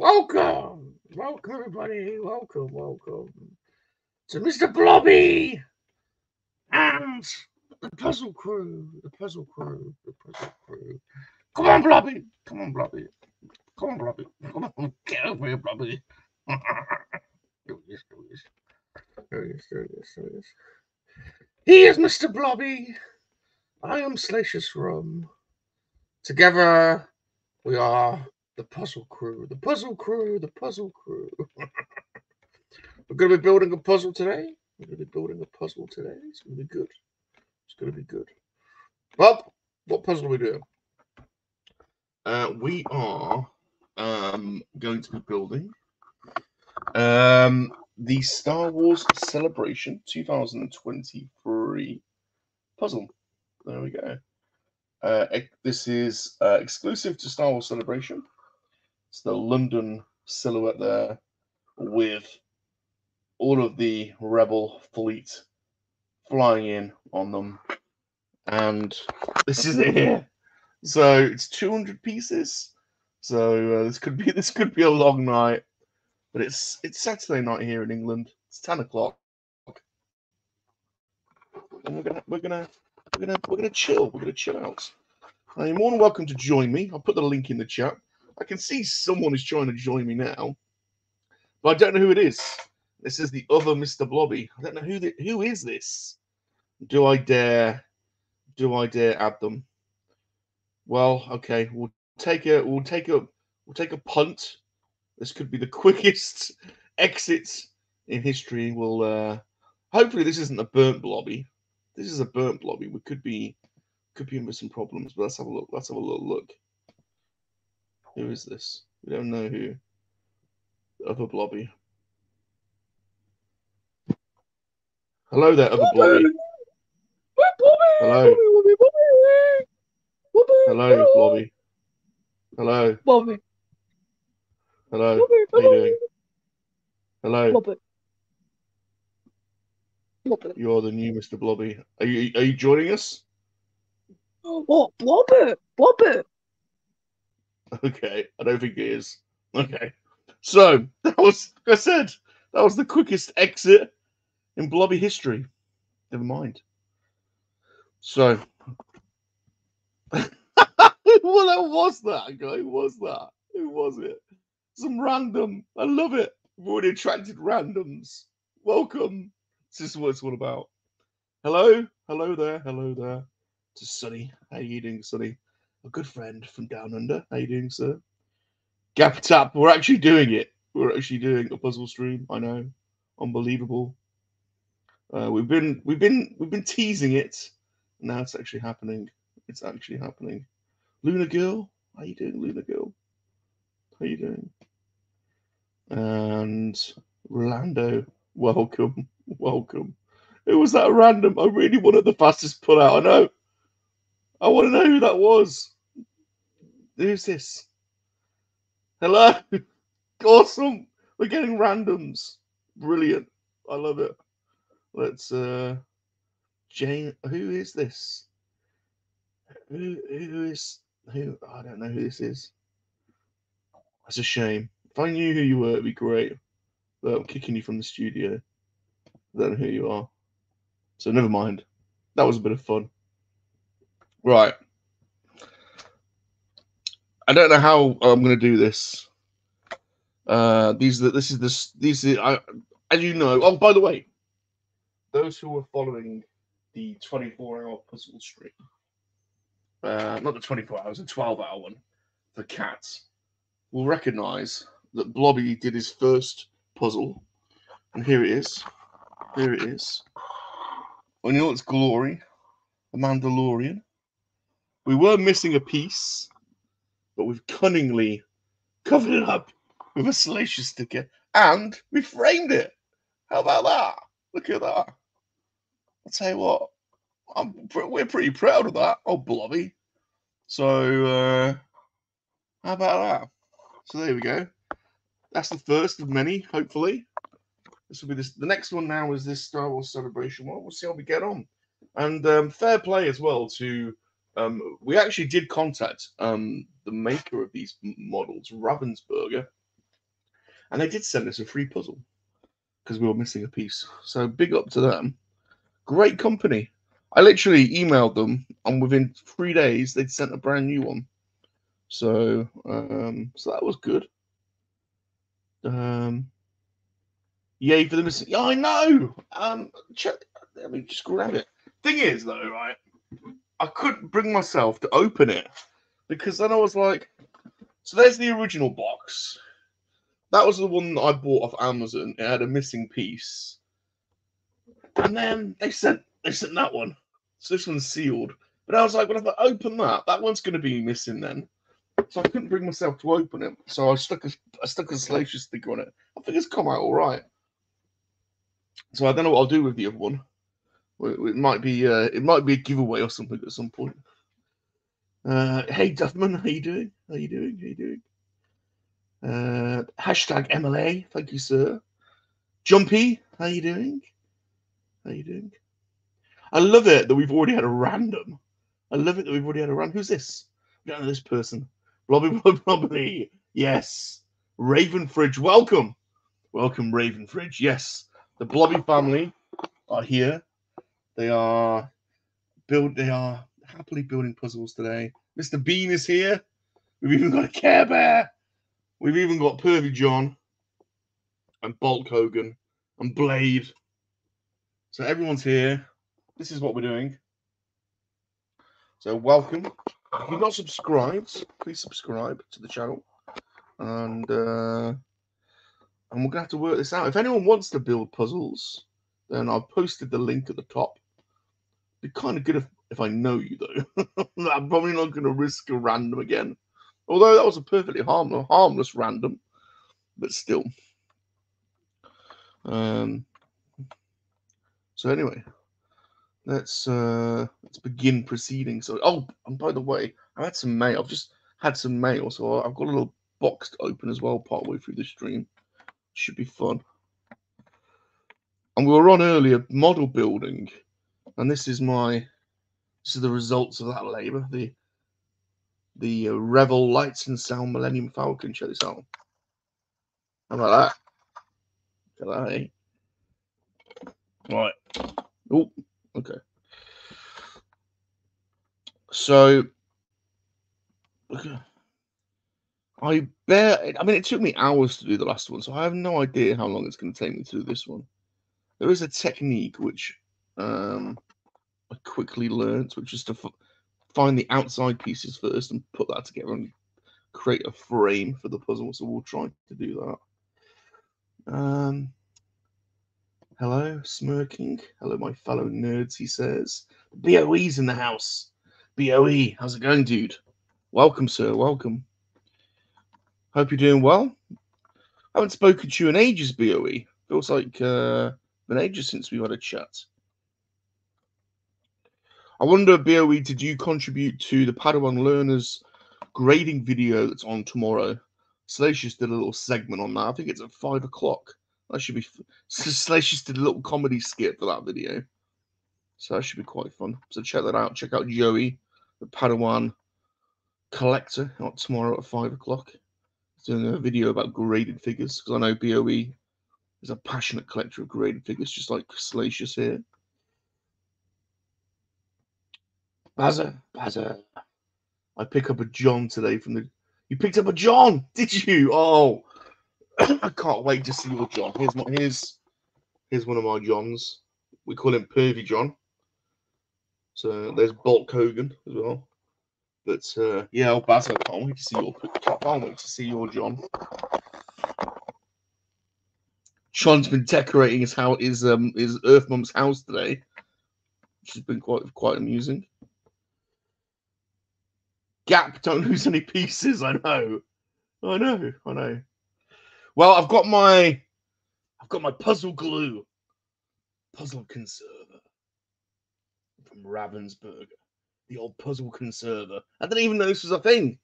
Welcome, everybody. Welcome to Mr. Blobby and the Puzzle Crew. Come on, Blobby. Come on, Blobby. Get over here, Blobby. Do this. He is Mr. Blobby. I am SalaciousRum. Together, we are the Puzzle Crew. We're going to be building a puzzle today. It's going to be good. Bob, what puzzle are we doing? We are going to be building the Star Wars Celebration 2023 puzzle. There we go. This is exclusive to Star Wars Celebration. It's the London silhouette there with all of the Rebel fleet flying in on them. And this is it here. So it's 200 pieces. So this could be a long night. But it's Saturday night here in England. It's 10 o'clock. And we're gonna chill. We're gonna chill out. Now, you're more than welcome to join me. I'll put the link in the chat. I can see someone is trying to join me now, but I don't know who it is. This is the other Mr. Blobby. I don't know who is this. Do I dare add them? Well, okay. We'll take a punt. This could be the quickest exit in history. We'll hopefully this isn't a burnt Blobby. This is a burnt Blobby. We could be in with some problems, but let's have a look. Let's have a little look. Who is this? We don't know who. The other Blobby. Hello there, other Blobby. Hello. Hello, Blobby. Hello. Blobby. Hello. How you doing? Hello. Blobby. You're the new Mr. Blobby. Are you joining us? What? Blobby. Okay, I don't think it is. Okay. So that was, like I said, that was the quickest exit in Blobby history. Never mind. So what was that guy? Who was that? Who was it? Some random. I love it. We've already attracted randoms. Welcome. This is what it's all about. Hello there. To Sonny. How you doing, Sonny? A good friend from down under. How you doing, sir? Gap tap. We're actually doing it. We're actually doing a puzzle stream. I know. Unbelievable. We've been teasing it. Now it's actually happening. It's actually happening. Luna Girl. How you doing, Luna Girl? How you doing? And Rolando. Welcome. Who was that random? I really wanted the fastest pull out. I know. I want to know who that was. Who's this? Hello. Awesome. We're getting randoms. Brilliant. I love it. Let's Jane. Who is this? Who? I don't know who this is. That's a shame. If I knew who you were, it'd be great. But I'm kicking you from the studio. I don't know who you are. So never mind. That was a bit of fun. Right. I don't know how I'm going to do this. As you know. Oh, by the way, those who were following the 24-hour puzzle stream, not the 24 hours, the 12-hour one, for cats, will recognise that Blobby did his first puzzle, and here it is. In all its glory, the Mandalorian. We were missing a piece, but we've cunningly covered it up with a Salacious sticker, and we framed it. How about that? Look at that. I'll tell you what, we're pretty proud of that. Oh, Blobby. So, how about that? So there we go. That's the first of many, hopefully. This will be the next one now is this Star Wars Celebration one. We'll see how we get on. And fair play as well to we actually did contact the maker of these models, Ravensburger, And they did send us a free puzzle because we were missing a piece. So big up to them. Great company. I literally emailed them, and within 3 days they'd sent a brand new one. So so that was good. Yay for the missing. Yeah, I know. Let me just grab it. Thing is, though, right? I couldn't bring myself to open it because then I was like, so there's the original box. That was the one that I bought off Amazon. It had a missing piece, and then they sent that one. So this one's sealed. But I was like, well, if I open that one's going to be missing then. So I couldn't bring myself to open it. So I stuck a Salacious sticker on it. I think it's come out all right. So I don't know what I'll do with the other one. It might be a giveaway or something at some point. Hey Duffman, how you doing? How you doing? Hashtag MLA, thank you, sir. Jumpy, how you doing? I love it that we've already had a random. Who's this? We don't know this person. Blobby. Yes. Raven Fridge, welcome. Welcome, Raven Fridge. Yes. The Blobby family are here. They are happily building puzzles today. Mr. Bean is here. We've even got a Care Bear. We've even got Pervy John and Bulk Hogan and Blade. So everyone's here. This is what we're doing. So welcome. If you've not subscribed, please subscribe to the channel. And we're gonna have to work this out. If anyone wants to build puzzles, then I've posted the link at the top. It'd be kind of good if I know you though. I'm probably not gonna risk a random again. Although that was a perfectly harmless random, but still. So anyway, let's begin proceedings. So, and by the way, I had some mail. I've just had some mail, so I've got a little box to open as well partway through the stream. Should be fun. And we were on earlier model building, and this is the results of that labor. The Revel Lights and Sound Millennium Falcon. Check this out. How about that? Look at that, eh? Right. Oh, okay. So, I mean, it took me hours to do the last one, so I have no idea how long it's going to take me to do this one. There is a technique which I quickly learned, which is to find the outside pieces first and put that together and create a frame for the puzzle. So we'll try to do that. Hello, smirking. Hello, my fellow nerds, he says. BOE's in the house. BOE, how's it going, dude? Welcome, sir, welcome. Hope you're doing well. I haven't spoken to you in ages, BOE. Feels like been ages since we had a chat. I wonder, BOE, did you contribute to the Padawan Learners grading video that's on tomorrow? Salacious did a little segment on that. I think it's at 5 o'clock. That should be. Salacious did a little comedy skit for that video, so that should be quite fun. So check that out. Check out Joey, the Padawan collector, out tomorrow at 5 o'clock. He's doing a video about graded figures because I know BOE is a passionate collector of graded figures, just like Salacious here. Bazza. I pick up a John today from the. You picked up a John, did you? Oh. I can't wait to see your John. Here's one of my Johns. We call him Pervy John. So there's Bulk Hogan as well. But yeah, Baz, I can't wait to see your John. John's been decorating his Earth Mum's house today, which has been quite amusing. Gap, don't lose any pieces. I know. Well, I've got my puzzle glue, puzzle conserver from Ravensburger, the old puzzle conserver. I didn't even know this was a thing.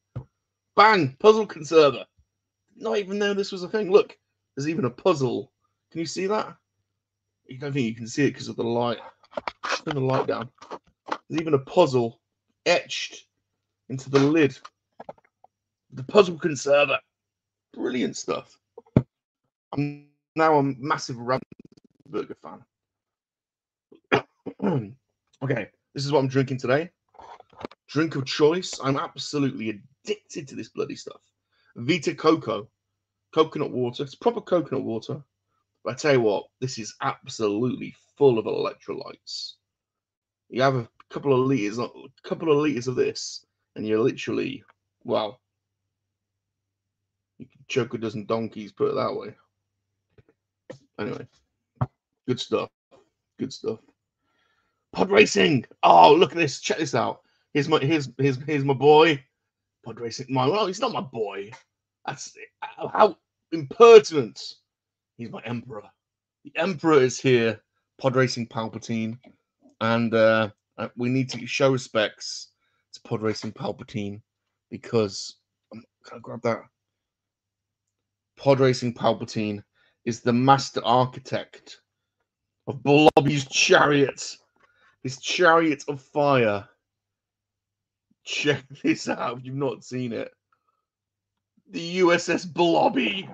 Bang, puzzle conserver. Not even know this was a thing. Look, there's even a puzzle. Can you see that? I don't think you can see it because of the light. Turn the light down. There's even a puzzle etched into the lid. The puzzle conserver. Brilliant stuff. I'm now a massive Burger fan. Okay, this is what I'm drinking today. Drink of choice. I'm absolutely addicted to this bloody stuff. Vita Coco, coconut water. It's proper coconut water. But I tell you what, this is absolutely full of electrolytes. You have a couple of liters of this, and you're literally, well, you can choke a dozen donkeys, put it that way. Anyway, good stuff. Good stuff. Pod racing. Oh, look at this. Check this out. Here's my boy. Pod racing. Well, he's not my boy. That's how impertinent. He's my emperor. The emperor is here. Pod racing Palpatine, and we need to show respects to Pod racing Palpatine because can I grab that? Pod racing Palpatine is the master architect of Blobby's chariot. His chariot of fire. Check this out if you've not seen it. The USS Blobby.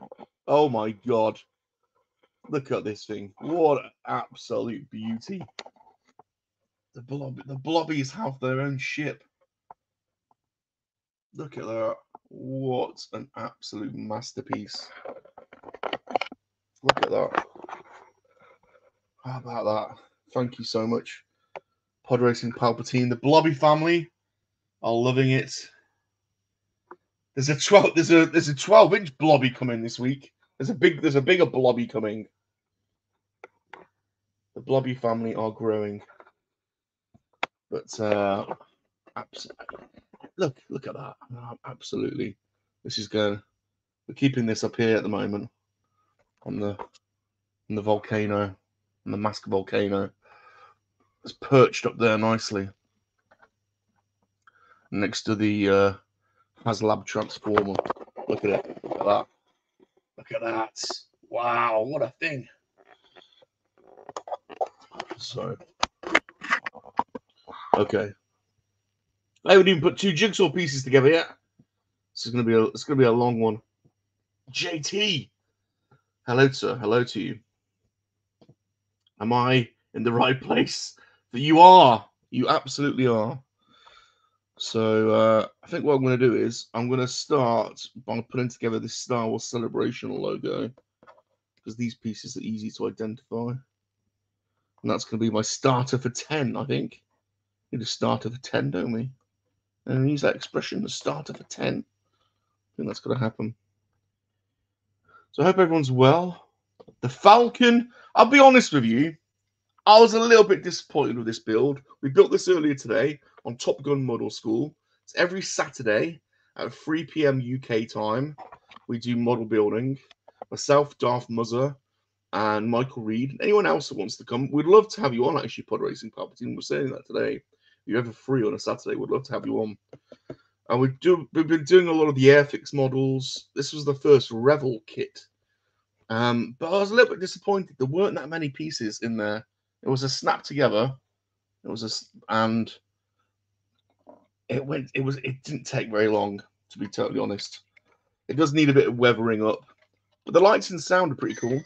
Oh my god. Look at this thing. What an absolute beauty. The Blobbies have their own ship. Look at that. What an absolute masterpiece. Look at that. How about that? Thank you so much. Pod Racing Palpatine. The Blobby family are loving it. There's a 12-inch Blobby coming this week. There's a bigger Blobby coming. The Blobby family are growing. But look at that. Absolutely. This is going. We're keeping this up here at the moment on the volcano, on the mask volcano. It's perched up there nicely next to the HasLab transformer. Look at it. Look at that. Look at that. Wow, what a thing. So, okay. I haven't even put two jigsaw pieces together yet. This is gonna be a long one. JT, hello, sir. Hello to you. Am I in the right place? You are. You absolutely are. So I think what I'm going to do is I'm going to start by putting together this Star Wars Celebration logo because these pieces are easy to identify. And that's going to be my starter for 10, I think. We need a starter for 10, don't we? And we use that expression, the starter for 10. I think that's going to happen. So I hope everyone's well. The Falcon, I'll be honest with you, I was a little bit disappointed with this build. We built this earlier today on Top Gun Model School. It's every Saturday at 3 p.m. UK time. We do model building. Myself, Darth Muzzer, and Michael Reed. Anyone else that wants to come, we'd love to have you on, actually, Pod Racing Palpatine. We're saying that today. If you're ever free on a Saturday, we'd love to have you on. And we've been doing a lot of the Airfix models. This was the first Revel kit. But I was a little bit disappointed. There weren't that many pieces in there. It was a snap together. And it didn't take very long, to be totally honest. It does need a bit of weathering up. But the lights and sound are pretty cool.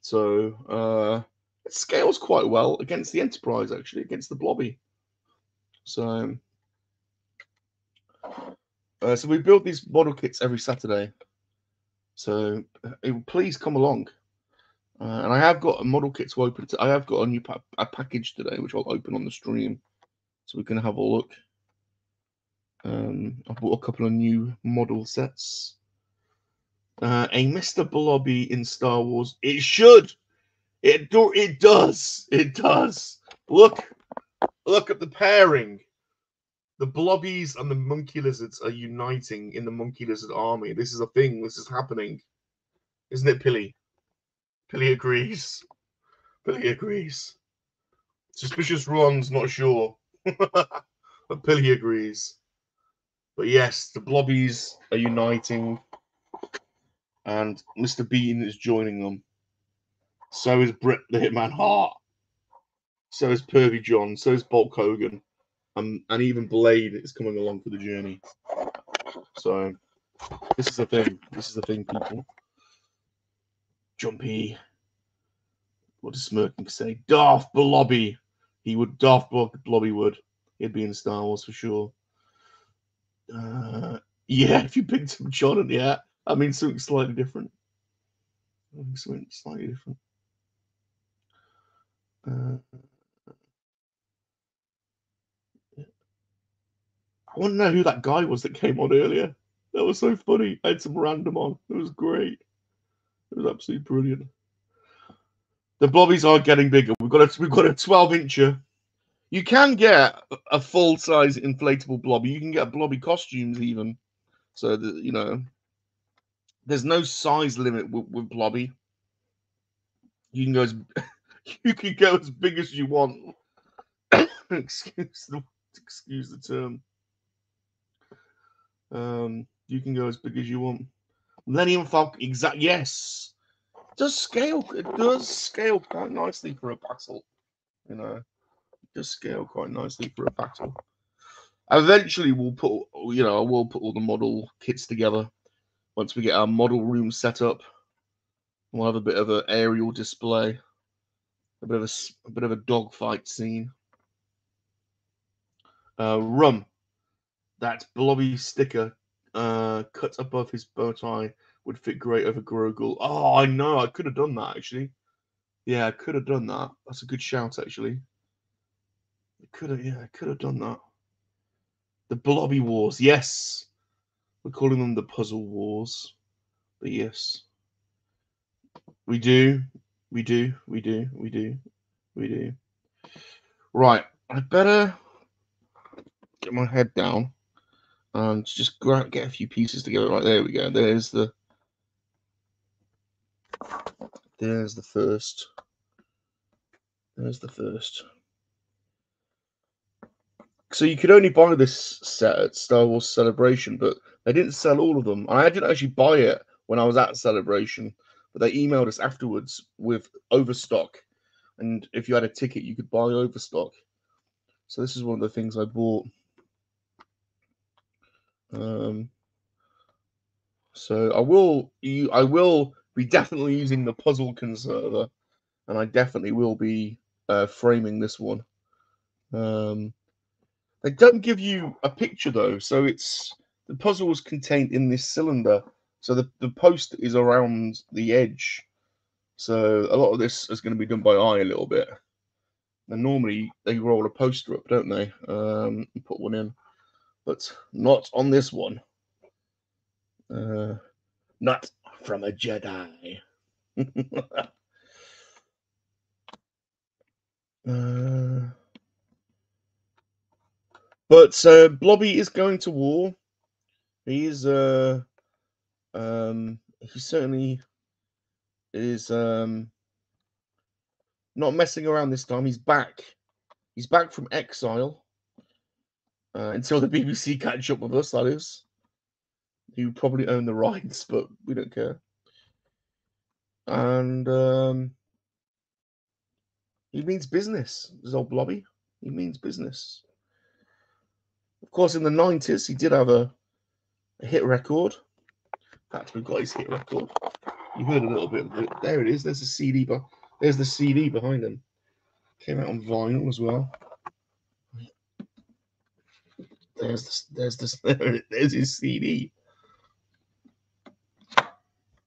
So it scales quite well against the Enterprise, actually, against the Blobby. So we build these model kits every Saturday. So please come along. And I have got a model kit to open. I have got a new package today, which I'll open on the stream, so we can have a look. I bought a couple of new model sets. A Mr. Blobby in Star Wars. It should. It does. It does. Look at the pairing. The Blobbies and the Monkey Lizards are uniting in the Monkey Lizard army. This is a thing. This is happening. Isn't it, Pilly? Pilly agrees. Pilly agrees. Suspicious Ron's not sure. But Pilly agrees. But yes, the Blobbies are uniting. And Mr. Bean is joining them. So is Brett the Hitman Hart. So is Pervy John. So is Bulk Hogan. And even Blade is coming along for the journey. So This is the thing. This is the thing, people. Jumpy. What does Smirking say? Darth Blobby. He would. Blobby would. He'd be in Star Wars for sure. Yeah, if you picked him, John, yeah. I mean, something slightly different. Something slightly different. I want to know who that guy was that came on earlier. That was so funny. I had some random on. It was great. It was absolutely brilliant. The blobbies are getting bigger. We've got a 12-incher. You can get a full-size inflatable blobby. You can get blobby costumes even. So that, you know, there's no size limit with blobby. You can go as big as you want. excuse the term. You can go as big as you want. Millennium Falcon, exact. Yes, it does scale. It does scale quite nicely for a battle. You know, it does scale quite nicely for a battle. Eventually, we'll put all the model kits together. Once we get our model room set up, we'll have a bit of an aerial display, a bit of a dogfight scene. Rum, that blobby sticker cut above his bow tie would fit great over Groggle. Oh, I know. I could have done that, actually. Yeah, I could have done that. That's a good shout, actually. I could have done that. The Blobby Wars. Yes. We're calling them the Puzzle Wars. But yes. We do. We do. We do. We do. We do. Right. I better get my head down and just get a few pieces together. Right, there we go. There's the first. There's the first. So you could only buy this set at Star Wars Celebration, but they didn't sell all of them. And I didn't actually buy it when I was at Celebration, but they emailed us afterwards with overstock. And if you had a ticket, you could buy overstock. So this is one of the things I bought. So I will be definitely using the puzzle conserver, and I definitely will be framing this one. They don't give you a picture though, so the puzzle is contained in this cylinder. So the post is around the edge. So a lot of this is going to be done by eye a little bit. And normally they roll a poster up, don't they? And put one in, but not on this one. Not from a Jedi. But Blobby is going to war. He is he certainly is not messing around this time. He's back. He's back from exile. Until the BBC catch up with us, that is. You probably own the rights, but we don't care. And he means business, this old Blobby. He means business. Of course, in the 90s, he did have a hit record. In fact, we've got his hit record. You heard a little bit of it. There it is. There's the CD, there's the CD behind him. Came out on vinyl as well. There's his CD.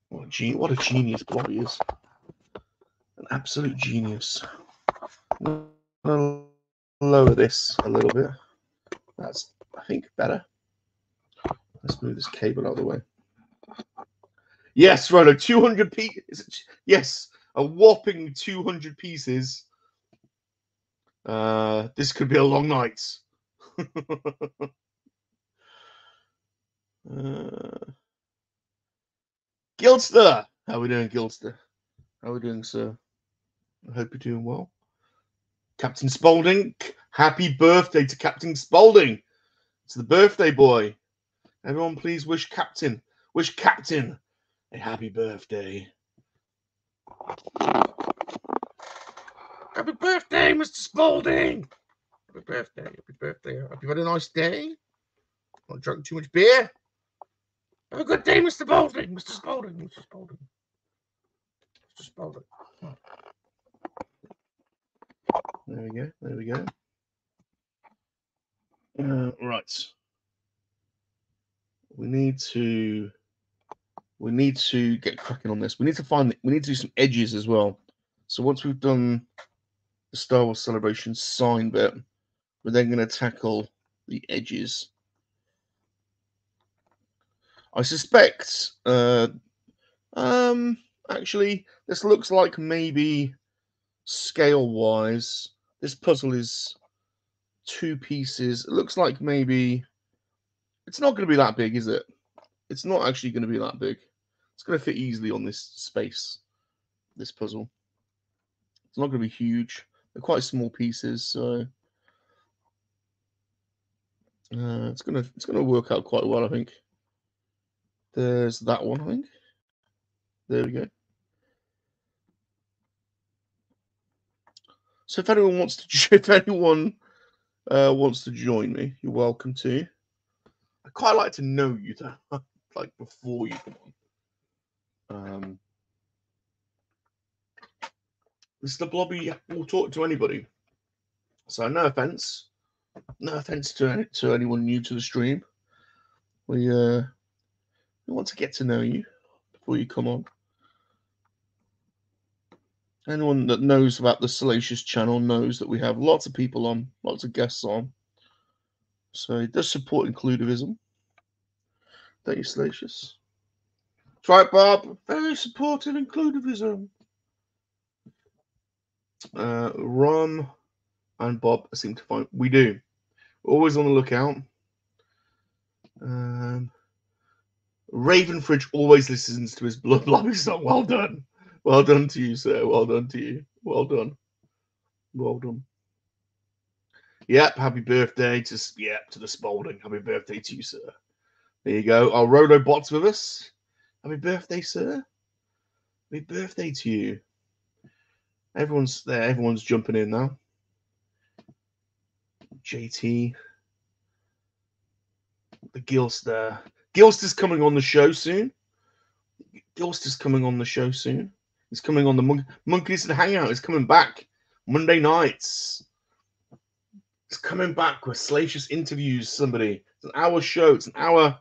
What a genius Blobby is. An absolute genius. I'm gonna lower this a little bit. That's, I think, better. Let's move this cable out of the way. Yes, Rolo, 200 pieces. Yes, a whopping 200 pieces. This could be a long night. Gilster! How are we doing, Gilster? How are we doing, sir? I hope you're doing well. Captain Spaulding, happy birthday to Captain Spaulding. It's the birthday boy. Everyone, please wish Captain a happy birthday. Happy birthday, Mr. Spaulding. Happy birthday. Happy birthday. Have you had a nice day? Not drunk too much beer? Have a good day, Mr. Spaulding. Mr. Spaulding. Mr. Spaulding. Mr. Spaulding. There we go. There we go. Right. We need to get cracking on this. We need to do some edges as well. So once we've done the Star Wars Celebration sign bit, we're then going to tackle the edges. I suspect, actually, this looks like maybe scale-wise, this puzzle is 2 pieces. It looks like maybe it's not going to be that big, is it? It's not actually going to be that big. It's going to fit easily on this space, this puzzle. It's not going to be huge. They're quite small pieces, so it's gonna work out quite well, I think. There's that one, I think. There we go. So if anyone wants to join me, you're welcome to. I quite like to know you, though, like before you come on. Mr. Blobby will talk to anybody. So no offense to anyone new to the stream. We want to get to know you before you come on. Anyone that knows about the Salacious channel knows that we have lots of people on, lots of guests on. So it does support includivism. Don't you, Salacious? That's right, Bob. Very supportive includivism. Rum and Bob seem to find we do. Always on the lookout. Ravenfridge always listens to his Blobby song. Well done. Well done to you, sir. Well done to you. Well done. Well done. Yep, happy birthday to the Spaulding. Happy birthday to you, sir. There you go. Our Rodobot's with us. Happy birthday, sir. Happy birthday to you. Everyone's there. Everyone's jumping in now. JT. The Gilster. Gilster's coming on the show soon. Gilster's coming on the show soon. He's coming on the Monkeys and Hangout. He's coming back Monday nights. It's coming back where Salacious interviews somebody. It's an hour show. It's an hour.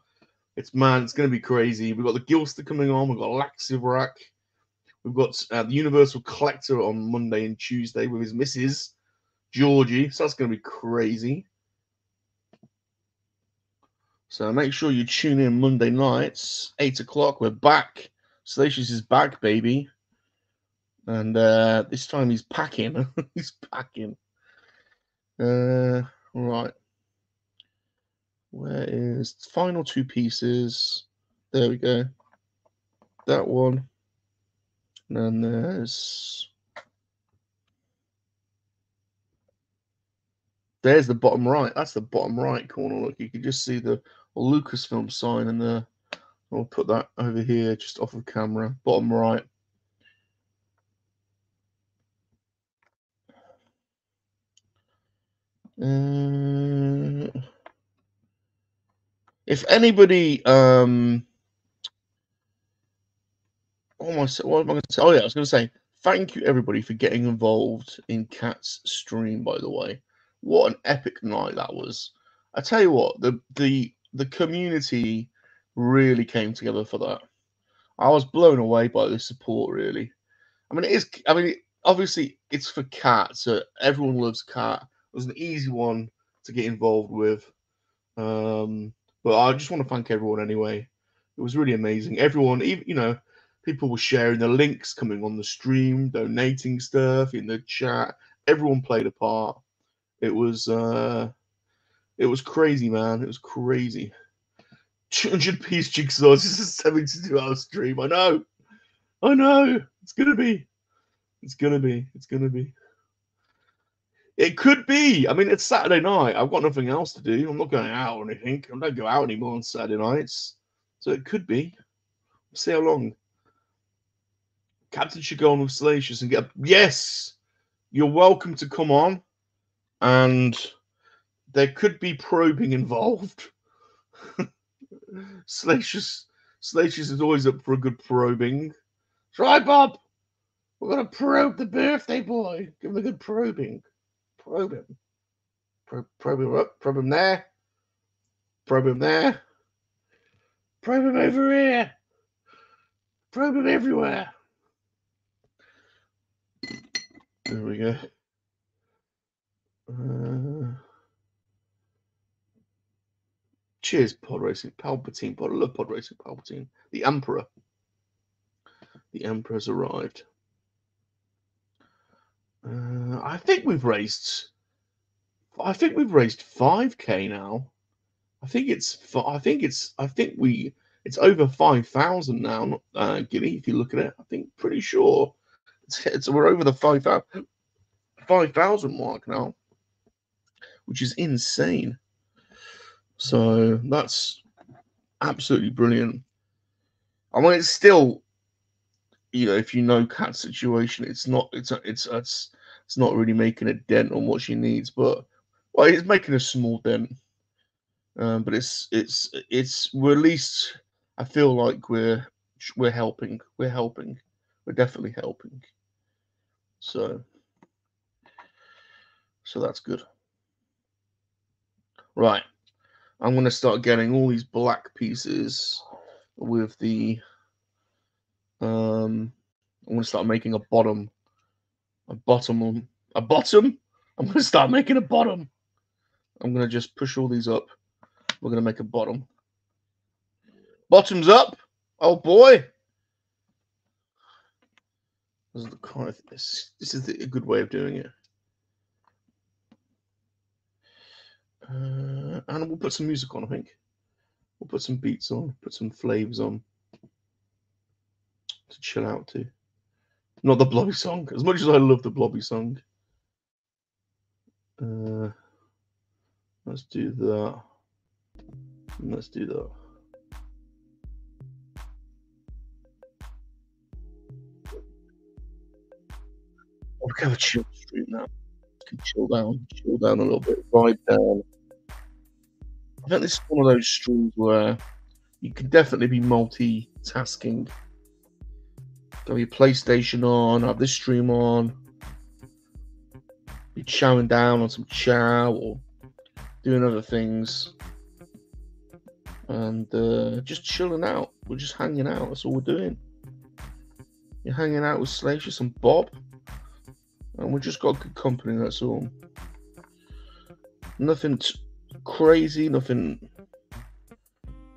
It's going to be crazy. We've got the Gilster coming on. We've got Laxivrak. We've got the Universal Collector on Monday and Tuesday with his missus, Georgie. So that's going to be crazy. So make sure you tune in Monday nights, 8 o'clock. We're back. Salacious is back, baby. And this time he's packing. He's packing. Right. Where is the final 2 pieces? There we go. That one. And then there's the bottom right. That's the bottom right corner. Look, you can just see the Lucasfilm sign in there. I'll put that over here just off of camera. Bottom right. If anybody, what am I going to say? Oh yeah, I was going to say thank you everybody for getting involved in Kat's stream. By the way, what an epic night that was! I tell you what, the community really came together for that. I was blown away by the support. Really, I mean, it is. I mean, obviously, it's for Kat, so everyone loves Kat. It was an easy one to get involved with. But I just want to thank everyone anyway. It was really amazing. Everyone, even people were sharing the links, coming on the stream, donating stuff in the chat. Everyone played a part. It was crazy, man. It was crazy. 200-piece jigsaw. This is a 72-hour stream. I know. It's gonna be. It could be. I mean, it's Saturday night. I've got nothing else to do. I'm not going out or anything. I don't go out anymore on Saturday nights. So it could be. We'll see how long. Captain should go on with Salacious and get Yes! You're welcome to come on. And there could be probing involved. Salacious Salacious is always up for a good probing. Try, Bob. We're gonna probe the birthday boy. Give him a good probing. Probe him. Probe him up. Probe him there. Probe him there. Probe him over here. Probe him everywhere. There we go. Cheers, pod racing. Palpatine. I love pod racing. Palpatine. The Emperor. The Emperor's arrived. I think we've raised 5K now. It's over 5,000 now. Gilly, if you look at it, I think pretty sure we're over the 5,000 mark now, which is insane. So that's absolutely brilliant. I mean, it's still, if you know Kat's situation, it's not really making a dent on what she needs, but it's making a small dent. But it's we're at least, I feel like we're helping. We're definitely helping. So that's good. Right. I'm going to start getting all these black pieces with the I'm going to start making a bottom. I'm going to start making a bottom. I'm going to just push all these up. We're going to make a bottom. Bottoms up. Oh boy. This is the kind of this is a good way of doing it. And we'll put some music on, I think. We'll put some beats on, put some flavors on to chill out to. Not the Blobby song, as much as I love the Blobby song. Let's do that. Let's do that. We can have a chill stream now. Can chill down a little bit, vibe down. I think this is one of those streams where you can definitely be multitasking. Have your PlayStation on, have this stream on, be chowing down on some chow or doing other things, and just chilling out. We're just hanging out. That's all we're doing. You're hanging out with Salacious and Bob, and we just got good company. That's all. Nothing crazy. Nothing.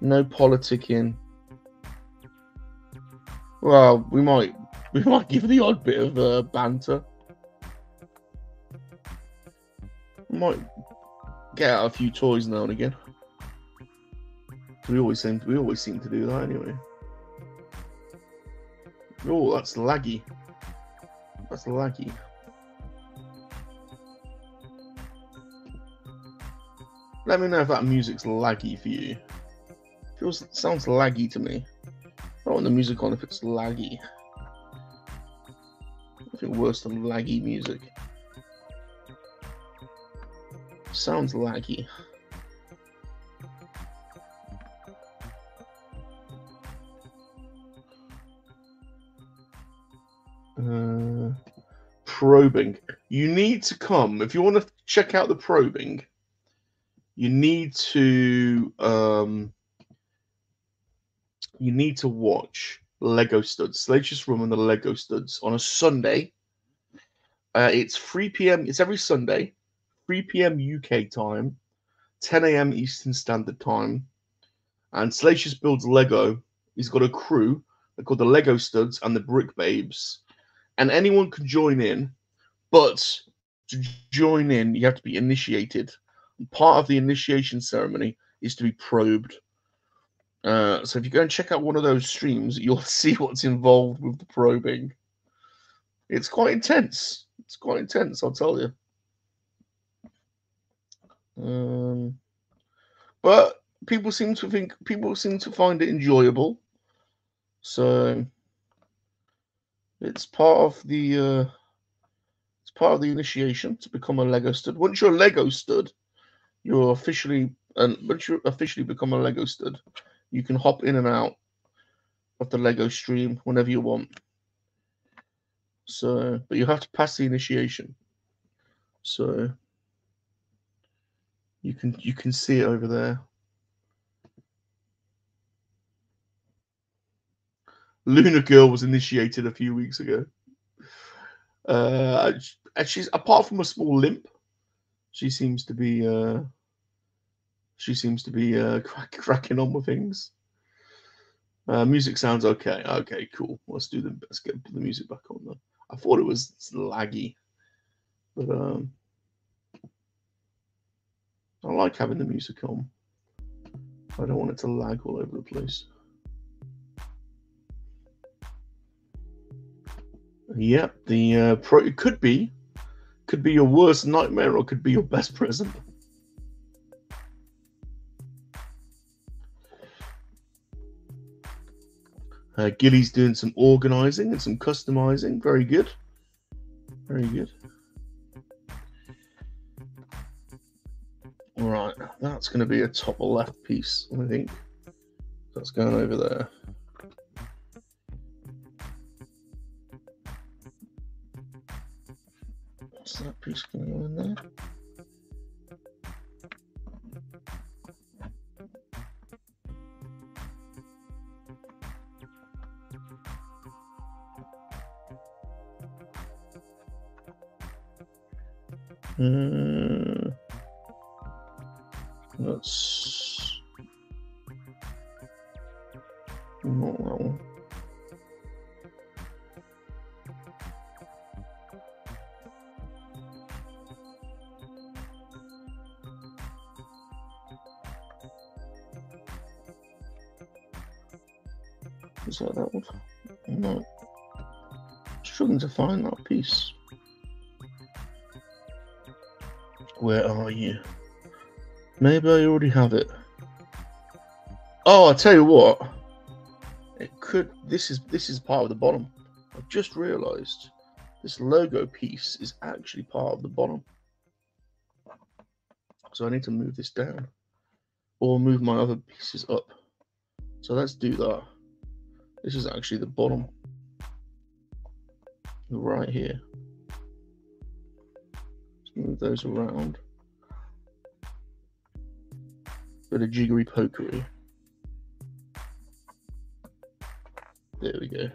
No politicking. Well, we might give the odd bit of banter. We might get out a few toys now and again. We always seem to do that anyway. Oh, that's laggy. That's laggy. Let me know if that music's laggy for you. It sounds laggy to me. I don't want the music on if it's laggy. Nothing worse than laggy music. Sounds laggy. Probing. You need to come if you want to check out the probing. You need to watch Lego Studs, Salacious Rum and the Lego Studs on a Sunday. It's 3 p.m. It's every Sunday, 3 p.m. UK time, 10 a.m. Eastern Standard Time. And Salacious builds Lego. He's got a crew. They're called the Lego Studs and the Brick Babes. And anyone can join in, but to join in, you have to be initiated. And part of the initiation ceremony is to be probed. So if you go and check out one of those streams, you'll see what's involved with the probing. It's quite intense. It's quite intense, I'll tell you. But people seem to find it enjoyable. So it's part of the initiation to become a Lego stud. Once you're a Lego stud, once you officially become a Lego stud, you can hop in and out of the Lego stream whenever you want. So, but you have to pass the initiation. So you can see it over there. Luna Girl was initiated a few weeks ago. And she's, apart from a small limp, she seems to be cracking on with things. Music sounds okay. Okay, cool. Let's get the music back on though. I thought it was laggy, but I like having the music on. I don't want it to lag all over the place. Yep, it could be your worst nightmare or could be your best present. Gilly's doing some organizing and some customizing. Very good. Very good. All right, that's going to be a top left piece, I think. That's going over there. What's that piece going to go in there? That's not that one. Is that one? No. Struggling to find that piece. Where are you? Maybe I already have it. Oh, I'll tell you what. It could. This is part of the bottom. I've just realised this logo piece is actually part of the bottom. So I need to move this down, or move my other pieces up. So let's do that. This is actually the bottom, right here. Let's move those around. Bit of jiggery pokery. There we go.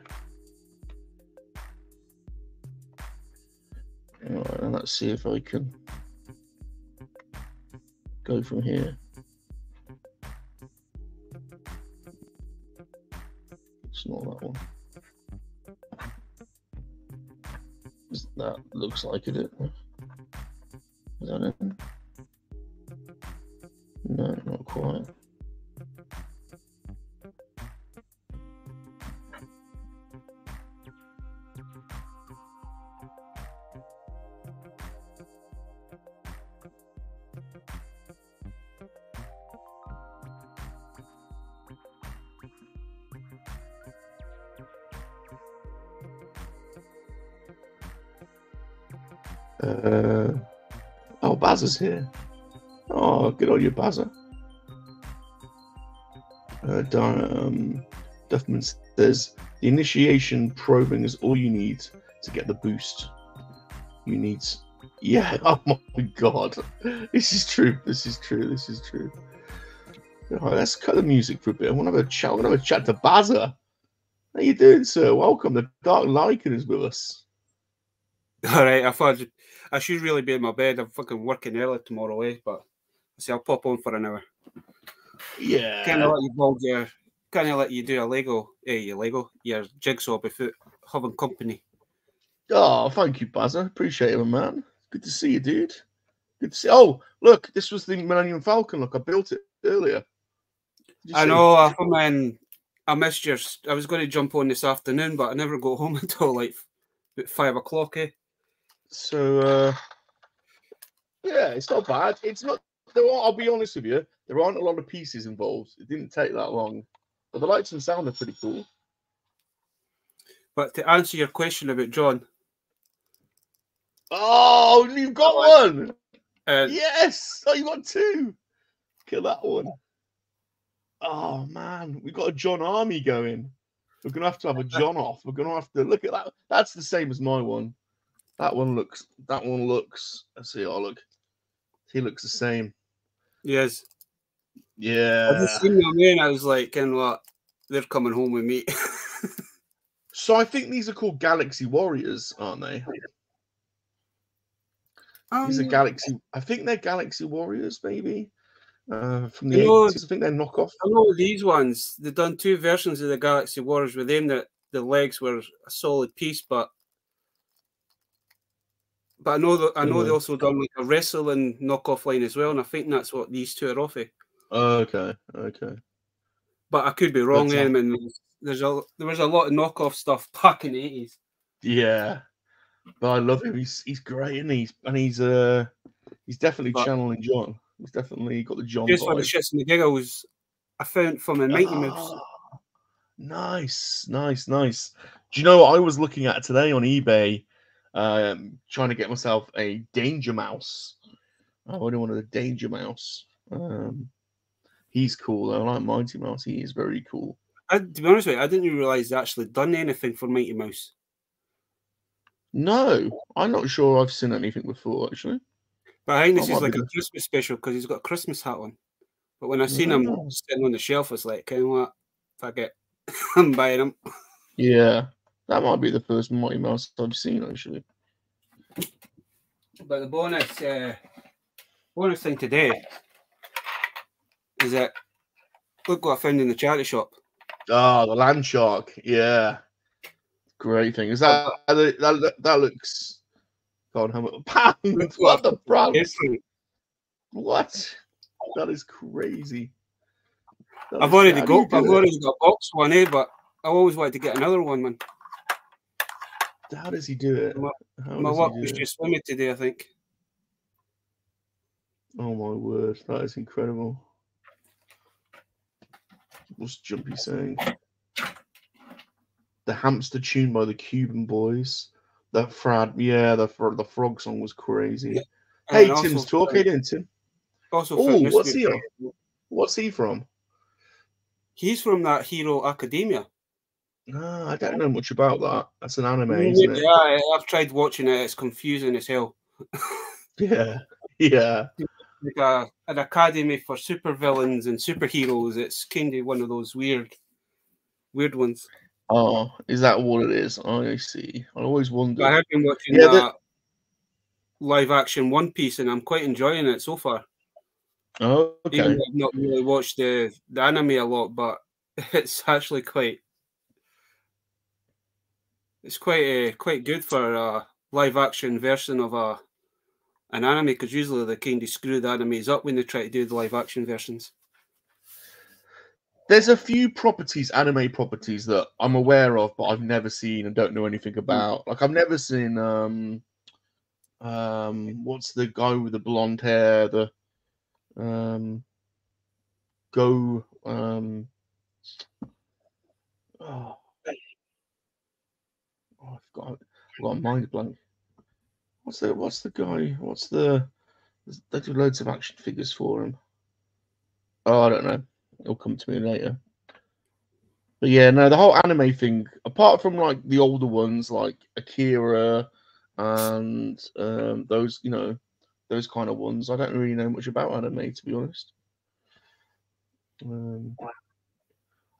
All right, and let's see if I can go from here. It's not that one. That looks like it. Is that it? No, not quite. Oh, Bazza's here. Oh, good on you, Bazza. Duffman says the initiation probing is all you need to get the boost. You need, yeah. Oh my god, this is true. This is true. This is true. All right, let's cut the music for a bit. I want to have a chat. I want to have a chat to Bazza. How you doing, sir? Welcome. The Dark Lycan is with us. All right, I thought I should really be in my bed. I'm fucking working early tomorrow, but I say I'll pop on for an hour. Yeah. Kind of let you do your jigsaw before having company. Oh, thank you, Bazza. Appreciate it, man. Good to see you, dude. Good to see. Oh, look, this was the Millennium Falcon. Look, I built it earlier. I know. I missed yours. I was going to jump on this afternoon, but I never got home until like about 5 o'clock. So, yeah, it's not bad. It's not. I'll be honest with you. There aren't a lot of pieces involved. It didn't take that long, but the lights and sound are pretty cool. But to answer your question about John. Oh, you've got one. Yes. Oh, you got two. Kill that one. Oh man, we got a John Army going. We're gonna have to have a John off. We're gonna have to look at that. That's the same as my one. That one looks. Let's see. Oh look, he looks the same. Yes. Yeah. I just seen them in. I was like, and what? They're coming home with me. So I think these are called Galaxy Warriors, aren't they? These are Galaxy. I think they're Galaxy Warriors, maybe. From the 80s. I think they're knockoff. I know these ones. They've done 2 versions of the Galaxy Warriors with them that the legs were a solid piece, but I know that they also done like a wrestling knockoff line as well, and I think that's what these 2 are off of. Okay. But I could be wrong. I mean, there was a lot of knockoff stuff back in the 80s. Yeah, but I love him. He's great, and he's definitely channeling John. He's definitely got the John. Just vibe. for the shits and the giggles, I found from a Mighty Mouse. Nice. Do you know what I was looking at today on eBay? Trying to get myself a Danger Mouse. I really wanted a Danger Mouse. He's cool. I like Mighty Mouse. He is very cool. To be honest with you, I didn't realize they actually done anything for Mighty Mouse. No, I'm not sure I've seen anything before, actually. But I think this is like a Christmas special because he's got a Christmas hat on. But when I seen him sitting on the shelf, I was like, you know what? Fuck it. I'm buying him. Yeah, that might be the first Mighty Mouse I've seen, actually. But the bonus thing today is that look what I found in the charity shop. Oh, the land shark. Yeah. Great thing. Is that looks God, how much pounds? What the France? What? That is crazy. I've already got box one, but I always wanted to get another one, man. How does he do it? My work was just swimming today, I think. Oh my word, that is incredible. What's Jumpy saying? The hamster tune by the Cuban Boys. The frog song was crazy. Yeah. Hey, Tim's talking, didn't Tim? Oh, what's he from? He's from that Hero Academia. No, I don't know much about that. That's an anime, isn't it? Yeah, I've tried watching it. It's confusing as hell. Yeah. Like an academy for supervillains and superheroes. It's kind of one of those weird ones. Oh, is that what it is? I see. I always wondered. I have been watching that live action One Piece, and I'm quite enjoying it so far. Oh, okay. Even though I've not really watched the anime a lot, but it's actually quite good for a live action version of an anime, because usually they kind of screw the animes up when they try to do the live action versions. There's a few anime properties that I'm aware of, but I've never seen and don't know anything about. Like I've never seen what's the guy with the blonde hair? The I forgot. I've got a mind blank. What's the guy? They do loads of action figures for him. Oh, I don't know. It'll come to me later. But yeah, no, the whole anime thing, apart from like the older ones like Akira and those, those kind of ones, I don't really know much about anime, to be honest.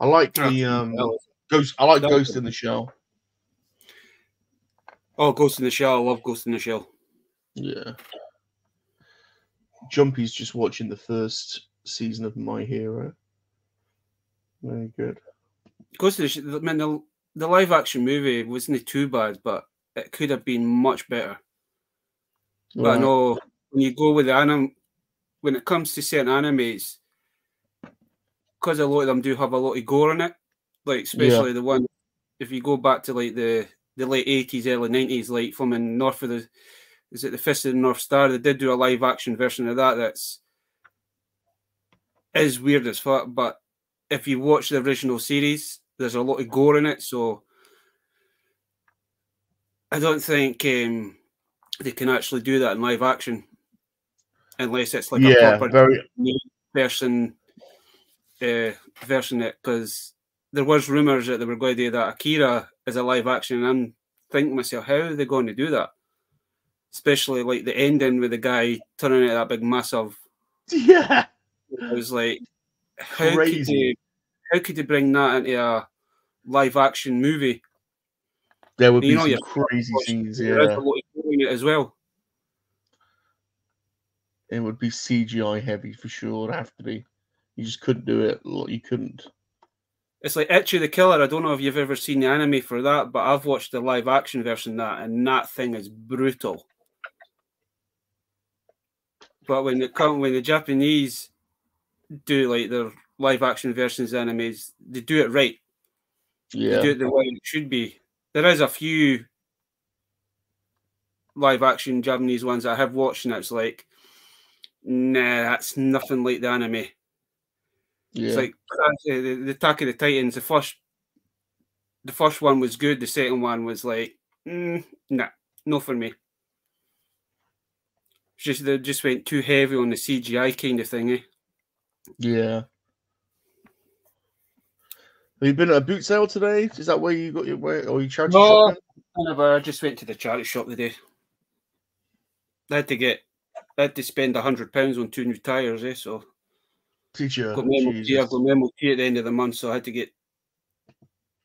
I like the Ghost. I like Ghost in the Shell. Oh, Ghost in the Shell! I love Ghost in the Shell. Yeah. Jumpy's just watching the first season of My Hero. Very good. Ghost in the Shell. I mean, the live action movie wasn't too bad, but it could have been much better. Right. But I know when you go with the anime, when it comes to certain animes, because a lot of them do have a lot of gore in it, like especially the one, if you go back to like the late 80s, early 90s, like from in North of the, is it the Fist of the North Star? They did do a live action version of that. Is weird as fuck, but if you watch the original series, there's a lot of gore in it, so I don't think they can actually do that in live action unless it's like a proper version it, because there was rumours that they were going to do that Akira as a live action, and I'm thinking to myself, how are they going to do that? Especially like the ending with the guy turning into that big massive. Yeah. I was like, Crazy. how could they bring that into a live action movie? There would And, be you know, some crazy scenes, there is yeah. a lot of doing it as well. It would be CGI heavy for sure. It'd have to be. You just couldn't do it. You couldn't. It's like Itchy the Killer. I don't know if you've ever seen the anime for that, but I've watched the live action version of that, and that thing is brutal. But when the Japanese do like their live action versions of animes, they do it right. Yeah. They do it the way it should be. There is a few live action Japanese ones that I have watched, and it's like, nah, that's nothing like the anime. Yeah. It's like the Attack of the Titans. The first one was good. The second one was like, nah, no for me. They just went too heavy on the CGI kind of thing, eh? Yeah. Have you been at a boot sale today? Is that where you got your or you charity shopping? I just went to the charity shop today. I had to spend £100 on 2 new tyres, eh? So Teacher, I've got MoNKey at the end of the month, so I had to get.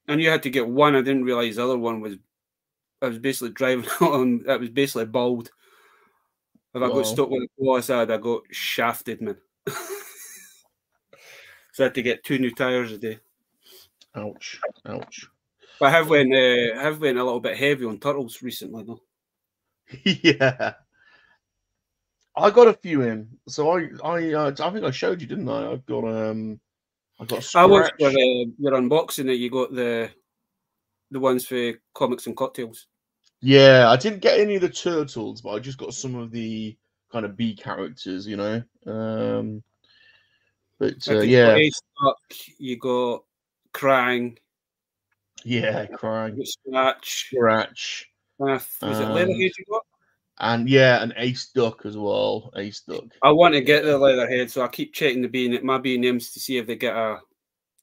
I knew I had to get one. I didn't realise the other one was. I was basically driving on. That was basically bald. If I got stuck with a KoWaSaRD, I got shafted, man. So I had to get 2 new tyres a day. Ouch! Ouch! But I have went a little bit heavy on turtles recently, though. Yeah, I got a few in. So I think I showed you, didn't I? I got a scratch. I watched your unboxing that you got the ones for comics and cocktails. Yeah, I didn't get any of the turtles, but I just got some of the kind of B characters, you know. But yeah, You got Krang. Yeah, Krang. Scratch. Was it Leatherhead you got? And yeah, an Ace Duck as well. Ace Duck. I want to get the Leatherhead, so I keep checking my B&Ms to see if they get a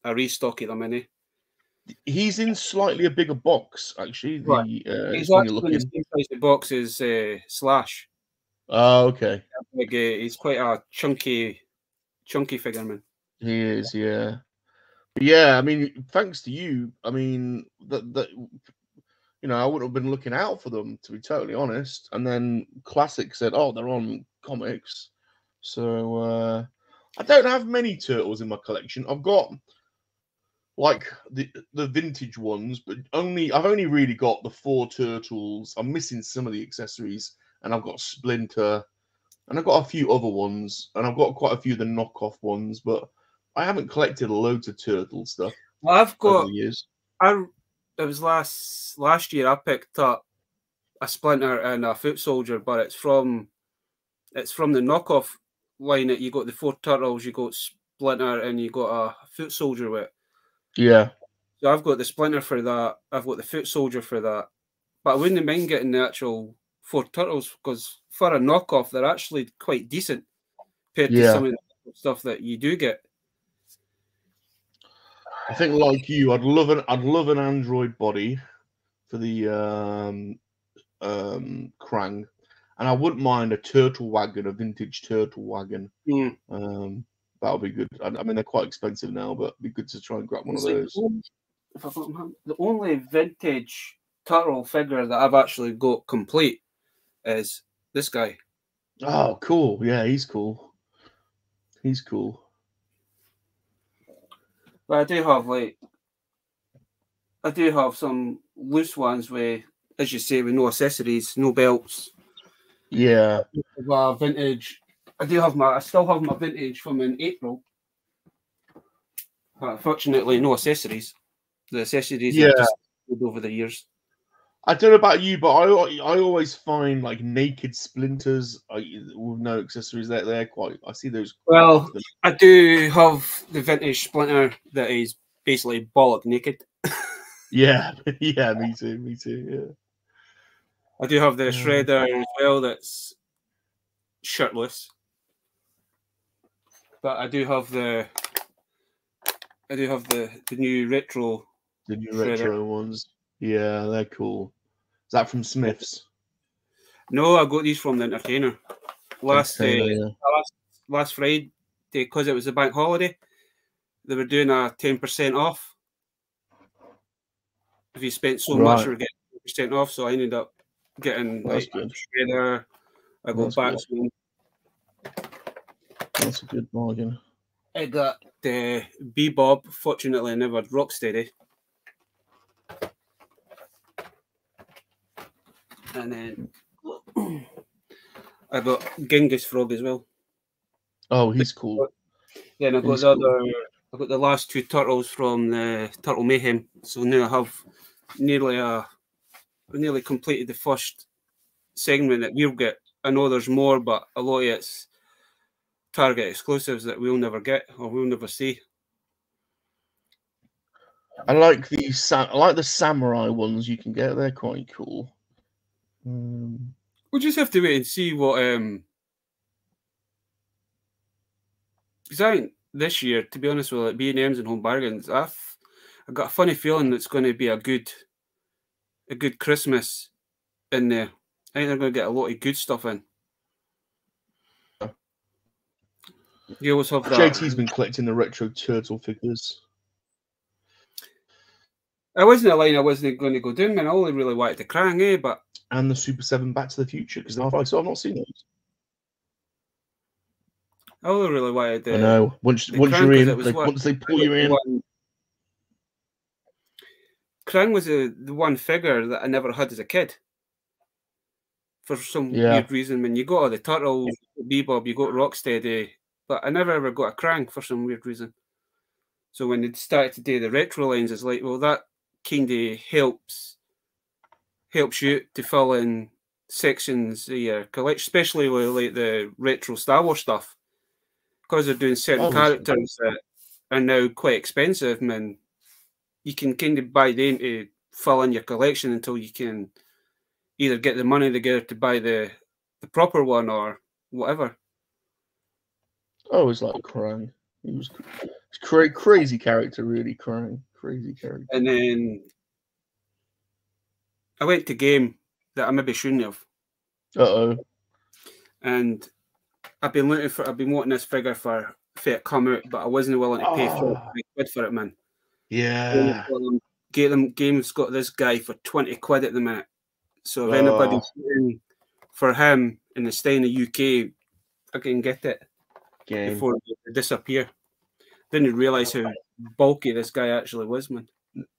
restock of them in. He's in slightly a bigger box, actually. Right. He's actually in the same size of box as Slash. Oh, okay. Like, he's quite a chunky figure, man. He is, yeah. But yeah, I mean, thanks to you, I mean, that you know, I wouldn't have been looking out for them, to be totally honest. And then Classic said, "Oh, they're on comics." So I don't have many turtles in my collection. I've got like the vintage ones, but I've only really got the 4 turtles. I'm missing some of the accessories, and I've got Splinter, and I've got a few other ones, and I've got quite a few of the knockoff ones, but I haven't collected loads of turtle stuff. Well, I've got over the years. It was last year I picked up a Splinter and a Foot Soldier, but it's from the knockoff line that you got the 4 turtles, you got Splinter, and you got a Foot Soldier with it. Yeah. So I've got the Splinter for that. I've got the Foot Soldier for that. But I wouldn't mind getting the actual 4 turtles, because for a knockoff, they're actually quite decent compared to some of the stuff that you do get. I think, like you, I'd love an android body for the Krang, and I wouldn't mind a turtle wagon, a vintage turtle wagon. That would be good. I mean, they're quite expensive now, but it'd be good to try and grab one of those. The only vintage turtle figure that I've actually got complete is this guy. Oh, cool! Yeah, he's cool. He's cool. But I do have some loose ones with, as you say, with no accessories, no belts. Yeah. Vintage. I still have my vintage from in April. But unfortunately, no accessories. The accessories have just over the years. I don't know about you, but I always find like naked Splinters with no accessories. They're quite. I see those. Well, I do have the vintage Splinter that is basically bollock naked. Yeah, yeah, me too. Yeah. I do have the Shredder as well. That's shirtless. But I do have the I do have the new retro. The new shredder. retro ones. Yeah, they're cool. Is that from Smith's? No, I got these from the Entertainer. Last Friday, because it was a bank holiday, they were doing a 10% off. If you spent so much, you were getting 10% off. So I ended up getting like a shredder. I got batsman. That's a good bargain. I got the Bebop. Fortunately, I never had Rocksteady. And then I got Genghis Frog as well. Oh, he's cool. Then I got I got the last two turtles from the Turtle Mayhem. So now I have nearly completed the first segment that we'll get. I know there's more, but a lot of it's Target exclusives that we'll never get or we'll never see. I like the samurai ones you can get. They're quite cool. We'll just have to wait and see what. Because I think this year, to be honest with it, B&M's and Home Bargains, I've got a funny feeling it's going to be a good Christmas in there. I think they're going to get a lot of good stuff in. You always have that. JT's been collecting the retro turtle figures. I wasn't a line I wasn't going to go down, man. I only really wanted the Krang, but and the Super 7 Back to the Future because so I've not seen those. I only really wanted the. I know. Once you're in, once they pull you in. Krang was the one figure that I never had as a kid. For some weird reason, when you got all the Turtles, Bebop, you got Rocksteady, but I never ever got a Krang for some weird reason. So when they started to do the retro lines, it's like, well, that kind of helps you to fill in sections of your collection, especially with like the retro Star Wars stuff, because they're doing certain characters that are now quite expensive. Man, you can kind of buy them to fill in your collection until you can either get the money together to buy the proper one or whatever. Oh, it's like Krang. He was crazy character, really. Krang, crazy character. And then I went to game that I maybe shouldn't have. And I've been wanting this figure for it come out, but I wasn't willing to pay £40 for it, man. Yeah. Game's got this guy for 20 quid at the minute. So if anybody's looking for him and they stay in the UK, I can get it before they disappear. Didn't realise how bulky this guy actually was, man.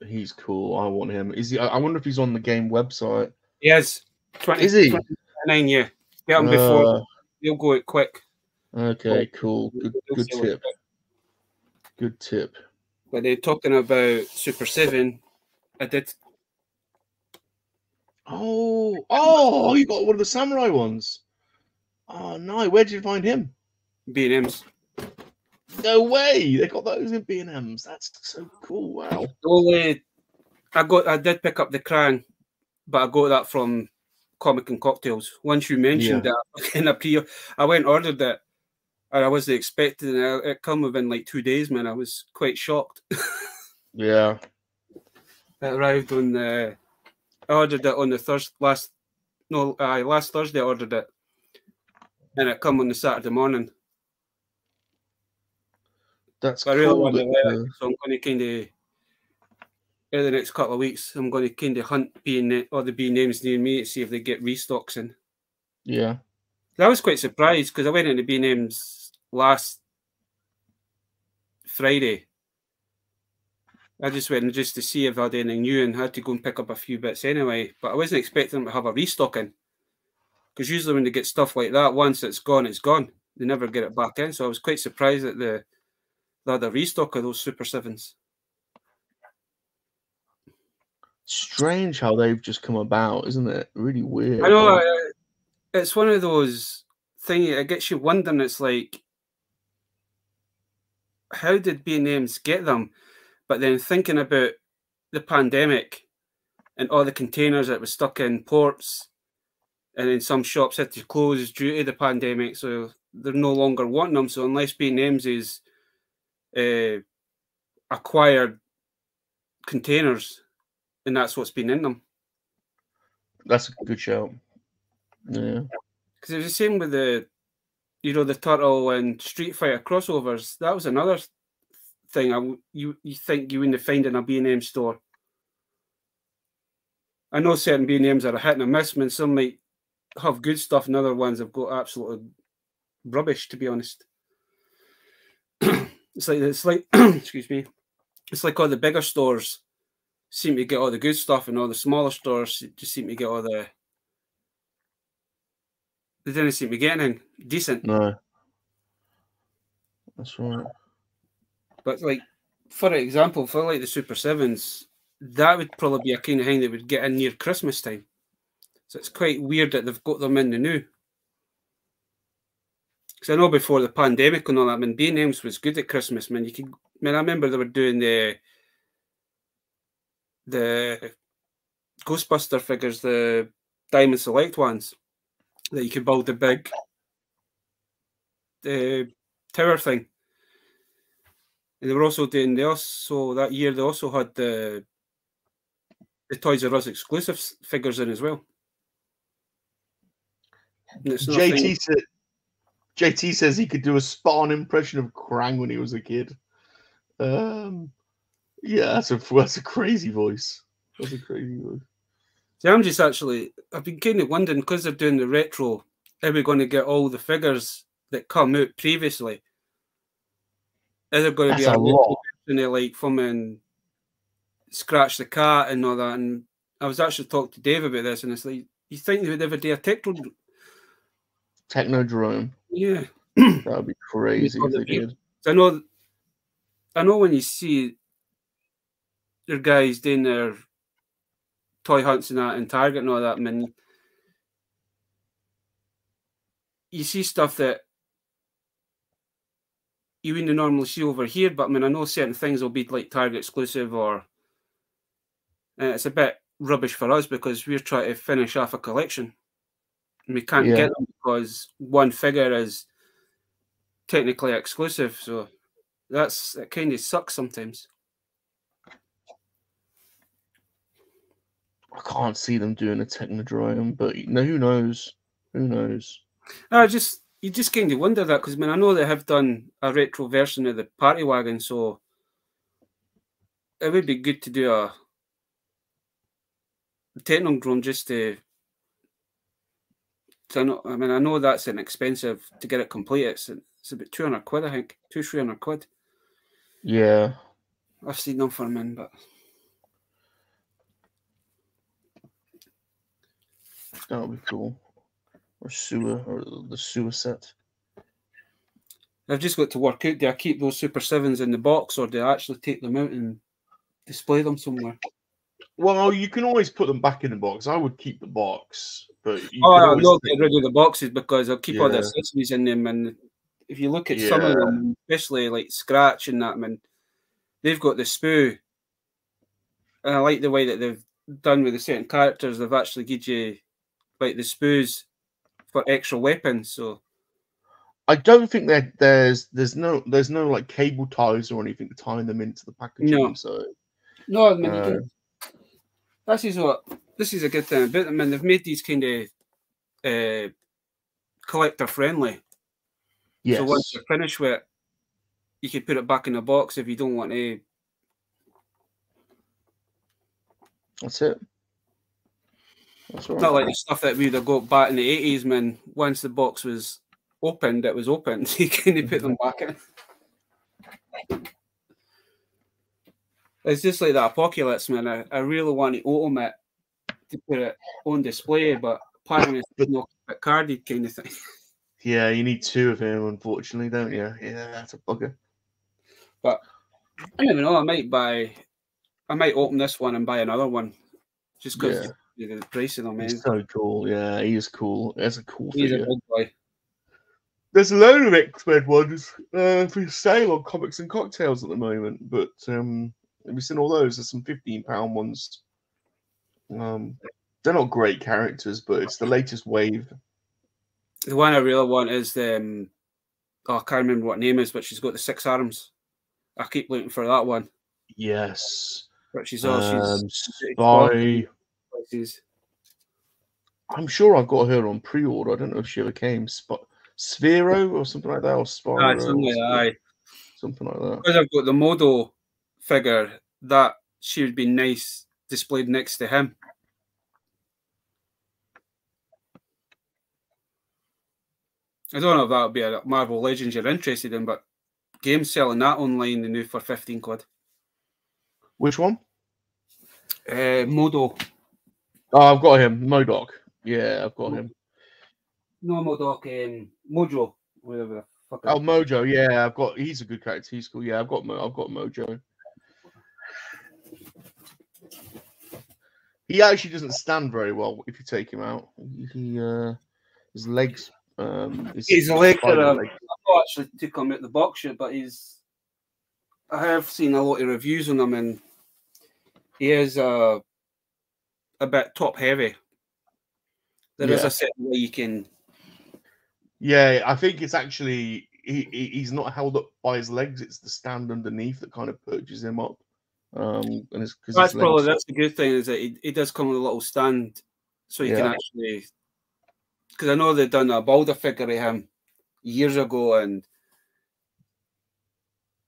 He's cool. I want him. Is he? I wonder if he's on the game website. He is. Is he? 29, yeah. Get him before. He'll go out quick. Okay, cool. Good tip. Good tip. But they're talking about Super 7. I did. Oh, you got one of the samurai ones. Oh, no. Where did you find him? B&M's. No way. They got those in B&M's. That's so cool. Wow. I did pick up the Krang, but I got that from Comic and Cocktails. Once you mentioned that, I went and ordered it, and I wasn't expecting it. It come within like 2 days, man. I was quite shocked. Yeah. It arrived on the. I ordered it on the last Thursday. I ordered it, and it come on the Saturday morning. That's I really cool. want to wear it, so I'm going to kind of in the next couple of weeks. I'm going to kind of hunt the B&M's near me to see if they get restocks in. Yeah, I was quite surprised because I went into B&M's last Friday. I just went just to see if I had anything new and had to go and pick up a few bits anyway. But I wasn't expecting them to have a restocking because usually when they get stuff like that, once it's gone, it's gone. They never get it back in. So I was quite surprised that they had a restock of those Super 7s. Strange how they've just come about, isn't it? Really weird. I know. It's one of those things. It gets you wondering. It's like, how did B&M's get them? But then thinking about the pandemic and all the containers that were stuck in ports, and then some shops had to close due to the pandemic, so they're no longer wanting them. So unless B&M's is acquired containers, and that's what's been in them. That's a good shout. Yeah, because it was the same with the, you know, the Turtle and Street Fighter crossovers. That was another thing you think you wouldn't find in a B&M store. I know certain B&Ms are a hit and a miss. Man, some might have good stuff, and other ones have got absolutely rubbish. To be honest, it's like excuse me. It's like all the bigger stores seem to get all the good stuff, and all the smaller stores just seem to get all the. They didn't seem to get anything decent. no, that's right. But like, for example, for like the Super 7s, that would probably be a kind of thing that would get in near Christmas time. So it's quite weird that they've got them in the new. Because I know before the pandemic and all that, man, B&M's was good at Christmas, man. I remember they were doing the Ghostbuster figures, the Diamond Select ones, that you could build the big tower thing. And they were also doing so that year they also had the Toys R Us exclusive figures in as well. JT says he could do a spot-on impression of Krang when he was a kid. Yeah, that's a crazy voice. That's a crazy voice. See, I've been kind of wondering, because they're doing the retro, are we going to get all the figures that come out previously? Is there going to be a lot like from Scratch the Cat and all that? And I was actually talking to Dave about this, and it's like, you think they would ever do a Technodrome? Yeah, that would be crazy if they did. I know when you see their guys doing their toy hunts and that, and Target and all that, I mean, you see stuff that you wouldn't normally see over here, but I mean, I know certain things will be like Target exclusive, or it's a bit rubbish for us because we're trying to finish off a collection and we can't get them because one figure is technically exclusive. So it kind of sucks sometimes. I can't see them doing a Technodrome, but who knows? Who knows? You just kind of wonder that, because I mean, I know they have done a retro version of the Party Wagon, so it would be good to do a Technodrome just to. I know that's inexpensive to get it complete. It's about 200 quid, I think, 200-300 quid. Yeah, I've seen them for a minute, but that would be cool. Or the sewer set. I've just got to work out, do I keep those Super 7s in the box, or do I actually take them out and display them somewhere? Well, you can always put them back in the box. I would keep the box, but I'm not getting rid of the boxes because I'll keep all the accessories in them. And if you look at some of them, especially like Scratch and that, man, they've got the spoo, and I like the way that they've done with the certain characters. They've actually given you like the spoos for extra weapons. So I don't think that there's no like cable ties or anything tying them into the packaging. No, so no, I mean, this is a good thing about them. I mean, they've made these kind of collector friendly. Yes. So once you're finished with it, you can put it back in the box if you don't want to. That's it. That's right. Not like the stuff that we'd have got back in the 80s, man. Once the box was opened, it was opened. You can't put them back in. It's just like that Apocalypse, man. I really want to automate to put it on display, but apparently it's not carded kind of thing. Yeah, you need two of him, unfortunately, don't you? Yeah, that's a bugger. But I don't even know. I might open this one and buy another one, just because the price of them. He's so cool. Yeah, he is cool. That's a cool He's figure. a big boy. There's a load of X-Men ones for sale on Comics and Cocktails at the moment, but have you seen all those? There's some £15 ones. They're not great characters, but it's the latest wave. The one I really want is I can't remember what name is, but she's got the 6 arms. I keep looking for that one. Yes. Which is all she's Spy. I'm sure I've got her on pre-order. I don't know if she ever came. Sphero or something like that, or Spyro. Something like that. Because I've got the Modo figure, that she would be nice displayed next to him. I don't know if that would be a Marvel Legends you're interested in, but games selling that online, the new for 15 quid. Which one? Modo. Oh, I've got him. MODOK. Yeah, I've got him. No, MODOK. Mojo. Whatever the fuck. Oh, Mojo. Yeah, I've got. He's a good character. He's cool. Yeah, I've got Mojo. He actually doesn't stand very well if you take him out. His legs. His legs are. I've not actually took him out the box yet, but I have seen a lot of reviews on him, and he is a bit top heavy. There is a certain way you can. Yeah, I think it's actually he's not held up by his legs. It's the stand underneath that kind of perches him up. And it's that's the good thing, is that he does come with a little stand, so you can actually. Because I know they've done a Balder figure of him years ago, and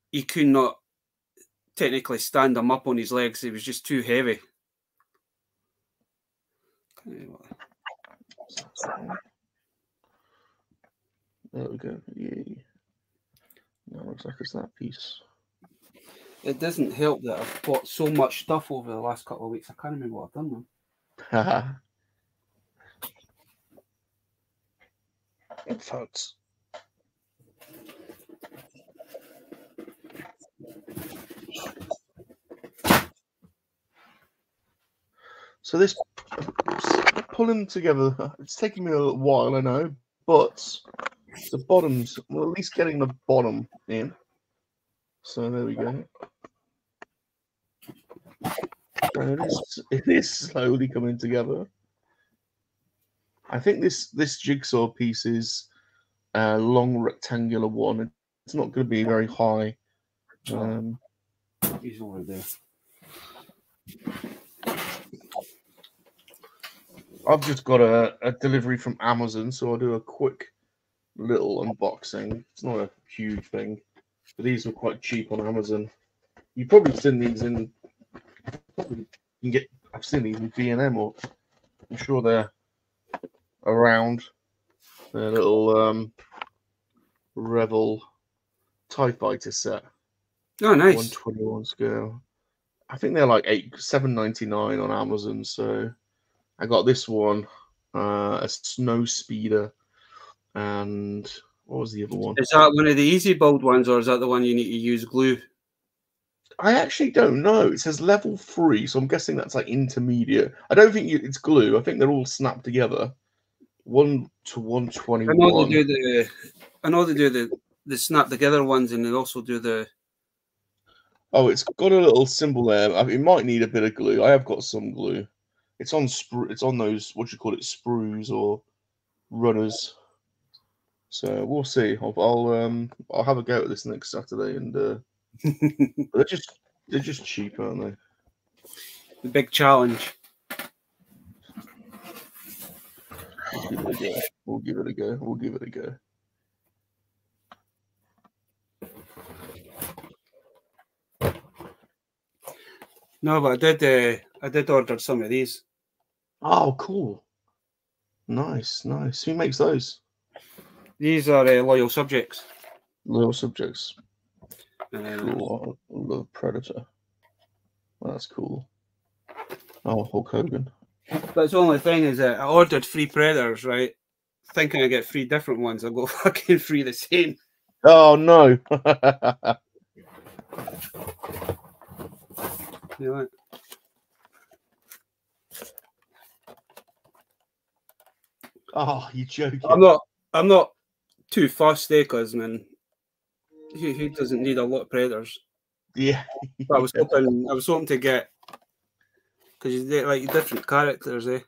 he could not technically stand him up on his legs. He was just too heavy. There we go. Yeah. Now looks like it's that piece. It doesn't help that I've bought so much stuff over the last couple of weeks. I can't remember what I've done now. Haha. Folks. So this pulling together, it's taking me a little while, I know, but the bottoms, well, at least getting the bottom in. So there we go. It is slowly coming together. I think this jigsaw piece is a long rectangular one. It's not going to be very high. He's over there. I've just got a delivery from Amazon, so I'll do a quick little unboxing. It's not a huge thing, but these were quite cheap on Amazon. You've probably seen these in. I've seen these in B&M, or I'm sure they're around. Their little Rebel TIE Fighter set. Oh, nice. 121 scale. I think they're like $7.99 on Amazon. So I got this one, a Snow Speeder, and what was the other one? Is that one of the easy build ones, or is that the one you need to use glue? I actually don't know. It says level 3, so I'm guessing that's like intermediate. I don't think it's glue. I think they're all snapped together. 1 to 121. I know they do the snap together ones, and they also do the. Oh, it's got a little symbol there. I mean, it might need a bit of glue. I have got some glue. It's on It's on those, what do you call it, sprues or runners. So we'll see. I'll have a go at this next Saturday, and they're just cheap, aren't they? The big challenge. We'll give it a go. No, but I did order some of these. Oh, cool. Nice. Who makes those? These are Loyal Subjects. Loyal Subjects. Cool. I love Predator. That's cool. Oh, Hulk Hogan. But the only thing is that I ordered 3 Predators, right? Thinking I get 3 different ones. I go fucking 3 the same. Oh, no. You know what? Oh, you're joking. I'm not too fussed, because man, who doesn't need a lot of Predators? Yeah. But I was hoping to get, because you get like different characters, eh?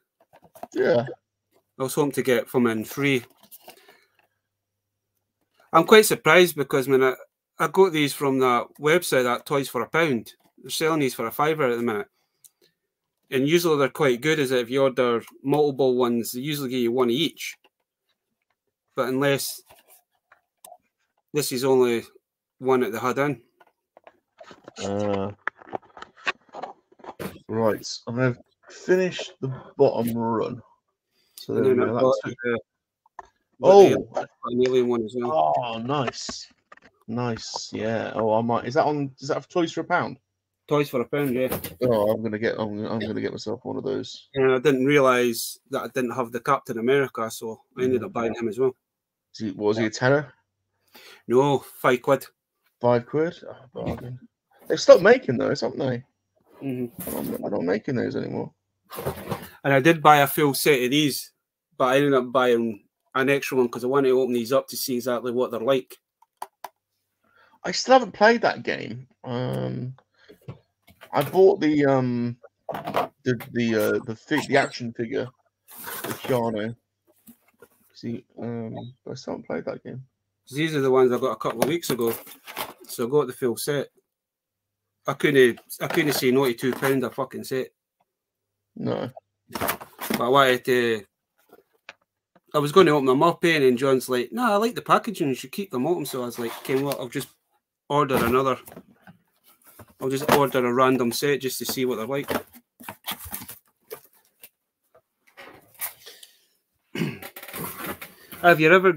Yeah. I was hoping to get from in 3. I'm quite surprised because when I got these from that website, that Toys for a Pound, They're selling these for £5 at the minute. And usually they're quite good, as if you order multiple ones, they usually give you one each. But unless this is only one that they had in. Right, I'm going to finish the bottom run. So there And we then go. an alien one as well. Oh, nice. Nice, yeah. Oh, I might. Is that for Toys for £1? Toys for £1, yeah. Oh, I'm gonna get myself one of those. And I didn't realise that I didn't have the Captain America, so I ended up buying him as well. Was he a tenner? No, £5. £5? Oh, bargain. They've stopped making those, haven't they? Mm-hmm. They're not making those anymore. And I did buy a full set of these, but I ended up buying an extra one because I wanted to open these up to see exactly what they're like. I still haven't played that game. I bought the action figure, the Keanu. See, I still haven't played that game. These are the ones I got a couple of weeks ago, so I got the full set. I couldn't say no to £2 a fucking set. No. But I wanted to. I was going to open them up, and then John's like, "No, I like the packaging. You should keep them open." So I was like, "Okay, well, I'll just order another. I'll just order a random set just to see what they're like." If you're ever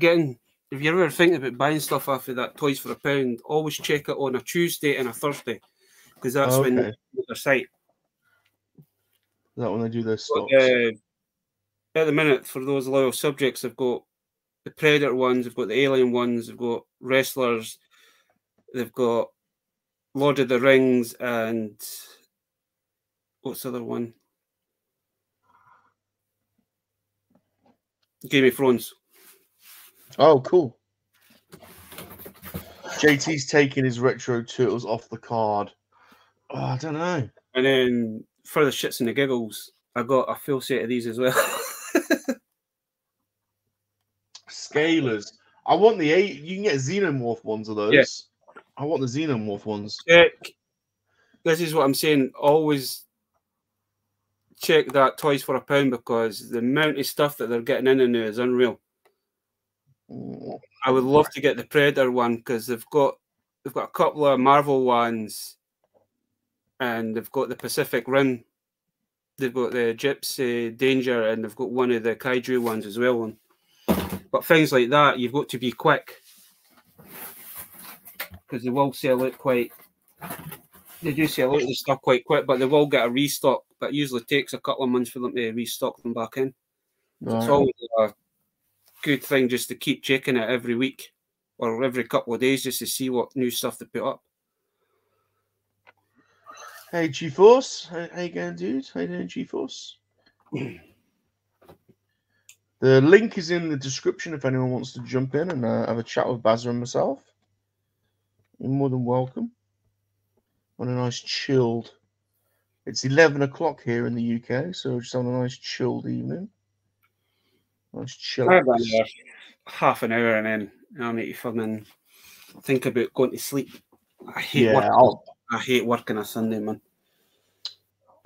thinking about buying stuff off of that Toys for £1, always check it on a Tuesday and a Thursday, because that's when they do their site. Is that when they do their stocks? At the minute, for those loyal subjects, they've got the Predator ones, they've got the Alien ones, they've got Wrestlers, they've got Lord of the Rings, and what's the other one? Game of Thrones. Oh, cool. JT's taking his Retro Turtles off the card. Oh, I don't know. And then for the shits and the giggles, I got a full set of these as well. Scalers. I want the 8. You can get Xenomorph ones of those. Yeah. I want the Xenomorph ones. This is what I'm saying. Always check that Toys for £1, because the amount of stuff that they're getting in there is unreal. I would love to get the Predator one, because they've got a couple of Marvel ones, and they've got the Pacific Rim. They've got the Gypsy Danger, and they've got one of the Kaiju ones as well. But things like that, you've got to be quick, because they will sell out quite. They do sell out the stuff quite quick, but they will get a restock. But it usually takes a couple of months for them to restock them back in. So it's always a good thing just to keep checking it every week or every couple of days, just to see what new stuff they put up. Hey, G-Force. How you going, dude? How you doing, G-Force? The link is in the description if anyone wants to jump in and have a chat with Bazza and myself. You're more than welcome. On a nice chilled. It's 11 o'clock here in the UK, so just on a nice chilled evening. Nice chill. Half an hour, and then I'll need to fucking think about going to sleep. I hate working a Sunday, man.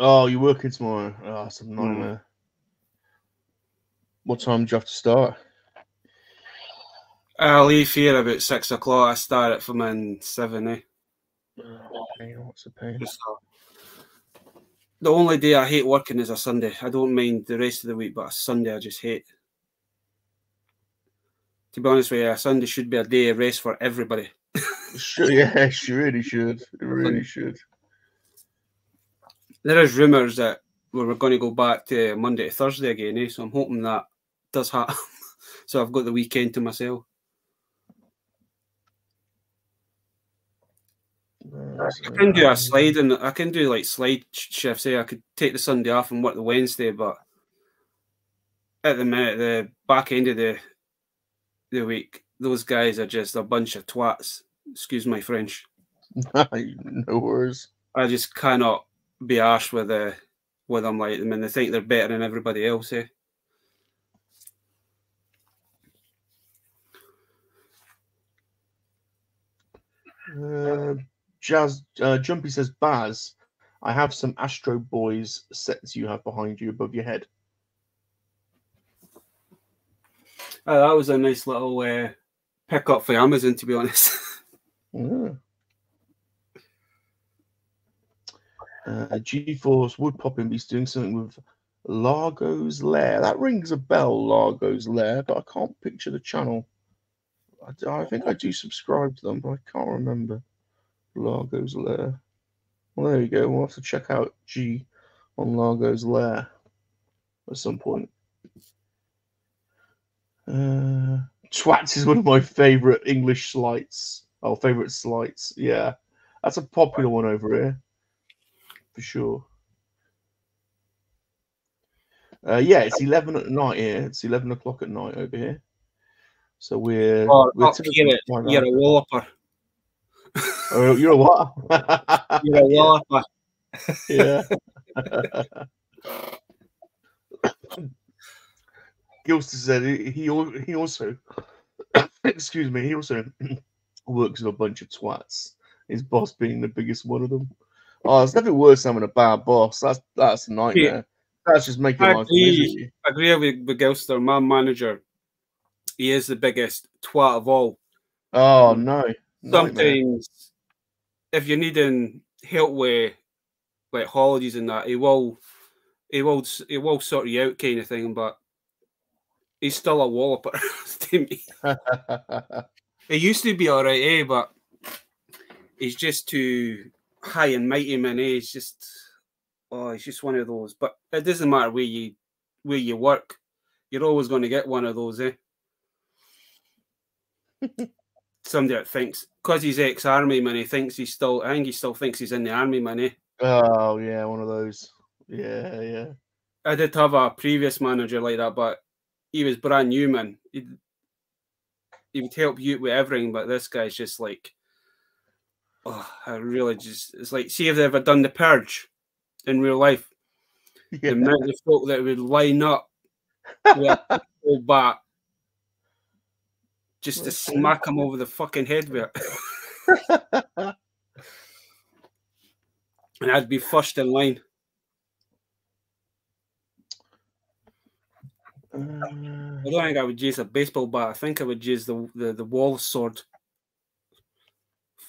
Oh, you're working tomorrow? Oh, that's a nightmare. What time do you have to start? I leave here about 6 o'clock. I start at from 7, eh? What's the pain? The only day I hate working is a Sunday. I don't mind the rest of the week, but a Sunday I just hate. To be honest with you, a Sunday should be a day of rest for everybody. Yeah, she really should. It really should. There is rumours that we're going to go back to Monday to Thursday again, eh? So I'm hoping that does happen. So I've got the weekend to myself. I can do a slide, and I can do like slide shifts. I could take the Sunday off and work the Wednesday, but at the minute, the back end of the week, those guys are just a bunch of twats. Excuse my French. No worries. I just cannot be arsed with them. Like them, and they think they're better than everybody else. Eh? Jumpy says, Baz, I have some Astro Boys sets you have behind you above your head. That was a nice little pick up for Amazon, to be honest. Yeah. GeForce would pop in, he's doing something with Largo's Lair. That rings a bell, Largo's Lair, but I can't picture the channel. I think I do subscribe to them, but I can't remember. Largo's Lair. Well, there you go. We'll have to check out G on Largo's Lair at some point. Twats is one of my favourite English slights. Oh, favourite slights. Yeah. That's a popular one over here. For sure. Yeah, it's 11 at night here. It's 11 o'clock at night over here. So we're up here, you're a walloper. Oh, you're a what? You're a walloper. Yeah. Gilster said he also excuse me, he also works with a bunch of twats. His boss being the biggest one of them. Oh, it's nothing worse than having a bad boss. That's a nightmare. That's just making life miserable. I agree with Gilster. My manager, he is the biggest twat of all. Oh no. Sometimes if you're needing help with like holidays and that, he will sort you out kind of thing, but he's still a walloper to me. He used to be alright, but he's just too high and mighty, man. He's just one of those. But it doesn't matter where you work, you're always going to get one of those, Somebody that thinks because he's ex-army, man, I think he still thinks he's in the army, man. Oh yeah, one of those. Yeah. I did have a previous manager like that, but he was brand new, man. He would help you with everything, but this guy's just like, it's like, see if they ever done the purge in real life. Yeah. The amount of folk that would line up with a full bat just to smack him over the fucking head with it. And I'd be first in line. I don't think I would use a baseball bat. I think I would use the wall sword.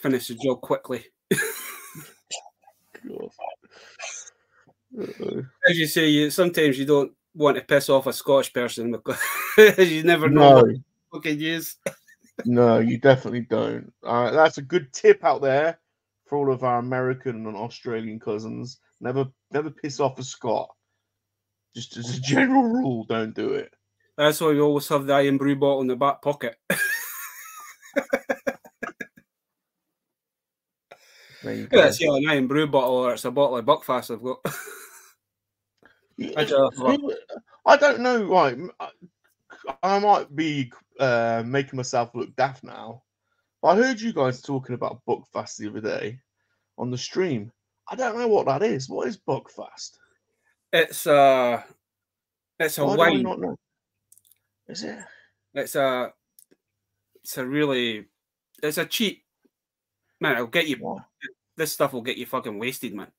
Finish the job quickly. As you say, sometimes you don't want to piss off a Scottish person because you never know what you can use. No, you definitely don't. That's a good tip out there for all of our American and Australian cousins. Never piss off a Scot. Just as a general rule, don't do it. That's why we always have the iron brew bottle in the back pocket. Yeah, it's an iron brew bottle or it's a bottle of Buckfast I've got. I don't know. Right, I might be making myself look daft now. But I heard you guys talking about Buckfast the other day on the stream. I don't know what that is. What is Buckfast? It's a Why wine. do I not know? Is it? It's a cheap, man. It'll get you. What? This stuff will get you fucking wasted, man.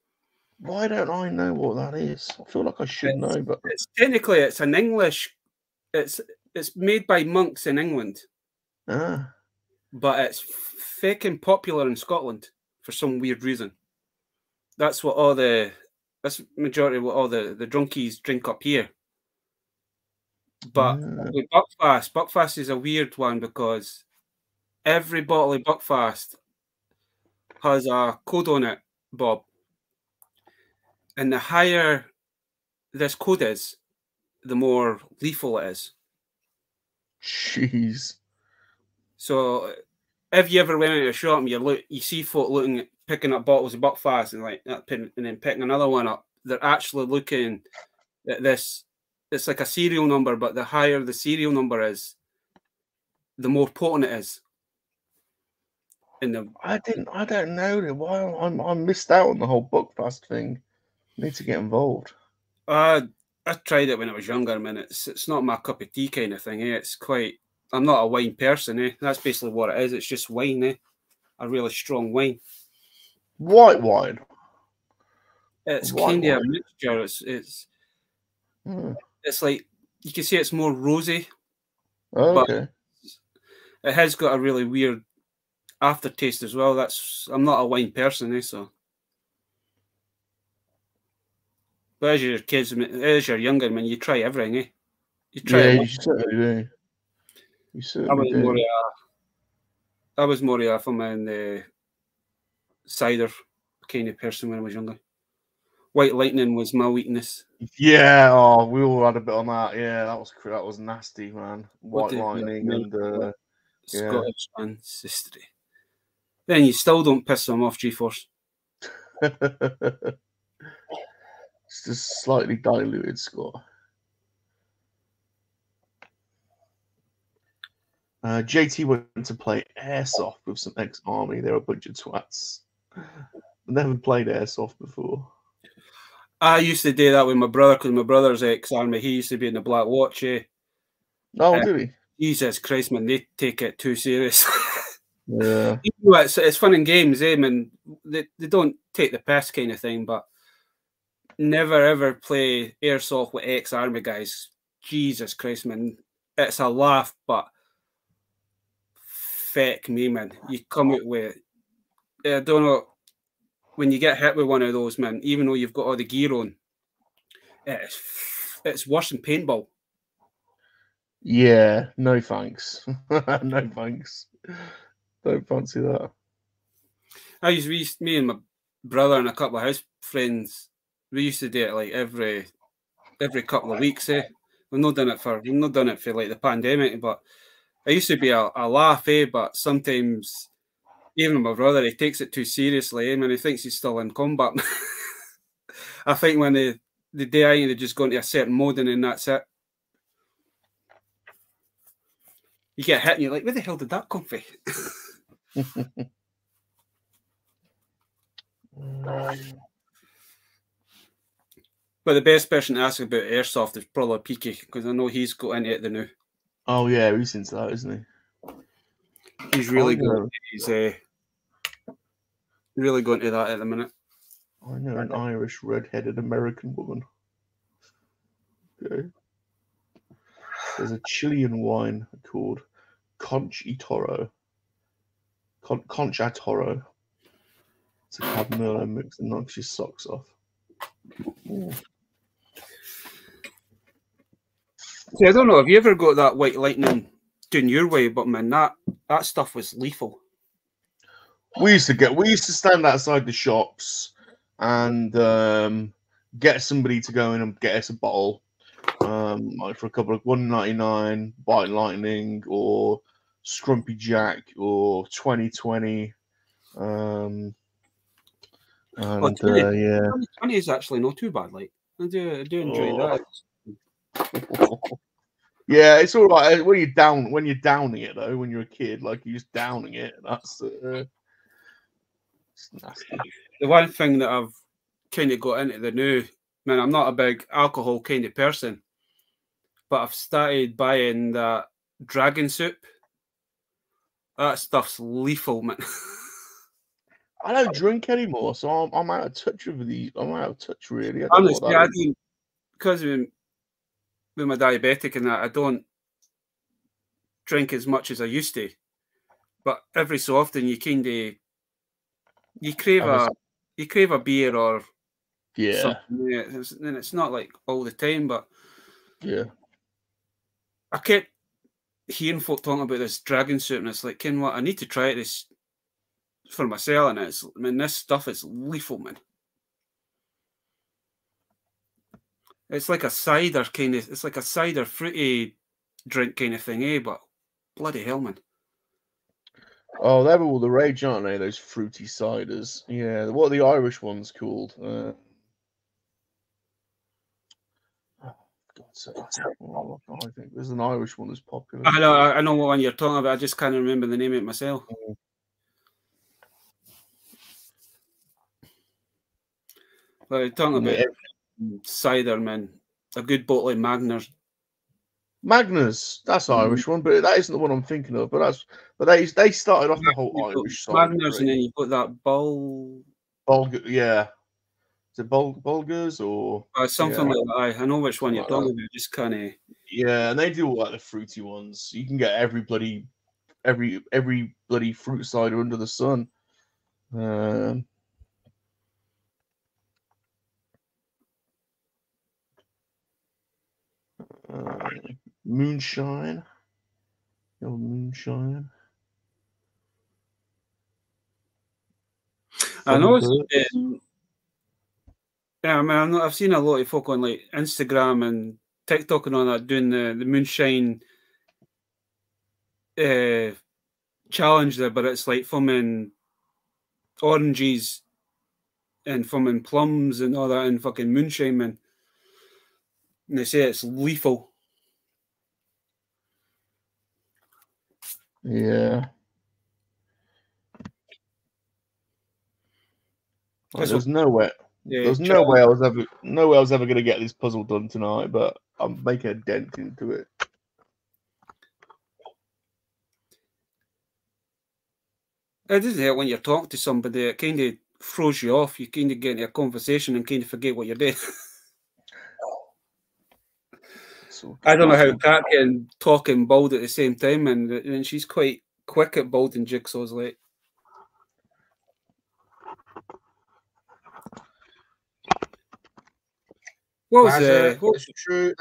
Why don't I know what that is? I feel like I should know, but it's technically it's an English. It's made by monks in England. But it's fucking popular in Scotland for some weird reason. That's majority of what all the drunkies drink up here. But with Buckfast is a weird one because every bottle of Buckfast has a code on it, Bob. And the higher this code is, the more lethal it is. Jeez. So if you ever went into a shop and you see folk picking up bottles of Buckfast and then picking another one up, they're actually looking at this. It's like a serial number, but the higher the serial number is, the more potent it is. I don't know why I missed out on the whole Buckfast thing. I need to get involved. I tried it when I was younger. I mean, it's not my cup of tea kind of thing. It's quite. I'm not a wine person. That's basically what it is. It's just wine. A really strong wine. White wine. It's White kind of a wine. mixture. It's like you can see it's more rosy, Okay. but it has got a really weird aftertaste as well. I'm not a wine person, so. But as your kids, as you're younger, man, you try everything, You try. Yeah, you certainly do. You certainly do. I was more of a cider kind of person when I was younger. White Lightning was my weakness. Yeah, oh, we all had a bit on that. Yeah, that was nasty, man. White Lightning and Scottish ancestry. Then you still don't piss them off, G-Force. It's just slightly diluted, Scott. JT went to play airsoft with some ex-army. They're a bunch of twats. Never played airsoft before. I used to do that with my brother because my brother's ex-army. He used to be in the Black Watch. Oh, did he? Jesus Christ, man, they take it too serious. Yeah. It's fun in games, man. They don't take the piss kind of thing, but never ever play airsoft with ex-army guys. Jesus Christ, man. It's a laugh, but feck me, man. You come out with, I don't know, when you get hit with one of those, man, even though you've got all the gear on, it's worse than paintball. Yeah, no thanks. No thanks. Don't fancy that. Me and my brother and a couple of house friends, we used to do it like every couple of weeks. We've not done it for like the pandemic, but it used to be a laugh, but sometimes even my brother, he takes it too seriously, and he thinks he's still in combat. I think when the day they just go into a certain mode and then that's it. You get hit and you're like, where the hell did that come from? But the best person to ask about airsoft is probably Peaky, because I know he's got into it the new. Oh yeah, he's into that, isn't he? He's really good. He's really going to that at the minute. I know an Irish red-headed American woman. Okay. There's a Chilean wine called Concha Toro. It's a Cab Merlot mix that knocks your socks off. Ooh. See, I don't know. Have you ever got that White Lightning doing your way? But man, that stuff was lethal. We used to stand outside the shops and get somebody to go in and get us a bottle, like for a couple of $1.99 White Lightning or Scrumpy Jack or 2020. And yeah, 2020 is actually not too bad. Like I do enjoy that. Yeah, it's all right when you're downing it though. When you're a kid, like you're just downing it. That's it's nasty. The one thing that I've kind of got into the new, man, I'm not a big alcohol kind of person, but I've started buying that dragon soup. That stuff's lethal, man. I don't drink anymore, so I'm out of touch with these. I'm out of touch, really. Honestly, I don't, because with my diabetic and that, I don't drink as much as I used to. But every so often, you kind of crave a beer or something. And it's not like all the time, but yeah. I kept hearing folk talking about this dragon soup, and it's like, you know what? I need to try this for myself, and this stuff is lethal, man. It's like a cider kind of. It's like a cider fruity drink kind of thing, but bloody hell, man. Oh, they're all the rage, aren't they? Those fruity ciders. Yeah. What are the Irish ones called? I think there's an Irish one that's popular. I know what one you're talking about. I just can't remember the name of it myself. But talking about cider, man. A good bottle of Magners. That's Irish one, but that isn't the one I'm thinking of. But they started off the whole Irish side. Magners, and then you put that Bull. Bulgur, yeah. Is it Bulgars or something yeah. like that? I know which one you're Like talking that. about. Just kind of. Yeah, and they do all like the fruity ones. You can get every bloody fruit cider under the sun. Moonshine. Oh, moonshine. I know. Yeah, I mean, I've seen a lot of folk on like Instagram and TikTok and all that doing the moonshine challenge there, but it's like foaming oranges and foaming plums and all that and fucking moonshine, man. And they say it's lethal. Yeah. Like, there's no way. There's no way I was ever going to get this puzzle done tonight, but I'm making a dent into it. It isn't it when you're talking to somebody, it kind of throws you off. You kind of get into a conversation and kind of forget what you're doing. I don't know how Kat can talk and bald at the same time, and she's quite quick at balding jigsaws, like. What was it's true.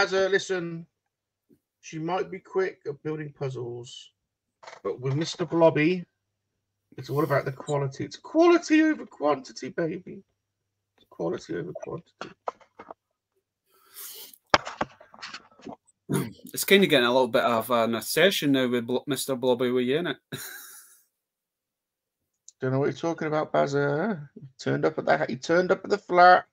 Listen, she might be quick at building puzzles, but with Mr. Blobby, it's all about the quality. It's quality over quantity, baby. It's quality over quantity. It's kind of getting a little bit of an obsession now with Mr. Blobby with you, innit? Don't know what you're talking about, Bazza. He turned up at the flat.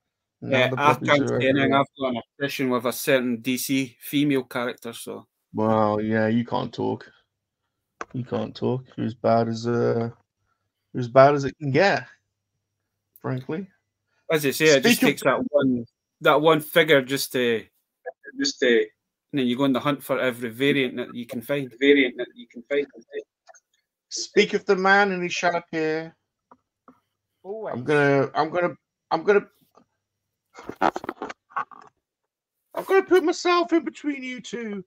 Yeah, I can't say anything. I've got an obsession with a certain DC female character, so. Well, yeah, you can't talk. You can't talk. You're as bad as it can get, frankly. As I say, it just takes that one figure just to, and then you go on the hunt for every variant that you can find. Speak of the man, and he shall appear. Always. I'm gonna put myself in between you two.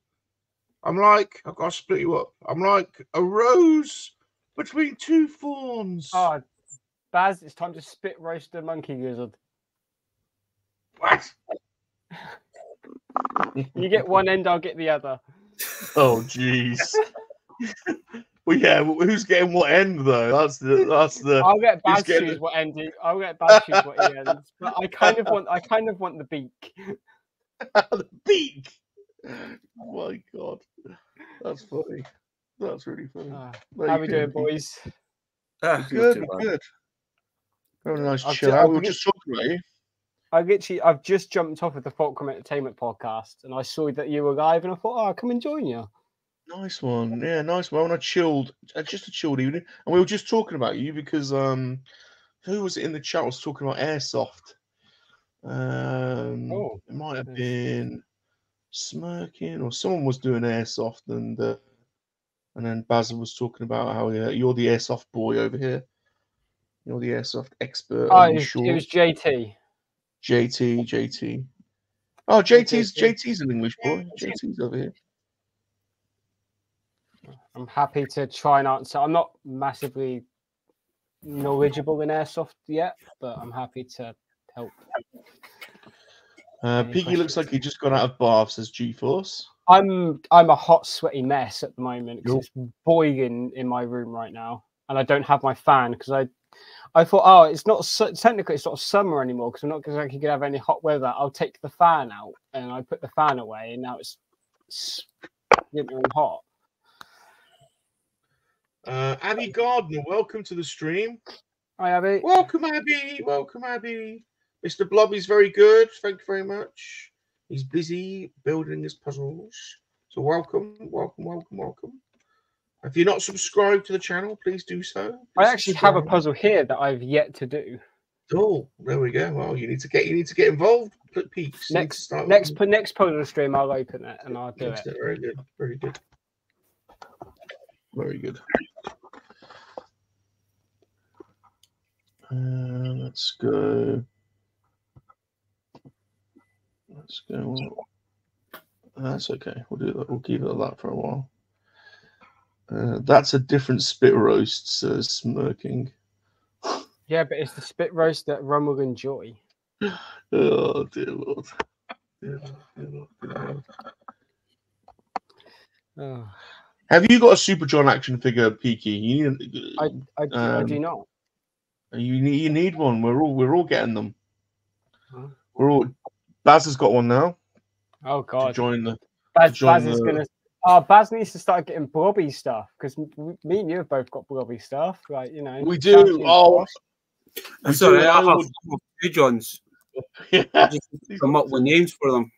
I've got to split you up. I'm like a rose between two thorns. Oh, Baz, it's time to spit roast the MoNKey-LiZaRD. What? You get one end, I'll get the other. Oh, jeez. Well, yeah. Who's getting what end though? That's the. I'll get Baz choose what end. I'll get Baz choose what he ends. But I kind of want the beak. The beak. Oh my God, that's funny. That's really funny. How we doing, boys? Good. Very nice chill out. We were just talking about you. I've just jumped off of the Fulcrum Entertainment podcast, and I saw that you were live, and I thought, oh, I'll come and join you. Nice one, yeah, nice one. I chilled, just a chilled evening, and we were just talking about you because who was it in the chat was talking about airsoft? It might have been Smirking, or someone was doing airsoft, and then Basil was talking about how you're the airsoft boy over here. You're the airsoft expert. Oh, it was JT. JT. Oh, JT's an English boy. JT's over here. I'm happy to try and answer. I'm not massively knowledgeable in airsoft yet, but I'm happy to help. Piggy looks like he just got out of bath, says G-Force. I'm a hot, sweaty mess at the moment because it's boiling in my room right now, and I don't have my fan because I thought, oh, it's not technically it's not summer anymore because we're not exactly gonna have any hot weather. I'll take the fan out, and I put the fan away, and now it's getting hot. Abby Gardner, welcome to the stream. Hi, Abby. Welcome, Abby. Mr. Blobby's very good. Thank you very much. He's busy building his puzzles. So welcome. If you're not subscribed to the channel, please do so. I actually have a puzzle here that I've yet to do. Oh, there we go. Well, you need to get involved. Put peaks. Next puzzle stream, I'll open it and I'll do it. Very good. Very good. Let's go. Let's go. That's okay. We'll do that. We'll keep it at that for a while. That's a different spit roast, says Smirking. Yeah, but it's the spit roast that Rum will enjoy. Oh, dear Lord. Dear Lord, dear Lord, dear Lord. Oh. Have you got a Super John action figure, Peaky? You need, I do not. You need one. We're all getting them. Huh? We're all. Baz has got one now. Oh God. To join the. Baz is gonna. Oh, Baz needs to start getting Blobby stuff because me and you have both got Blobby stuff. Like, you know. We do. Oh, I'm sorry. I have two Johns. Yeah. Just come up with names for them.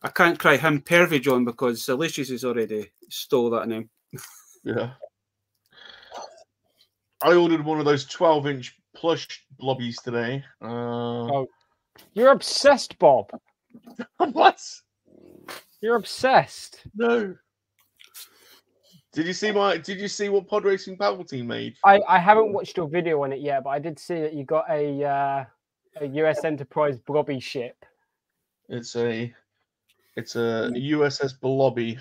I can't cry him Pervy John because Salacious has already stole that name. Yeah. I ordered one of those 12-inch plush blobbies today. Oh, you're obsessed, Bob. What? You're obsessed. No. Did you see what Pod Racing Palpatine made? I haven't watched your video on it yet, but I did see that you got a US Enterprise Blobby ship. It's a USS Blobby.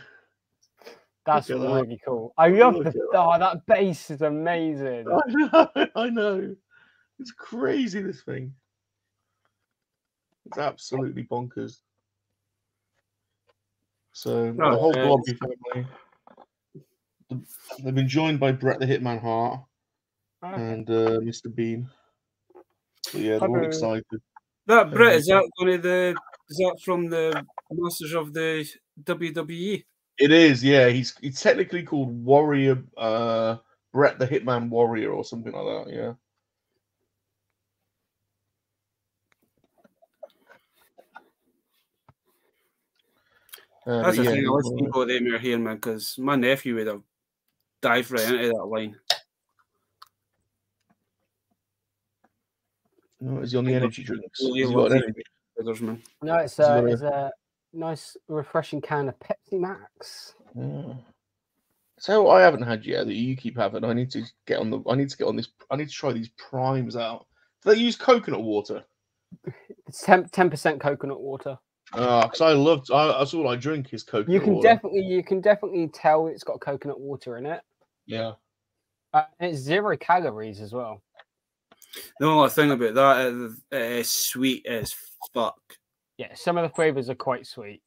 That's really cool. I love that base is amazing. I know. It's crazy, this thing. It's absolutely bonkers. So the whole Blobby family, they've been joined by Brett the Hitman Hart and Mr. Bean. So yeah, they're all excited. That Brett, is that from the Masters of the WWE? It is, yeah. He's technically called Warrior Brett the Hitman Warrior or something like that, yeah. That's the thing. I wish people them are here, man, because my nephew would have dived right into that line. No, is he on the energy drinks? Really Has he got an energy? Figures, man. No, it's a nice, refreshing can of Pepsi Max. Yeah. So I haven't had yet that you keep having. I need to get on this. I need to try these primes out. Do they use coconut water? It's 10% coconut water. Because that's all I drink is coconut water. You can definitely tell it's got coconut water in it. Yeah. It's 0 calories as well. The only thing about that is it is sweet as fuck. Yeah, some of the flavors are quite sweet.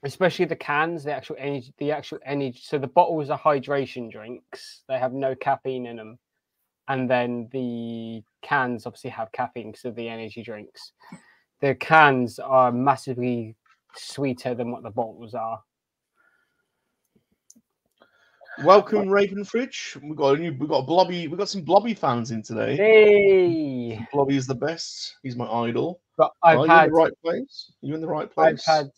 Especially the cans, the actual energy. So the bottles are hydration drinks. They have no caffeine in them. And then the cans obviously have caffeine because of the energy drinks. The cans are massively sweeter than what the bottles are. Welcome, Raven Fridge. We got Blobby. We got some Blobby fans in today. Hey, Blobby is the best. He's my idol. But Are you in the right place? Are you in the right place? I've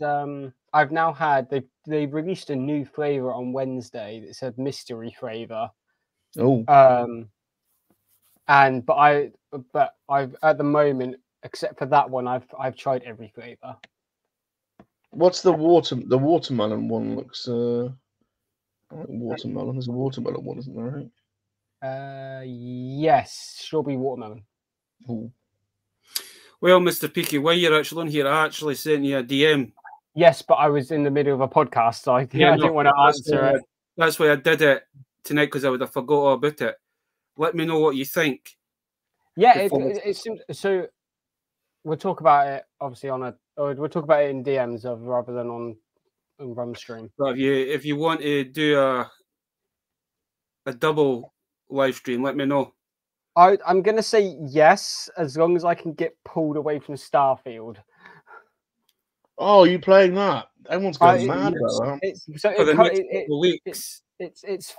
now had. They released a new flavor on Wednesday. It's a mystery flavor. Oh. But I've at the moment, except for that one, I've tried every flavor. What's the watermelon one? Looks watermelon. There's a watermelon one, isn't there? Right? Yes, strawberry watermelon. Ooh. Well, Mr. Peaky, while you're actually on here, I actually sent you a DM. Yes, but I was in the middle of a podcast, so I didn't want to answer it. That's why I did it tonight, because I would have forgot all about it. Let me know what you think. Yeah, it seems so. We'll talk about it obviously we'll talk about it in DMs rather than on Rum stream. But if you want to do a double live stream, let me know. I'm gonna say yes, as long as I can get pulled away from Starfield. Oh, you playing that? Everyone's going mad about that. It's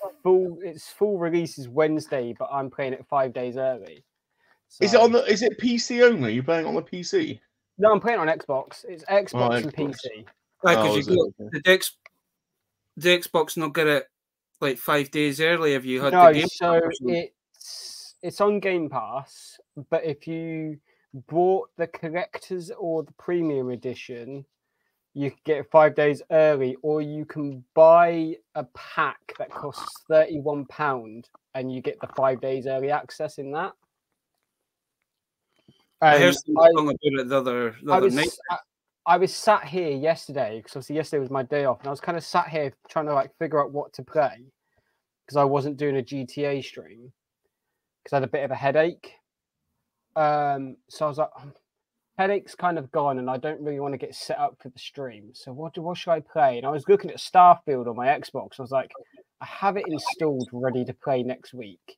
full release is Wednesday, but I'm playing it 5 days early. So. Is it PC only? You're playing on the PC? No, I'm playing on Xbox. It's Xbox and PC. Because the Xbox not get it like 5 days early if you had the game. So it's on Game Pass, but if you bought the collector's or the premium edition, you can get it 5 days early, or you can buy a pack that costs £31 and you get the 5 days early access in that. I heard And some song about it the other night. I was sat here yesterday because obviously yesterday was my day off, and I was kind of sat here trying to like figure out what to play because I wasn't doing a GTA stream because I had a bit of a headache. So I was like, headache's kind of gone, and I don't really want to get set up for the stream. So what should I play? And I was looking at Starfield on my Xbox. I was like, I have it installed, ready to play next week.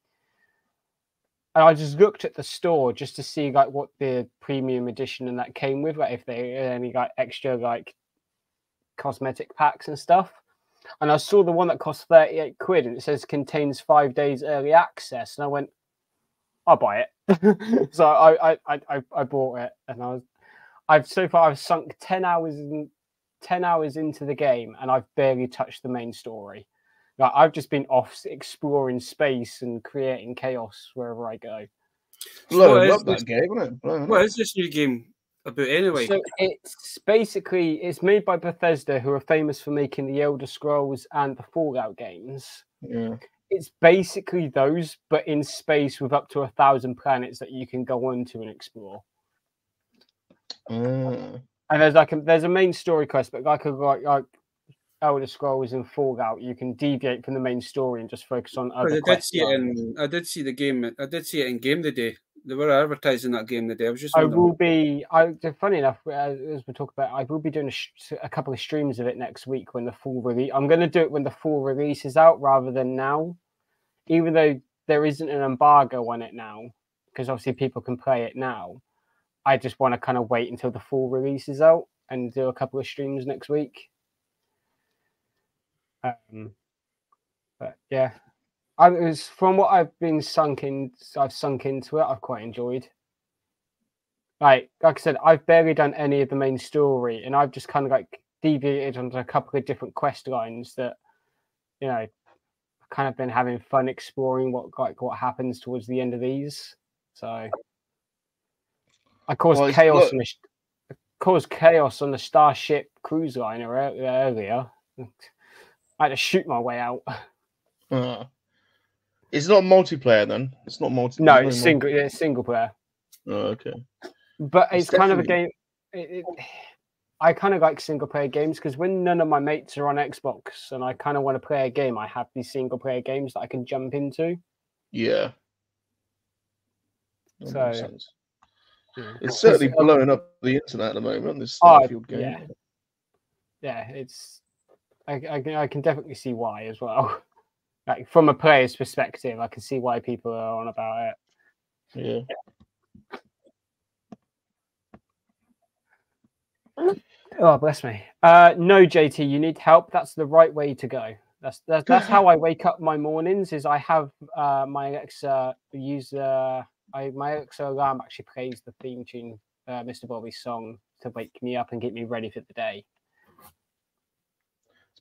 And I just looked at the store just to see like what the premium edition and that came with, like if they had any like extra like cosmetic packs and stuff. And I saw the one that cost 38 quid and it says contains 5 days early access. And I went, I'll buy it. So I bought it, and I've sunk 10 hours into the game, and I've barely touched the main story. Like, I've just been off exploring space and creating chaos wherever I go. Blowing up that game, isn't it? What is this new game about anyway? So it's made by Bethesda, who are famous for making the Elder Scrolls and the Fallout games. Yeah. It's basically those, but in space with up to 1,000 planets that you can go on to and explore. And there's a main story quest, but like Elder Scrolls and Fallout, you can deviate from the main story and just focus on other quests. I did see the game. I did see it in game today. They were advertising that game today. I was just. Funny enough, as we talk about, I will be doing a couple of streams of it next week when the full release. I'm going to do it when the full release is out rather than now, even though there isn't an embargo on it now, because obviously people can play it now. I just want to kind of wait until the full release is out and do a couple of streams next week. But yeah, from what I've sunk into it. I've quite enjoyed. Like I said, I've barely done any of the main story, and I've just kind of like deviated onto a couple of different quest lines that, you know, I've kind of been having fun exploring what happens towards the end of these. So I caused chaos on the Starship cruise liner earlier. I had to shoot my way out. It's not multiplayer then. It's not multiplayer. No, it's single. It's single player. Oh, okay. But it's kind of a game. I kind of like single player games because when none of my mates are on Xbox and I kind of want to play a game, I have these single player games that I can jump into. Yeah. That makes sense. Yeah. It's certainly blowing up the internet at the moment. This Starfield game. Yeah, it's. I can definitely see why as well. Like from a player's perspective, I can see why people are on about it. Yeah. Oh, bless me. No, JT, you need help. That's the right way to go. That's how I wake up my mornings. Is I have my Alexa my Alexa alarm actually plays the theme tune, Mr. Bobby's song, to wake me up and get me ready for the day.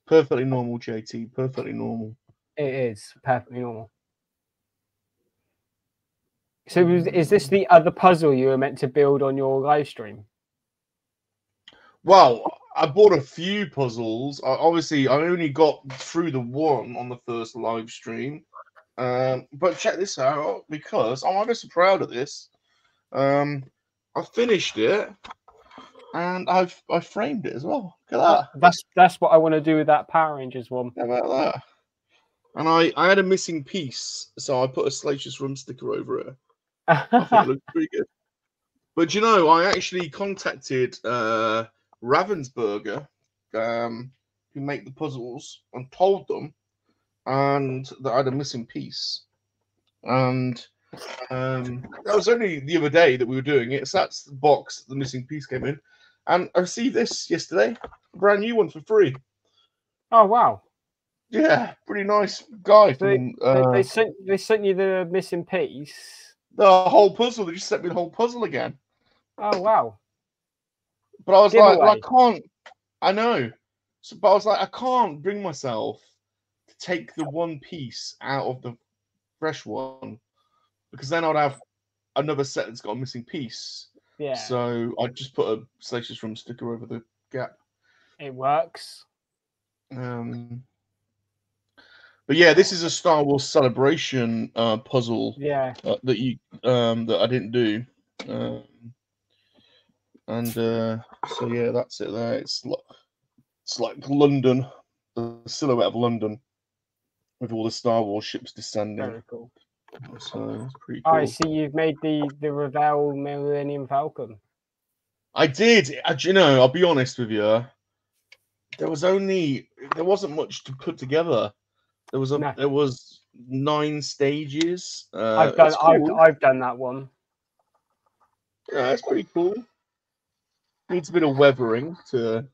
Perfectly normal, JT. Perfectly normal. It is perfectly normal. So is this the other puzzle you were meant to build on your live stream? Well, I bought a few puzzles. Obviously, I only got through the one on the first live stream. But check this out, because I'm ever so proud of this. I finished it. And I framed it as well. Look at that. That's what I want to do with that Power Rangers one. How about that? And I had a missing piece, so I put a SalaciousRum sticker over it. I thought it looked pretty good. But you know, I actually contacted Ravensburger, who make the puzzles, and told them, and that I had a missing piece. And that was only the other day that we were doing it. So that's the box the missing piece came in. And I received this yesterday, a brand new one for free. Oh wow! Yeah, pretty nice guy. They sent you the missing piece. The whole puzzle. They just sent me the whole puzzle again. Oh wow! But I was like, I can't. I know. So, but I was like, I can't bring myself to take the one piece out of the fresh one, because then I'd have another set that's got a missing piece. Yeah. So I just put a SalaciousRum sticker over the gap. It works. But yeah, this is a Star Wars Celebration puzzle. Yeah. That I didn't do. And so yeah, that's it there. It's like London, the silhouette of London with all the Star Wars ships descending. Very cool. So it's pretty Oh, cool. I see you've made the Revell Millennium Falcon. I did. You know, I'll be honest with you. There wasn't much to put together. There was 9 stages. I've it's cool. I've done that one. Yeah, it's pretty cool. Needs a bit of weathering to,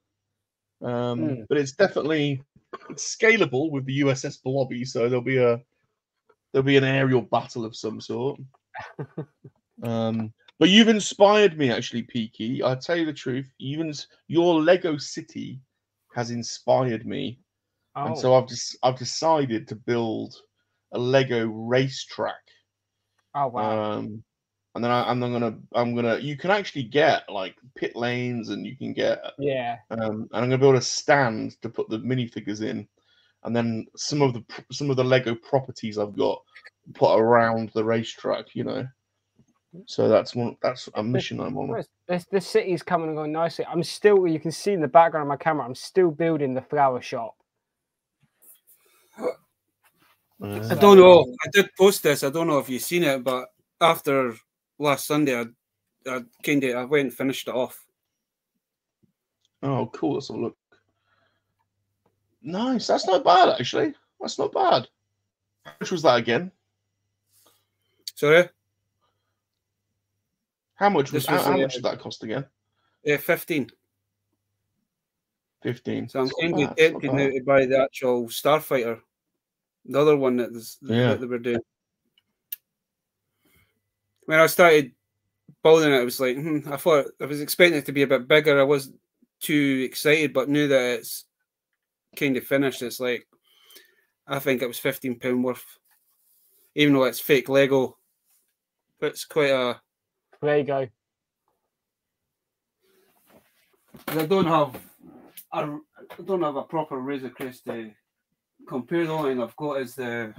but it's definitely scalable with the USS Blobby. So there'll be an aerial battle of some sort. But you've inspired me actually, Peaky. I'll tell you the truth. Your Lego City has inspired me, and so I've decided to build a Lego racetrack. Oh wow! And then I'm gonna. You can actually get like pit lanes, and you can get and I'm gonna build a stand to put the minifigures in, and then some of the Lego properties I've got put around the racetrack. You know. So that's a mission I'm on. The city's coming and going nicely. I'm still, you can see in the background of my camera, I'm still building the flower shop. I don't know. I did post this. I don't know if you've seen it, but after last Sunday, I went and finished it off. Oh, cool. Let's have a look. Nice. That's not bad, actually. That's not bad. How much was that again? Sorry? How much did that cost again? 15. 15. So I'm kind of tempted now to buy the actual Starfighter, the other one that they were doing. When I started building it, I was like, I thought I was expecting it to be a bit bigger. I wasn't too excited, but knew that it's kind of finished. It's like, I think it was £15 worth, even though it's fake Lego. But it's quite a. There you go. I don't have a proper Razor Crest to compare. The only thing I've got is the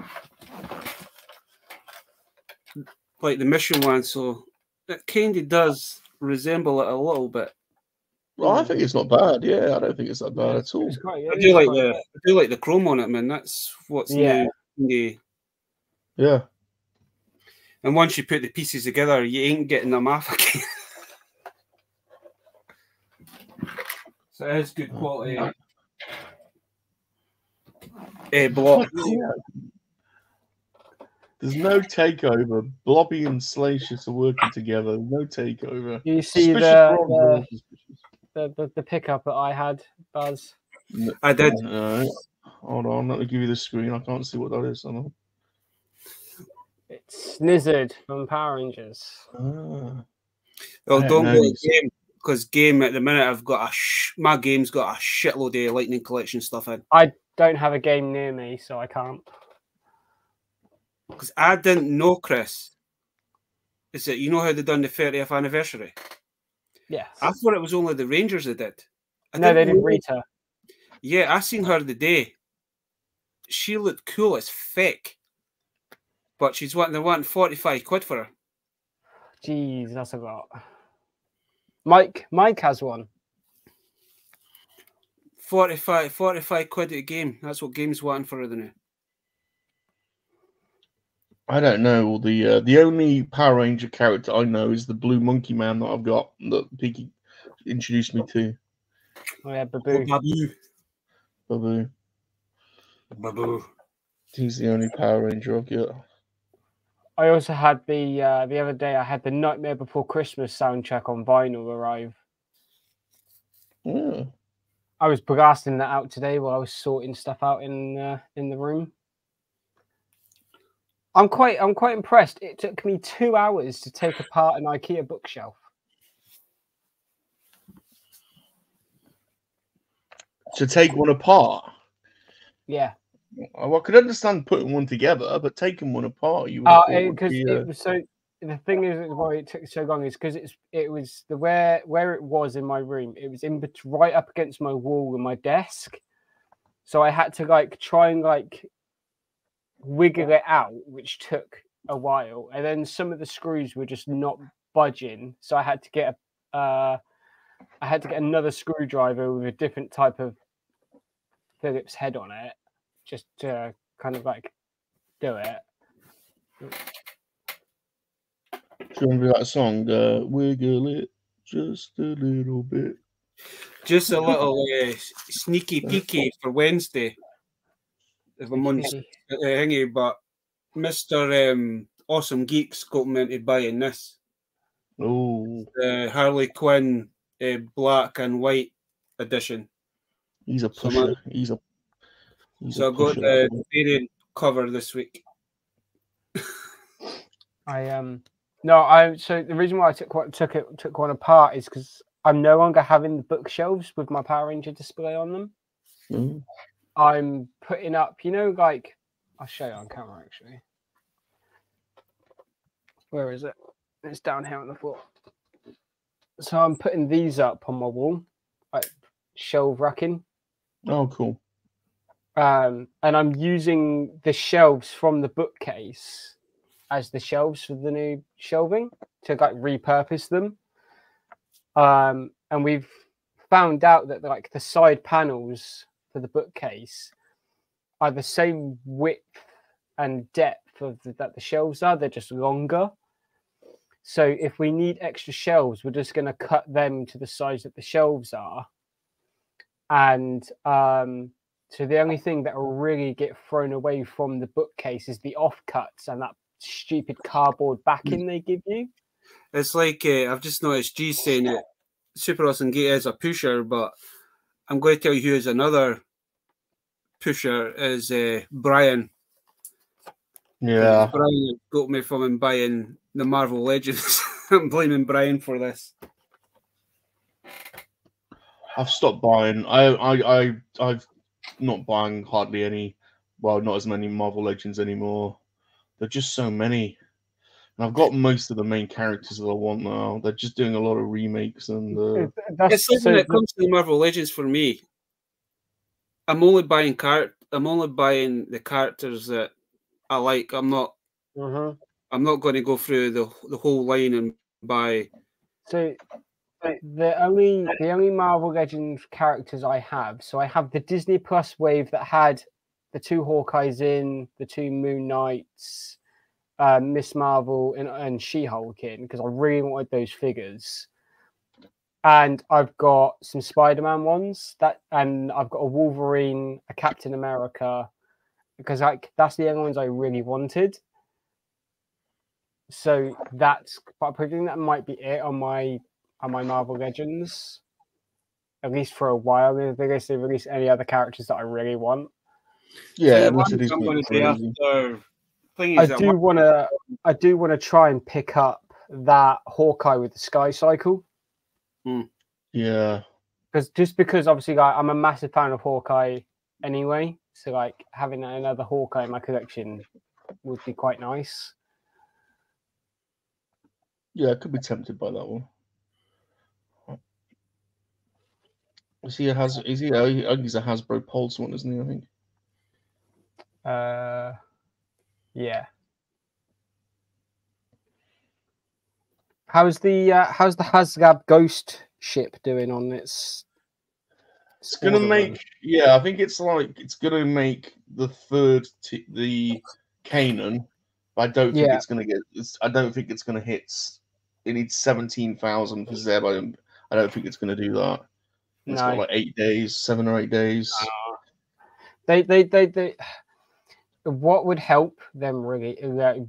mission one, so it kind of does resemble it a little bit. Well, I think it's not bad. Yeah, I don't think it's that bad at all. I do like the chrome on it, man. That's what's new. Yeah. And once you put the pieces together, you ain't getting them off again. So it is good quality. Block. There's no takeover. Blobby and Salacious are working together. No takeover. You see the pickup that I had, Buzz? I did. Hold on, let me give you the screen. I can't see what that is. It's Snizzard from Power Rangers. Well, don't go to game, because game at the minute I've got my game's got a shitload of Lightning Collection stuff in. I don't have a game near me, so I can't. Because I didn't know, Chris, is that you know how they done the 30th anniversary? Yes. I thought it was only the Rangers that did. No, they did Rita. Yeah, I seen her the day. She looked cool as feck. But they're wanting 45 quid for her. Jeez, that's a lot. Mike has one. 45 quid at a game. That's what games wanting for her now. I don't know. The only Power Ranger character I know is the blue monkey man that I've got that Peaky introduced me to. Oh yeah, Babu. Babu. He's the only Power Ranger I've got. I also had the other day. I had the Nightmare Before Christmas soundtrack on vinyl arrive. Yeah. I was blasting that out today while I was sorting stuff out in the room. I'm quite impressed. It took me 2 hours to take apart an IKEA bookshelf. To take one apart? Yeah. Well, I could understand putting one together, but taking one apart, you would. Because it was so. The thing is, why it took so long is because it was the where it was in my room. It was right up against my wall and my desk, so I had to try and wiggle it out, which took a while. And then some of the screws were just not budging, so I had to get I had to get another screwdriver with a different type of Phillips head on it, just to kind of like do it. Do you want to do that song? Wiggle it just a little bit. Just a little sneaky peeky for Wednesday. If I'm on thingy, but Mr. Awesome Geeks got me into buying this. Oh, The Harley Quinn black and white edition. he's a pusher. So I got the variant cover this week. So the reason why I took one apart is because I'm no longer having the bookshelves with my Power Ranger display on them. Mm. I'm putting up, like I'll show you on camera actually. Where is it? It's down here on the floor. So I'm putting these up on my wall, like shelf racking. Oh, cool. And I'm using the shelves from the bookcase as the shelves for the new shelving to like repurpose them. And we've found out that like the side panels for the bookcase are the same width and depth of that the shelves are. They're just longer. So if we need extra shelves, we're just going to cut them to the size that the shelves are. And so the only thing that will really get thrown away from the bookcase is the offcuts and that stupid cardboard backing they give you. It's like I've just noticed G saying it. Super Awesome Geek is a pusher, but I'm going to tell you who is another pusher is Brian. Yeah, Brian got me from him buying the Marvel Legends. I'm blaming Brian for this. I've stopped buying. I've not buying hardly any. Well, not as many Marvel Legends anymore. There're just so many. And I've got most of the main characters that I want now. They're just doing a lot of remakes and. It's like when it comes to the Marvel Legends for me, I'm only buying the characters that I like. I'm not going to go through the whole line and buy. So the only Marvel Legends characters I have. So I have the Disney Plus wave that had the 2 Hawkeyes in, the 2 Moon Knights, Miss Marvel and She-Hulk in, because I really wanted those figures. And I've got some Spider-Man ones and I've got a Wolverine, a Captain America, because that's the only ones I really wanted. So but I presume that might be it on my Marvel Legends, at least for a while. If they release any other characters that I really want. Yeah, so I do want to try and pick up that Hawkeye with the Sky Cycle. Yeah, because obviously I'm a massive fan of Hawkeye anyway, so like having another Hawkeye in my collection would be quite nice. Yeah, I could be tempted by that one. He's a Hasbro Pulse one, isn't he? I think. Yeah. How's the Hasgab Ghost ship doing on its? It's gonna make I think it's gonna make the third the Kanan. But I don't think it's gonna get. I don't think it's gonna hit. It needs 17,000 for Zeb. I don't think it's gonna do that. It's got like 8 days, 7 or 8 days. They what would help them really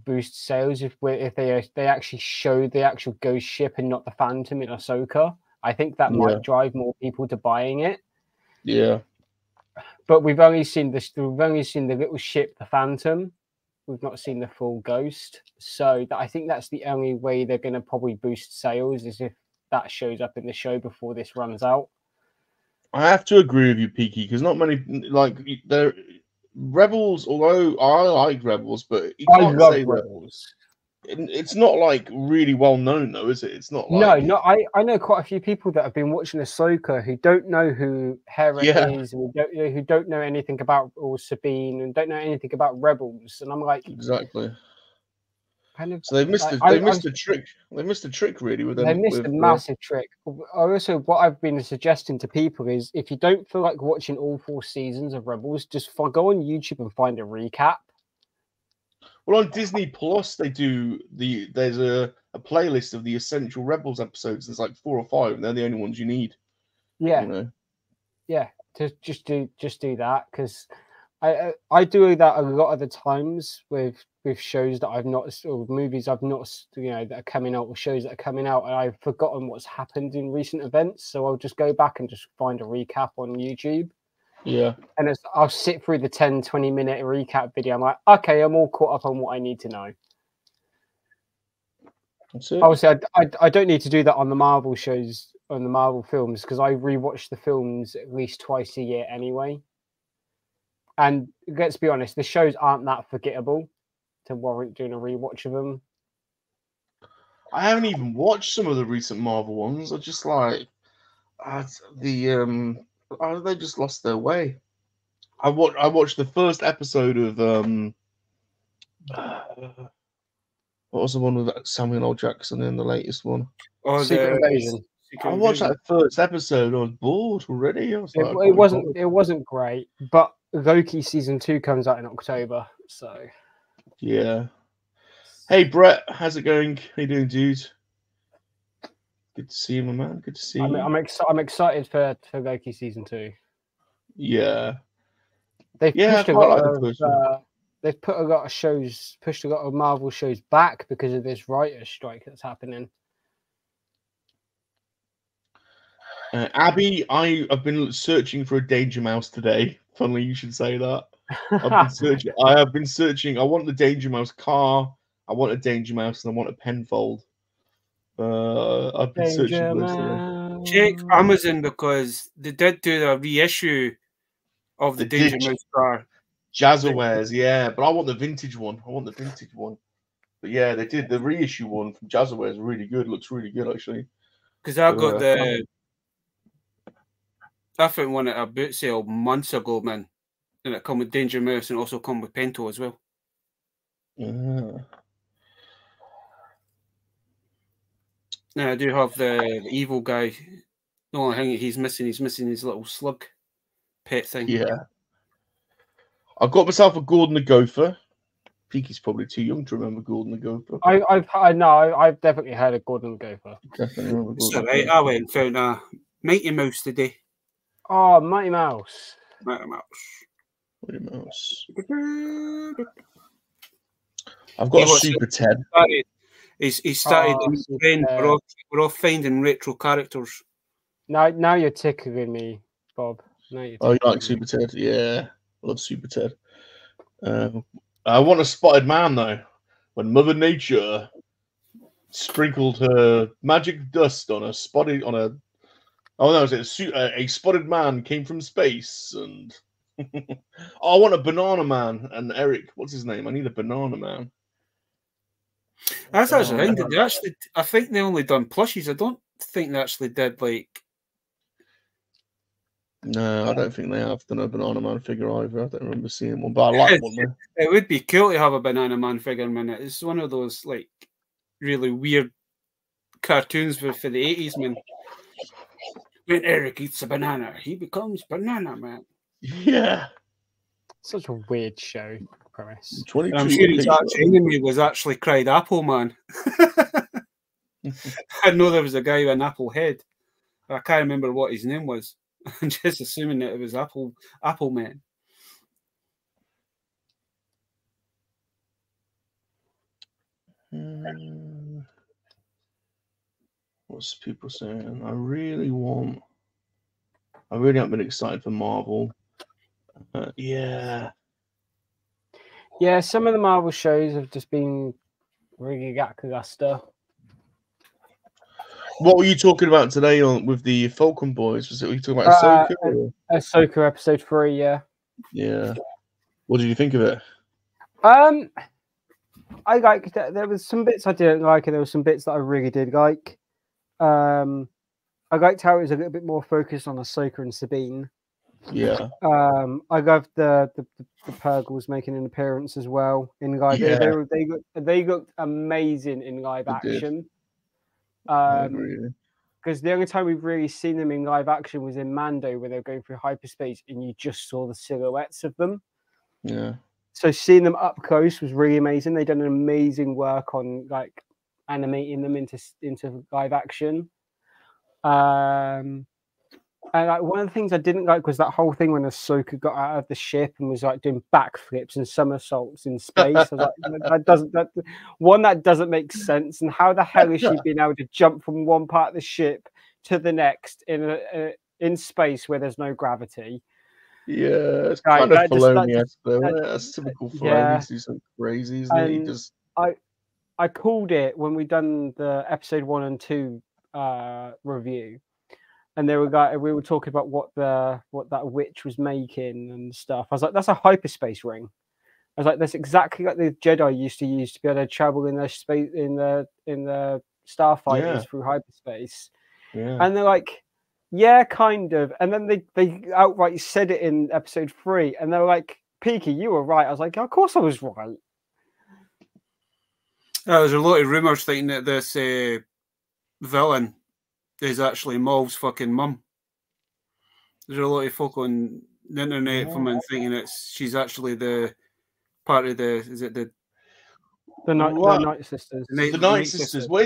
boost sales if they actually show the actual Ghost ship and not the Phantom in Ahsoka. I think that might drive more people to buying it. Yeah, but we've only seen the little ship, the Phantom. We've not seen the full Ghost, so I think that's the only way they're going to probably boost sales is if that shows up in the show before this runs out. I have to agree with you, Peaky, because not many they're Rebels. Although I like Rebels, but you can't say Rebels. It's not like really well known, though, is it? It's not like I know quite a few people that have been watching Ahsoka who don't know who Hera is, and who don't know anything about Sabine, and don't know anything about Rebels. And I'm like, exactly. kind of. So they missed a trick. They missed a trick really with them. They missed a massive trick. Also, what I've been suggesting to people is if you don't feel like watching all 4 seasons of Rebels, just go on YouTube and find a recap. Well, on Disney Plus, they do there's a playlist of the essential Rebels episodes. There's like 4 or 5, and they're the only ones you need. Yeah, you know? Yeah. To just do that, because I do that a lot of the times with shows that I've not, or movies I've not, that are coming out, or shows that are coming out, and I've forgotten what's happened in recent events. So I'll just go back and just find a recap on YouTube. Yeah. And I'll sit through the 10-20 minute recap video. I'm like, okay, I'm all caught up on what I need to know. That's it. Obviously, I don't need to do that on the Marvel shows, on the Marvel films, because I rewatch the films at least twice a year anyway. And let's be honest, the shows aren't that forgettable to warrant doing a rewatch of them. I haven't even watched some of the recent Marvel ones. I just like they just lost their way. I watched the first episode of what was the one with Samuel L. Jackson in the latest one? Oh, Secret Invasion. I watched that first episode. I was bored already. I was like, it wasn't great, but Loki season 2 comes out in October, so yeah. Hey Brett, how's it going? How you doing, dude? Good to see you, my man. Good to see you. I'm excited for Loki season 2. Yeah. They've pushed they've put a lot of shows, pushed a lot of Marvel shows back because of this writer's strike that's happening. Abby, I've been searching for a Danger Mouse today. Funnily, you should say that. I have been searching. I want the Danger Mouse car. I want a Danger Mouse, and I want a Penfold. I've been searching for this today. Check Amazon, because they did do a reissue of the Danger Mouse car. Jazzawares, yeah, but I want the vintage one. But yeah, they did the reissue one from Jazzawares. Really good. Looks really good, actually. Because I got I found one at a boot sale months ago, man. And it come with Danger Mouse and also come with Pento as well. Yeah. Now I do have the evil guy. The only thing he's missing his little slug pet thing. Yeah. I've got myself a Gordon the Gopher. Peaky's probably too young to remember Gordon the Gopher. I've definitely heard of Gordon the Gopher. Definitely remember Gordon. So right, I went and found a Mighty Mouse today. Oh, Mighty Mouse. Mighty Mouse. Mighty Mouse. I've got a Super Ted. He started the trend. We're all finding retro characters. Now you're tickling me, Bob. You like Super Ted? Yeah, I love Super Ted. I want a spotted man though. When Mother Nature sprinkled her magic dust on a spotted a spotted man came from space, and I want a banana man. And Eric, what's his name? I need a banana man. That's actually I think they only done plushies. I don't think they actually did like. No, I don't think they have done a Banana Man figure either. I don't remember seeing one, but I like one. Man. It would be cool to have a Banana Man figure, man. It's one of those like really weird cartoons for the 80s, man. When Eric eats a banana, he becomes Banana Man. Yeah. Such a weird show premise. I'm sure his enemy was actually Cried Apple Man. I know there was a guy with an apple head. I can't remember what his name was. I'm just assuming that it was Apple Man. What's people saying? I really haven't been excited for Marvel. Yeah, some of the Marvel shows have just been really lackluster. What were you talking about today with the Falcon Boys? Was it you talking about Ahsoka? Ahsoka episode 3, yeah. Yeah. What did you think of it? I liked it. There was some bits I didn't like, and there were some bits that I really did like. I liked how it was a little bit more focused on Ahsoka and Sabine Yeah. I love the Purgles making an appearance as well in live. Yeah. They looked amazing in live action. I agree. Because the only time we've really seen them in live action was in Mando, where they're going through hyperspace, and you just saw the silhouettes of them. Yeah. So seeing them up close was really amazing. They've done an amazing work on like animating them into live action. And like one of the things I didn't like was that whole thing when Ahsoka got out of the ship and was like doing backflips and somersaults in space. I was like, that doesn't make sense. And how the hell is she being able to jump from one part of the ship to the next in space where there's no gravity? Yeah, it's kind of Filoni-esque though. That's typical Filoni. Yeah. To do something crazy, isn't it? He just... I called it when we done the episode 1 and 2 review. And we were talking about what that witch was making and stuff. I was like, that's a hyperspace ring. I was like, that's exactly like the Jedi used to use to be able to travel in their space in the starfighters through hyperspace. Yeah. And they're like, yeah, kind of. And then they outright said it in episode 3, and they're like, Peaky, you were right. I was like, of course I was right. There's a lot of rumors thinking that this villain is actually Maul's fucking mum. There's a lot of folk on the internet from thinking that she's actually the part of the Night Sisters. The Night Sisters. Well,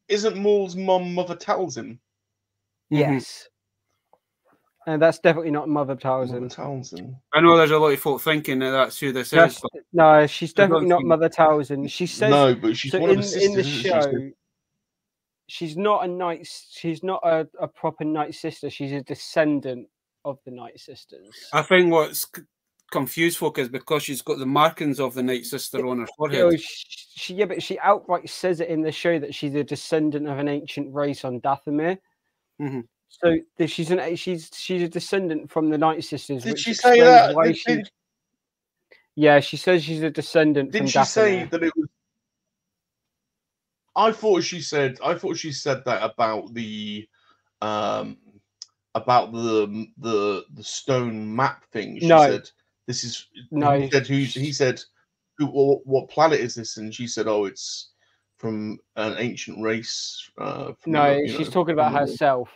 isn't Maul's mum Mother Talzin? Yes. And that's definitely not Mother Talzin. I know there's a lot of folk thinking that that's who this is. But no, she's definitely not Mother Talzin. She says no, but she's one of the sisters in the show. She's not a proper Night Sister. She's a descendant of the Night Sisters. I think what's confused folk is because she's got the markings of the Night Sister on her forehead. But she outright says it in the show that she's a descendant of an ancient race on Dathomir. Mm-hmm. So she's a descendant from the Night Sisters. Did she say that? Yeah, she says she's a descendant. Did from she Dathomir. say that it was? I thought she said that about the stone map thing. She said this is he said what planet is this? And she said, oh, it's from an ancient race. She's talking about herself,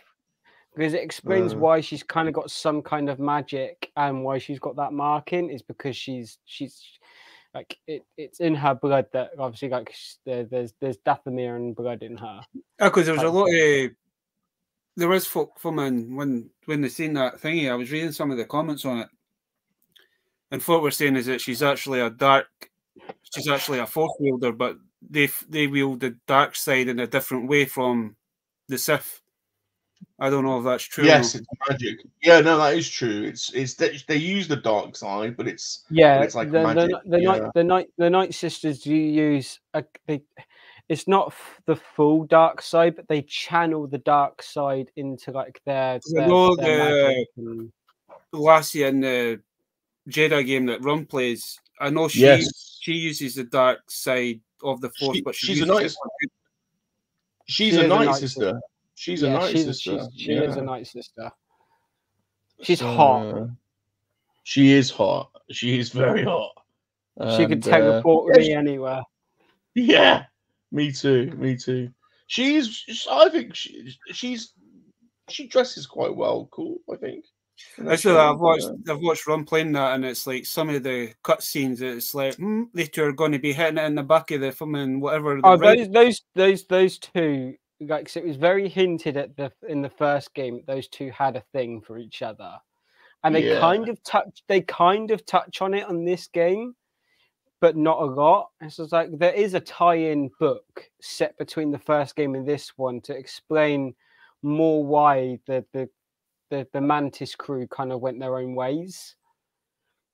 because it explains why she's kind of got some kind of magic, and why she's got that marking is because she's like it's in her blood, that obviously like there's Dathomir and blood in her. Because there was a lot of there was folk from when they seen that thingy. I was reading some of the comments on it, and what we're saying is that she's actually a force wielder, but they wield the dark side in a different way from the Sith. I don't know if that's true. Yes, it's magic. Yeah, no, that is true. It's they use the dark side, but it's like magic. The Night Sisters do use it's not the full dark side, but they channel the dark side into like their the Lassie in the Jedi game that Rum plays. I know she uses the dark side of the Force, but she's a Night Sister. She's a Night Sister. She is a Night Sister. She's hot. She is hot. She is very hot. She could teleport me anywhere. Yeah, me too. I think she dresses quite well. Cool, I think. Actually, I've watched Rum playing that, and it's like some of the cutscenes. It's like they two are going to be hitting it in the back of the film and whatever. Those two. Like, so it was very hinted at in the first game. Those two had a thing for each other, and they kind of touch on it on this game, but not a lot. And so it's like there is a tie-in book set between the first game and this one to explain more why the Mantis crew kind of went their own ways.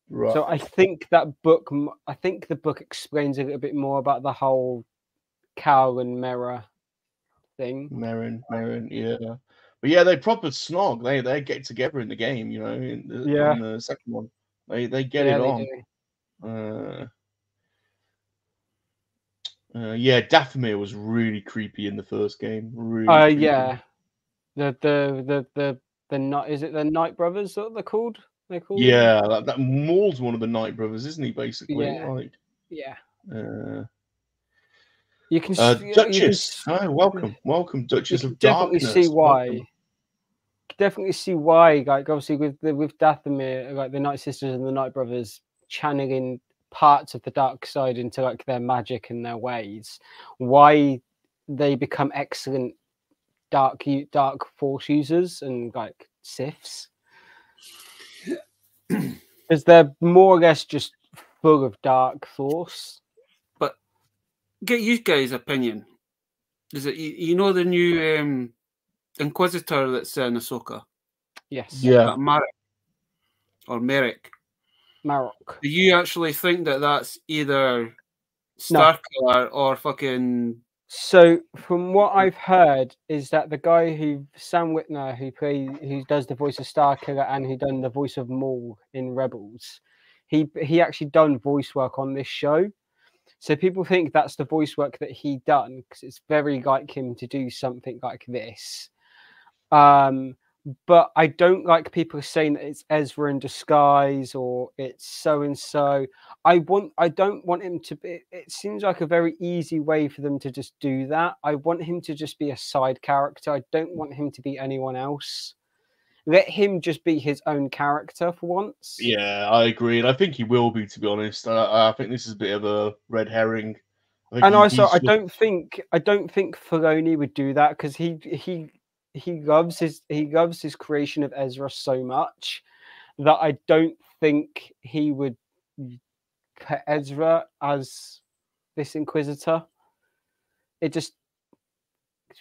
Right. So I think the book explains a little bit more about the whole Cal and Mera thing. Merrin, yeah. But yeah, they proper snog. They get together in the game, you know. In the second one, they get it on. Dathomir was really creepy in the first game. Really. Yeah. The Is it the Knight Brothers that they're called? They're called. Yeah, that Maul's one of the Knight Brothers, isn't he? Basically, Yeah. like, Yeah. You can Duchess. Hi, welcome, Duchess of definitely Darkness. See why. Welcome. Definitely see why. Like obviously with Dathomir, like the Night Sisters and the Night Brothers channeling parts of the dark side into like their magic and their ways. Why they become excellent dark force users and like Siths, because they're more or less just full of dark force. But get you guys' opinion. Is it you know the new Inquisitor that's in Ahsoka? Yes. Yeah. Marek or Merrick. Marok. Do you actually think that that's either Starkiller or fucking? So from what I've heard is that the guy Sam Witwer, who does the voice of Starkiller and who done the voice of Maul in Rebels, he actually done voice work on this show. So people think that's the voice work that he done because it's very like him to do something like this. But I don't like people saying that it's Ezra in disguise or it's so and so. I don't want him to be. It seems like a very easy way for them to just do that. I want him to just be a side character. I don't want him to be anyone else. Let him just be his own character for once. Yeah, I agree, and I think he will be. To be honest, I think this is a bit of a red herring. And also, I don't think Filoni would do that because he loves his creation of Ezra so much that I don't think he would put Ezra as this Inquisitor. It just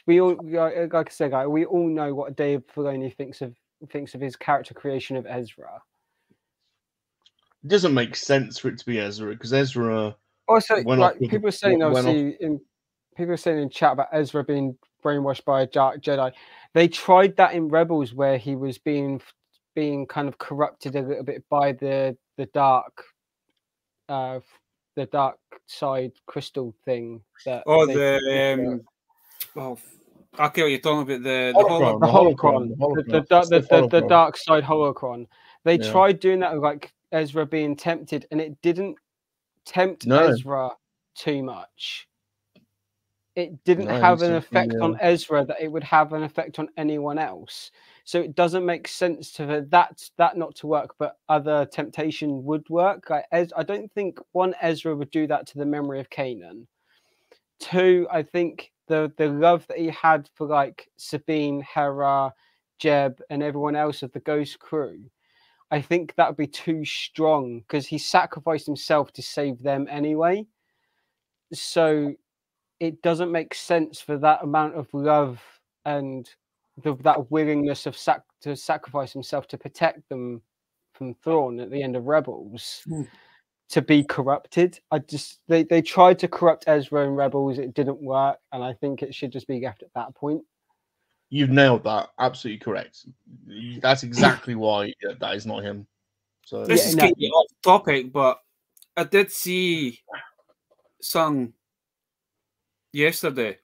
we all, like I said, we all know what Dave Filoni thinks of his character creation of Ezra. It doesn't make sense for it to be Ezra because Ezra. Also, like people are saying, people are saying in chat about Ezra being brainwashed by a dark Jedi. They tried that in Rebels, where he was being kind of corrupted a little bit by the dark side crystal thing. That I get what you're talking about. The holocron, the dark side holocron. They tried doing that with like Ezra being tempted, and it didn't tempt Ezra too much. It didn't have an effect on Ezra that it would have an effect on anyone else. So it doesn't make sense to that not to work, but other temptation would work. Like, I don't think Ezra would do that to the memory of Kanan. 2, I think the love that he had for like Sabine, Hera, Jeb, and everyone else of the Ghost crew, I think that would be too strong because he sacrificed himself to save them anyway. So it doesn't make sense for that amount of love and that willingness to sacrifice himself to protect them from Thrawn at the end of Rebels to be corrupted. They tried to corrupt Ezra in Rebels. It didn't work. And I think it should just be left at that point. You've nailed that. Absolutely correct. That's exactly why that is not him. So this is getting off topic, but I did see Sung yesterday,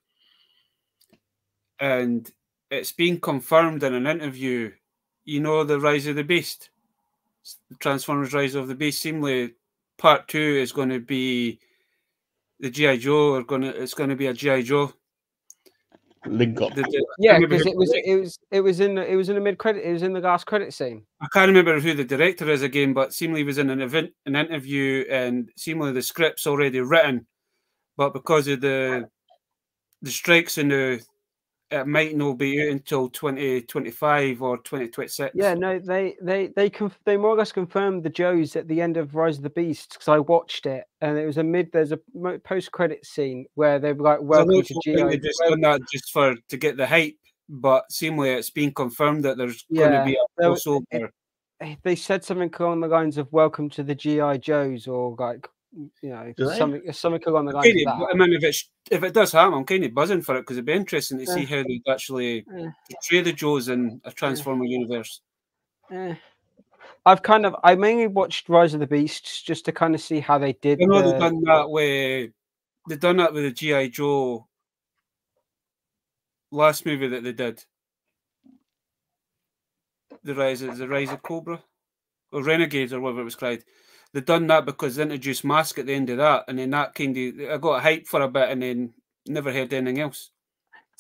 and it's been confirmed in an interview. You know, the Rise of the Beast, the Transformers Rise of the Beast. Seemingly, Part 2 is going to be the G.I. Joe. It's going to be a G.I. Joe link up. Yeah, because it was in the mid credit. It was in the last credit scene. I can't remember who the director is again, but seemingly he was in an interview, and seemingly the script's already written, but because of the strikes in it might not be out until 2025 or 2026. Yeah, no, they more or less confirmed the Joes at the end of Rise of the Beast because I watched it, and it was there's a post-credit scene where they were like, "Welcome to G.I." Just done that just to get the hype, but seemingly it's been confirmed that there's going to be a crossover. They said something along the lines of "Welcome to the G.I. Joes" or like, you know, something along the lines of that. I mean, if it does happen, I'm kind of buzzing for it because it'd be interesting to see how they actually portray the Joes in a Transformer universe. I mainly watched Rise of the Beasts just to kind of see how they did. I know they've done that with the G.I. Joe last movie that they did. the Rise of Cobra, or Renegades, or whatever it was called. They done that because they introduced Mask at the end of that, and then that kind of I got hyped for a bit, and then never heard anything else.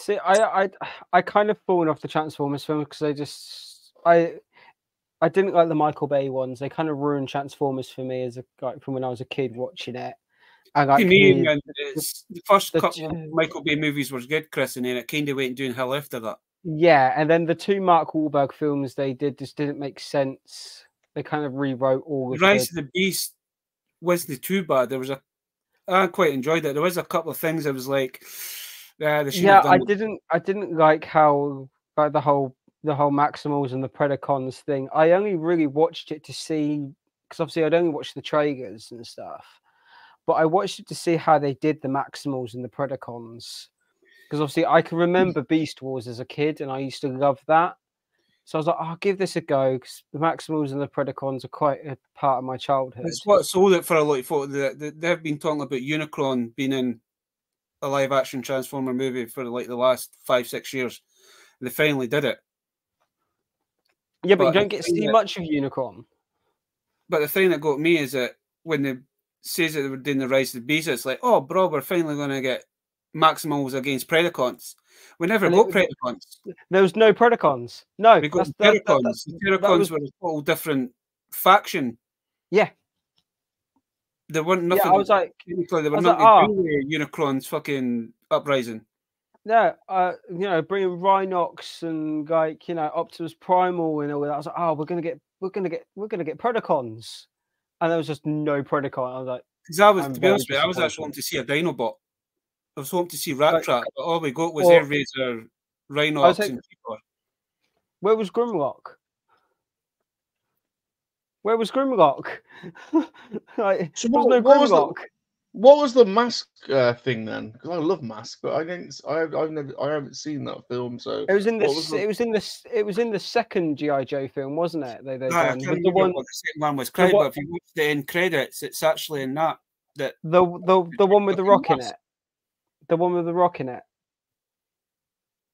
See, I kind of fallen off the Transformers film because I didn't like the Michael Bay ones. They kind of ruined Transformers for me as from when I was a kid watching it. And like, to me, man, the first couple of Michael Bay movies was good, Chris, and then it kind of went downhill after that. Yeah, and then the 2 Mark Wahlberg films they did just didn't make sense. They kind of rewrote all of Rise of the Beast wasn't too bad. I quite enjoyed it. There was a couple of things I was like, yeah, I didn't like how the whole Maximals and the Predacons thing. I only really watched it to see, because obviously I'd only watched the trailers and stuff, but I watched it to see how they did the Maximals and the Predacons, because obviously I can remember Beast Wars as a kid and I used to love that. So I was like, I'll give this a go, because the Maximals and the Predacons are quite a part of my childhood. It's what sold it for a lot. They've been talking about Unicron being in a live-action Transformer movie for like the last 5-6 years. And they finally did it. Yeah, but you don't get to see much of Unicron. But the thing that got me is that when they says that they were doing the Rise of the Beast, it's like, oh, bro, we're finally going to get Maximals against Predacons. We never got Predacons. There was no Predacons. No, we got Terracons. The Terracons were a total different faction. Yeah. There weren't nothing. Yeah, I was like, there were nothing to do with Unicron's fucking uprising. No, you know, bringing Rhinox and like, you know, Optimus Primal and all that. I was like, oh, we're gonna get Predacons, and there was just no Predacon. I was like, because to be honest with you, I was actually wanting to see a Dinobot. I was hoping to see Rat Trap, but all we got was Air Razor, Rhinox, and Keeper. Where was Grimlock? Where was Grimlock? Like, so there was no Grimlock. What was the Mask thing then? Because I love Mask, but I haven't seen that film. So it was in it was in the second G.I. Joe film, wasn't it? They done. The one what the second one was credit, but if you watch the end credits, it's actually in that the one with the Rock in it. The one with the Rock in it,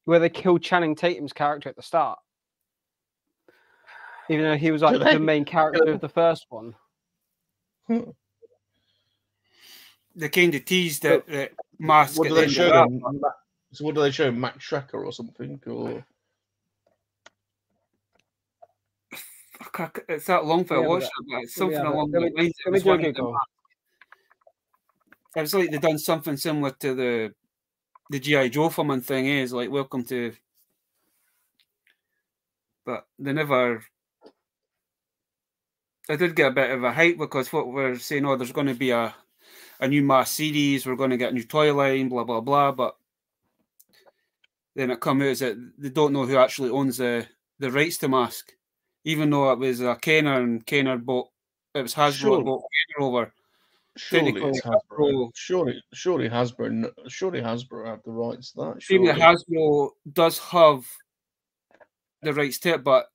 where they killed Channing Tatum's character at the start, even though he was like the main character of the first one. They kind of teased that Mask. What do they show? So what do they show? Max Tracker or something? Or it's that long for I watched it, but it's something along the lines. It was like they've done something similar to the G.I. Joe filming thing. Is like welcome to, but they never. I did get a bit of a hype because what we're saying, oh, there's going to be a new Mask series, we're going to get a new toy line, blah blah blah. But then it comes out that they don't know who actually owns the rights to Mask, even though it was a Kenner and Kenner bought. It was Hasbro bought Kenner over. Surely it's Hasbro. Surely Hasbro have the rights to that. Surely Hasbro does have the rights to it, but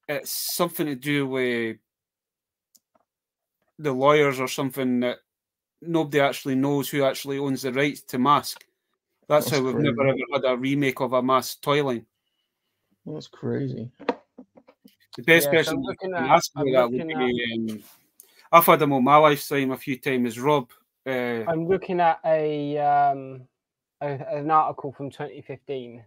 it's something to do with the lawyers or something that nobody actually knows who actually owns the rights to Mask. That's how we've never ever had a remake of a Mask toy line. That's crazy. The best person to ask me that would be. I've had him on my lifetime a few times. Is Rob? I'm looking at an article from 2015.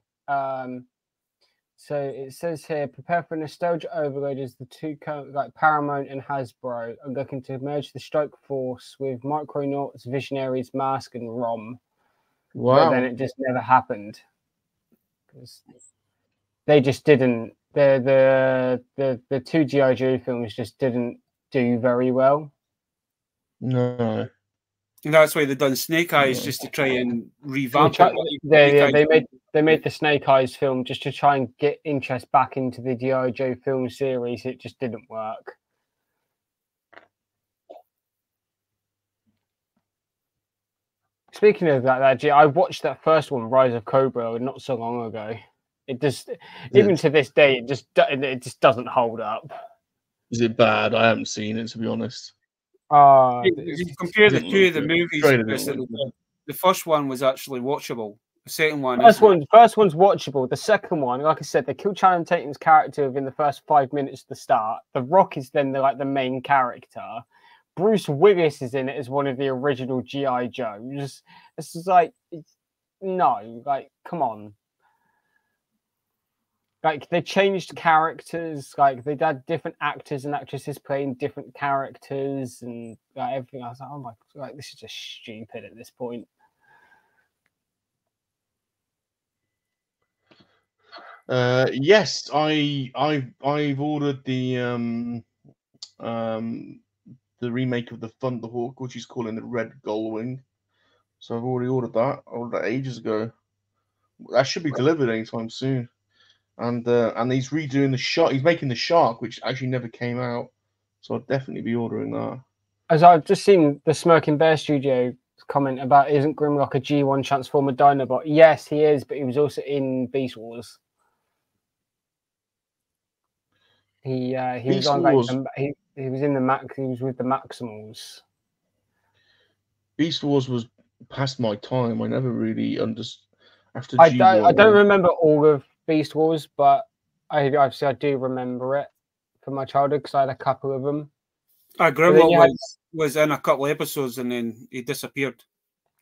So it says here, prepare for nostalgia overload as the two like Paramount and Hasbro are looking to merge the strike force with Micronauts, Visionaries, Mask, and ROM. Wow! But then it just never happened because they just didn't. The two G.I. Joe films just didn't do very well. No. And that's why they've done Snake Eyes just to try and revamp it. They made the Snake Eyes film just to try and get interest back into the G.I. Joe film series. It just didn't work. Speaking of that, I watched that first one, Rise of Cobra, not so long ago. It just, even to this day, it just doesn't hold up. Is it bad? I haven't seen it, to be honest. If you compare the two of the movies, the first one was actually watchable. The second one. First one's watchable. The second one, like I said, they killed Channing Tatum's character within the first 5 minutes of the start. The Rock is then the main character. Bruce Willis is in it as one of the original G.I. Joes. It's just like, no, like, come on. Like, they changed characters. Like, they had different actors and actresses playing different characters and everything. I was like, oh my, like, this is just stupid at this point. Yes, I've ordered the remake of the Thunderhawk, which he's calling the Red Gullwing. So I've already ordered that. I ordered that ages ago. That should be delivered anytime soon. And he's redoing the shark. He's making the shark, which actually never came out. So I'll definitely be ordering that. As I've just seen the Smirking Bear Studio comment about, isn't Grimlock a G1 Transformer Dinobot? Yes, he is, but he was also in Beast Wars. He was on like he was in the Max. He was with the Maximals. Beast Wars was past my time. I never really understood. After I don't remember all of Beast Wars, but I do remember it from my childhood because I had a couple of them. Grimlock was in a couple of episodes and then he disappeared.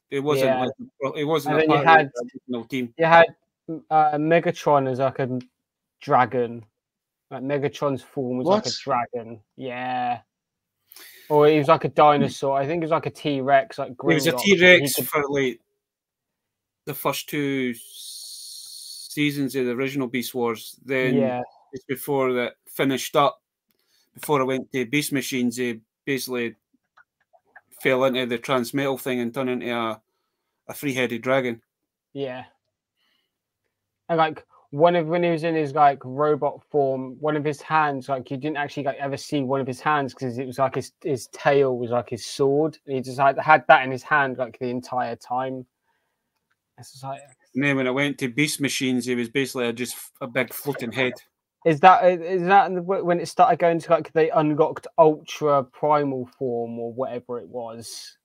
It wasn't it wasn't a part of the original team. You had Megatron as like a dragon. Like Megatron's form was like a dragon. Yeah. Or he was like a dinosaur. I think it was like a T-Rex. Like he was a T-Rex for like the first 2 seasons of the original Beast Wars. Then it's before that finished up, before I went to Beast Machines, he basically fell into the transmetal thing and turned into a 3-headed dragon. Yeah. And like when he was in his like robot form, one of his hands, like you didn't actually like ever see one of his hands because it was like his tail was like his sword. And he just had that in his hand like the entire time. It's just like, and then when I went to Beast Machines, he was basically just a big floating head. Is that when it started going to like they unlocked Ultra Primal form or whatever it was?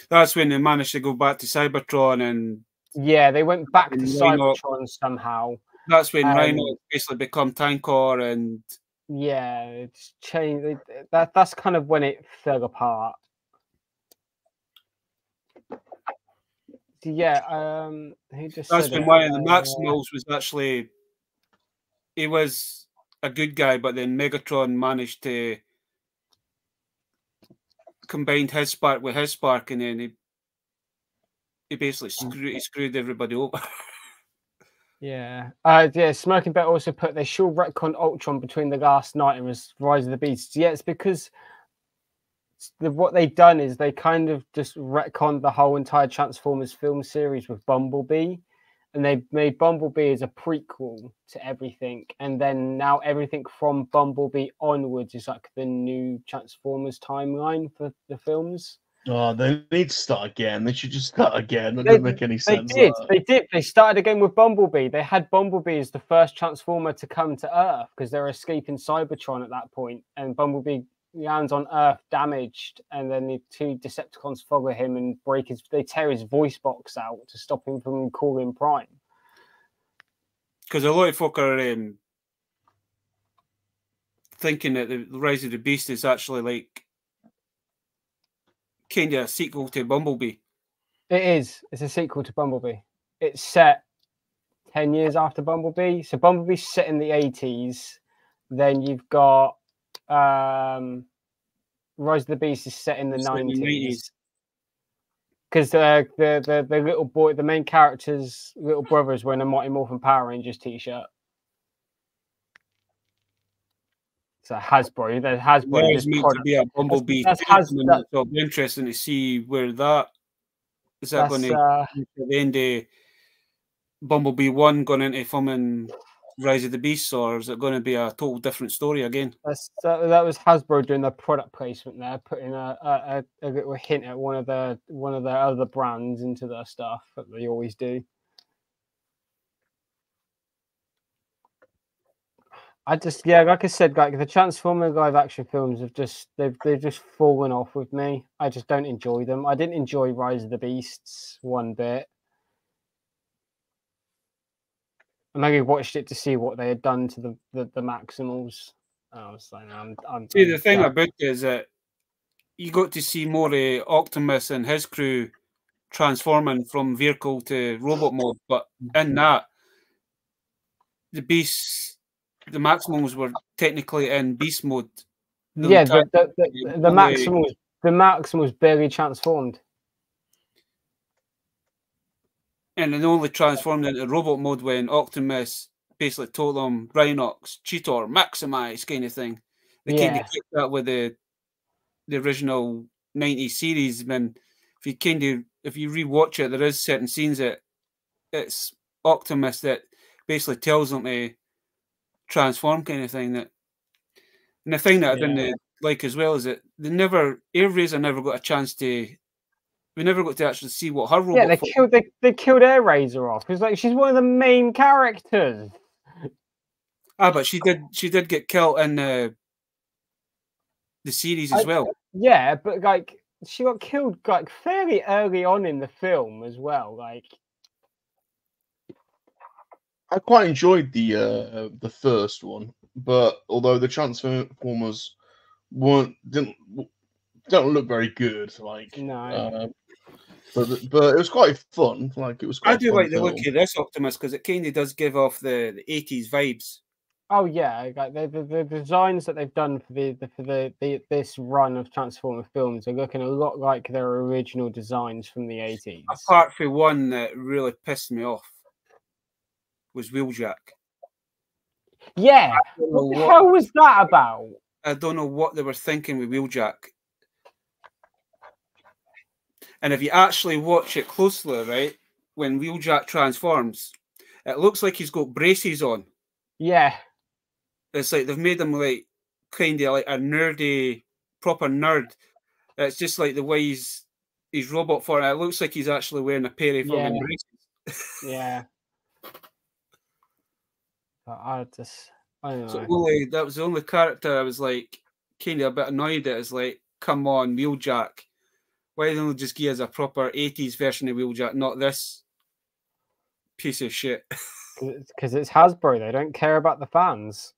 That's when they managed to go back to Cybertron and they went back to Cybertron somehow. That's when Rhino basically become Tankor and it's changed. That's kind of when it fell apart. He just that's when one of the Maximals was actually he was a good guy, but then Megatron managed to combine his spark with his spark, and then he basically screwed everybody over. Smirking Bear also put they should retcon Ultron between the last night and Rise of the Beasts. Yeah, it's because what they've done is they kind of just retconned the whole entire Transformers film series with Bumblebee, and they made Bumblebee as a prequel to everything, and then now everything from Bumblebee onwards is like the new Transformers timeline for the films. Oh, they need to start again. They should just start again. That doesn't make any sense. They did. They started again with Bumblebee. They had Bumblebee as the first Transformer to come to Earth because they're escaping Cybertron at that point, and Bumblebee lands on Earth damaged, and then the 2 Decepticons follow him and they tear his voice box out to stop him from calling Prime. Because a lot of folk are thinking that the Rise of the Beast is actually like kind of a sequel to Bumblebee. It is. It's a sequel to Bumblebee. It's set 10 years after Bumblebee. So Bumblebee's set in the 80s. Then you've got Rise of the Beast is set in the 90s. Because the little boy, the main character's little brother is wearing a Mighty Morphin Power Rangers t-shirt. So Hasbro, is meant to be a Bumblebee. It'll be interesting to see where that is. That going to the end of Bumblebee 1 going into filming Rise of the Beasts, or is it going to be a total different story again? That was Hasbro doing their product placement there, putting a little hint at one of their other brands into their stuff that they always do. Like I said, like the Transformers live action films have they've just fallen off with me. I just don't enjoy them. I didn't enjoy Rise of the Beasts one bit. I maybe watched it to see what they had done to the Maximals. I was like, see, the thing about it is that you got to see more Optimus and his crew transforming from vehicle to robot mode, but in that, the Maximals were technically in beast mode. Yeah, the Maximals barely transformed. And they only transformed into robot mode when Optimus basically told them Rhinox, Cheetor, maximize kind of thing. They kind of kept that with the original 90s series. When if you rewatch it, there is certain scenes that it's Optimus that basically tells them to transform kind of thing. And the thing that I didn't like as well is that Airraiser never got a chance to. We never got to actually see what her robot. Yeah, they killed Airraiser off because like she's one of the main characters. Ah, but she did get killed in the series as well. Yeah, but like she got killed like fairly early on in the film as well. Like I quite enjoyed the first one, but although the Transformers don't look very good, like no. But it was quite fun. Like it was. Quite I do like the look of this Optimus because it kind of does give off the 80s vibes. Oh yeah, like the designs that they've done for this run of Transformer films are looking a lot like their original designs from the 80s. Apart from one that really pissed me off was Wheeljack. Yeah, what the hell was that about? I don't know what they were thinking with Wheeljack. And if you actually watch it closely, right, when Wheeljack transforms, it looks like he's got braces on. Yeah. It's like they've made him like kind of like a nerdy, proper nerd. It's just like the way he's robot form. It looks like he's actually wearing a pair of braces. Yeah. I don't know. So that was the only character I was like kind of a bit annoyed at. Is like, come on, Wheeljack. Why don't they just give us a proper 80s version of Wheeljack, not this piece of shit? Because it's Hasbro. They don't care about the fans.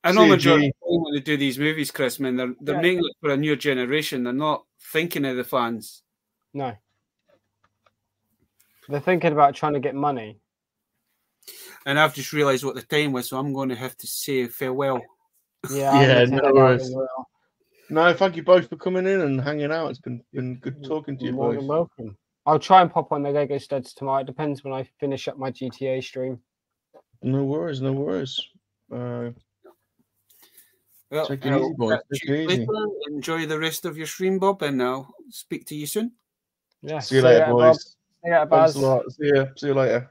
I know majority when they do these movies, Chris, man, they're making it for a new generation. They're not thinking of the fans. No. They're thinking about trying to get money. And I've just realised what the time was, so I'm going to have to say farewell. Yeah, no worries. No, thank you both for coming in and hanging out. It's been good talking to you both. You're welcome. I'll try and pop on the Lego Studs tomorrow. It depends when I finish up my GTA stream. No worries, no worries. Well, take it easy, boys. Take it easy. Enjoy the rest of your stream, Bob, and I'll speak to you soon. Yeah. See you later, boys. See you later, Baz. Thanks a lot. See you later.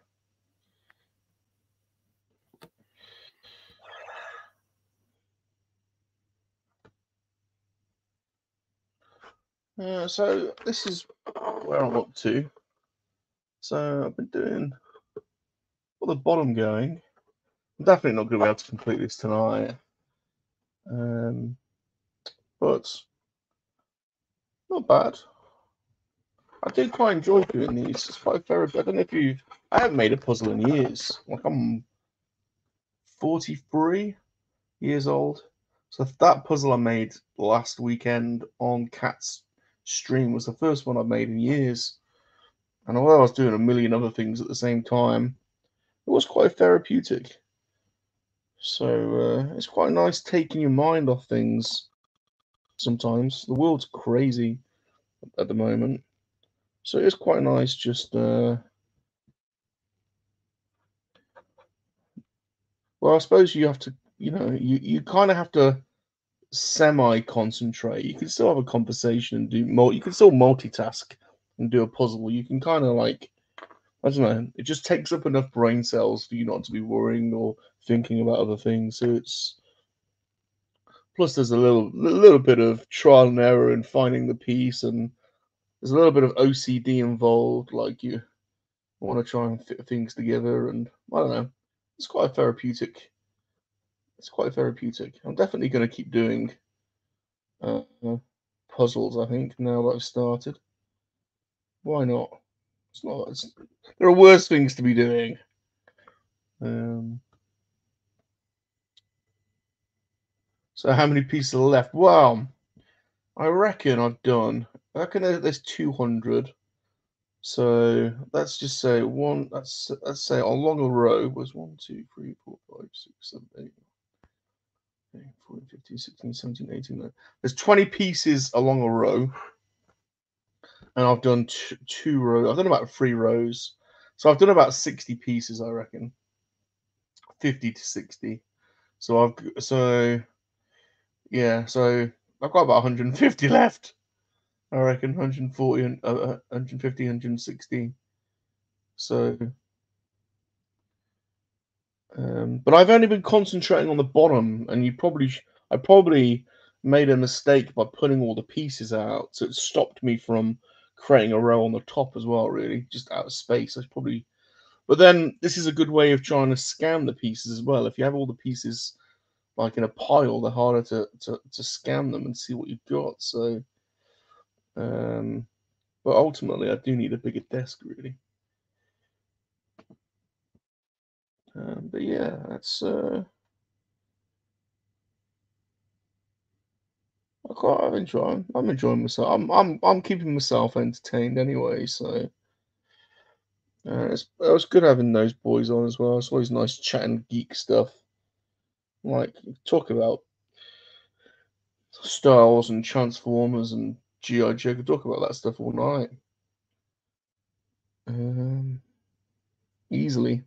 So this is where I'm up to. So I've been doing all the bottom going. I'm definitely not going to be able to complete this tonight. But not bad. I do quite enjoy doing these. It's quite fair. I don't know if I haven't made a puzzle in years. Like I'm 43 years old. So that puzzle I made last weekend on Cat's stream was the first one I've made in years. And although I was doing a million other things at the same time, it was quite therapeutic. So it's quite nice taking your mind off things sometimes. The world's crazy at the moment. So it's quite nice just... well, I suppose you have to, you kind of have to semi-concentrate. You can still have a conversation and you can still multitask and do a puzzle. You can kind of like, I don't know, it just takes up enough brain cells for you not to be worrying or thinking about other things. So it's, plus there's a little bit of trial and error in finding the piece, and there's a little bit of OCD involved, like you want to try and fit things together, and I don't know, it's quite therapeutic. It's quite therapeutic. I'm definitely going to keep doing puzzles, I think, now that I've started. Why not? It's not. There are worse things to be doing. So how many pieces are left? Well, I reckon I've done. I reckon there's 200. So let's just say one. Let's say along a row was 1, 2, 3, 4, 5, 6, 7, 8, 14, 15, 16, 17, 18. 19. There's 20 pieces along a row, and I've done two rows. I've done about 3 rows, so I've done about 60 pieces, I reckon. 50 to 60. So yeah, so I've got about 150 left. I reckon 140 and 150, 160. So, but I've only been concentrating on the bottom, and I probably made a mistake by putting all the pieces out, so it stopped me from creating a row on the top as well. Really, just out of space. But then this is a good way of trying to scan the pieces as well. If you have all the pieces like in a pile, they're harder to scan them and see what you've got. So, but ultimately, I do need a bigger desk, really. But yeah, that's I'm enjoying myself. I'm keeping myself entertained anyway. So it was good having those boys on as well. It's always nice chatting geek stuff. Like talk about Star Wars and Transformers and G.I. Joe. Could talk about that stuff all night. Easily.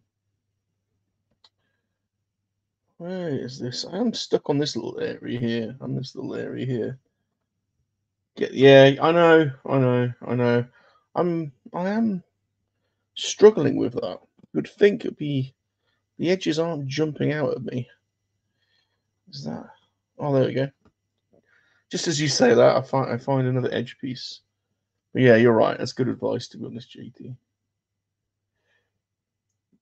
Where is this? I am stuck on this little area here. Yeah, I know. I am struggling with that. You'd think it'd be the edges aren't jumping out at me. Is that? Oh, there we go. Just as you say that, I find another edge piece. But yeah, you're right. That's good advice, to be honest, JT.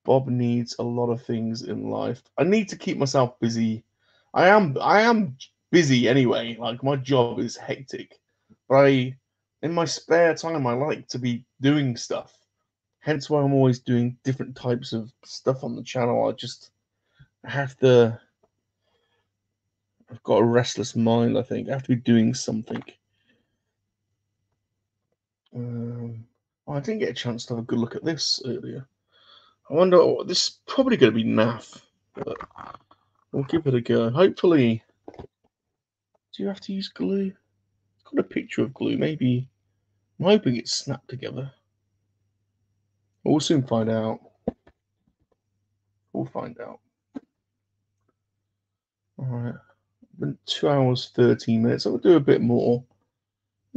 Bob needs a lot of things in life. I need to keep myself busy. I am busy anyway. Like my job is hectic, but in my spare time, I like to be doing stuff. Hence why I'm always doing different types of stuff on the channel. I've got a restless mind, I think. I have to be doing something. I didn't get a chance to have a good look at this earlier. I wonder, this is probably going to be naff, but we'll give it a go. Hopefully, do you have to use glue? It's got a picture of glue. Maybe, I'm hoping it's snapped together. We'll soon find out. We'll find out. All right. Been 2 hours, 13 minutes. I'll do a bit more.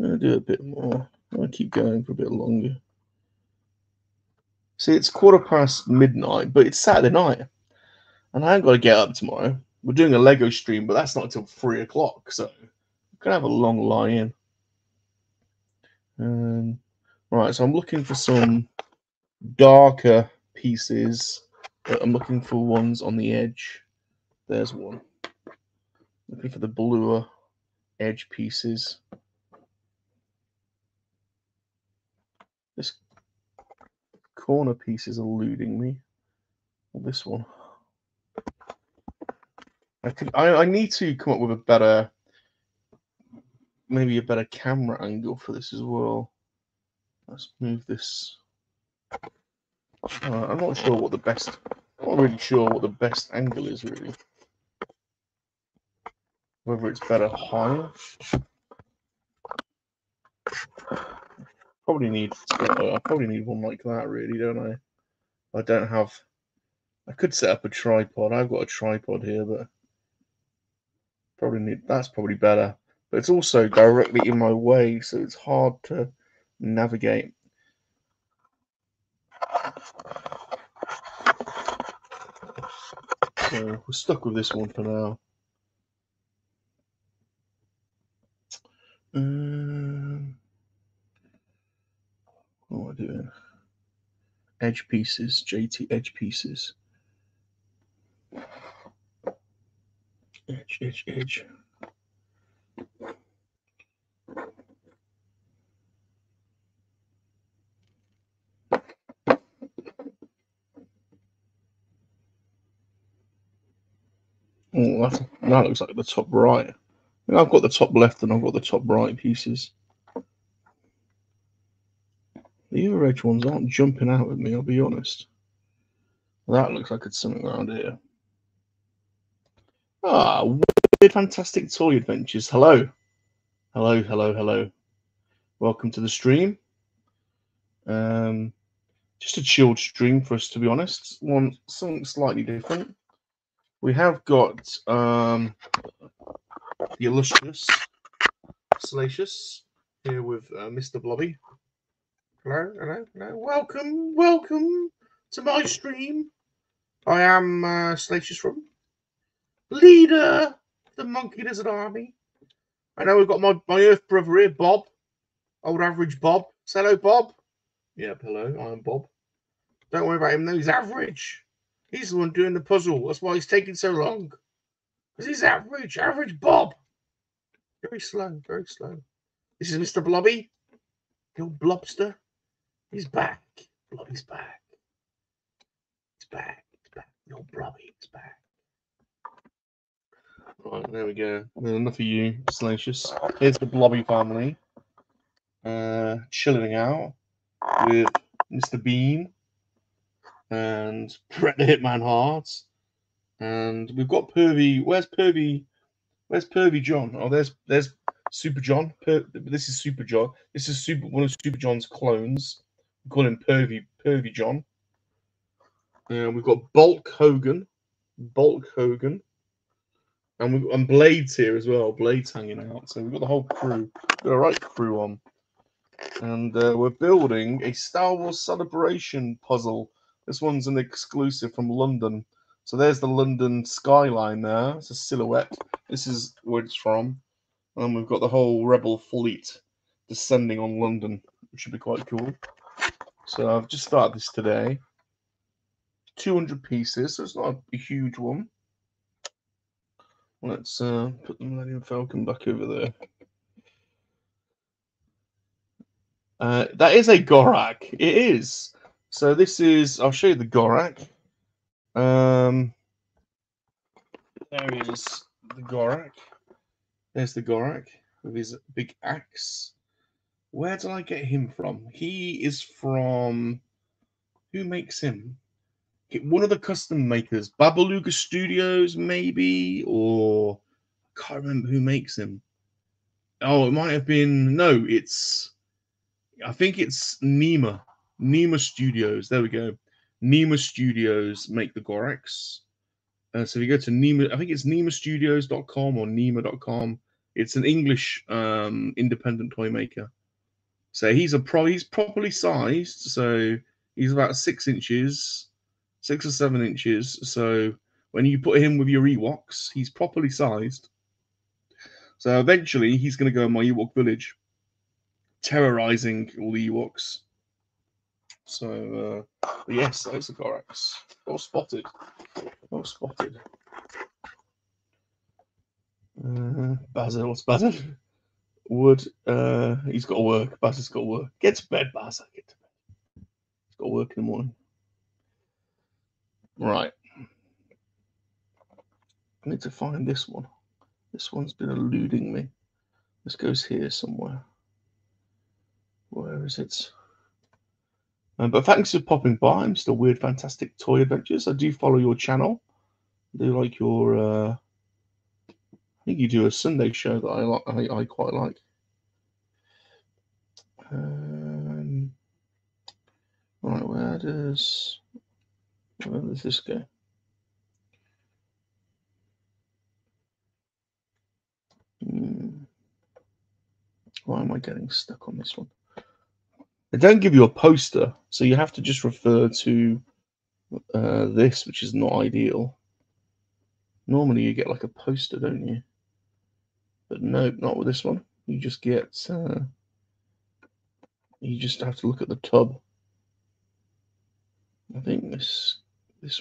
I'll keep going for a bit longer. See, it's 1:15 midnight, but it's Saturday night, and I haven't got to get up tomorrow. We're doing a Lego stream, but that's not until 3 o'clock, so I'm gonna have a long lie in. Right, so I'm looking for some darker pieces. I'm looking for ones on the edge. There's one. Looking for the bluer edge pieces. This corner piece is eluding me. Well, this one. I need to come up with a better, maybe a better camera angle for this as well. Let's move this. I'm not sure what the best. I'm not really sure what the best angle is really. Whether it's better higher. Probably need. I probably need one like that, really, don't I? I don't have. I could set up a tripod. I've got a tripod here, but probably need. That's probably better. But it's also directly in my way, so it's hard to navigate. So we're stuck with this one for now. What am I doing? Edge pieces, JT edge pieces. Edge. Oh, that looks like the top right. I've got the top left and I've got the top right pieces. The other edge ones aren't jumping out at me, I'll be honest. That looks like it's something around here. Ah, weird, fantastic toy adventures. Hello. Hello, hello, hello. Welcome to the stream. Just a chilled stream for us, to be honest. Something slightly different. We have got the illustrious Salacious here with Mr. Blobby. Hello, hello, hello. Welcome, welcome to my stream. I am SalaciousRum, leader of the Monkey-Lizard army. I know we've got my Earth brother here, Bob. Old average Bob. Say hello, Bob. Yep, hello, I am Bob. Don't worry about him, though. He's average. He's the one doing the puzzle. That's why he's taking so long. Because he's average. Average Bob. Very slow, very slow. This is Mr. Blobby. The old Blobster. He's back. Blobby's back. He's back. He's back. The old Blobby. He's back. Right, there we go. There's enough of you, Salacious. Here's the Blobby family. Chilling out with Mr. Bean and Brett the Hitman Hart. And we've got Pervy. Where's Pervy? Where's Pervy John? Oh, there's Super John. This is Super John. This is one of Super John's clones. We call him Pervy John. We've got Bulk Hogan. And Blade's here as well. Blade's hanging out. So we've got the whole crew. We've got a right crew on. And we're building a Star Wars Celebration puzzle. This one's an exclusive from London. So there's the London skyline there. It's a silhouette. This is where it's from. And we've got the whole Rebel fleet descending on London, which should be quite cool. So I've just started this today. 200 pieces, so it's not a huge one. Let's put the Millennium Falcon back over there. That is a Gorak. It is. So this is. I'll show you the Gorak. There is the Gorak. There's the Gorak with his big axe. Where did I get him from? He is from. Who makes him? One of the custom makers. Babaluga Studios, maybe? Or. I can't remember who makes him. Oh, it might have been. No, it's. I think it's Nema. Nema Studios. There we go. Nema Studios make the Goraks. So if you go to Nema, I think it's nemastudios.com or nema.com. It's an English independent toy maker. So he's properly sized. So he's about 6 inches, 6 or 7 inches. So when you put him with your Ewoks, he's properly sized. So eventually he's going to go in my Ewok village, terrorizing all the Ewoks. So yes, those are Goraks. Well spotted. Well spotted. Basil, what's Basil? Wood. He's got to work. Basil's got to work. Get to bed, Basil. Get to bed. He's got to work in the morning. Right. I need to find this one. This one's been eluding me. This goes here somewhere. Where is it? But thanks for popping by. I'm still Weird Fantastic Toy Adventures. I do follow your channel. I do like your. I think you do a Sunday show that I like. I quite like. Right, where does this go? Why am I getting stuck on this one? They don't give you a poster, so you have to just refer to this, which is not ideal. Normally you get like a poster, don't you? But no, not with this one. You just get, you just have to look at the tub. I think this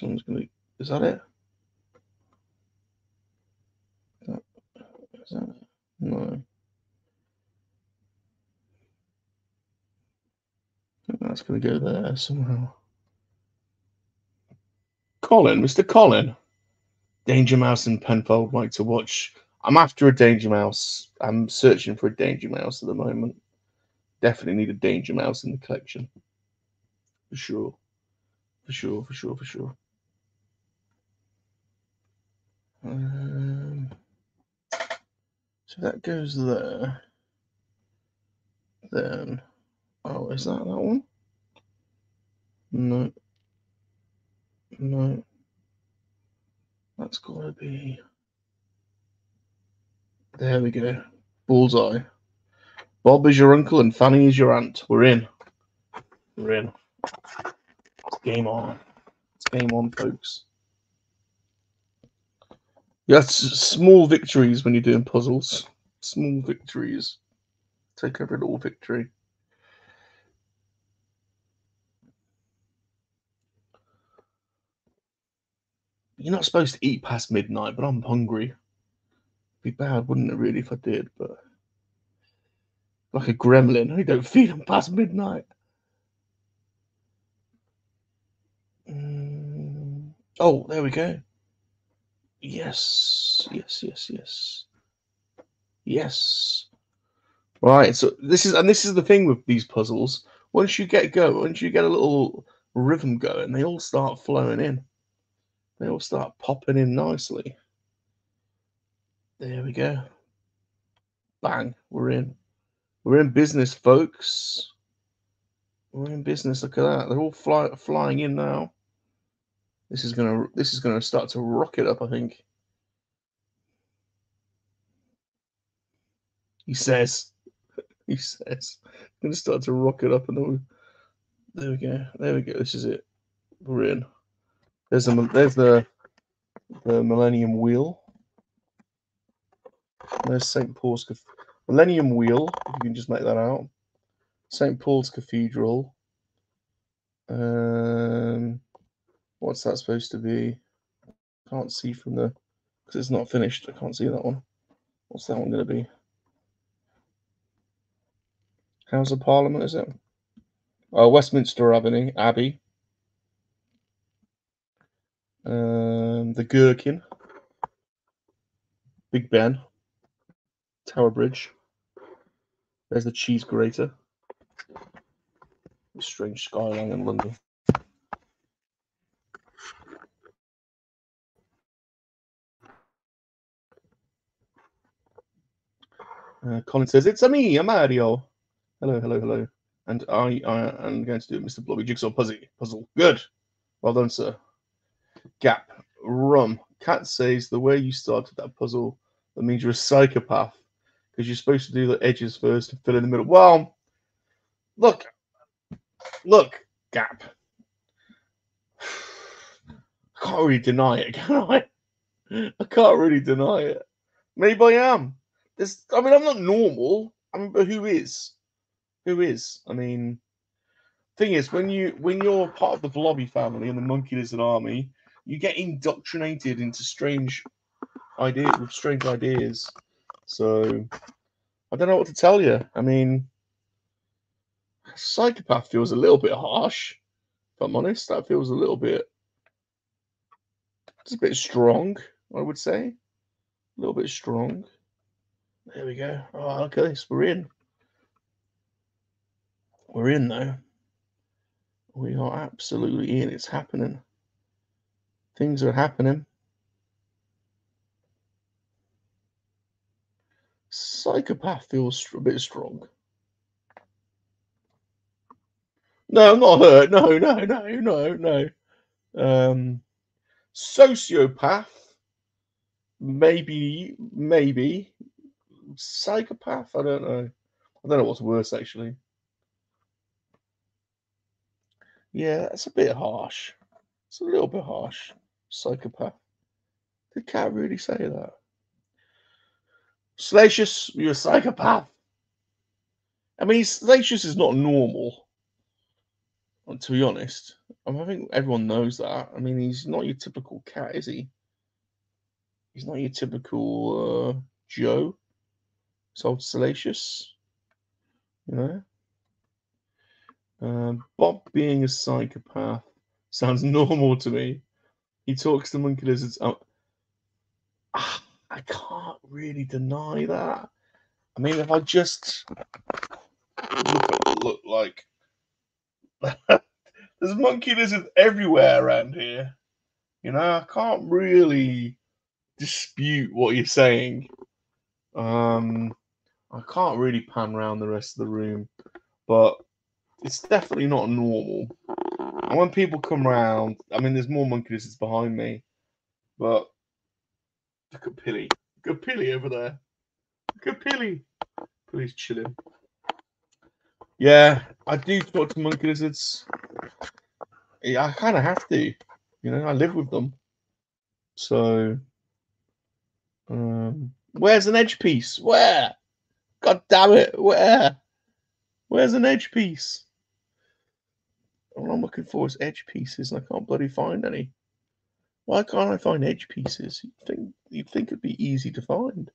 one's going to, is that it? Is that it? No. I think that's going to go there somehow. Colin, Mr. Colin. Danger Mouse and Penfold like to watch. I'm after a Danger Mouse. I'm searching for a Danger Mouse at the moment. Definitely need a Danger Mouse in the collection. For sure. For sure, for sure, for sure. So that goes there. Then, oh, is that one? No. No. That's got to be... There we go. Bullseye. Bob is your uncle and Fanny is your aunt. We're in. We're in. It's game on. It's game on, folks. Yes, small victories when you're doing puzzles. Small victories. Take every little victory. You're not supposed to eat past midnight, but I'm hungry. It'd be bad, wouldn't it, really, if I did, but... Like a gremlin, I don't feed them past midnight. Oh, there we go. Yes, yes, yes, yes. Yes. Right, so this is the thing with these puzzles. Once you get a little rhythm going, they all start flowing in. They all start popping in nicely. There we go. Bang, we're in. We're in business, folks. We're in business. Look at that. They're all flying in now. This is gonna start to rock it up, I think. He says. He says. Gonna start to rock it up, and then there we go. There we go. This is it. We're in. There's the Millennium Wheel. There's St. Paul's Millennium Wheel. If you can just make that out. St. Paul's Cathedral. What's that supposed to be? Can't see from the because it's not finished. I can't see that one. What's that one going to be? House of Parliament, is it? Oh, Westminster Abbey. The Gherkin. Big Ben. Tower Bridge. There's the cheese grater. The strange skyline in London. Colin says, "It's me, Mario. Hello, hello, hello. And I am going to do Mr. Blobby Jigsaw puzzle. Good. Well done, sir. Gap. Rum. Cat says the way you started that puzzle, that means you're a psychopath. Because you're supposed to do the edges first and fill in the middle. Well, look, Gap. I can't really deny it, can I? I can't really deny it. Maybe I am. I'm not normal. But who is? Who is? Thing is, when you're part of the Blobby family and the MoNKey-LiZaRD army, you get indoctrinated into strange ideas. So I don't know what to tell you. Psychopath feels a little bit harsh. If I'm honest, that feels a little bit. It's a bit strong, I would say. A little bit strong. There we go. Oh, look at this. We're in. We're in, though. We are absolutely in. It's happening. Things are happening. Psychopath feels a bit strong. No, I'm not hurt. No. Sociopath. Maybe. Psychopath. I don't know. I don't know what's worse, actually. Yeah, that's a bit harsh. It's a little bit harsh. Psychopath. Did Cat really say that? Salacious, you're a psychopath. Salacious is not normal. To be honest, I think everyone knows that. He's not your typical cat, is he? He's not your typical Joe. It's old Salacious, you know. Bob being a psychopath sounds normal to me. He talks to monkey lizards. I can't really deny that. I mean, if I just look like there's monkey lizards everywhere around here, you know, I can't really dispute what you're saying. I can't really pan around the rest of the room, but it's definitely not normal. And when people come around, I mean, there's more monkey lizards behind me, but look at Pilly. Look at Pilly over there. Look at Pilly. Pilly's chilling. Yeah, I do talk to monkey lizards. Yeah, I kind of have to. You know, I live with them. So, where's an edge piece? Where? God damn it! Where? Where's an edge piece? All I'm looking for is edge pieces, and I can't bloody find any. Why can't I find edge pieces? You'd think it'd be easy to find,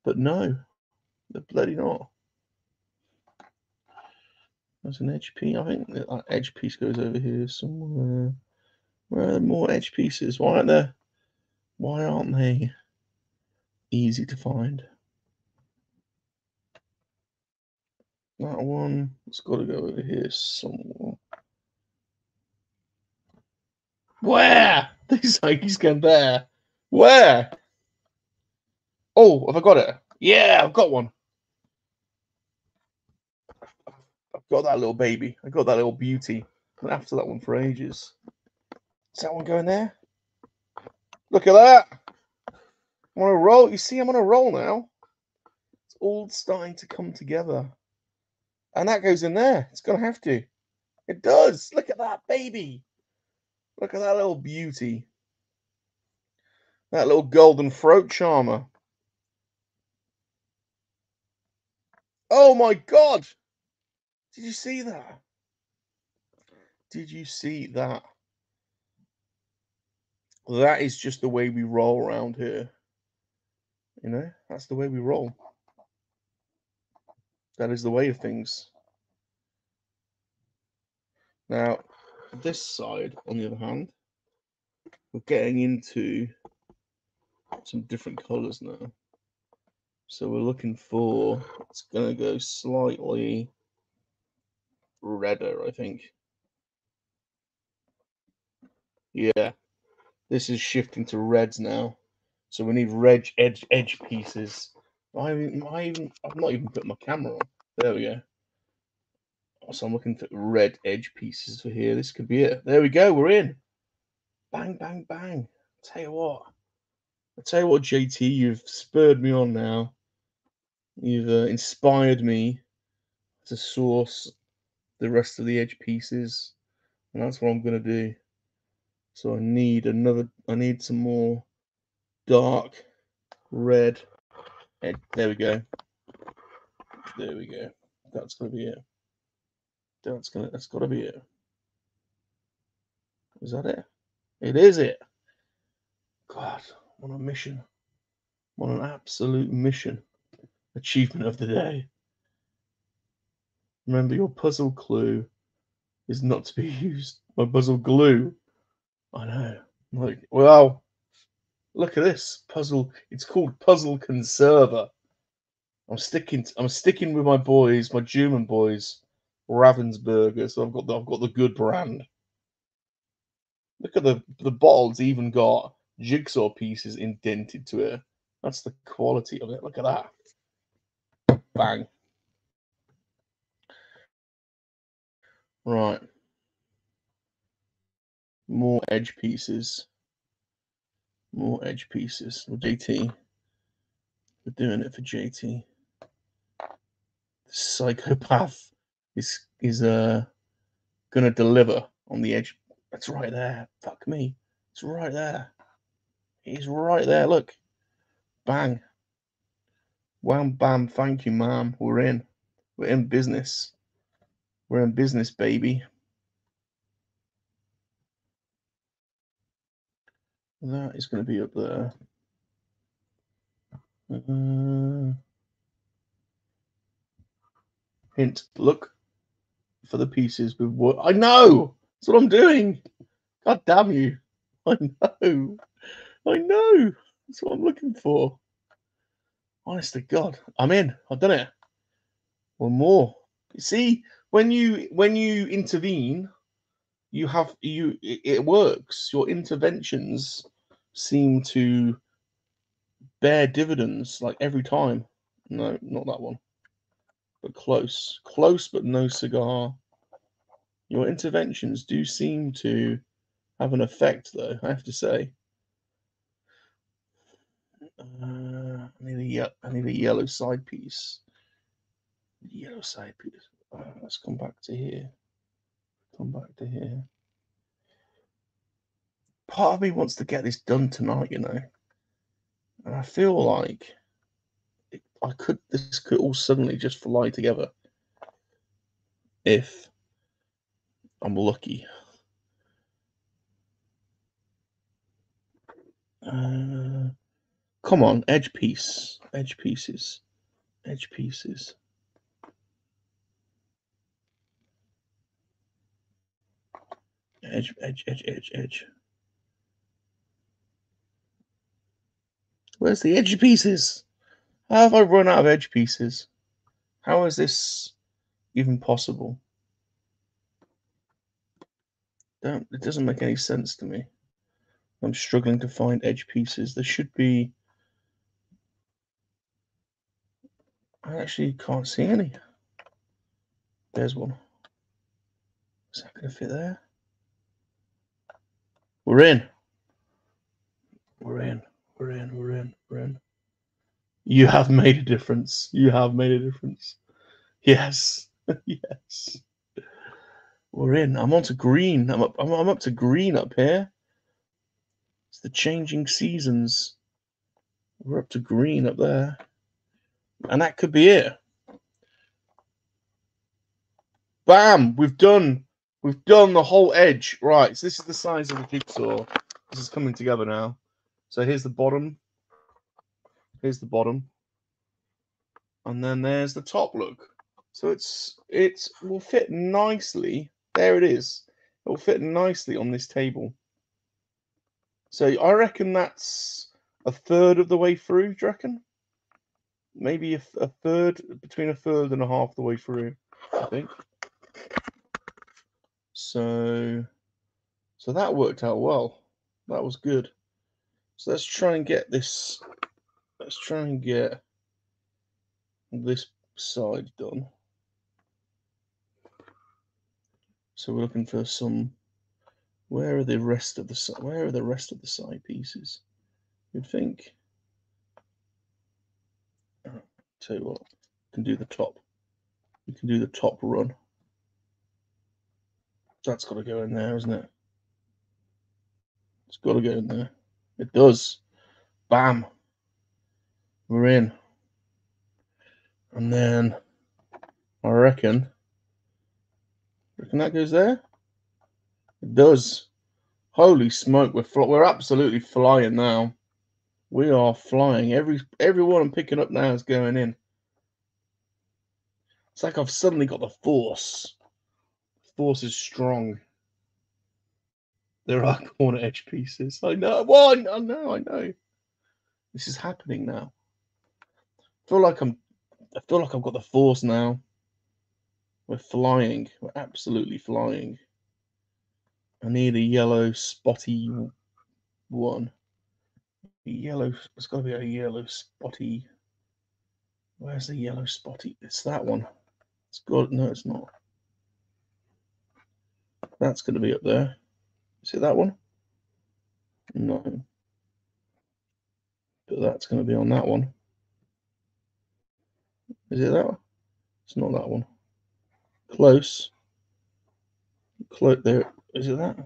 but no, they're bloody not. There's an edge piece. I think that edge piece goes over here somewhere. Where are there more edge pieces? Why aren't they easy to find? That one, it's got to go over here somewhere. Where? He's going there. Where? Oh, have I got it? Yeah, I've got one. I've got that little baby. I got that little beauty. I've been after that one for ages. Is that one going there? Look at that. I'm on a roll. You see, I'm on a roll now. It's all starting to come together. And that goes in there. It's going to have to. It does. Look at that baby. Look at that little beauty. That little golden throat charmer. Oh my God. Did you see that? Did you see that? That is just the way we roll around here. You know, that's the way we roll. That is the way of things. Now, this side, on the other hand, we're getting into some different colors now. So we're looking for, it's going to go slightly redder, I think. Yeah, this is shifting to reds now. So we need red edge pieces. I've not even put my camera on. There we go. So I'm looking for red edge pieces for here. This could be it. There we go. We're in. Bang, bang, bang. I'll tell you what, JT, you've spurred me on now. You've inspired me to source the rest of the edge pieces, and that's what I'm going to do. So I need some more dark red edge. There we go. There we go. That's going to be it. That's got to be it. Is that it? It is it. God, I'm on a mission. I'm on an absolute mission. Achievement of the day. Remember, your puzzle clue is not to be used. My puzzle glue. I know. Like, well, look at this puzzle. It's called Puzzle Conserver. I'm sticking with my boys, my German boys, Ravensburger. So I've got the good brand. Look at the bottle's even got jigsaw pieces indented to it. That's the quality of it. Look at that. Bang. Right. More edge pieces. More edge pieces. Well, JT. We're doing it for JT. The psychopath is gonna deliver on the edge. That's right there. Fuck me. It's right there. He's right there. Look. Bang. Wham bam. Thank you, ma'am. We're in. We're in business. We're in business, baby. That is going to be up there. Hint, look for the pieces with what I know. That's what I'm doing. God damn you. I know. That's what I'm looking for. Honest to God, I'm in. I've done it. One more. See, when you intervene, it works. Your interventions seem to bear dividends like every time. No, not that one. But close. Close, but no cigar. Your interventions do seem to have an effect, though, I have to say. I need a yellow side piece. Yellow side piece. Let's come back to here. Come back to here. Part of me wants to get this done tonight, you know. And I feel like this could all suddenly just fly together if I'm lucky. Come on, edge piece, edge pieces, edge pieces. Edge, edge, edge, edge, edge. Where's the edge pieces? How have I run out of edge pieces? How is this even possible? It doesn't make any sense to me. I'm struggling to find edge pieces. There should be. I actually can't see any. There's one. Is that going to fit there? We're in. We're in. We're in. We're in. We're in. You have made a difference. You have made a difference. Yes. Yes. We're in. I'm on to green. I'm up to green up here. It's the changing seasons. We're up to green up there. And that could be it. Bam! We've done the whole edge. Right, so this is the size of the jigsaw. This is coming together now. So here's the bottom. Here's the bottom. And then there's the top look. So it will fit nicely. There it is. It will fit nicely on this table. So I reckon that's a third of the way through, do you reckon? Maybe a third, between a third and a half the way through, I think. So that worked out well. That was good. So let's try and get this. Let's try and get this side done. So we're looking for some. Where are the rest of the side pieces? You'd think. Tell you what, we can do the top. We can do the top run. That's got to go in there, isn't it? It's got to go in there. It does. Bam. We're in. And then I reckon that goes there. It does. Holy smoke! We're absolutely flying now. We are flying. Everyone I'm picking up now is going in. It's like I've suddenly got the force. The force is strong. There are corner edge pieces. I know. Well, I know. This is happening now. I feel like I've got the force now. We're flying. We're absolutely flying. I need a yellow spotty one. Yellow. It's got to be a yellow spotty. Where's the yellow spotty? It's that one. It's good. No, it's not. That's going to be up there. See that one? No. But that's going to be on that one. Is it that one? It's not that one. Close. Close there. Is it that?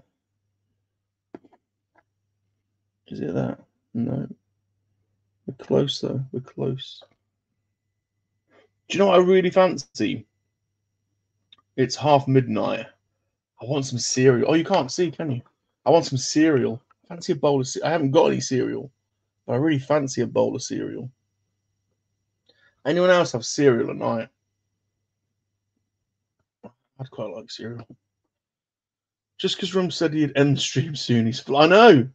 Is it that? No. We're close though. We're close. Do you know what I really fancy? It's midnight. I want some cereal. Oh, you can't see, can you? I want some cereal. Fancy a bowl of cereal. I haven't got any cereal, but I really fancy a bowl of cereal. Anyone else have cereal at night? I'd quite like cereal. Just because Rum said he'd end the stream soon, I know.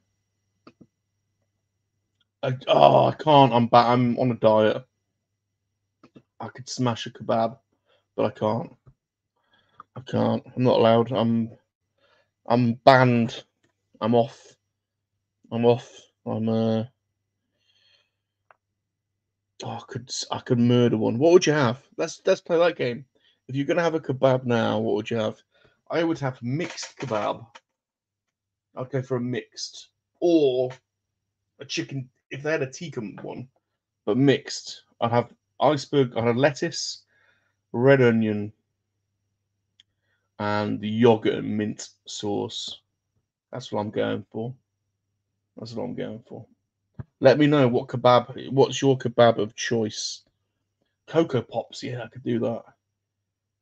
I can't. I'm on a diet. I could smash a kebab, but I can't. I can't. I'm not allowed. I'm banned. I'm off. I'm off. Oh, I could murder one. What would you have? Let's play that game. If you're gonna have a kebab now, what would you have? I would have mixed kebab. I'd go for a mixed or a chicken if they had a tikka one, but mixed. I'd have iceberg. I'd have lettuce, red onion, and the yogurt and mint sauce. That's what I'm going for. That's what I'm going for. Let me know what kebab. What's your kebab of choice? Cocoa Pops. Yeah, I could do that.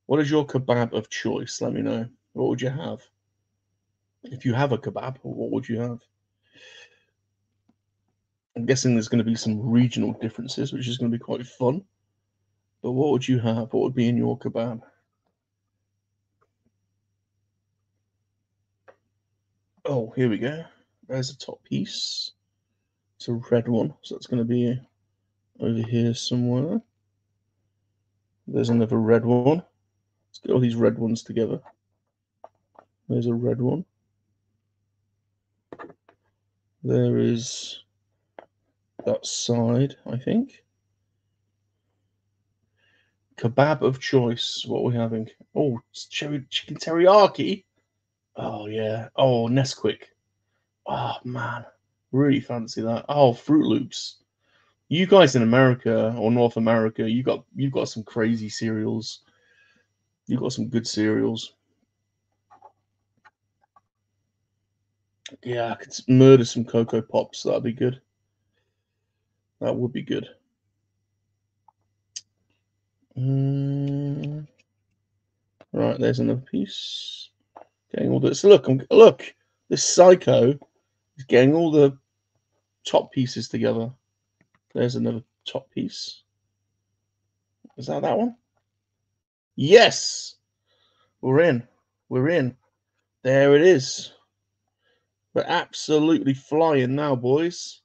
What is your kebab of choice? Let me know. What would you have? If you have a kebab, what would you have? I'm guessing there's going to be some regional differences, which is going to be quite fun. But what would you have? What would be in your kebab? Oh, here we go. There's a top piece. It's a red one, so that's going to be over here somewhere. There's another red one. Let's get all these red ones together. There's a red one. There is that side, I think. Kebab of choice. What are we having? Oh, it's chicken teriyaki. Oh, yeah. Oh, Nesquik. Oh, man. Really fancy that. Oh, Fruit Loops. You guys in America or North America, you've got some crazy cereals. You've got some good cereals. Yeah, I could murder some Cocoa Pops. That'd be good. That would be good. Right, there's another piece. Getting all this. Look, this psycho is getting all the top pieces together. There's another top piece. Is that one? Yes, we're in. We're in. There it is. We're absolutely flying now, boys.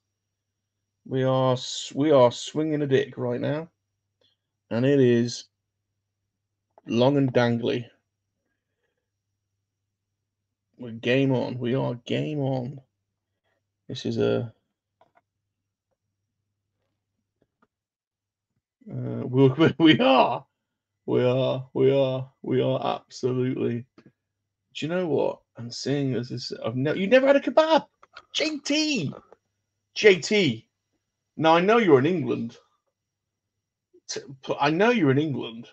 We are swinging a dick right now, and it is long and dangly. We're game on. We are game on. This is a. We are. We are absolutely. Do you know what? I'm seeing as this. You never had a kebab, JT. Now I know you're in England. I know you're in England.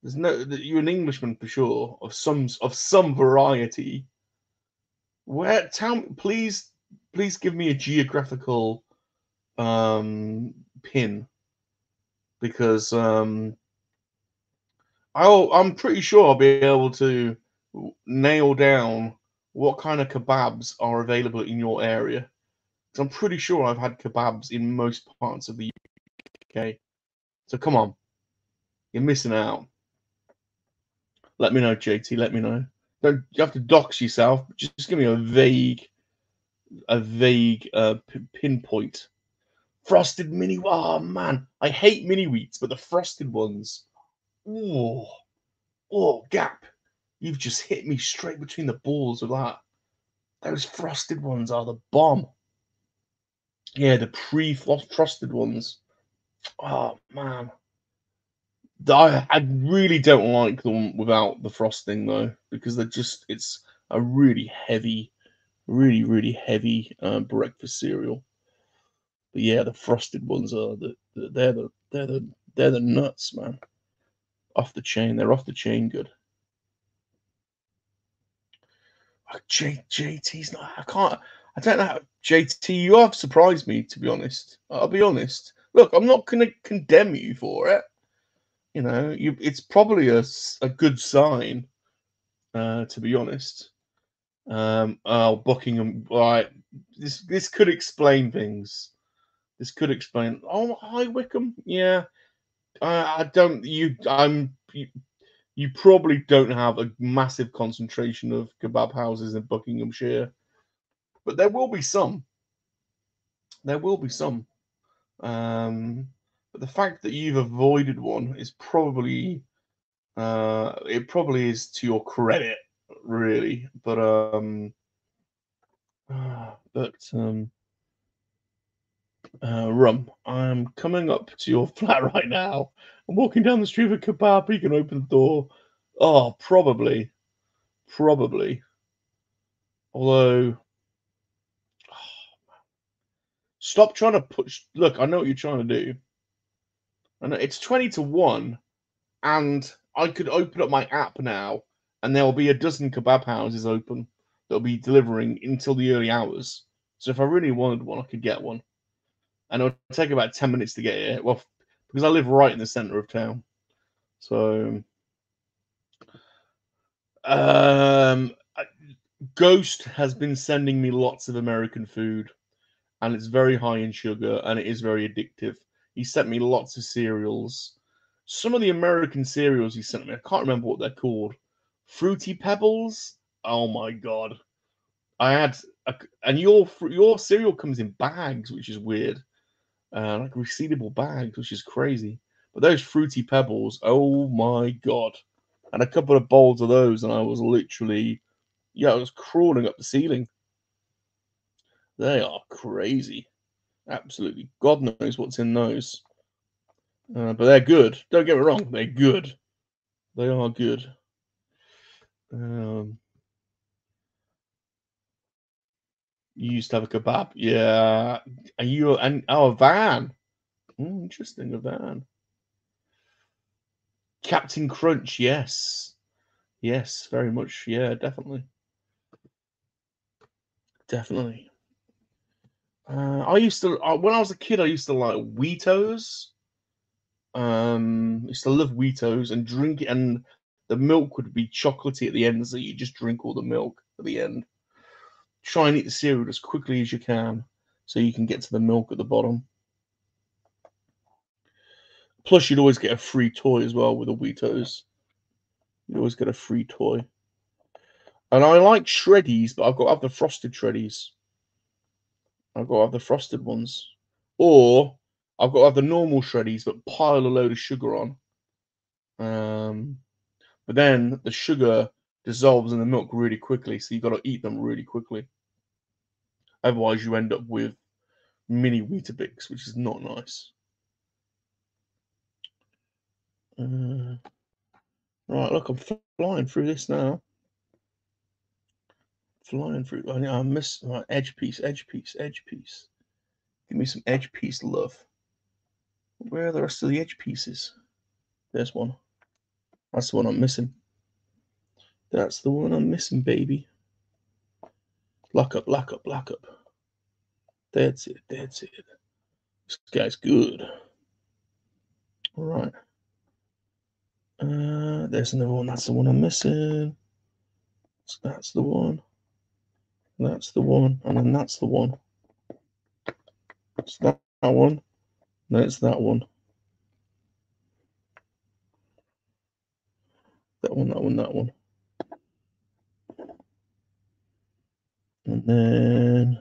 There's you're an Englishman for sure of some variety. Where please give me a geographical pin because I'm pretty sure I'll be able to nail down what kind of kebabs are available in your area. Because I'm pretty sure I've had kebabs in most parts of the UK. So come on, you're missing out. Let me know, JT. Let me know. Don't you have to dox yourself? Just give me a vague pinpoint. Frosted mini. Oh man, I hate mini wheats, but the frosted ones. Oh, Gap. You've just hit me straight between the balls with that. Those frosted ones are the bomb. Yeah, the pre-frosted ones. Oh man. I really don't like them without the frosting though, because it's a really heavy, really heavy breakfast cereal. But yeah, the frosted ones are they're the nuts, man. Off the chain, they're off the chain good. JT's not. I don't know. JT, you have surprised me, to be honest. I'll be honest. Look, I'm not going to condemn you for it. You know, it's probably a good sign, to be honest. Buckingham. Right. This could explain things. This could explain. Oh, hi, Wickham. Yeah. I don't. You probably don't have a massive concentration of kebab houses in Buckinghamshire, but there will be some. There will be some. But the fact that you've avoided one is probably it probably is to your credit, really. But Rum, I'm coming up to your flat right now. I'm walking down the street with a kebab. You can open the door. Oh, probably. Although, stop trying to push. Look, I know what you're trying to do. I know it's 20 to 1, and I could open up my app now, and there will be a dozen kebab houses open that'll be delivering until the early hours. So if I really wanted one, I could get one. And it'll take about 10 minutes to get here. Well, because I live right in the center of town. So, Ghost has been sending me lots of American food, and it's very high in sugar, and it is very addictive. He sent me lots of cereals. Some of the American cereals he sent me, I can't remember what they're called. Fruity Pebbles? Oh my god. And your cereal comes in bags, which is weird. Like resealable bags, which is crazy. But those Fruity Pebbles, oh my god. And a couple of bowls of those, and I was literally, I was crawling up the ceiling. They are crazy. Absolutely. God knows what's in those. But they're good. Don't get me wrong. They're good. They are good. You used to have a kebab. Yeah. A van. Interesting, a van. Captain Crunch, yes. Yes, very much. Yeah, definitely. Definitely. I used to, when I was a kid, I used to like Wheatos. Used to love Wheatos and drink it, and the milk would be chocolatey at the end, so you just drink all the milk at the end. Try and eat the cereal as quickly as you can, so you can get to the milk at the bottom. Plus, you'd always get a free toy as well with the Wheatos. You always get a free toy. And I like Shreddies, but I've got to have the frosted Shreddies. I've got to have the frosted ones. Or I've got to have the normal Shreddies, but pile a load of sugar on. But then the sugar dissolves in the milk really quickly, so you've got to eat them really quickly. Otherwise, you end up with mini Weetabix, which is not nice. Right, look, I'm flying through this now. Flying through. I miss right, edge piece. Give me some edge piece love. Where are the rest of the edge pieces? There's one. That's the one I'm missing. That's the one I'm missing, baby. Lock up. That's it. This guy's good. All right. There's another one. That's the one I'm missing. So that's the one. That's the one. And then that's the one. So that one. That's that one. That one. And then,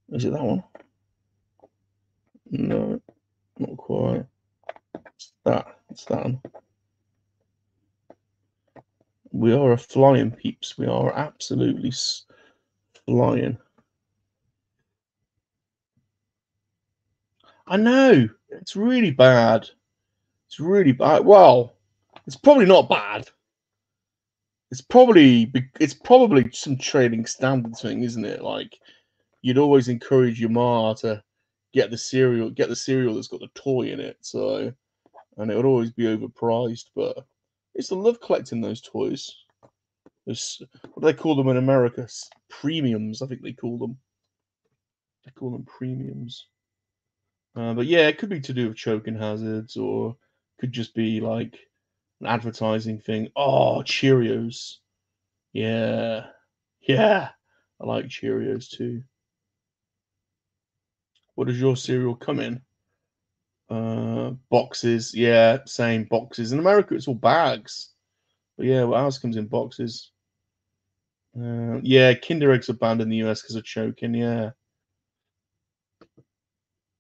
is it that one? No, not quite. It's that one. We are a flying, peeps. We are absolutely flying. I know. It's really bad. It's really bad. Well, it's probably not bad. It's probably some trading standard thing, isn't it? Like, you'd always encourage your ma to get the cereal that's got the toy in it. So, and it would always be overpriced. But it's the love collecting those toys. What do they call them in America? Premiums, I think they call them. They call them premiums. But yeah, it could be to do with choking hazards, or could just be like an advertising thing. Oh, Cheerios. Yeah. I like Cheerios too. What does your cereal come in? Boxes. Yeah, same boxes. In America, it's all bags. But yeah, well, ours comes in boxes. Yeah, Kinder Eggs are banned in the US because of choking. Yeah.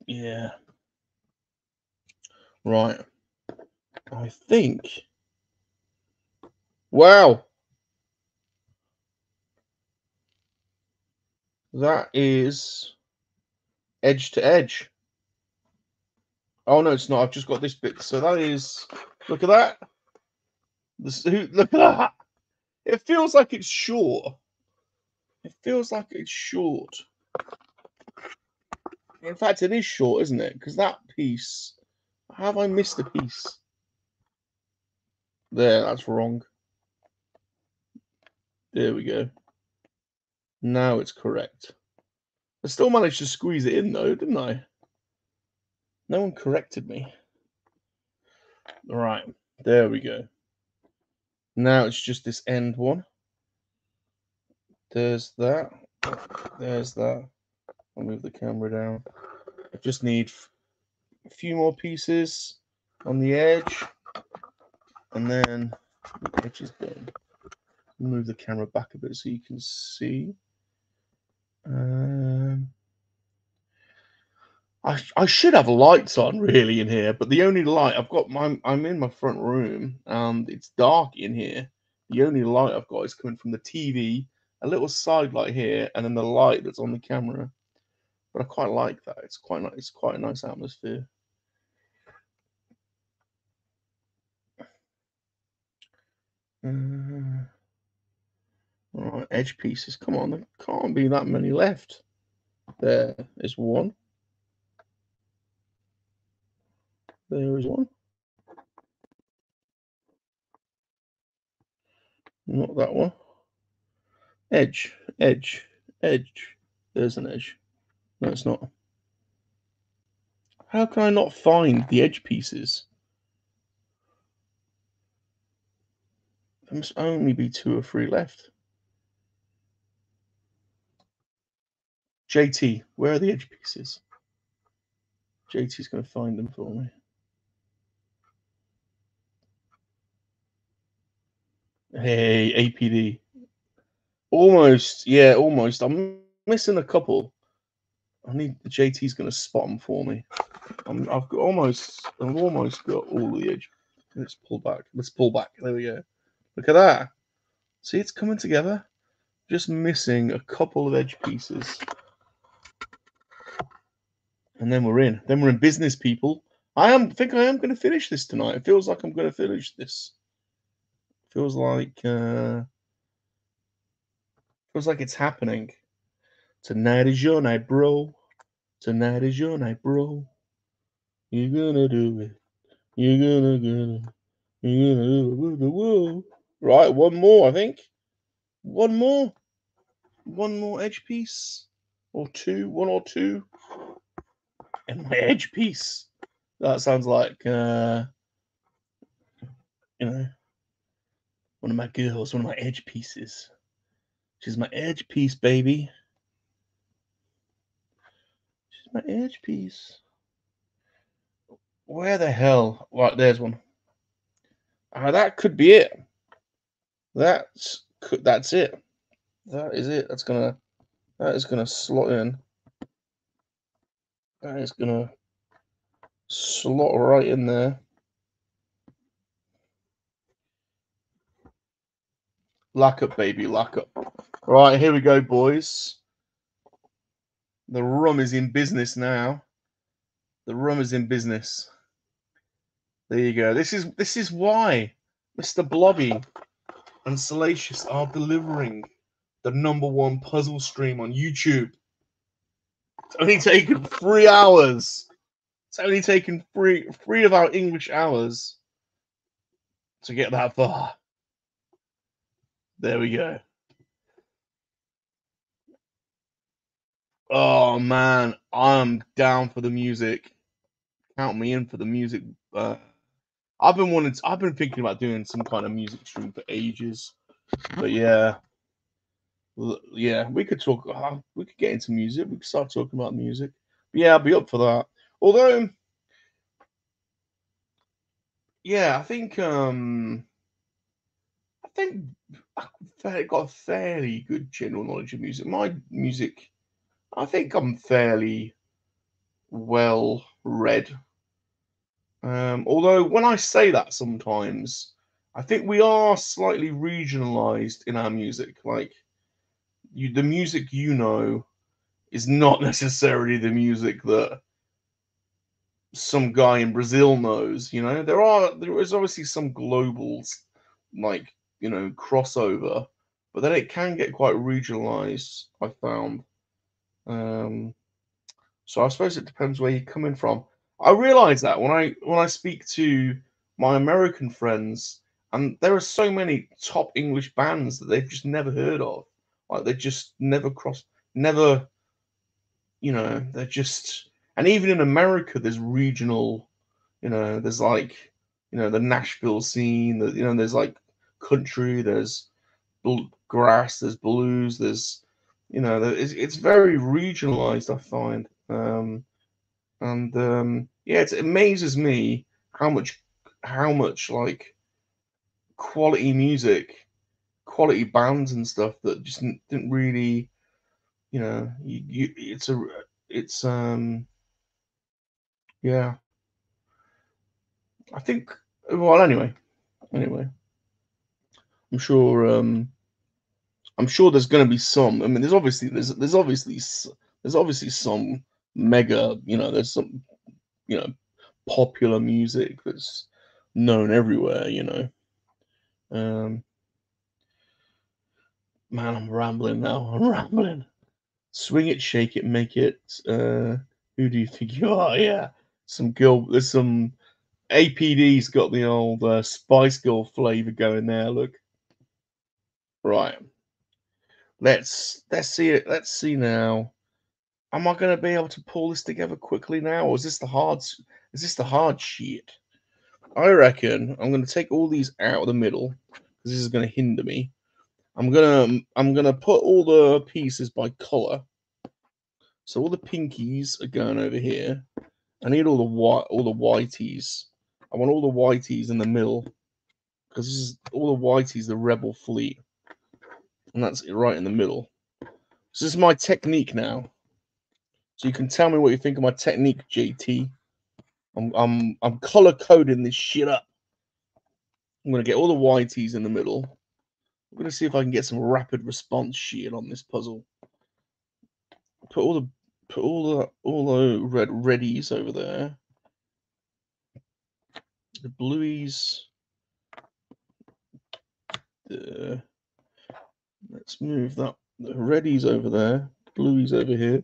Yeah. Right. I think. Wow. That is edge to edge. Oh no, it's not. I've just got this bit. So that is. Look at that. Look at that. It feels like it's short. It feels like it's short. In fact, it is short, isn't it? Because that piece. Have I missed a piece? There, that's wrong. There we go. Now it's correct. I still managed to squeeze it in though, didn't I? No one corrected me. All right, there we go. Now it's just this end one. There's that. There's that. I'll move the camera down. I just need a few more pieces on the edge, and then the edge is done. Move the camera back a bit so you can see. I should have lights on really in here, but the only light I've got, I'm in my front room and it's dark in here. The only light I've got is coming from the TV, a little side light here, and then the light that's on the camera. But I quite like that. It's quite nice. It's quite a nice atmosphere. All right, edge pieces. Come on, there can't be that many left. There is one. There is one. Not that one. Edge, edge, edge. There's an edge. No, it's not. How can I not find the edge pieces? There must only be 2 or 3 left. JT, where are the edge pieces? JT's going to find them for me. Hey, APD. Almost, yeah, almost. I'm missing a couple. I need the JT's going to spot them for me. I've almost got all the edge. Let's pull back. Let's pull back. There we go. Look at that. See, it's coming together. Just missing a couple of edge pieces. And then we're in. Then we're in business, people. I think I am going to finish this tonight. It feels like I'm going to finish this. Feels like it's happening. Tonight is your night, bro. Tonight is your night, bro. You're gonna do it. You're gonna do it. Right, one more, I think. One more edge piece. Or two. One or two. And my edge piece. That sounds like you know, one of my girls, one of my edge pieces. She's my edge piece, baby. She's my edge piece. Where the hell? Right, there's one. That could be it. That's it. That is it. That is gonna slot in. That is gonna slot right in there. Lock up, baby, lock up. Right, here we go, boys. The rum is in business now. The rum is in business. There you go. This is why Mr. Blobby and Salacious are delivering the #1 puzzle stream on YouTube. It's only taken 3 hours. It's only taken three of our English hours to get that far. There we go. Oh man, I'm down for the music. Count me in for the music. I've been thinking about doing some kind of music stream for ages. But yeah, we could talk. We could get into music. We could start talking about music. But yeah, I'll be up for that. Although, yeah, I think I've got a fairly good general knowledge of music. My music, I think I'm fairly well read. Although when I say that sometimes, I think we are slightly regionalized in our music. Like the music you know is not necessarily the music that some guy in Brazil knows. You know, there is obviously some globals, like, you know, crossover, but then it can get quite regionalized, I found. So I suppose it depends where you're coming from. I realize that when I speak to my American friends, and there are so many top English bands that they've just never heard of. Like they just never, you know, they're just, and even in America, there's regional, you know, there's like, you know, the Nashville scene, you know, there's like country, there's grass, there's blues, there's, you know, it's very regionalized, I find. Yeah, it amazes me how much like quality music, quality bands and stuff that just didn't really, you know, it's yeah. I think, well, anyway, I'm sure there's going to be some. I mean, there's obviously some mega, you know, there's some, you know, popular music that's known everywhere, you know. Man, I'm rambling now. I'm rambling. Swing it, shake it, make it. Who do you think you are? Yeah, some girl. There's some APD's got the old Spice Girl flavor going there. Look, right. Let's see it. Let's see now. Am I going to be able to pull this together quickly now, or is this the hard? Is this the hard shit? I reckon I'm going to take all these out of the middle because this is going to hinder me. I'm gonna put all the pieces by color. So all the pinkies are going over here. I need all the whiteys. I want all the whiteys in the middle because this is all the whiteys, the rebel fleet, and that's it right in the middle. So this is my technique now. So you can tell me what you think of my technique, JT. I'm color coding this shit up. I'm gonna get all the whiteys in the middle. I'm gonna see if I can get some rapid response shit on this puzzle. Put all the reddies over there. The blueies. Let's move that. The reddies over there. Blueies over here.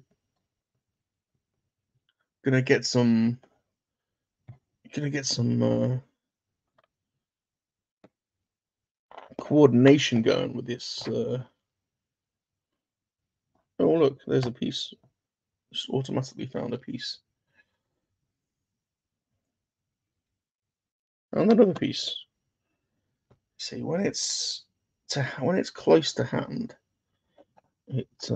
Gonna get some coordination going with this. Oh look, there's a piece. Just automatically found a piece. And another piece. See, when it's close to hand, it's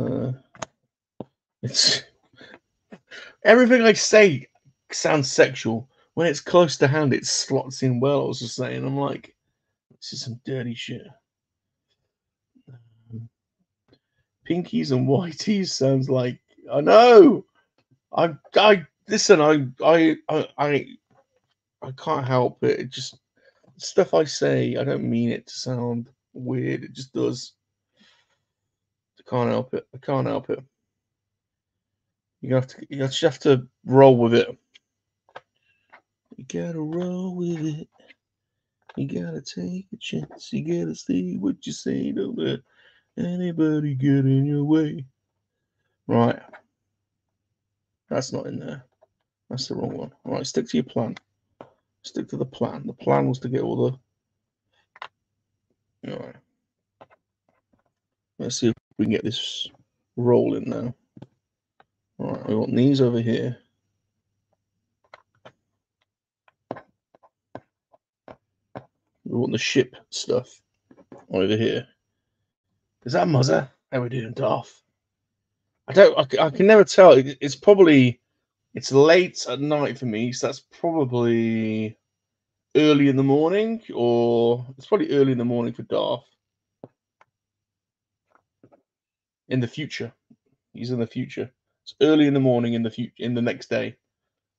everything I say sounds sexual. When it's close to hand, it slots in well. I was just saying, I'm like, this is some dirty shit. Pinkies and whiteys sounds like, I know. I listen. I can't help it. It just, stuff I say, I don't mean it to sound weird. It just does. I can't help it. I can't help it. You just have to roll with it. You gotta roll with it. You gotta take a chance. You gotta see what you say. Don't let anybody get in your way. Right. That's not in there. That's the wrong one. All right, stick to your plan. Stick to the plan. The plan was to get all the... All right. Let's see if we can get this rolling now. All right, we want these over here. We want the ship stuff over here. Is that Muzzer? How are we doing, Darth? I can never tell. It's probably, it's late at night for me, so that's probably early in the morning, or it's probably early in the morning for Darth. In the future. He's in the future. It's early in the morning in the next day.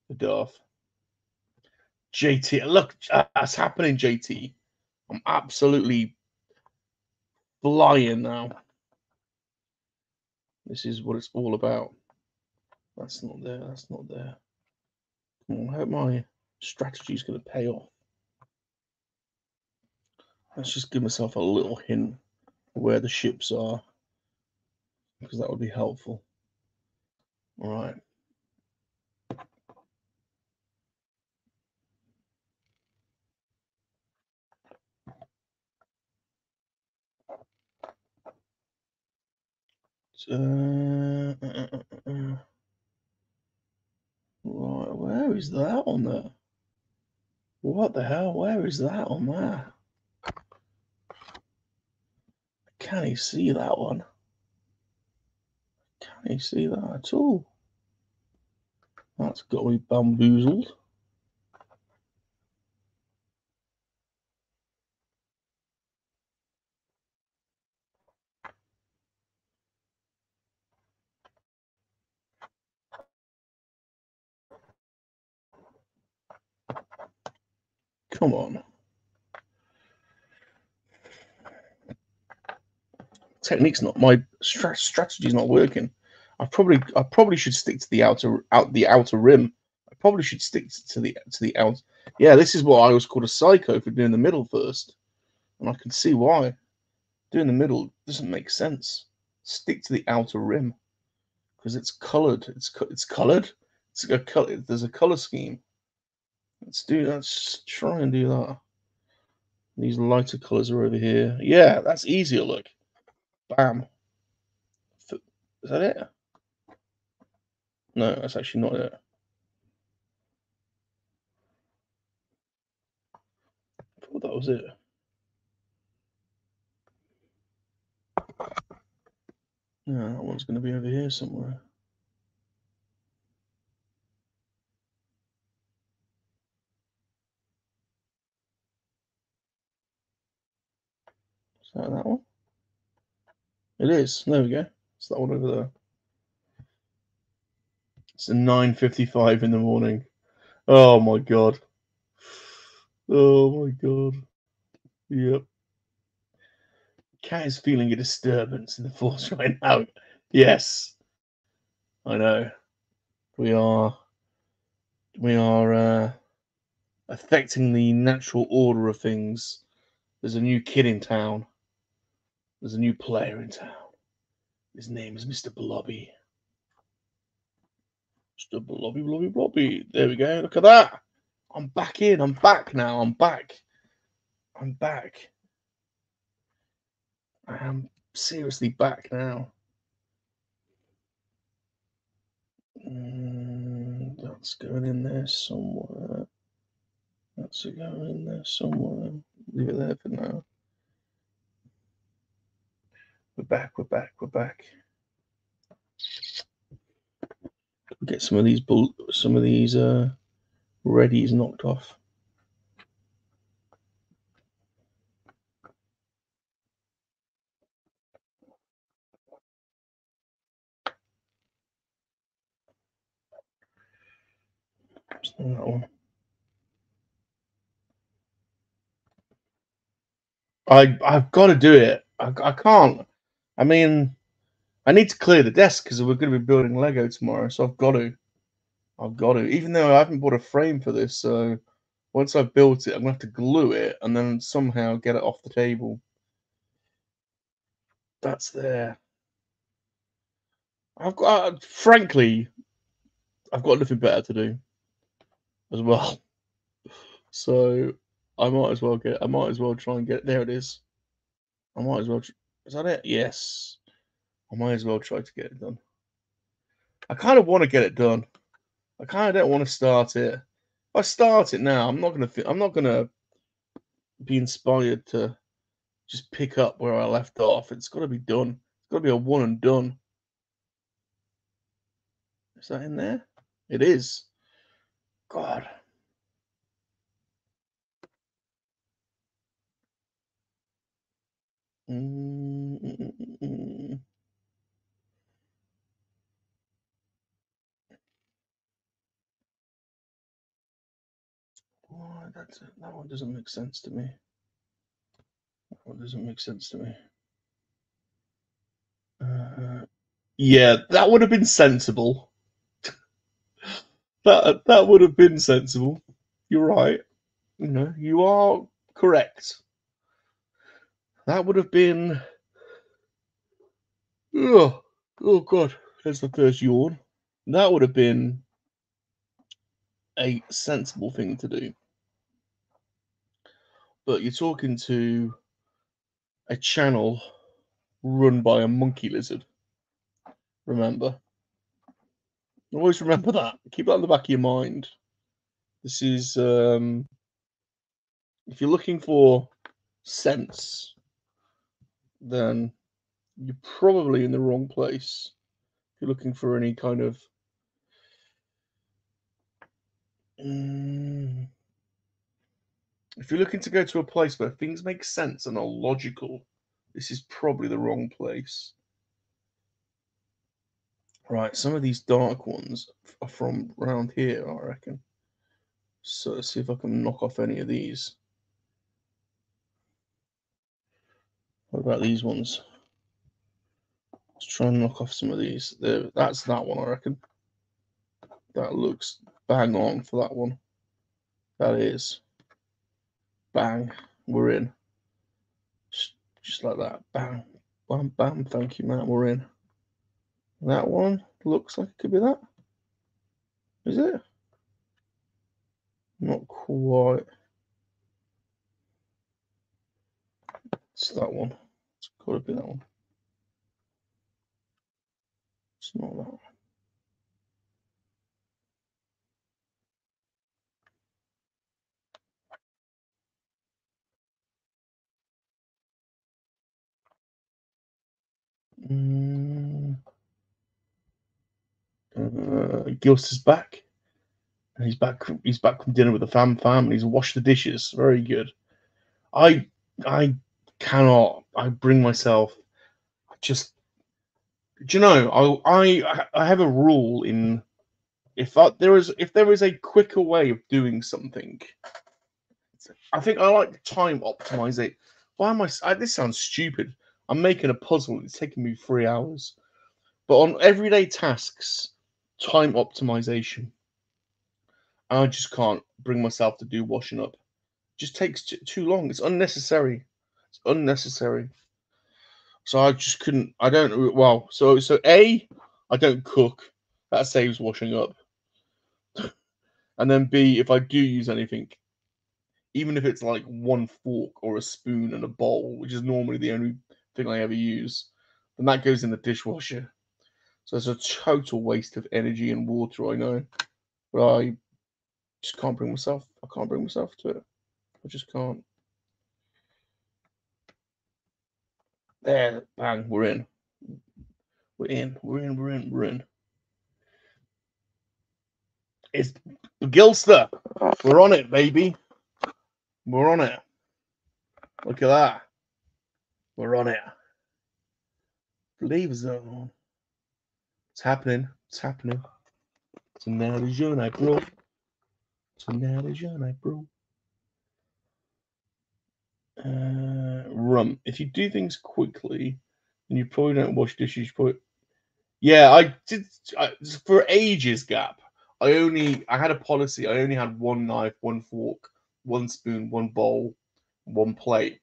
The Darth. JT, look, that's happening, JT. I'm absolutely flying now. This is what it's all about. That's not there. That's not there. I hope my strategy is going to pay off. Let's just give myself a little hint of where the ships are, because that would be helpful. All right. Right, where is that on there? What the hell? Where is that on there? Can he see that one? Can he see that at all? That's got me bamboozled. Come on. Technique's not, my strategy's not working. I probably should stick to the outer rim. I probably should stick to the outer. Yeah, this is what I was called a psycho for doing the middle first, and I can see why. Doing the middle doesn't make sense. Stick to the outer rim because it's colored. It's colored. It's a color. There's a color scheme. Let's try and do that. These lighter colors are over here. Yeah, that's easier. Look, bam. Is that it? No, that's actually not it. I thought that was it. Yeah, that one's going to be over here somewhere. Is that one? It is. There we go. It's that one over there. It's a 9:55 in the morning. Oh my god. Oh my god. Yep. Cat is feeling a disturbance in the force right now. Yes. I know. We are affecting the natural order of things. There's a new kid in town. There's a new player in town. His name is Mr. Blobby. Mr. Blobby, Blobby, Blobby. There we go. Look at that. I'm back in. I'm back now. I'm back. I'm back. I am seriously back now. That's going in there somewhere. That's going in there somewhere. Leave it there for now. We're back. We're back. We're back. Get some of these readies knocked off. That one. I've got to do it. I can't. I mean, I need to clear the desk because we're going to be building Lego tomorrow, so I've got to. I've got to. Even though I haven't bought a frame for this, so once I've built it, I'm going to have to glue it and then somehow get it off the table. That's there. Frankly, I've got nothing better to do as well. So I might as well try and get it. There it is. I might as well. Is that it? Yes. I might as well try to get it done. I kind of want to get it done. I kind of don't want to start it. If I start it now, I'm not gonna be inspired to just pick up where I left off. It's got to be done. It's got to be a one and done. Is that in there? It is. God. That one doesn't make sense to me. That one doesn't make sense to me. Yeah, that would have been sensible. that would have been sensible. You're right. You know, you are correct. That would have been. Oh God! There's the first yawn. That would have been a sensible thing to do. But you're talking to a channel run by a monkey lizard. Remember. Always remember that. Keep that in the back of your mind. This is if you're looking for sense, then you're probably in the wrong place. If you're looking for any kind of if you're looking to go to a place where things make sense and are logical, this is probably the wrong place. Right, some of these dark ones are from around here, I reckon. So let's see if I can knock off any of these. What about these ones? Let's try and knock off some of these. There, that's that one, I reckon. That looks bang on for that one. That is. Bang. We're in. Just like that. Bang. Bam, bam. Thank you, Matt. We're in. That one looks like it could be that. Is it? Not quite. It's that one. It's got to be that one. It's not that one. Gilst is back. And he's back. He's back from dinner with the fam, and he's washed the dishes. Very good. I cannot. I bring myself. Just. Do you know? I have a rule in. If there is a quicker way of doing something, I think I like to time optimize it. Why am I? This sounds stupid. I'm making a puzzle. It's taking me 3 hours. But on everyday tasks, time optimization. I just can't bring myself to do washing up. It just takes too long. It's unnecessary. It's unnecessary. So I just couldn't. I don't. Well, so A, I don't cook. That saves washing up. And then B, if I do use anything, even if it's like one fork or a spoon and a bowl, which is normally the only thing I ever use, then that goes in the dishwasher. So it's a total waste of energy and water, I know. But I just can't bring myself. I can't bring myself to it. I just can't. There, bang, we're in. We're in. It's Gilster. We're on it, baby. We're on it. Look at that. We're on it. Believe zone. It's happening. It's happening. Tonight is your night, bro. Tonight is your night, bro. Rum. If you do things quickly, and you probably don't wash dishes, yeah, I did for ages. Gap. I had a policy. I only had one knife, one fork, one spoon, one bowl, one plate.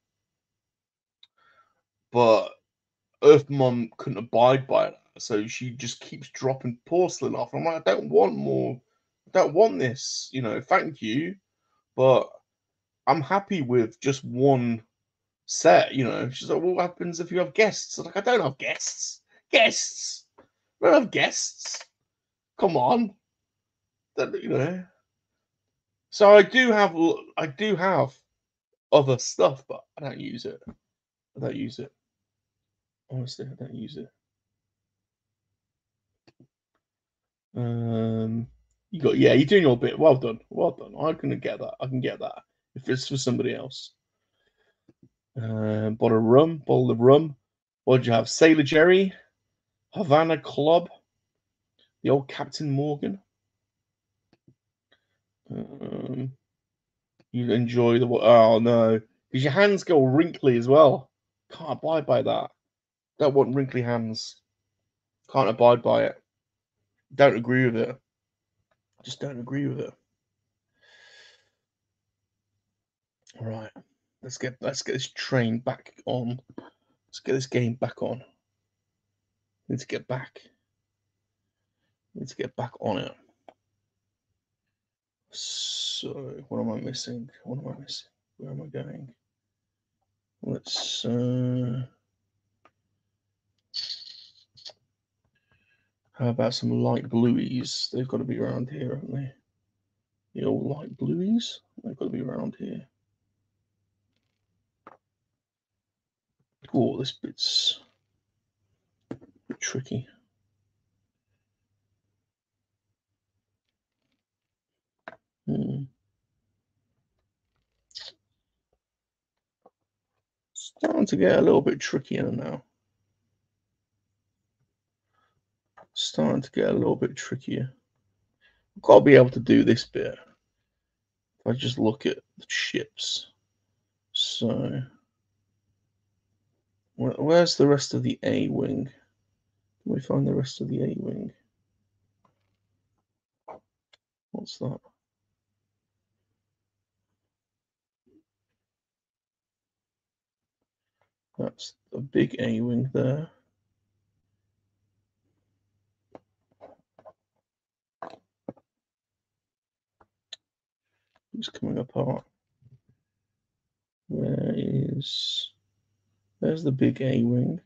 But Earth Mum couldn't abide by it, so she just keeps dropping porcelain off. I'm like, I don't want more. I don't want this. You know, thank you, but I'm happy with just one set. You know, she's like, what happens if you have guests? I'm like, I don't have guests. Guests. I don't have guests. Come on. You know. So I do have other stuff, but I don't use it. I don't use it. Honestly, I don't use it. You're doing your bit. Well done. Well done. I can get that. I can get that if it's for somebody else. Bottle of rum. What did you have? Sailor Jerry, Havana Club, the old Captain Morgan. You enjoy the oh no, because your hands go wrinkly as well. Can't abide by that. Don't want wrinkly hands. Can't abide by it. Don't agree with it. Just don't agree with it. All right, let's get this train back on. Let's get this game back on. Need to get back. Need to get back on it. So, what am I missing? What am I missing? Where am I going? Let's. How about some light blueies? They've got to be around here, haven't they? The old light blueies? They've got to be around here. Oh, this bit's a bit tricky. Starting to get a little bit trickier now. Starting to get a little bit trickier. I've got to be able to do this bit. If I just look at the ships. So, where's the rest of the A wing? Can we find the rest of the A wing? What's that? That's a big A wing there. It's coming apart. There's the big A wing.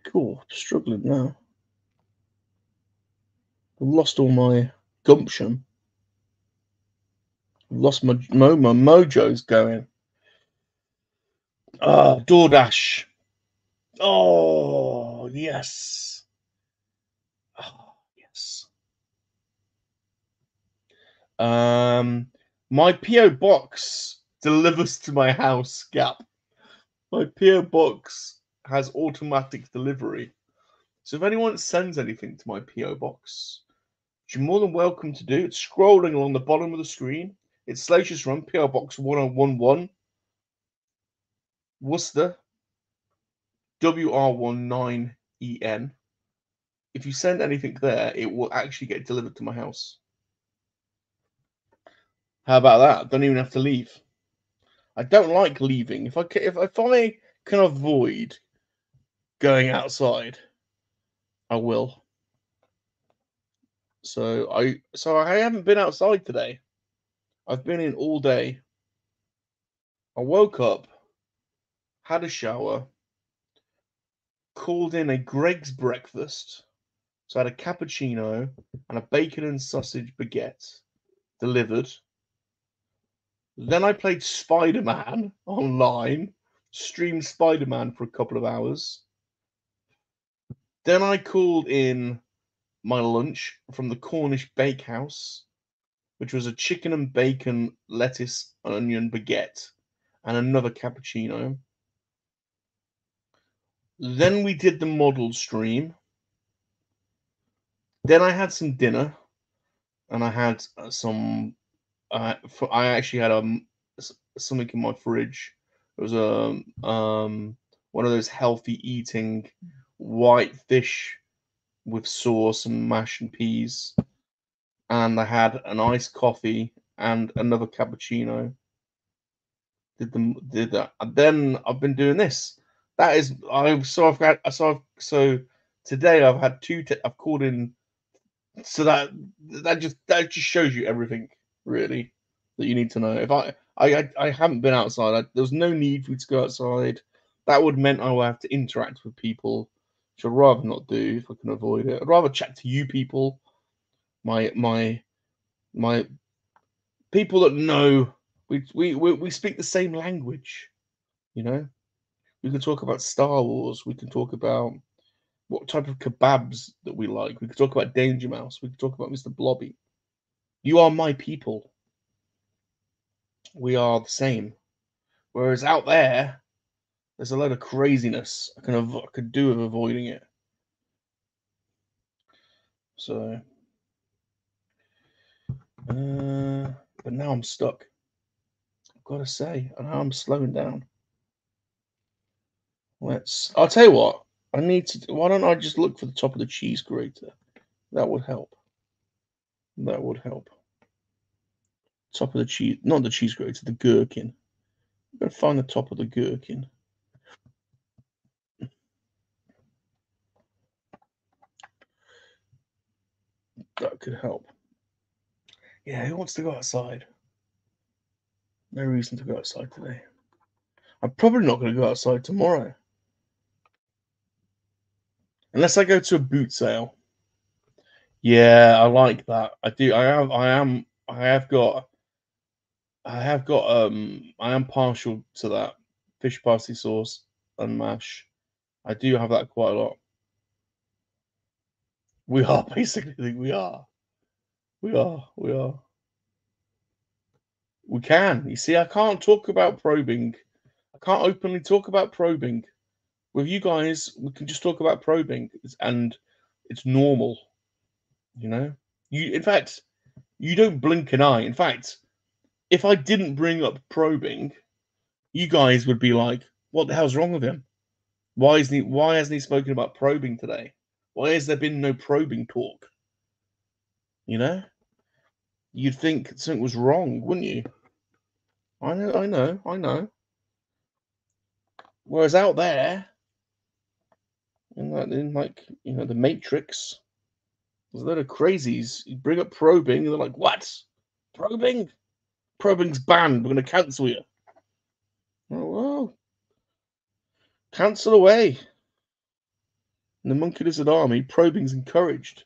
Cool, struggling now. I've lost all my gumption. I've lost my mojo's going. Ah, DoorDash. Oh, yes. Oh, yes. My PO box delivers to my house, Gap. My PO box has automatic delivery. So if anyone sends anything to my PO box, which you're more than welcome to do, it's scrolling along the bottom of the screen. It's SalaciousRum, PO Box 1011, Worcester, WR19EN. If you send anything there, it will actually get delivered to my house. How about that? Don't even have to leave. I don't like leaving. If I can avoid going outside, I will. So I haven't been outside today. I've been in all day. I woke up, had a shower, called in a Greg's breakfast. So I had a cappuccino and a bacon and sausage baguette delivered. Then I played Spider-Man online, streamed Spider-Man for a couple of hours. Then I called in my lunch from the Cornish Bakehouse, which was a chicken and bacon, lettuce, onion baguette, and another cappuccino. Then we did the model stream. Then I had some dinner, and I had some. I actually had something in my fridge. It was one of those healthy eating white fish with sauce and mash and peas, and I had an iced coffee and another cappuccino. Did that, and then I've been doing this. That is, so today I've had I've called in. So that just shows you everything really that you need to know. If I haven't been outside, there was no need for me to go outside. That would meant I would have to interact with people, which I'd rather not do if I can avoid it. I'd rather chat to you people, my people that know We speak the same language, you know. We can talk about Star Wars. We can talk about what type of kebabs that we like. We can talk about Danger Mouse. We can talk about Mr. Blobby. You are my people. We are the same. Whereas out there, there's a load of craziness. I could do with avoiding it. So, but now I'm stuck. I've got to say, and now I'm slowing down. I'll tell you what. Why don't I just look for the top of the cheese grater? That would help. That would help. Top of the cheese, not the cheese grater, the gherkin. I'm going to find the top of the gherkin. That could help. Yeah, who wants to go outside? No reason to go outside today. I'm probably not going to go outside tomorrow. Unless I go to a boot sale. Yeah, I like that. I do. I am partial to that. Fish parsley sauce and mash. I do have that quite a lot. We are basically, we are. We can. You see, I can't talk about probing. I can't openly talk about probing. With you guys, we can just talk about probing, and it's normal. You know, in fact, you don't blink an eye. In fact, if I didn't bring up probing, you guys would be like, "What the hell's wrong with him? Why hasn't he spoken about probing today? Why has there been no probing talk?" You know, you'd think something was wrong, wouldn't you? I know. Whereas out there, in like the Matrix, there's a lot of crazies. You bring up probing, and they're like, "What? Probing? Probing's banned. We're going to cancel you." Oh well, cancel away. In the Monkey-Lizard army, probing's encouraged.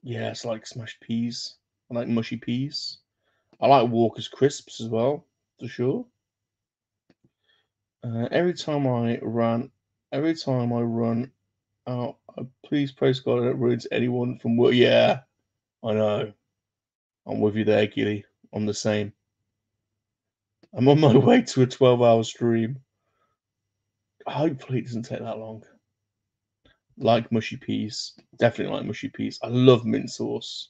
Yeah, it's like smashed peas. I like mushy peas. I like Walker's crisps as well, for sure. Every time I run out, please praise God that ruins anyone from work. Yeah, I know. I'm with you there, Gilly. I'm the same. I'm on my way to a 12-hour stream. Hopefully it doesn't take that long. Like mushy peas. Definitely like mushy peas. I love mint sauce.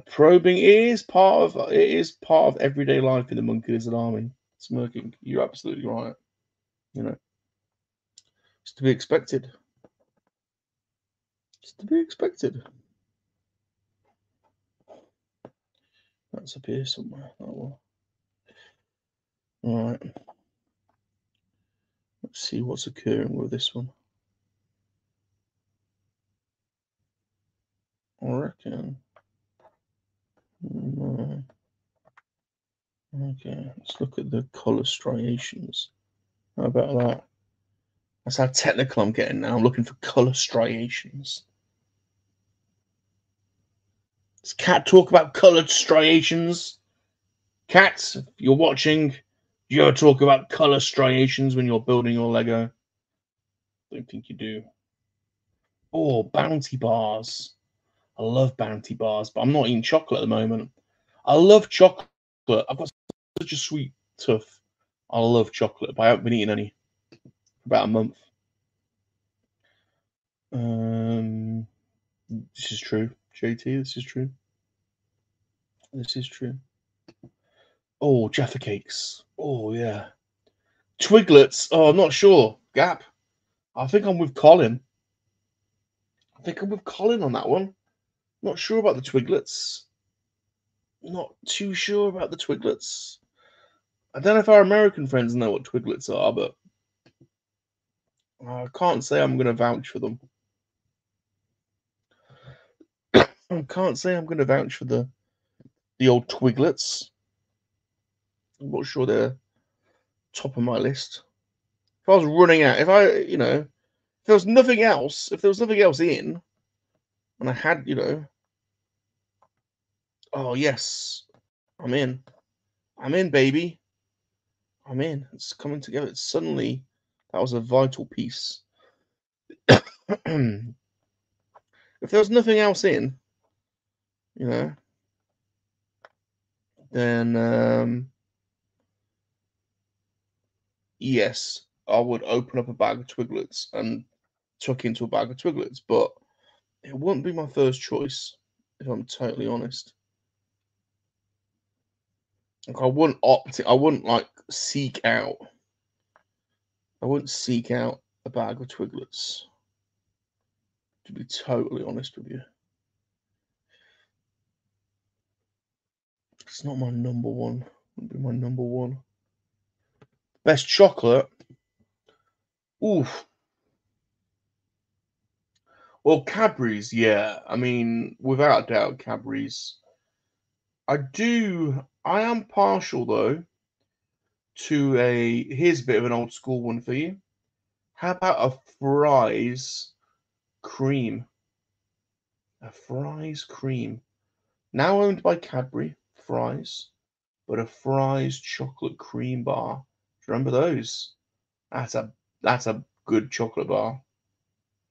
Probing is part of everyday life in the Monkey-Lizard army. Smirking. You're absolutely right. You know. It's to be expected. That's up here somewhere. Oh, well. All right. Let's see what's occurring with this one. I reckon. No. Okay, let's look at the color striations. How about that? That's how technical I'm getting now. I'm looking for color striations. Does Cat talk about colored striations? Cat, if you're watching, do you ever talk about color striations when you're building your Lego? Don't think you do. Oh, bounty bars. I love bounty bars, but I'm not eating chocolate at the moment. I love chocolate. I've got such a sweet tooth. I love chocolate, but I haven't been eating any for about a month. This is true, JT. This is true. Oh, Jaffa cakes. Oh yeah. Twiglets. Oh, I'm not sure. Gap. I think I'm with Colin. On that one. Not sure about the Twiglets. Not too sure about the Twiglets. I don't know if our American friends know what Twiglets are, but I can't say I'm going to vouch for them. I can't say I'm going to vouch for the old Twiglets. I'm not sure they're top of my list. If I was running out, if there was nothing else, in, and I had, you know, oh yes, I'm in, baby, I'm in. It's coming together. It's suddenly, that was a vital piece. If there was nothing else in, you know, then yes, I would open up a bag of Twiglets and chuck into a bag of Twiglets, but it wouldn't be my first choice, if I'm totally honest. Like, I wouldn't like seek out. I wouldn't seek out a bag of Twiglets, to be totally honest with you. It's not my number one. It wouldn't be my number one. Best chocolate. Oof. Well, Cadbury's, yeah. I mean, without a doubt, Cadbury's. I am partial, though, to here's a bit of an old school one for you. How about a Fry's cream? A Fry's cream. Now owned by Cadbury, Fry's, but a Fry's chocolate cream bar. Do you remember those? That's a good chocolate bar.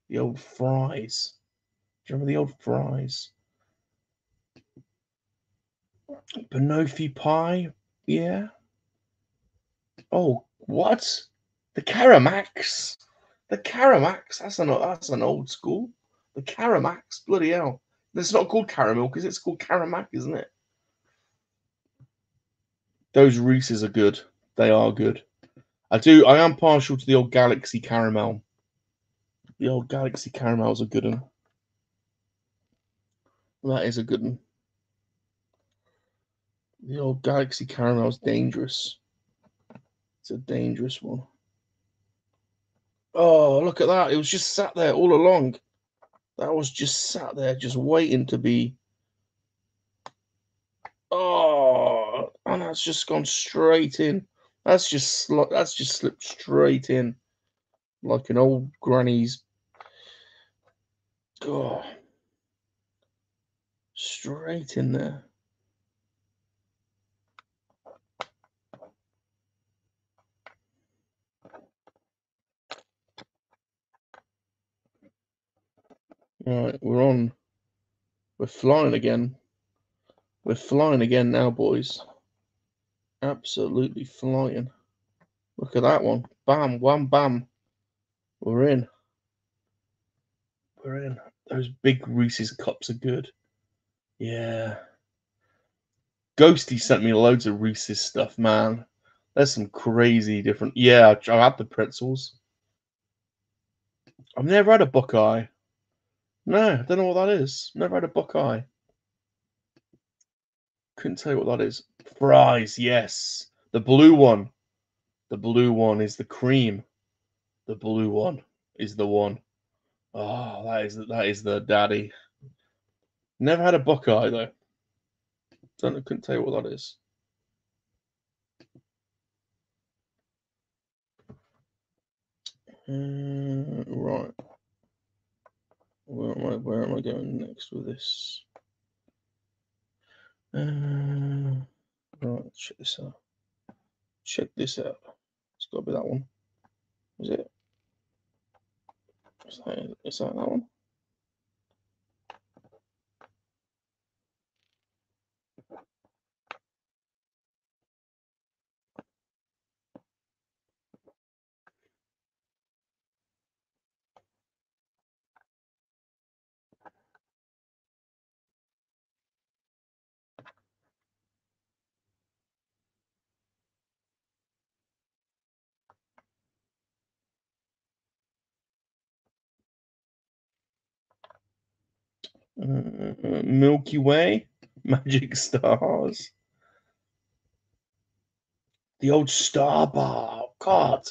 The old Fry's. Do you remember the old Fry's? Banoffee pie, yeah. Oh, what? The Caramax. The Caramax. That's an old school. The Caramax. Bloody hell. It's not called caramel because it's called Caramac, isn't it? Those Reese's are good. They are good. I am partial to the old Galaxy caramel. The old Galaxy caramel's a good one. That is a good one. The old Galaxy caramel's dangerous. It's a dangerous one. Oh, look at that. It was just sat there all along. That was just sat there, just waiting to be. Oh, and that's just gone straight in. That's just slipped straight in, like an old granny's. Oh, straight in there. All right, we're on. We're flying again. We're flying again now, boys. Absolutely flying. Look at that one. Bam, wham, bam. We're in. We're in. Those big Reese's cups are good. Yeah. Ghosty sent me loads of Reese's stuff, man. There's some crazy different. Yeah, I had the pretzels. I've never had a Buckeye. No, I don't know what that is. Never had a Buckeye. Couldn't tell you what that is. Fries, yes. The blue one. The blue one is the cream. The blue one is the one. Oh, that is the daddy. Never had a Buckeye though. Couldn't tell you what that is. Right. Where am I going next with this? Right, check this out. Check this out. It's got to be that one. Is it? Is that one? Milky Way, Magic Stars, the old Star Bar. God,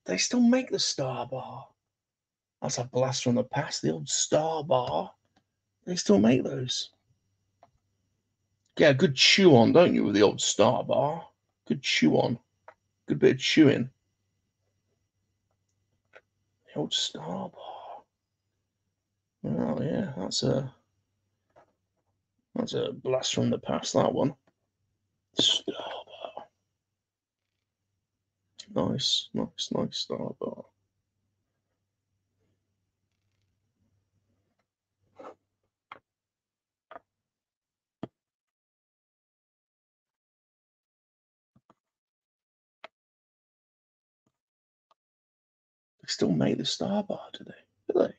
they still make the Star Bar. That's a blast from the past. The old Star Bar. They still make those. Get a good chew on, don't you, with the old Star Bar? Good chew on. Good bit of chewing. The old Star Bar. Oh yeah, that's a blast from the past. That one. Star Bar. Nice, nice, nice Star Bar. They still make the Star Bar, do they? Do they?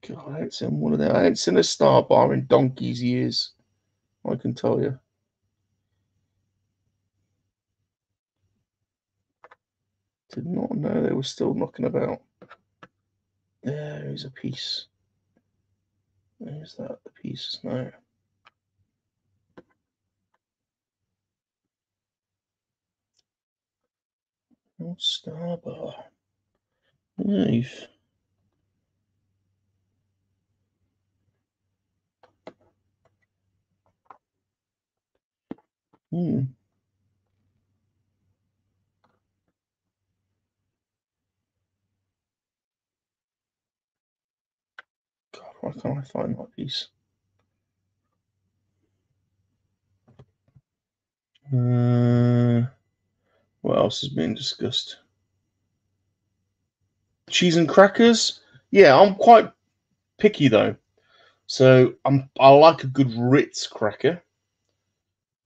God, I ain't seen one of them. I ain't seen a Star Bar in donkey's years. I can tell you. Did not know they were still knocking about. There's a piece. There's that, the piece now. Oh, Star Bar. Nice. Hmm. God, why can't I find that piece? What else is being discussed? Cheese and crackers? Yeah, I'm quite picky though. So I like a good Ritz cracker.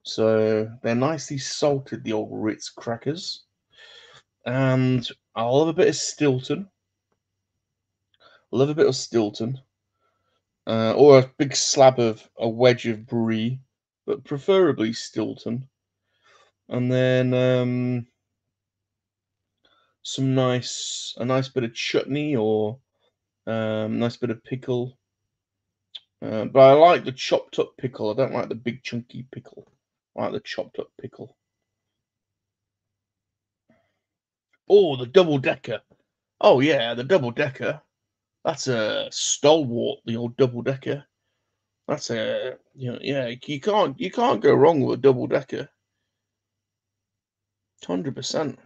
So they're nicely salted, the old Ritz crackers. And I love a bit of Stilton. I love a bit of Stilton. Or a big slab of a wedge of brie, but preferably Stilton. And then a nice bit of chutney or nice bit of pickle. But I like the chopped up pickle. I don't like the big chunky pickle. I like the chopped up pickle. Oh, the double decker. Oh yeah, the double decker. That's a stalwart. The old double decker. That's a yeah. You can't go wrong with a double decker. 100%.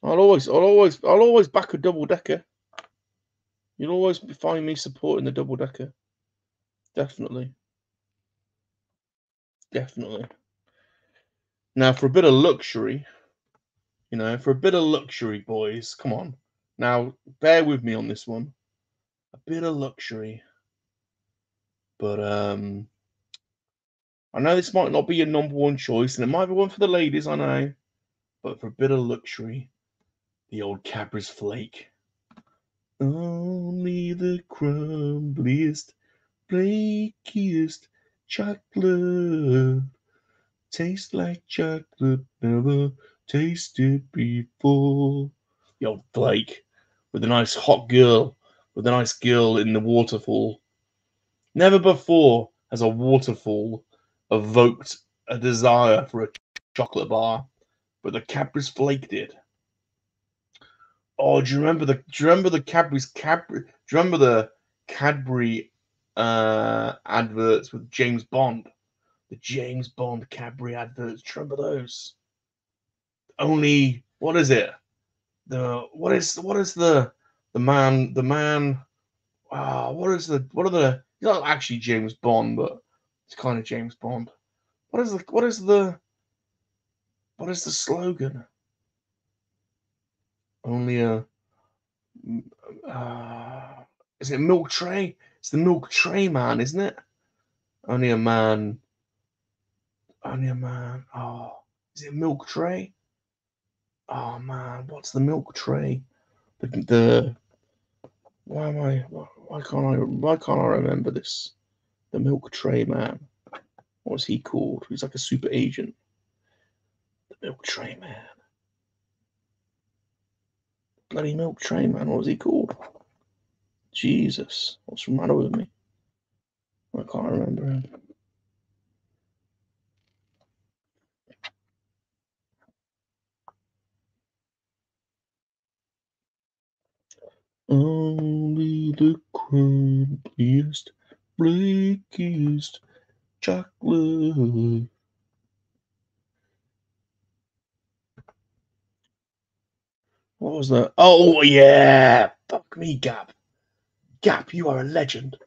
I'll always back a double decker. You'll always find me supporting the double decker. Definitely. Definitely. Now for a bit of luxury, for a bit of luxury, boys, come on. Now bear with me on this one. A bit of luxury. But I know this might not be your number one choice, and it might be one for the ladies, I know. But for a bit of luxury, the old Cadbury's Flake. Only the crumbliest, flakiest chocolate tastes like chocolate never tasted before. The old Flake with a nice hot girl, with a nice girl in the waterfall. Never before has a waterfall evoked a desire for a chocolate bar, but the Cadbury's Flake did. Oh, do you remember the Cadbury's Cadbury? Do you remember the Cadbury adverts with James Bond? The James Bond Cadbury adverts. Do you remember those? Only what is it? What is the man? What are the? He's not actually James Bond, but it's kind of James Bond. What is the slogan? Only a is it Milk Tray? It's the Milk Tray Man, isn't it? Only a man. Only a man. Oh, is it Milk Tray? Oh man, what's the Milk Tray? Why can't I remember this? The Milk Tray Man. What's he called? He's like a super agent. The Milk Tray Man. Bloody Milk Tray Man. What was he called? Jesus, what's the matter with me? I can't remember him. Only the crumbliest, flakiest chocolate. What was that? Oh, yeah. Fuck me, Gap. Gap, you are a legend.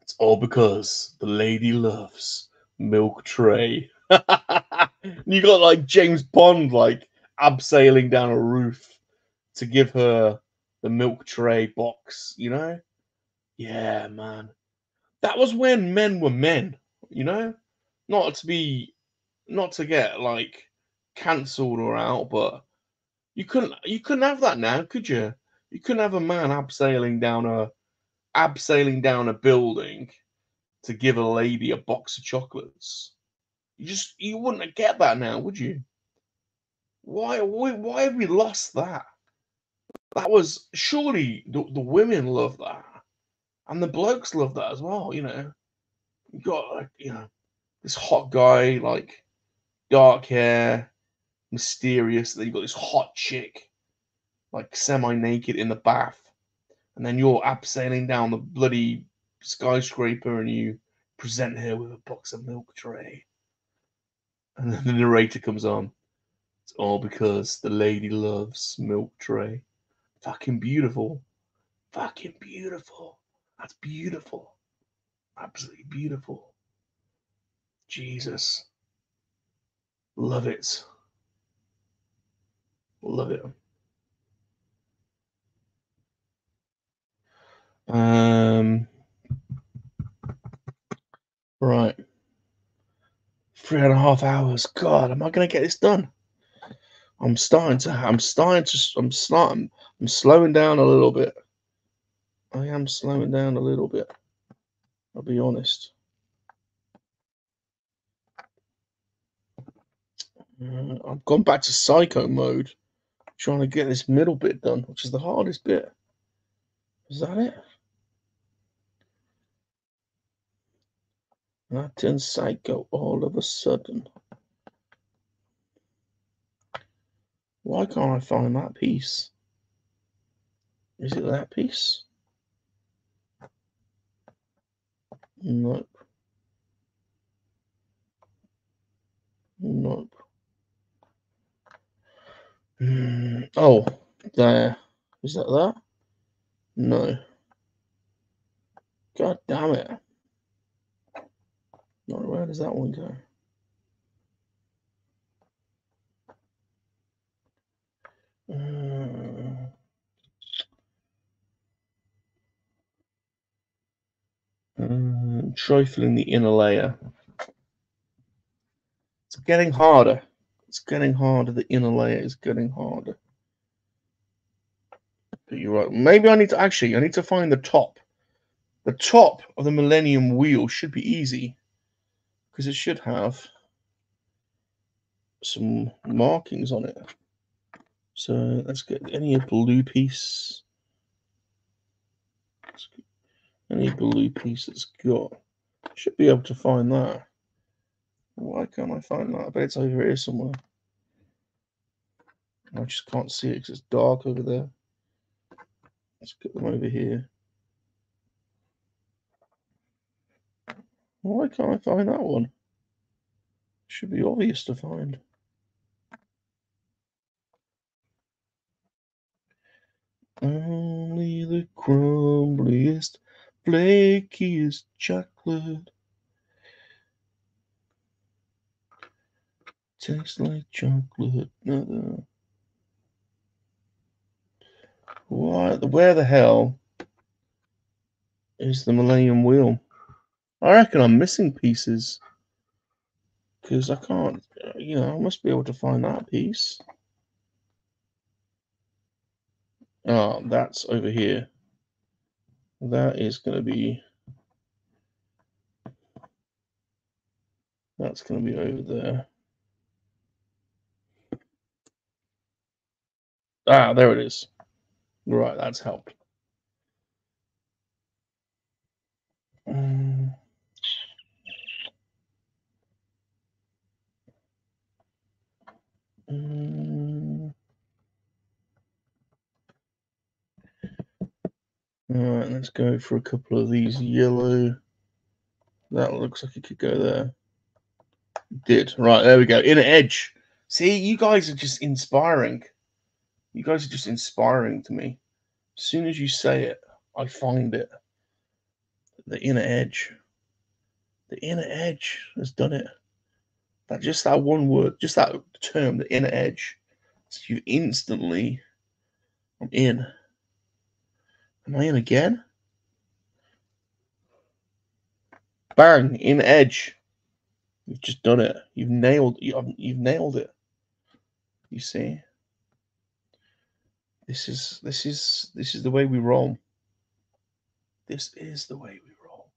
It's all because the lady loves milk tray. You got like James Bond, like abseiling down a roof to give her the milk tray box, you know? Yeah, man. That was when men were men, you know? Not to get like cancelled or out, but you couldn't have that now, could you? You couldn't have a man abseiling down a building to give a lady a box of chocolates. You wouldn't get that now, would you? Why have we lost that? That was surely the women love that, and the blokes love that as well. You know, you got like this hot guy, like dark hair, mysterious. Then you got this hot chick, like semi-naked in the bath, and then you're abseiling down the bloody skyscraper, and you present her with a box of milk tray, and then the narrator comes on. It's all because the lady loves milk tray. Fucking beautiful. Fucking beautiful. That's beautiful. Absolutely beautiful. Jesus. Love it. Love it. Right. 3.5 hours. God, am I gonna get this done? I'm slowing down a little bit. I am slowing down a little bit. I'll be honest. I've gone back to psycho mode, trying to get this middle bit done, which is the hardest bit. Is that it? I turned psycho all of a sudden. Why can't I find that piece? Is it that piece? Nope. Nope. Oh, there. Is that that? No. God damn it. Right, where does that one go? Trifling the inner layer. It's getting harder. It's getting harder. The inner layer is getting harder. But you're right. Maybe I need to find the top. The top of the Millennium Wheel should be easy, because it should have some markings on it. So let's get any blue piece. Any blue piece that's got. Should be able to find that. Why can't I find that? I bet it's over here somewhere. I just can't see it because it's dark over there. Let's put them over here. Why can't I find that one? Should be obvious to find. Only the crumbliest, flakiest chocolate tastes like chocolate. No. Where the hell is the Millennium Wheel? I reckon I'm missing pieces, because I can't, I must be able to find that piece. Oh, that's over here. That is going to be, that's going to be over there. Ah, there it is. Right, that's helped. All right, let's go for a couple of these yellow. That looks like it could go there. It did. Right, there we go. Inner edge. See, you guys are just inspiring. You guys are just inspiring to me. As soon as you say it, I find it. The inner edge. The inner edge has done it. Just that one word, just that term, the inner edge. So you instantly, I'm in. Am I in again? Bang, in edge. You've just done it. You've nailed it. You see? This is the way we roll. This is the way we roll.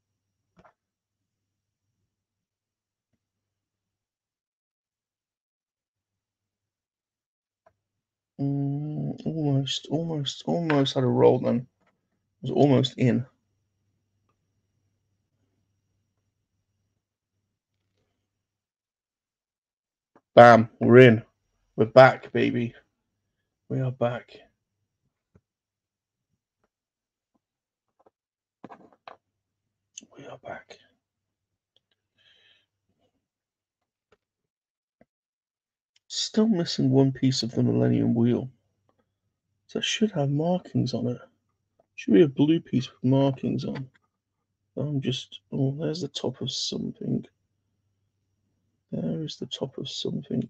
Almost had a roll then. It was almost in. Bam, we're in. We're back, baby. We are back. We are back. Still missing one piece of the Millennium Wheel. So it should have markings on it. Should be a blue piece with markings on. Oh, there's the top of something. There is the top of something.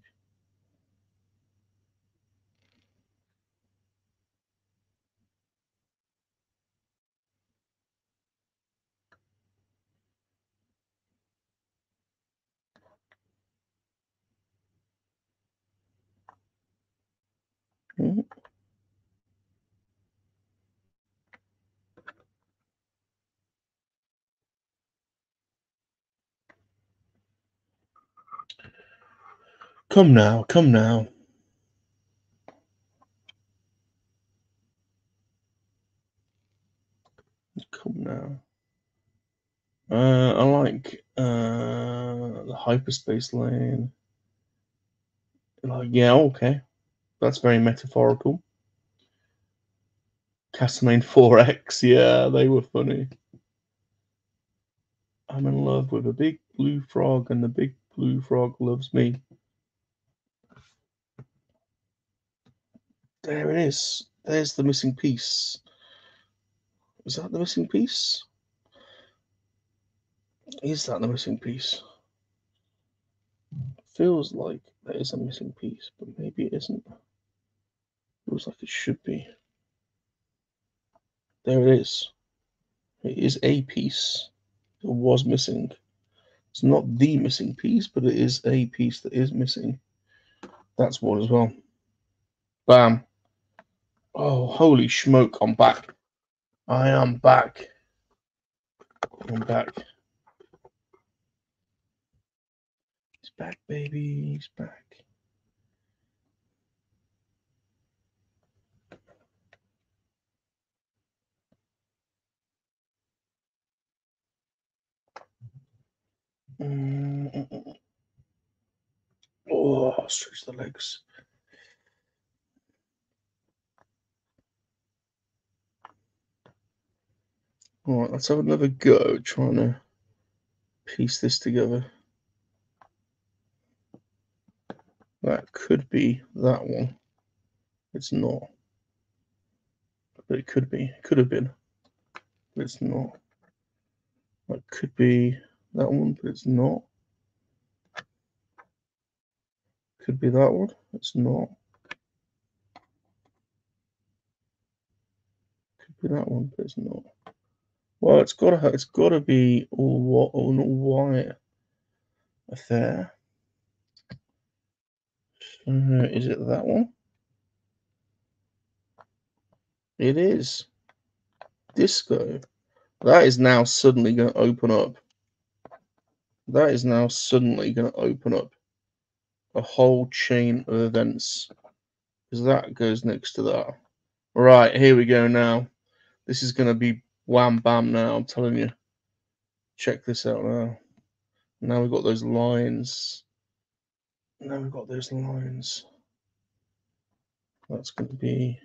Come now, come now. Come now. I like the hyperspace lane. Like, yeah, okay. That's very metaphorical. Castlemaine 4X, yeah, they were funny. I'm in love with a big blue frog, and the big blue frog loves me. There it is. There's the missing piece. Is that the missing piece? Is that the missing piece? Feels like there is a missing piece, but maybe it isn't. Feels like it should be. There it is. It is a piece that was missing. It's not the missing piece, but it is a piece that is missing. That's one as well. Bam. Oh, holy smoke, I'm back. I am back. I'm back. He's back, baby. He's back. Oh, stretch the legs. All right, let's have another go trying to piece this together. That could be that one. It's not. But it could be. It could have been. But it's not. That could be that one, but it's not. Could be that one. It's not. Could be that one, but it's not. Well, it's gotta be all white affair. Is it that one? It is. Disco. That is now suddenly going to open up. That is now suddenly going to open up a whole chain of events, because that goes next to that. Right, here we go now. This is going to be wham bam now, I'm telling you. Check this out now. Now we've got those lines. Now we've got those lines. That's going to be...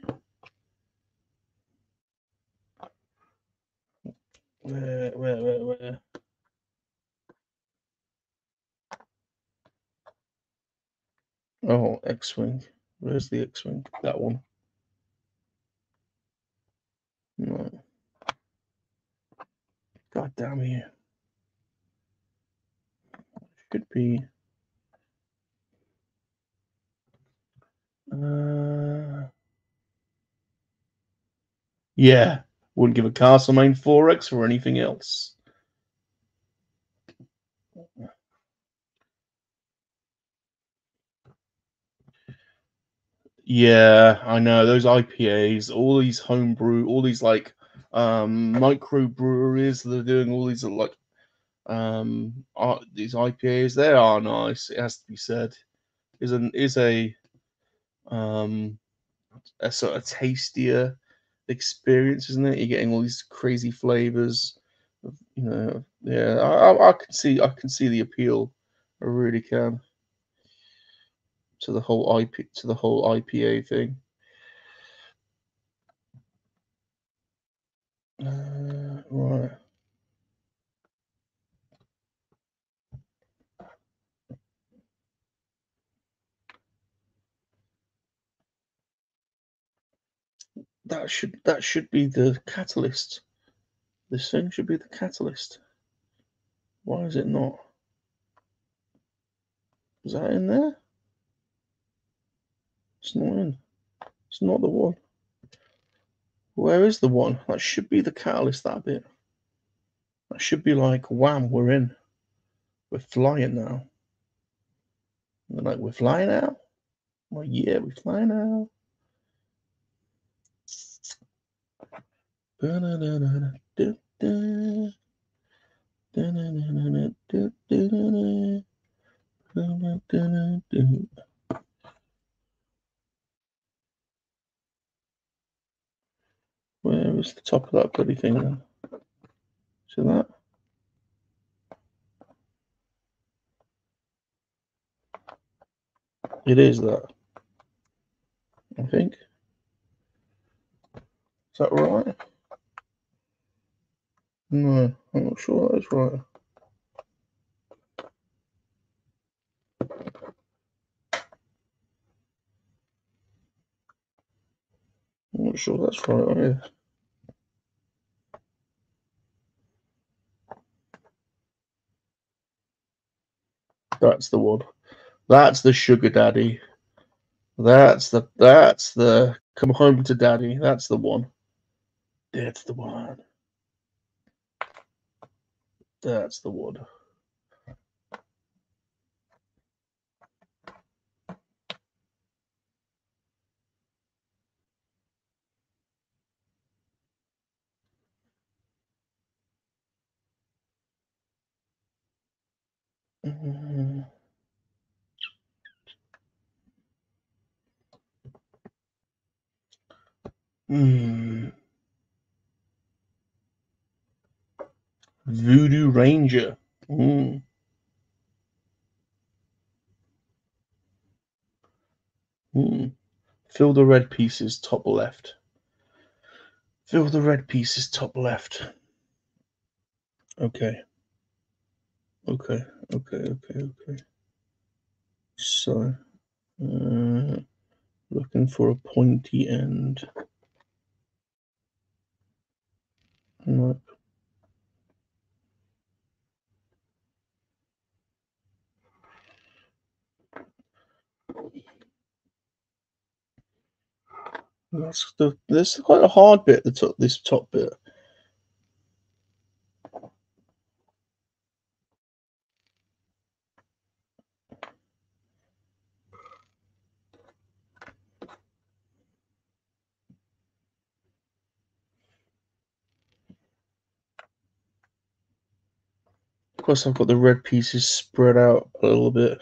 Where? Oh, X-Wing. Where's the X-Wing? That one. damn you. Could be. Yeah, wouldn't give a Castlemaine 4X for anything else. Yeah, I know those IPAs, all these homebrew, all these like micro breweries that are doing all these like these IPAs. They are nice. It has to be said. Is a sort of tastier experience, isn't it? You're getting all these crazy flavors. You know, yeah. I can see the appeal. I really can. To the whole IPA thing. Right. That should be the catalyst. This thing should be the catalyst. Why is it not? Is that in there? It's not in. It's not the one. Where is the one? That should be the catalyst, that bit. That should be like, wham, we're in. We're flying now. And they're like, we're flying out? Well, yeah, we're flying out. Where is the top of that bloody thing then? See that? It is that. I think. Is that right? No, I'm not sure that is right. I'm not sure that's right either. That's the one. That's the sugar daddy. That's the come home to daddy. That's the one. That's the one. That's the one. Voodoo Ranger. Fill the red pieces top left. Fill the red pieces top left. Okay. Okay. So, looking for a pointy end. Nope. This is quite a hard bit. This top bit. Of course, I've got the red pieces spread out a little bit.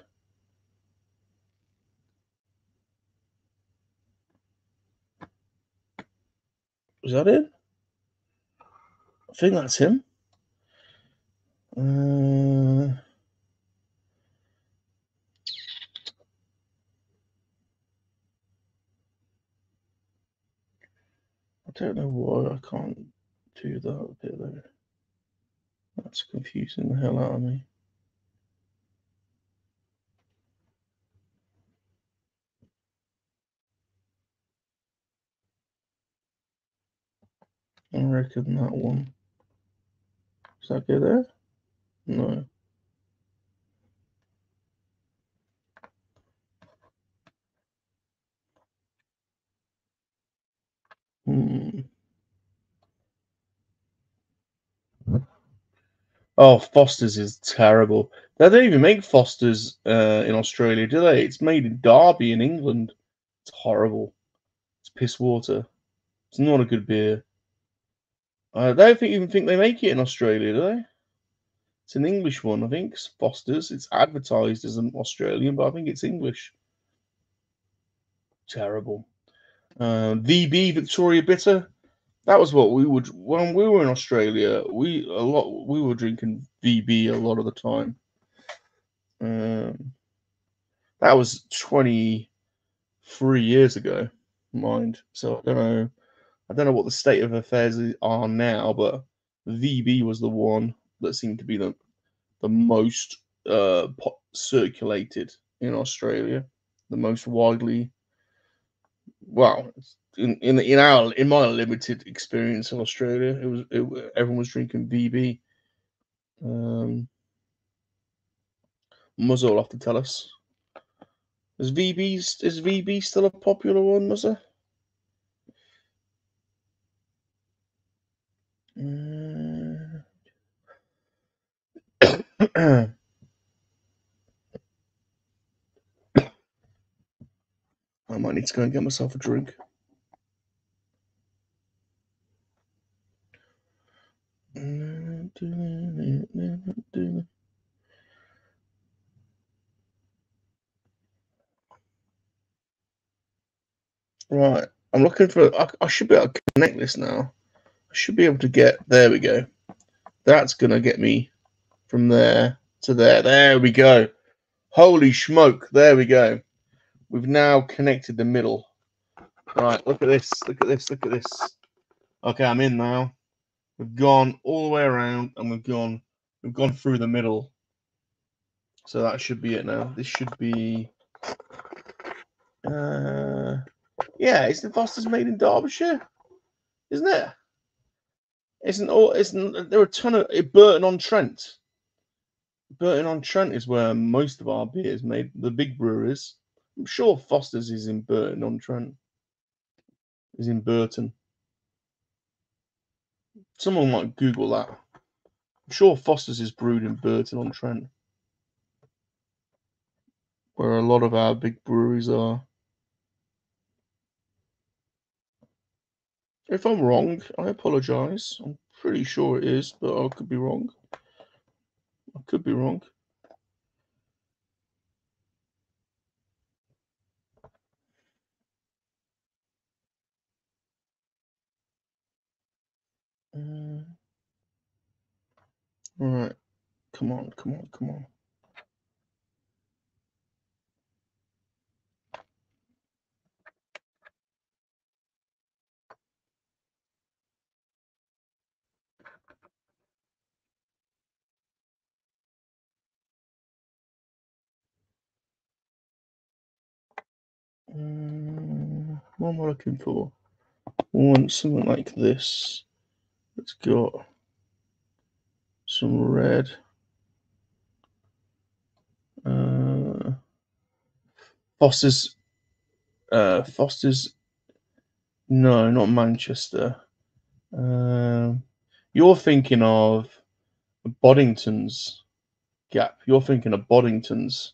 Is that it? I think that's him. I don't know why I can't do that bit there. That's confusing the hell out of me. I reckon that one. Does that go there? No. Oh, Foster's is terrible. They don't even make Foster's in Australia, do they? It's made in Derby in England. It's horrible. It's piss water. It's not a good beer. I don't even think they make it in Australia, do they? It's an English one, I think. It's Foster's. It's advertised as an Australian, but I think it's English. Terrible. VB Victoria Bitter. That was what we would when we were in Australia. We were drinking VB a lot of the time. That was 23 years ago, mind. So I don't know what the state of affairs are now, but VB was the one that seemed to be the most circulated in Australia, the most widely. Well, in my limited experience in Australia, everyone was drinking VB. Muzza will have to tell us. Is VB still a popular one, Muzza? I might need to go and get myself a drink. Right, I'm looking for. I should be able to connect this now. I should be able to get. There we go. That's gonna get me from there to there. There we go. Holy smoke! There we go. We've now connected the middle. Right, look at this. Look at this. Look at this. Okay, I'm in now. We've gone all the way around, and we've gone through the middle. So that should be it now. This should be. Yeah, isn't Foster's made in Derbyshire? Isn't it? Isn't there are a ton of Burton-on-Trent? Burton-on-Trent is where most of our beer is made. The big breweries. I'm sure Foster's is in Burton-on-Trent. Is in Burton. Someone might Google that. I'm sure Foster's is brewed in Burton-on-Trent, where a lot of our big breweries are. If I'm wrong, I apologise. I'm pretty sure it is, but I could be wrong. I could be wrong. All right. Come on, come on, come on. What am I looking for? I want something like this. It's got some red. Foster's. No, not Manchester. You're thinking of Boddington's Gap. You're thinking of Boddington's.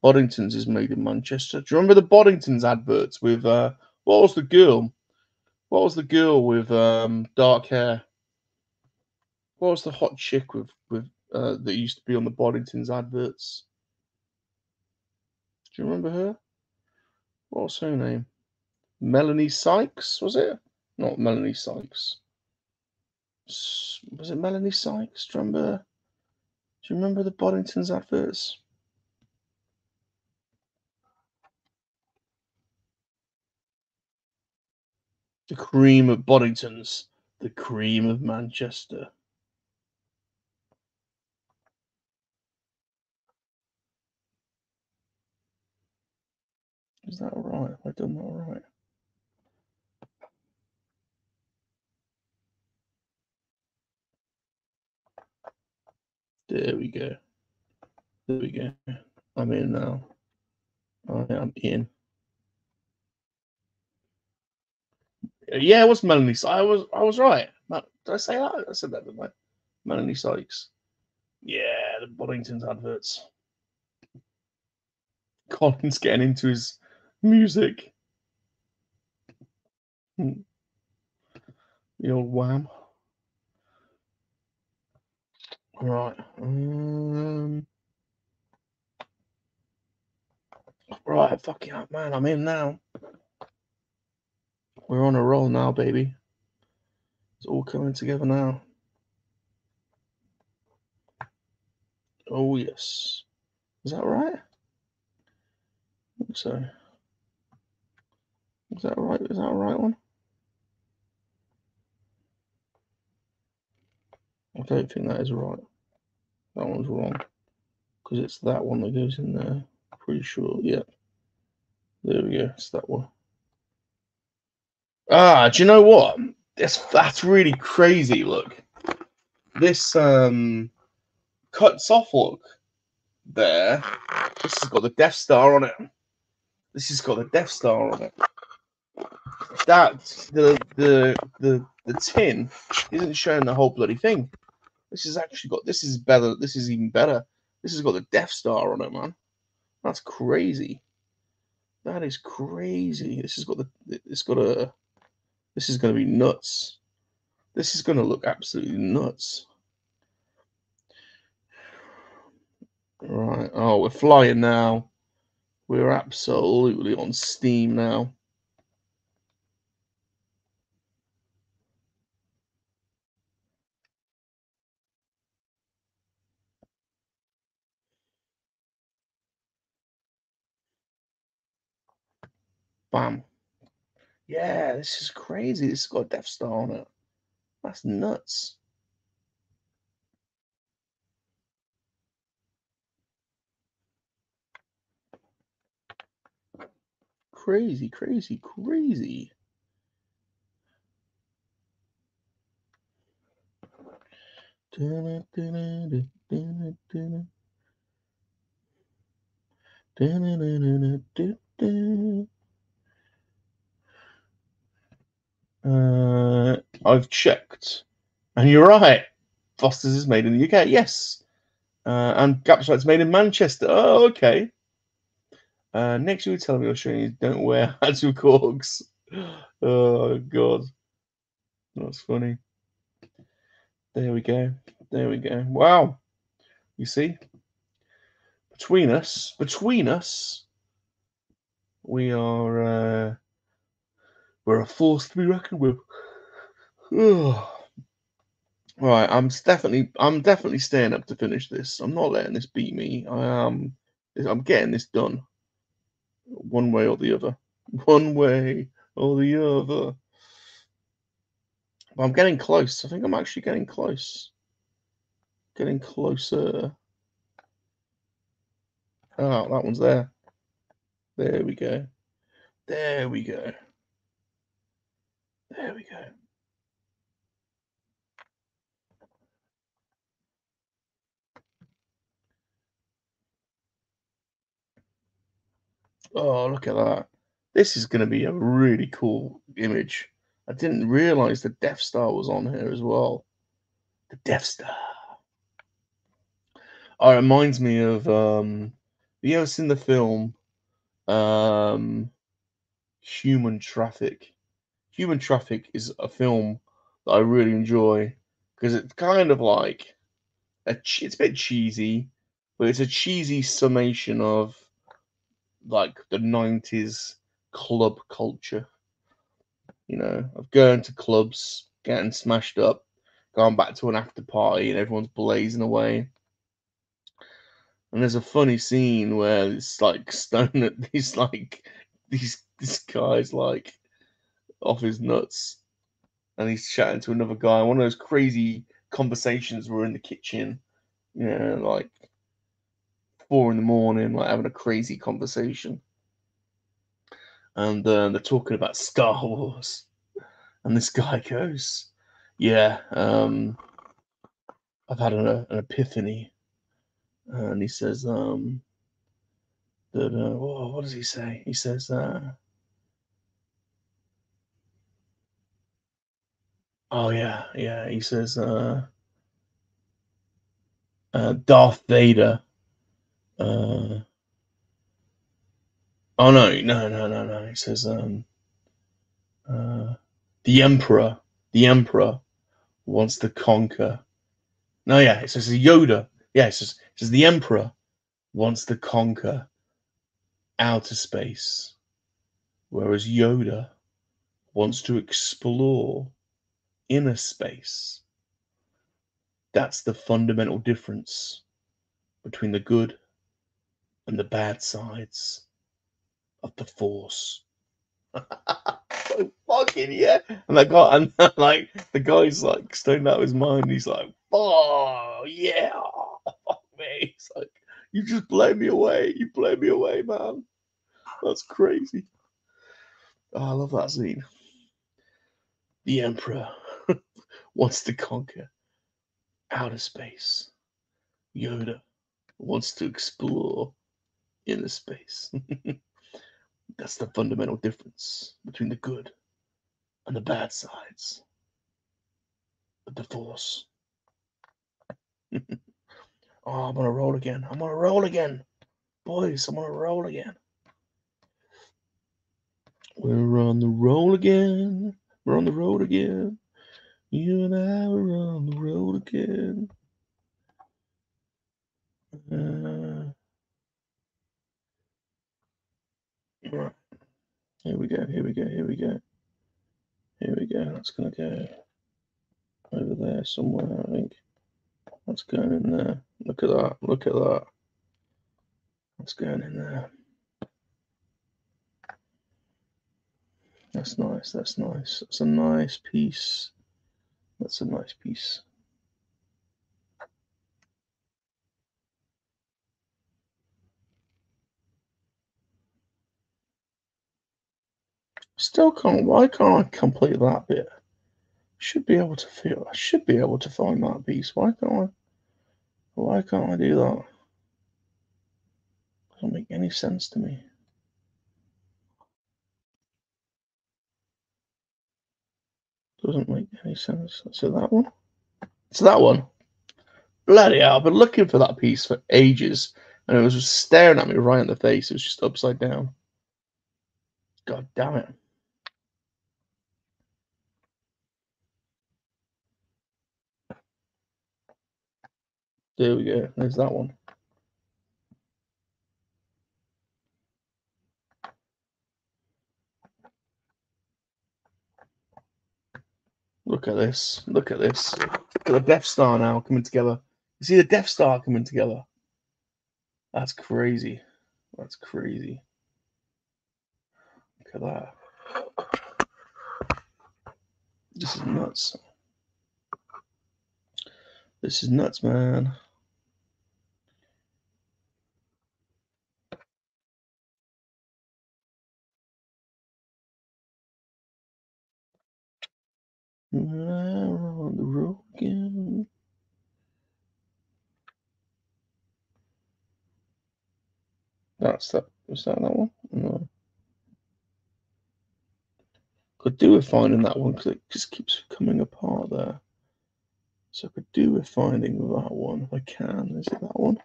Boddington's is made in Manchester. Do you remember the Boddington's adverts with what was the girl? What was the girl with dark hair? What was the hot chick with that used to be on the Boddington's adverts? Do you remember her? What was her name? Melanie Sykes, was it? Not Melanie Sykes. Was it Melanie Sykes? Do you remember the Boddington's adverts? The cream of Boddington's, the cream of Manchester. Is that all right? Have I done that all right? There we go. There we go. I'm in now. I am in. Yeah, it was Melanie. I was right. Did I say that? I said that, didn't I? Melanie Sykes. Yeah, the Boddingtons adverts. Colin's getting into his music. The old Wham. Right. Right, fucking up, man. I'm in now. We're on a roll now, baby. It's all coming together now. Oh, yes. Is that right? I think so. Is that right? Is that a right one? I don't think that is right. That one's wrong. Because it's that one that goes in there. Pretty sure. Yeah. There we go. It's that one. Ah, do you know what? That's really crazy. Look. This cuts off, look. There. This has got the Death Star on it. This has got the Death Star on it. That the tin isn't showing the whole bloody thing. This has actually got, this is better. This is even better. This has got the Death Star on it, man. That's crazy. That is crazy. This has got this is going to be nuts. This is going to look absolutely nuts. Right. Oh, we're flying now. We're absolutely on steam now. Bam. Yeah, this is crazy. This has got a Death Star on it. That's nuts. Crazy, crazy, crazy. I've checked, and you're right. Foster's is made in the UK. Yes, and Gapsite's made in Manchester. Oh, okay. Next, you were telling me Australians don't wear hats with corks. Oh God, that's funny. There we go. There we go. Wow. You see, between us, we are we're a force to be reckoned with. Right, I'm definitely staying up to finish this. I'm not letting this beat me. I'm getting this done. One way or the other. One way or the other. But I'm getting close. I think I'm actually getting close. Getting closer. Oh, that one's there. There we go. There we go. There we go. Oh, look at that. This is going to be a really cool image. I didn't realize the Death Star was on here as well. The Death Star. Oh, it reminds me of have you ever seen the film Human Traffic? Human Traffic is a film that I really enjoy because it's kind of like it's a bit cheesy, but it's a cheesy summation of like the 90s club culture, you know, of going to clubs, getting smashed up, going back to an after party, and everyone's blazing away. And there's a funny scene where it's like Stone, he's like this guy's like off his nuts, and he's chatting to another guy. One of those crazy conversations where in the kitchen, you know, like 4 a.m, like having a crazy conversation, and they're talking about Star Wars, and this guy goes, "Yeah, I've had an epiphany. and he says that what does he say? He says oh yeah, he says Darth Vader. Oh no. He says the Emperor wants to conquer. No, yeah, it says Yoda. Yeah, it says the Emperor wants to conquer outer space, whereas Yoda wants to explore inner space. That's the fundamental difference between the good and the bad sides of the Force. So fucking yeah. And that guy, and like the guy's like stoned out of his mind. He's like, oh yeah, fuck me. He's like, you just blow me away. You blow me away, man. That's crazy. Oh, I love that scene. The Emperor wants to conquer outer space. Yoda wants to explore inner space. That's the fundamental difference between the good and the bad sides of the Force. Oh, I'm on a roll again. I'm on a roll again. Boys, I'm on a roll again. We're on the roll again. We're on the road again. You and I were on the road again. Right. Here we go. Here we go. Here we go. Here we go. That's going to go over there somewhere, I think. That's going in there. Look at that. Look at that. That's going in there. That's nice. That's nice. That's a nice piece. That's a nice piece. Still can't. Why can't I complete that bit? Should be able to feel. I should be able to find that piece. Why can't I? Why can't I do that? Doesn't make any sense to me. Doesn't make any sense. So that one. It's that one. Bloody hell! I've been looking for that piece for ages, and it was just staring at me right in the face. It was just upside down. God damn it! There we go. There's that one. Look at this. Look at this. Look at the Death Star now coming together. You see the Death Star coming together? That's crazy. That's crazy. Look at that. This is nuts. This is nuts, man. On the road again. That's that. Was that one? No. Could do with finding that one because it just keeps coming apart there. So I could do with finding that one if I can. Is it that one?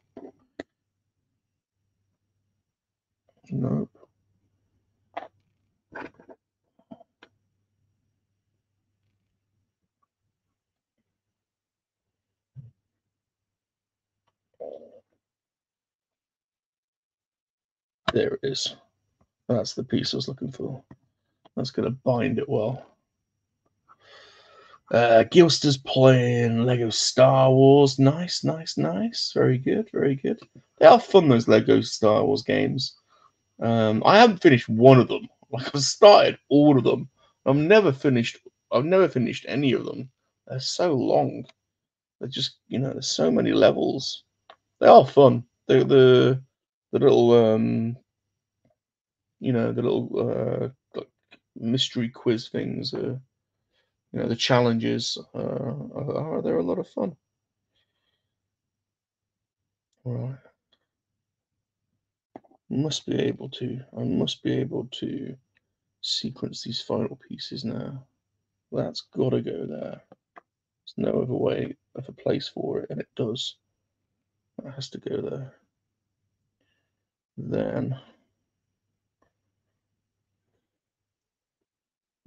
Nope. There it is. That's the piece I was looking for. That's going to bind it well. Gilster's playing Lego Star Wars. Nice, nice, nice. Very good, very good. They are fun, those Lego Star Wars games. I haven't finished one of them. Like I've started all of them. I've never finished any of them. They're so long. They're just, there's so many levels. They are fun. The little the little like mystery quiz things. The challenges they're a lot of fun. Right. I must be able to sequence these final pieces now. That's got to go there. There's no other way of a place for it, and it does. That has to go there. Then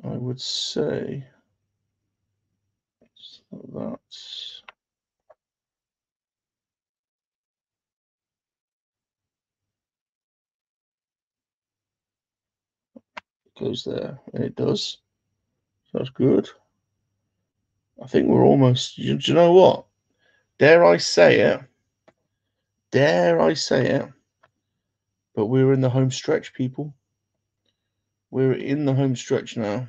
I would say that goes there, and it does. So that's good. I think we're almost. Do you know what? Dare I say it? Dare I say it? But we're in the home stretch, people. We're in the home stretch now.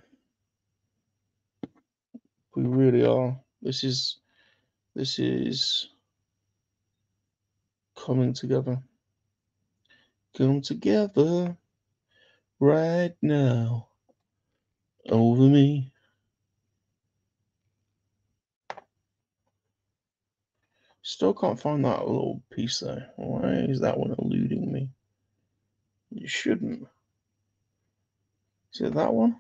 We really are. This is coming together. Come together right now over me. Still can't find that little piece though. Why is that one eluding me? You shouldn't. Is it that one?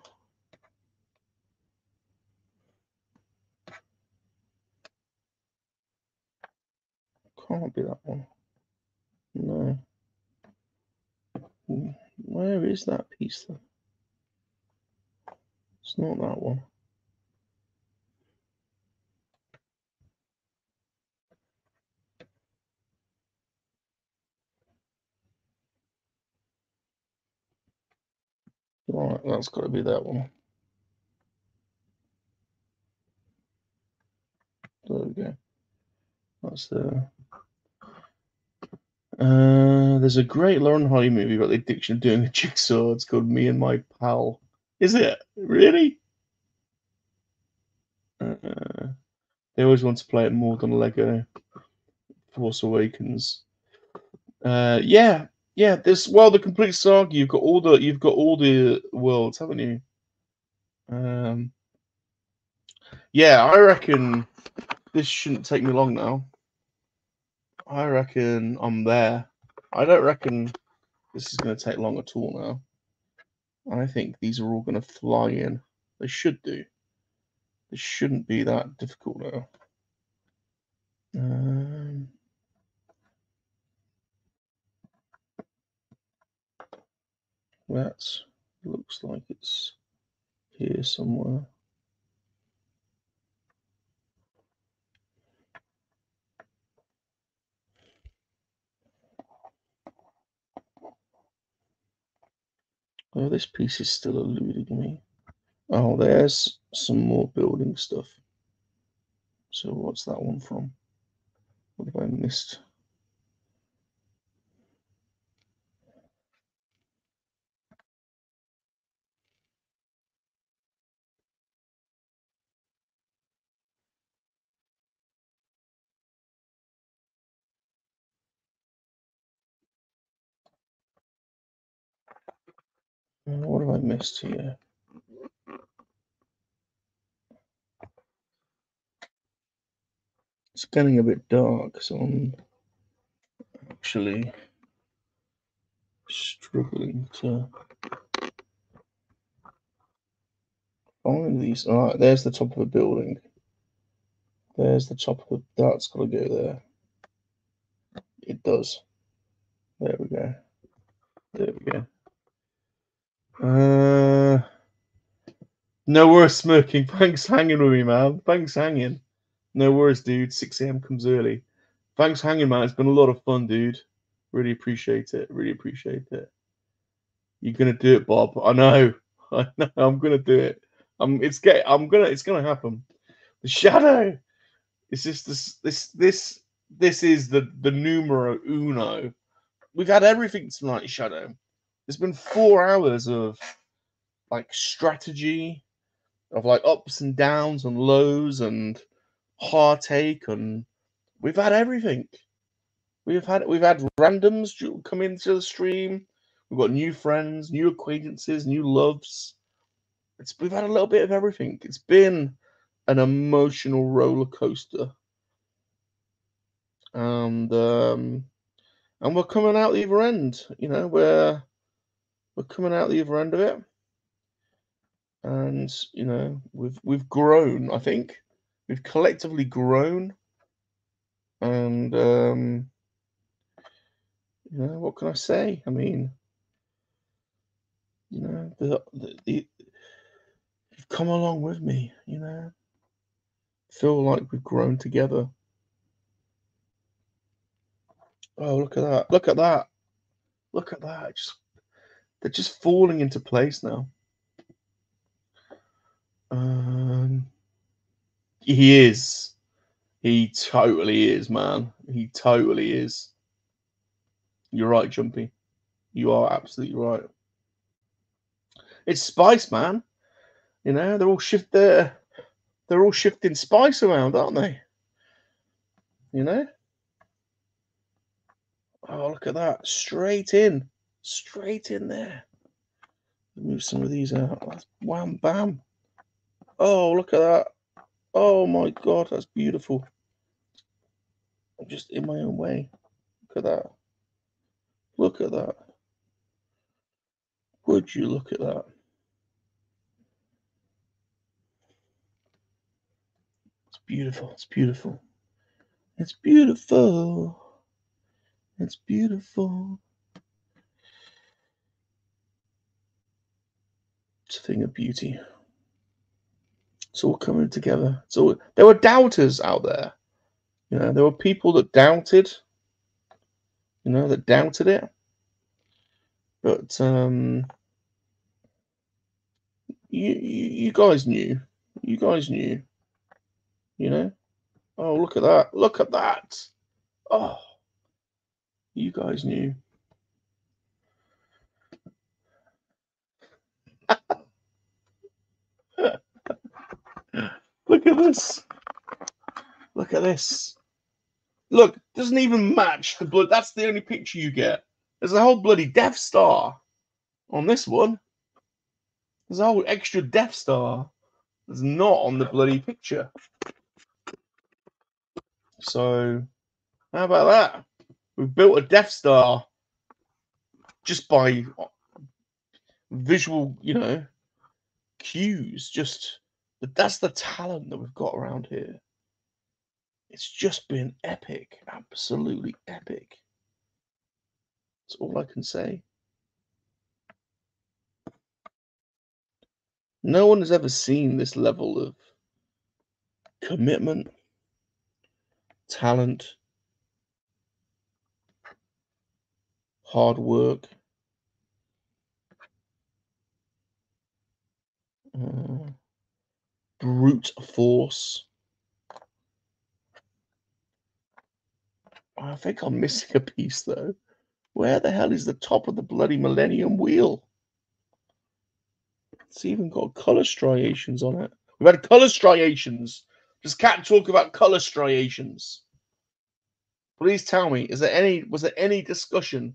Can't be that one. No. Where is that piece then? It's not that one. Right, that's got to be that one. There we go. That's there. There's a great Lauren Holly movie about the addiction of doing a jigsaw. It's called Me and My Pal. Is it? Really? They always want to play it more than Lego Force Awakens. Yeah. This the complete saga. You've got all the worlds, haven't you? Yeah, I reckon this shouldn't take me long now. I reckon I'm there. I don't reckon this is going to take long at all now. I think these are all going to fly in. They should do. It shouldn't be that difficult now. That looks like it's here somewhere. Oh, this piece is still eluding me. Oh, there's some more building stuff. So what's that one from? What have I missed? What have I missed here? It's getting a bit dark, so I'm actually struggling to find these. All right, there's the top of a building. There's the top of that's got to go there. It does. There we go. There we go. No worries, smirking. Thanks hanging with me, man. Thanks hanging. No worries, dude. 6 a.m. comes early. Thanks hanging, man. It's been a lot of fun, dude. Really appreciate it. Really appreciate it. You're gonna do it, Bob. I know. I know. I'm gonna do it. It's gonna happen. The shadow. It's just this is the numero uno. We've had everything tonight, Shadow. There's been 4 hours of like strategy, of like ups and downs and lows and heartache, and we've had everything. We've had randoms come into the stream. We've got new friends, new acquaintances, new loves. We've had a little bit of everything. It's been an emotional roller coaster, and And we're coming out the other end. You know, we're coming out the other end of it. And you know, we've grown. I think we've collectively grown. And you know, what can I say? I mean, you know, you've come along with me. You know, feel like we've grown together. Oh, look at that! Look at that! Look at that! They're just falling into place now. He is. He totally is, man. He totally is. You're right, Jumpy. You are absolutely right. It's spice, man. You know, they're all shifting spice around, aren't they? You know? Oh, look at that. Straight in there. Move some of these out. That's wham bam. Oh, look at that. Oh my god, that's beautiful. I'm just in my own way. Look at that. Look at that. Would you look at that? It's beautiful. It's beautiful. It's beautiful. It's beautiful. It's a thing of beauty. It's all coming together. So there were doubters out there. You know, there were people that doubted. You know, that doubted it. But you guys knew. You guys knew. You know. Oh, look at that! Look at that! Oh, you guys knew. Look at this. Look at this. Look, doesn't even match the blood. That's the only picture you get. There's a whole bloody Death Star on this one. There's a whole extra Death Star. There's not on the bloody picture. So, how about that? We've built a Death Star just by visual, you know, cues. Just that's the talent that we've got around here. It's just been epic, absolutely epic. That's all I can say. No one has ever seen this level of commitment, talent, hard work, brute force. I think I'm missing a piece though. Where the hell is the top of the bloody Millennium Wheel? It's even got color striations on it. We've had color striations. Does Cat talk about color striations? Please tell me, was there any discussion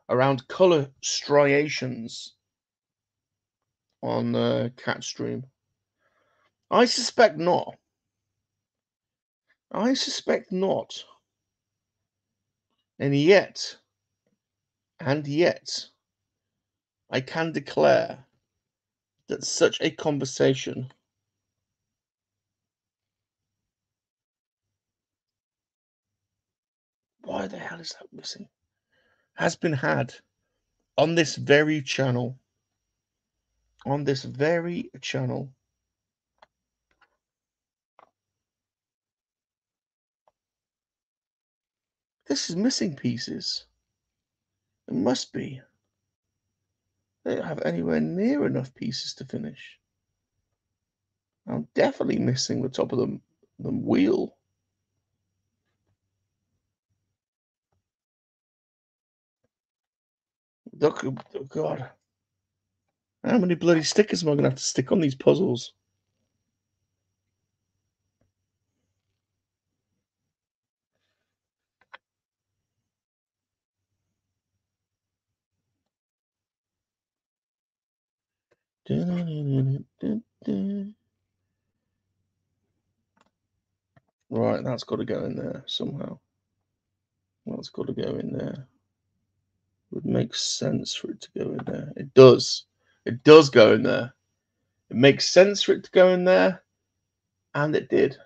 around color striations on Cat stream? I suspect not. I suspect not. And yet, I can declare that such a conversation why the hell is that missing? Has been had on this very channel. On this very channel. This is missing pieces. It must be. They don't have anywhere near enough pieces to finish. I'm definitely missing the top of the wheel. Look, oh God. How many bloody stickers am I going to have to stick on these puzzles? Right, that's got to go in there somehow. That's got to go in there. It would make sense for it to go in there. It does. It does go in there. It makes sense for it to go in there, and it did.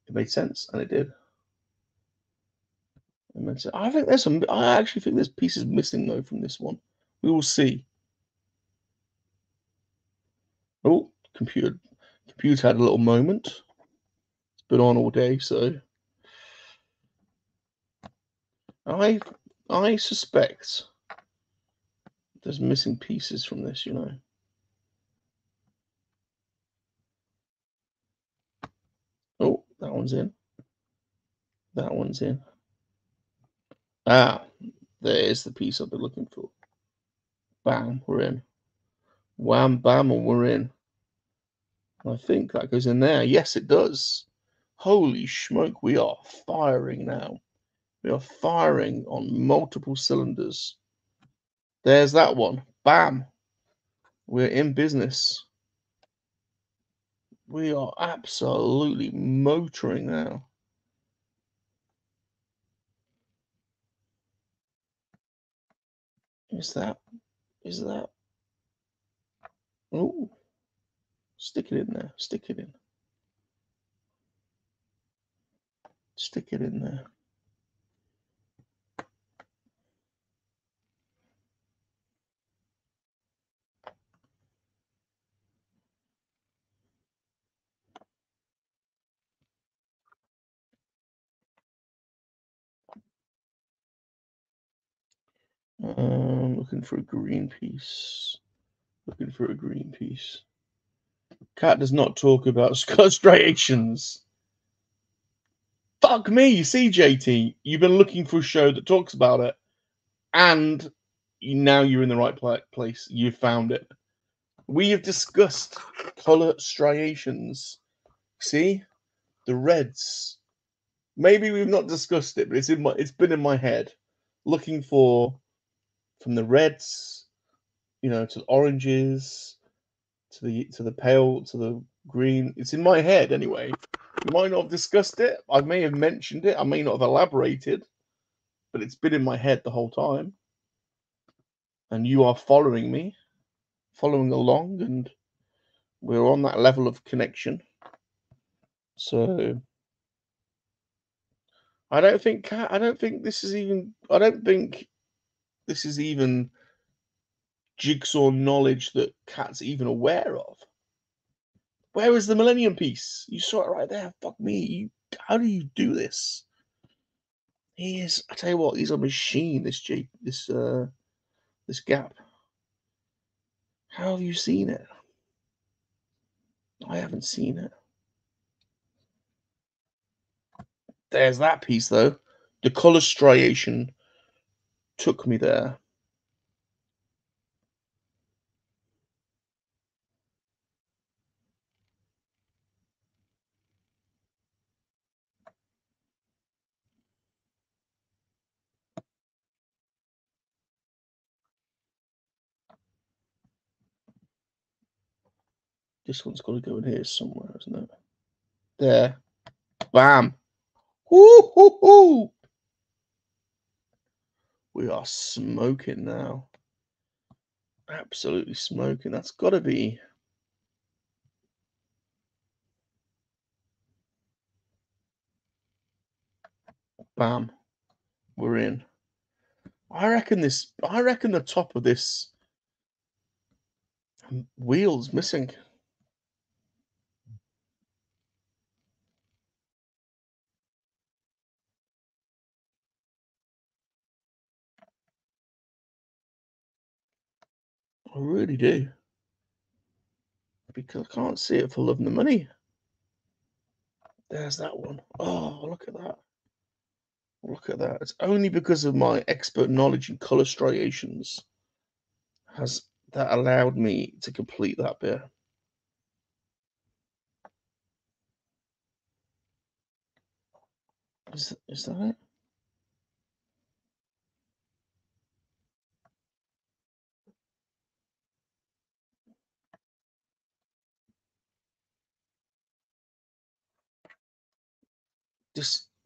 It made sense, and it did. I think there's some. I actually think there's pieces missing though from this one. We will see. Oh, computer had a little moment. It's been on all day, so I suspect there's missing pieces from this, you know. Oh, that one's in. That one's in. Ah, there's the piece I've been looking for. Bam, we're in. Wham, bam, and we're in. I think that goes in there. Yes, it does. Holy smoke, we are firing now. We are firing on multiple cylinders. There's that one. Bam. We're in business. We are absolutely motoring now. Is that? Oh, stick it in there. Stick it in. Stick it in there. Looking for a green piece. Looking for a green piece. Cat does not talk about striations. Fuck me, you see, JT, you've been looking for a show that talks about it, and now you're in the right place. You've found it. We have discussed color striations. See, the reds. Maybe we've not discussed it, but it's been in my head. Looking for from the reds, you know, to the oranges, to the pale, to the green. It's in my head anyway. We might not have discussed it. I may have mentioned it. I may not have elaborated, but it's been in my head the whole time. And you are following me, following along, and we're on that level of connection. So I don't think this is even jigsaw knowledge that Cat's even aware of. Where is the Millennium piece? You saw it right there. Fuck me. How do you do this? He is. I tell you what. He's a machine. This gap. How have you seen it? I haven't seen it. There's that piece though. The color striation took me there. This one's got to go in here somewhere, isn't it? There. Bam. Woo-hoo-hoo. We are smoking now. Absolutely smoking. That's got to be. Bam. We're in. I reckon the top of this wheel's missing. I really do. Because I can't see it for love and the money. There's that one. Oh, look at that. Look at that. It's only because of my expert knowledge in color striations has that allowed me to complete that bit. Is that it?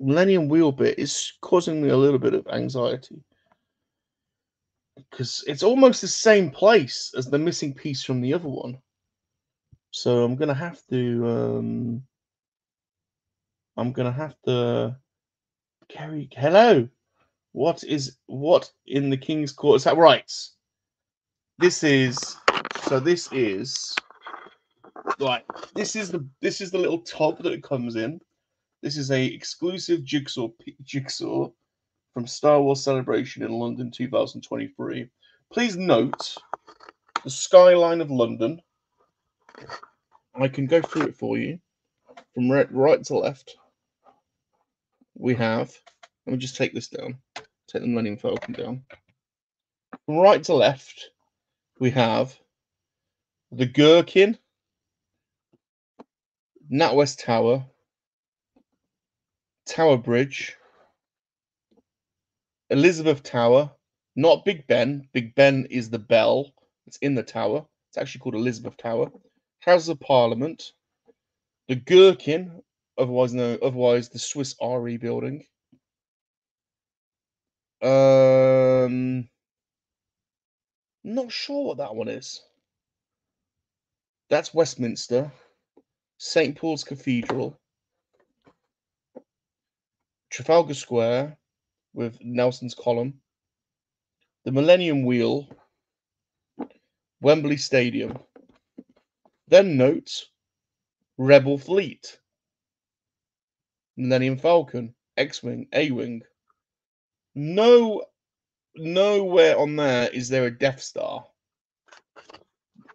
Millennium Wheel bit is causing me a little bit of anxiety. Because it's almost the same place as the missing piece from the other one. So I'm gonna have to Kerry, hello. What in the King's Court is that? Right. This is right. This is the little tub that it comes in. This is a exclusive jigsaw from Star Wars Celebration in London 2023. Please note the skyline of London. I can go through it for you from right to left. We have, let me just take this down. Take the Millennium Falcon down. From right to left, we have the Gherkin, NatWest Tower, Tower Bridge, Elizabeth Tower, not Big Ben. Big Ben is the bell. It's in the tower. It's actually called Elizabeth Tower. Houses of Parliament, the Gherkin, otherwise the Swiss RE building. Not sure what that one is. That's Westminster, St. Paul's Cathedral, Trafalgar Square with Nelson's Column, the Millennium Wheel, Wembley Stadium. Then note Rebel Fleet, Millennium Falcon, X-Wing, A-Wing. Nowhere on there is there a Death Star.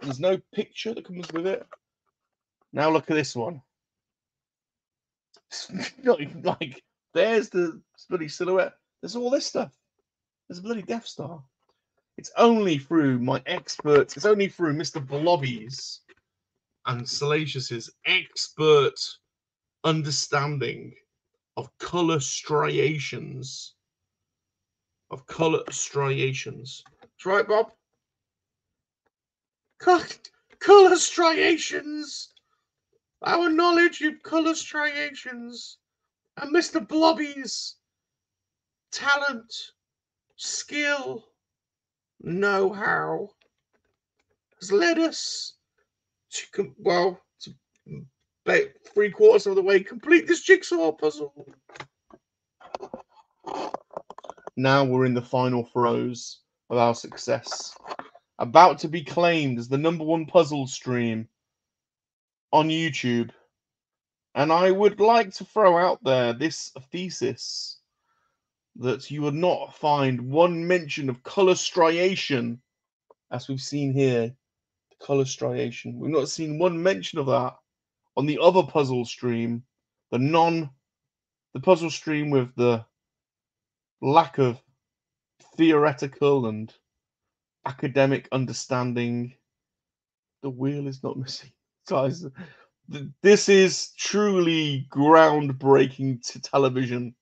There's no picture that comes with it. Now look at this one. Like, there's the bloody silhouette. There's all this stuff. There's a bloody Death Star. It's only through my experts. It's only through Mr. Blobby's and Salacious's expert understanding of color striations. That's right, Bob. Color striations. Our knowledge of color striations and Mr. Blobby's talent, skill, know-how has led us to, well, to about 3/4 of the way complete this jigsaw puzzle. Now we're in the final throes of our success, about to be claimed as the #1 puzzle stream on YouTube. And I would like to throw out there this thesis that you would not find one mention of color striation, as we've seen here. The color striation. We've not seen one mention of that on the other puzzle stream, the puzzle stream with the lack of theoretical and academic understanding. The wheel is not missing. Guys, this is truly groundbreaking to television.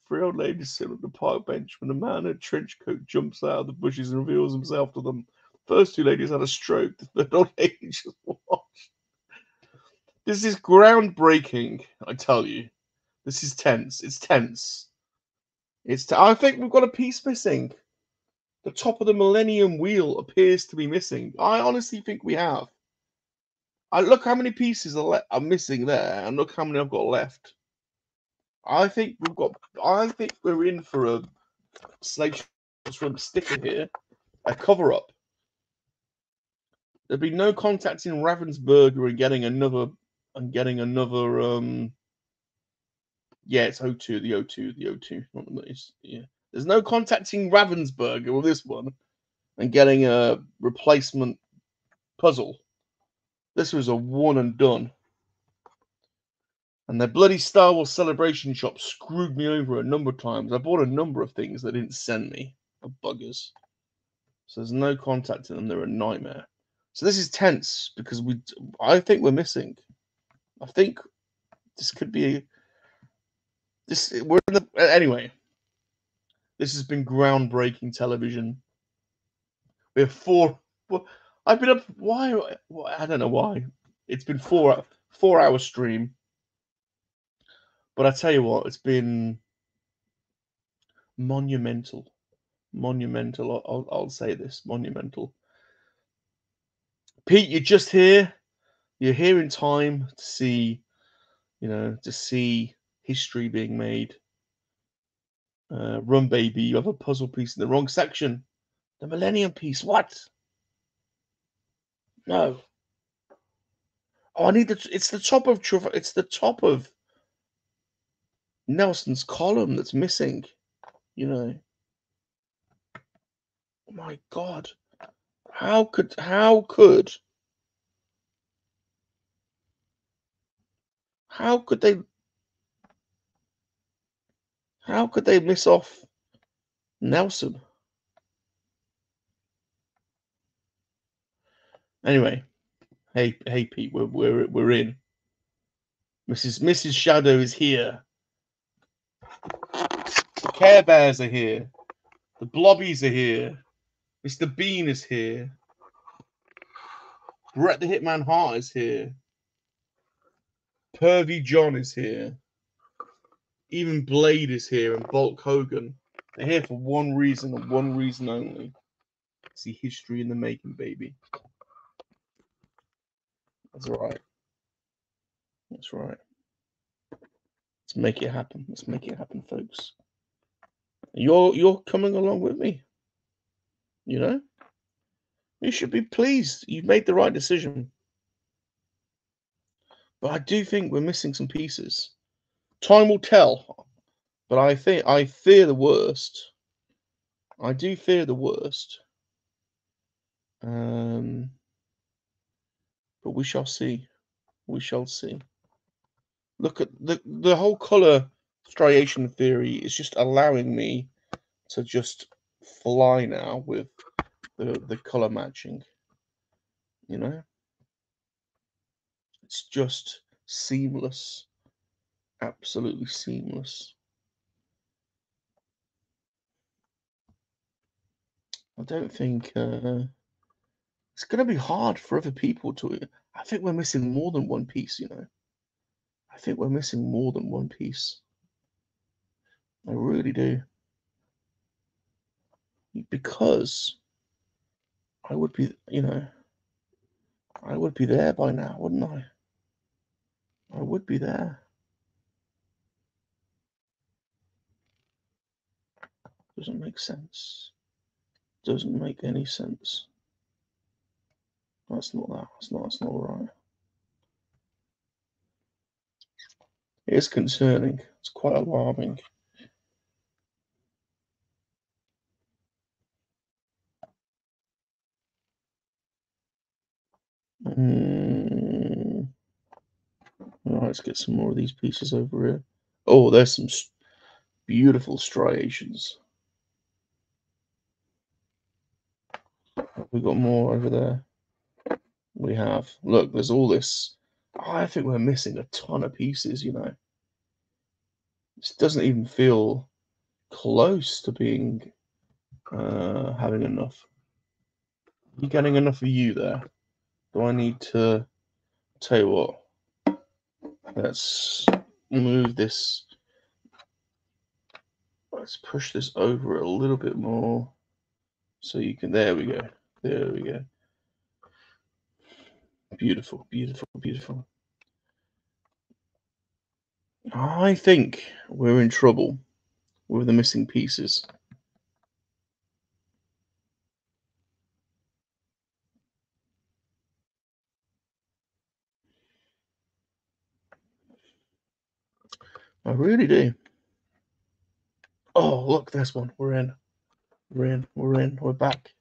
3 old ladies sit on the park bench when a man in a trench coat jumps out of the bushes and reveals himself to them. The first 2 ladies had a stroke. The 3rd old lady just watched. This is groundbreaking, I tell you. This is tense. It's tense. I think we've got a piece missing. The top of the Millennium Wheel appears to be missing. I honestly think we have. Look how many pieces are missing there, and look how many I've got left. I think we're in for a SalaciousRum sticker here, a cover-up. There'd be no contacting Ravensburger and getting another. Yeah, it's O2, the O2, not the nice. Yeah, there's no contacting Ravensburger with this one and getting a replacement puzzle. This was a one and done. And their bloody Star Wars Celebration shop screwed me over a number of times. I bought a number of things they didn't send me. The buggers. So there's no contacting them. They're a nightmare. So this is tense because I think we're missing. I think this could be anyway. This has been groundbreaking television. We have 4. Well, I've been up. Why? I don't know why. It's been 4-hour stream. But I tell you what, it's been monumental. Monumental. I'll say this, monumental. Pete, you're just here. You're here in time to see, to see history being made. Run, baby, you have a puzzle piece in the wrong section. The Millennium piece. What? No. Oh, I need it's the top of it's the top of Nelson's column that's missing. Oh my God. How could they miss off Nelson? Anyway, hey Pete, we're in. Mrs. Shadow is here. The Care Bears are here. The Blobbies are here. Mr. Bean is here. Brett the Hitman Hart is here. Pervy John is here. Even Blade is here and Bulk Hogan. They're here for one reason and one reason only. See history in the making, baby. That's right. That's right. Let's make it happen. Let's make it happen, folks. You're coming along with me. You should be pleased. You've made the right decision. But I do think we're missing some pieces. Time will tell. But I fear the worst. I do fear the worst. But we shall see. We shall see. Look at the whole color striation theory is just allowing me to just fly now with the color matching. It's just seamless, absolutely seamless. I don't think it's going to be hard for other people to. I think we're missing more than one piece. I think we're missing more than one piece. I really do. Because I would be, I would be there by now, wouldn't I? I would be there. Doesn't make sense. Doesn't make any sense. That's not that. That's not right. It is concerning. It's quite alarming. All right, let's get some more of these pieces over here. Oh, there's some beautiful striations. We've got more over there. We have. Look, there's all this. Oh, I think we're missing a ton of pieces, This doesn't even feel close to being having enough. Are you getting enough of you there? Do I need to tell you what? Let's move this. Let's push this over a little bit more so you can. There we go. There we go. Beautiful, beautiful, beautiful. I think we're in trouble with the missing pieces. I really do. Oh, look, there's one. We're in. We're in. We're in. We're back.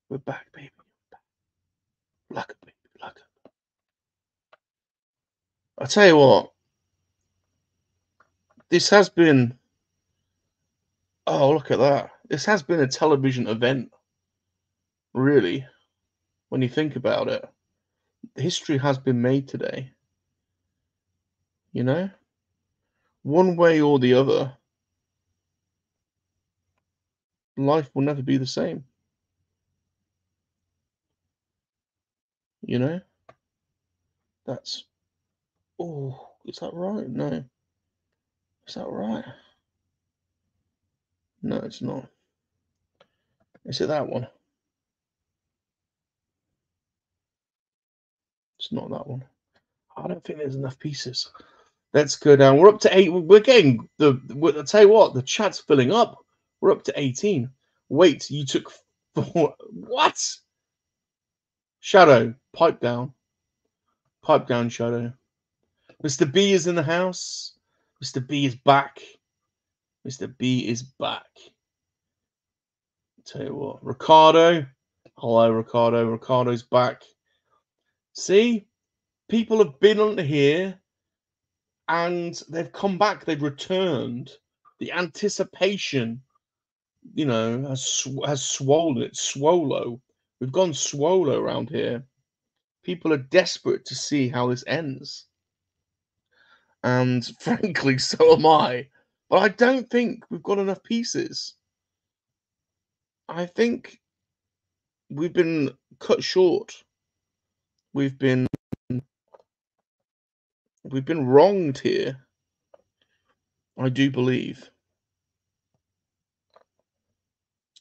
We're back, baby. Luck it, baby. Luck it. I tell you what. This has been. Oh, look at that. This has been a television event. Really. When you think about it. History has been made today. One way or the other. Life will never be the same. That's. Oh, is that right? No. Is that right? No, it's not. Is it that one? It's not that one. I don't think there's enough pieces. Let's go down. We're up to 8. We're getting I'll tell you what, the chat's filling up. We're up to 18. Wait, you took 4. What? Shadow, pipe down. Pipe down, Shadow. Mr. B is in the house. Mr. B is back. Mr. B is back. Tell you what, Ricardo. Hello, Ricardo. Ricardo's back. See, people have been on here and they've come back. They've returned. The anticipation, you know, has swollen. It's swallow. We've gone swallow around here. People are desperate to see how this ends. And frankly, so am I. But I don't think we've got enough pieces. I think we've been cut short. We've been wronged here. I do believe.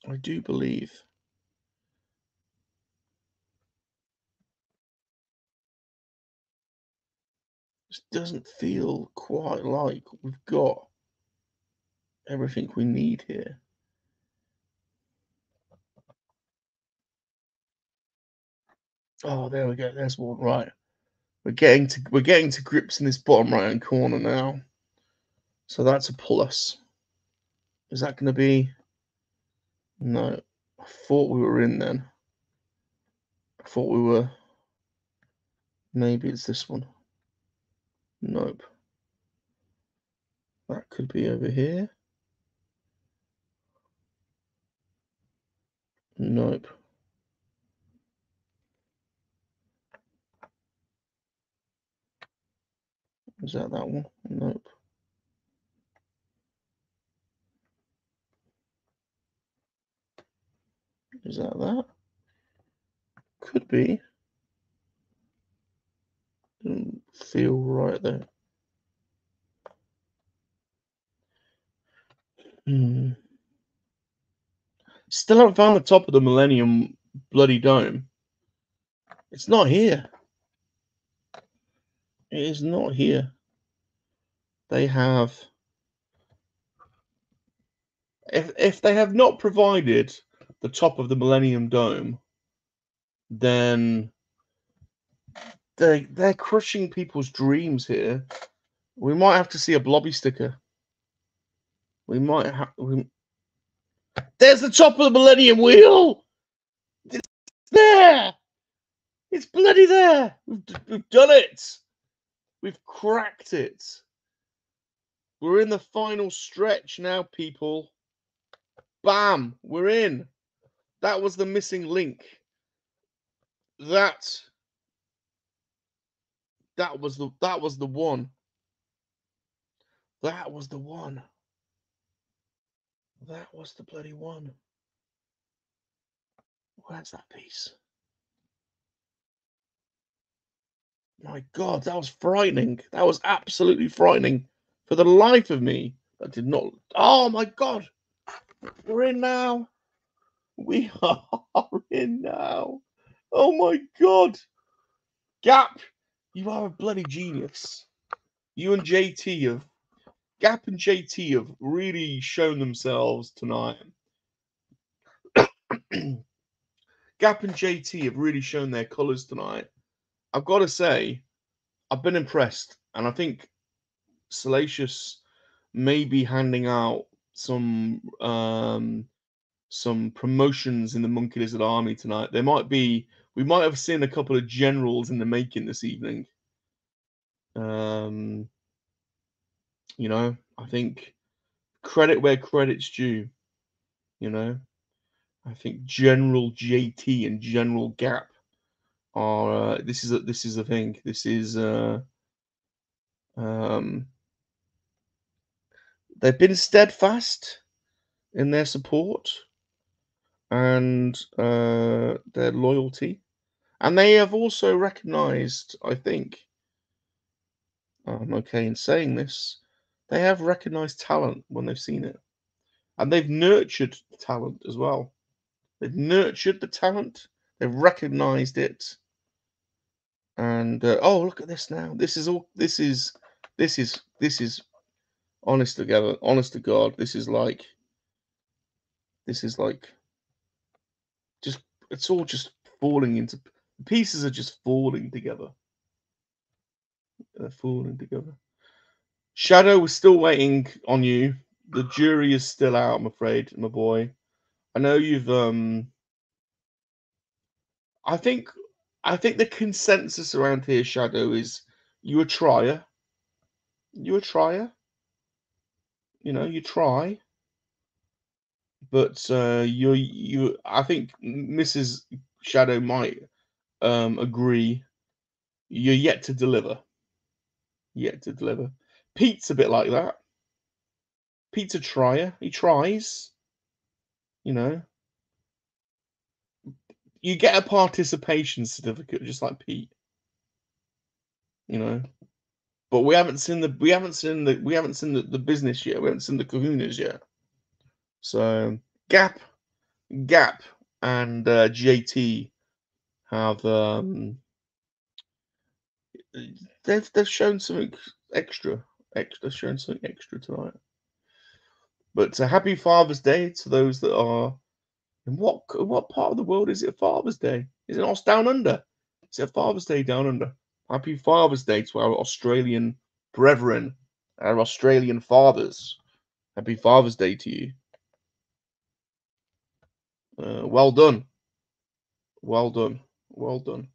I do believe. This doesn't feel quite like we've got everything we need here. Oh, there we go. There's one. Right. We're getting to grips in this bottom right hand corner now. So that's a plus. Is that going to be? No. I thought we were in then. I thought we were. Maybe it's this one. Nope. That could be over here. Nope. Is that one? Nope. Is that? Could be. Doesn't feel right there. Still haven't found the top of the Millennium bloody dome. It's not here. It is not here. They have. If they have not provided the top of the Millennium Dome, then they're crushing people's dreams here. We might have to see a Blobby sticker. We might have. There's the top of the Millennium Wheel. It's there. It's bloody there. We've done it. We've cracked it. We're in the final stretch now, people. Bam, we're in. That was the missing link. That was the one. That was the one. That was the bloody one. Where's that piece? My God, that was frightening. That was absolutely frightening. For the life of me, I did not. Oh my God. We're in now. We are in now. Oh my God. Gap, you are a bloody genius. You and JT have. Gap and JT have really shown themselves tonight. Gap and JT have really shown their colours tonight. I've got to say, I've been impressed. And I think Salacious may be handing out some promotions in the MoNKey-LiZaRD army tonight. We might have seen a couple of generals in the making this evening. You know, I think credit where credit's due. You know, I think General JT and General Gap are. This is a thing. This is. They've been steadfast in their support and their loyalty, and they have also recognised, I think, I'm okay in saying this, They have recognized talent when they've seen it. And they've nurtured the talent as well. They've nurtured the talent. They've recognized it. And oh, look at this now. This is all. This is honest together. Honest to God. This is like. Just. It's all just falling into. The pieces are just falling together. They're falling together. Shadow, we're still waiting on you. The jury is still out, I'm afraid, my boy. I know you've I think the consensus around here, Shadow, is you a trier. You a trier. You know, you try. But you I think Mrs. Shadow might agree. You're yet to deliver. Yet to deliver. Pete's a bit like that. Pete's a trier. He tries. You know. You get a participation certificate just like Pete. You know. But we haven't seen the business yet. We haven't seen the kahunas yet. So Gap and JT have they've shown something extra. They've shown something extra tonight. But happy Father's Day to those that are. In what part of the world is it Father's Day? Is it not down under? Is it Father's Day down under? Happy Father's Day to our Australian brethren, our Australian fathers. Happy Father's Day to you. Well done. Well done. Well done.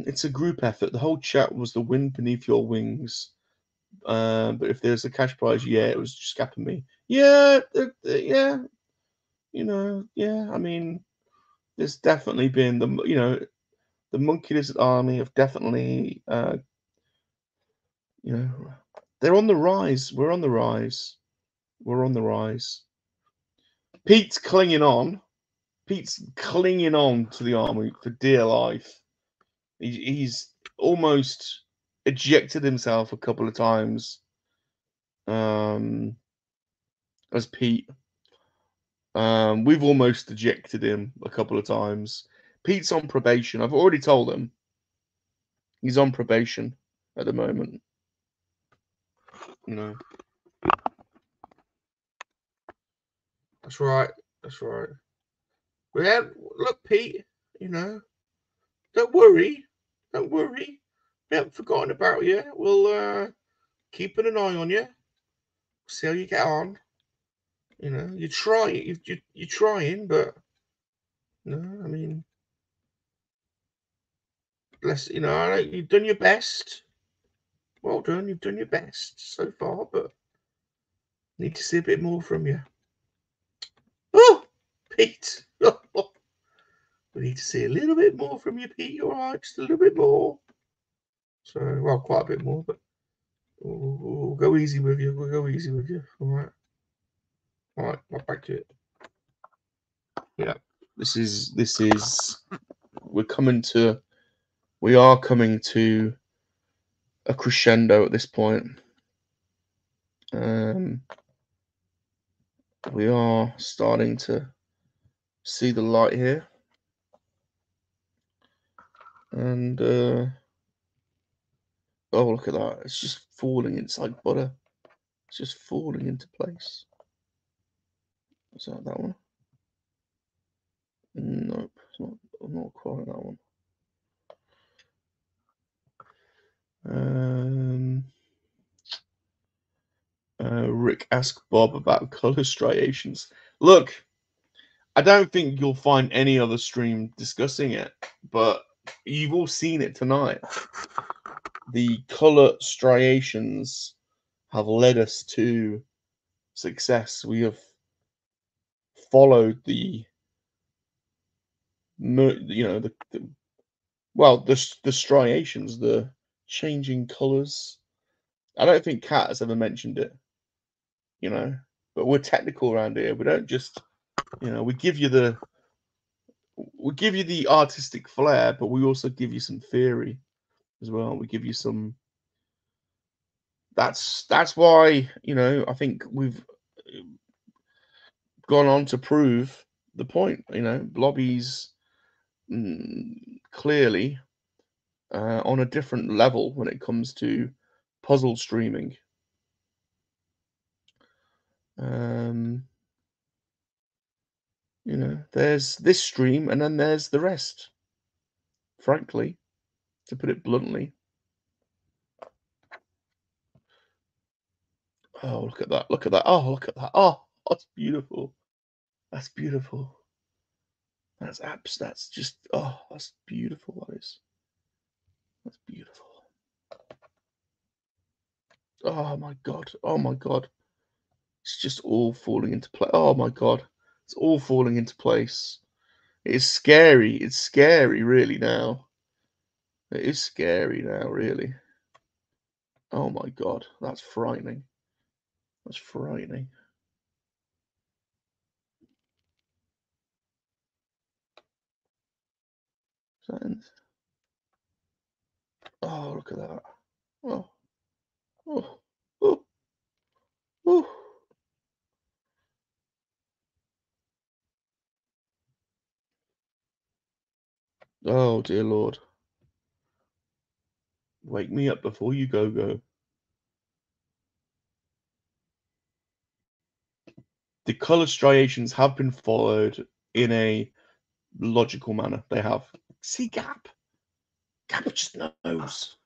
It's a group effort. The whole chat was the wind beneath your wings. But if there's a cash prize, yeah, it was just Gap and me. Yeah, yeah. You know, yeah. I mean, there's definitely been the MoNKey-LiZaRD army have definitely, they're on the rise. We're on the rise. We're on the rise. Pete's clinging on. Pete's clinging on to the army for dear life. He's almost ejected himself a couple of times. As Pete. We've almost ejected him a couple of times. Pete's on probation. I've already told him. He's on probation at the moment. You know. That's right. That's right. But yeah, look, Pete, you know, don't worry. Don't worry. We haven't forgotten about you. We'll keep an eye on you. See how you get on. You know, you're trying, but no, I mean, bless you know, I know you've done your best. Well done, you've done your best so far, but need to see a bit more from you. Oh, Pete. We need to see a little bit more from you, Pete. All right, just a little bit more. So, well, quite a bit more, but we'll go easy with you. We'll go easy with you. All right. All right, back to it. Yeah, this is. We are coming to a crescendo at this point. We are starting to see the light here, and oh, look at that! It's just falling. It's like butter. It's just falling into place. Is that one? Nope, it's not quite that one. Rick asked Bob about color striations. Look, I don't think you'll find any other stream discussing it, but you've all seen it tonight. The color striations have led us to success. We have followed the striations, the changing colors. I don't think Kat has ever mentioned it, but we're technical around here. We don't just, we give you the artistic flair, but we also give you some theory as well. We give you some that's why, you know, I think we've gone on to prove the point. You know, Blobby's clearly on a different level when it comes to puzzle streaming. You know, there's this stream and then there's the rest, frankly, to put it bluntly. Oh, look at that. Look at that. Oh, look at that. Oh, that's beautiful. That's beautiful. That's just, oh, that's beautiful. That is. That's beautiful. Oh my God. Oh my God. It's just all falling into place. Oh my God. It's all falling into place. It is scary. It's scary, really, now. It is scary now, really. Oh my God. That's frightening. That's frightening. Oh, look at that. Oh. Oh. Oh. Oh. Oh, dear Lord. Wake me up before you go. The color striations have been followed in a logical manner. They have. See, Gap. Gap just knows.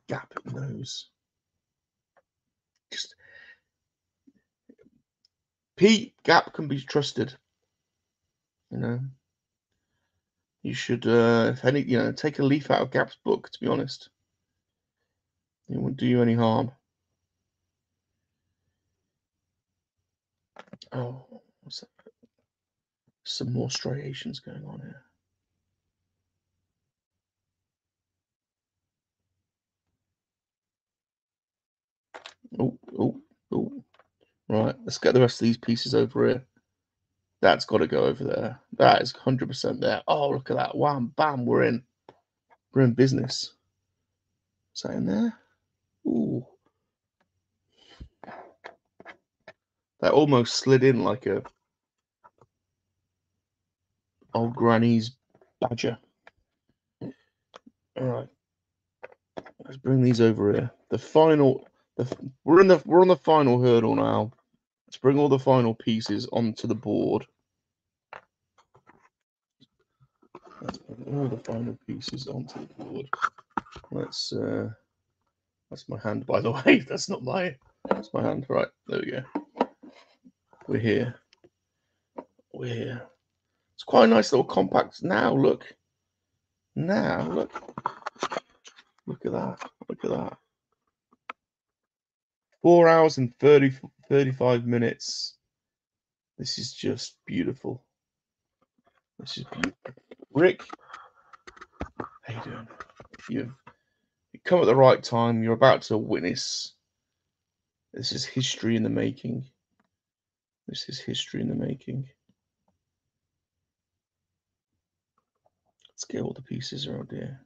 Gap knows. Just Pete, Gap can be trusted. You know. You should, if any, you know, take a leaf out of Gap's book. To be honest, it won't do you any harm. Oh, what's that? Some more striations going on here. Oh. Right, let's get the rest of these pieces over here. That's got to go over there. That is 100% there. Oh, look at that. Wham, bam, we're in. We're in business. Is that in there? Ooh. That almost slid in like a old granny's badger. All right. Let's bring these over here. The final, we're on the final hurdle now. Let's bring all the final pieces onto the board. Let's bring all the final pieces onto the board. Let's. That's my hand, by the way. That's not my. That's my hand. Right, there we go. We're here. We're here. It's quite a nice little compact. Now look. Now look. Look at that. Look at that. 4 hours and 35 minutes. This is just beautiful. This is beautiful. Rick, how you doing? You've come at the right time. You're about to witness. This is history in the making. This is history in the making. Let's get all the pieces around here.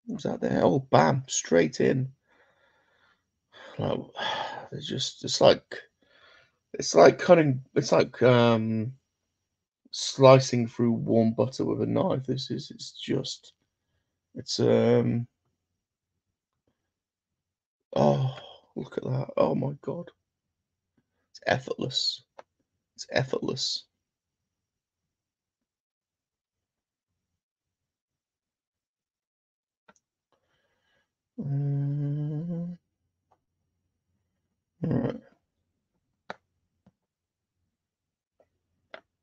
What's that there? Oh, bam! Straight in. Like, it's just, it's like cutting. It's like slicing through warm butter with a knife. It's just, it's oh, look at that. Oh my God. It's effortless. It's effortless. All right.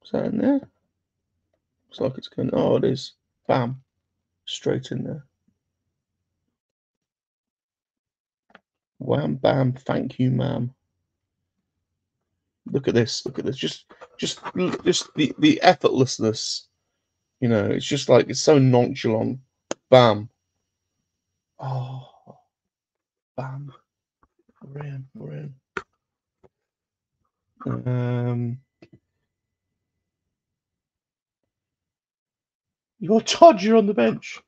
Is that in there? Looks like it's going. Oh, it is. Bam. Straight in there. Wham, bam. Thank you, ma'am. Look at this. Look at this. Just the effortlessness. You know, it's just like, it's so nonchalant. Bam. Oh, bam. We're in. We're in. You're Todd, you're on the bench.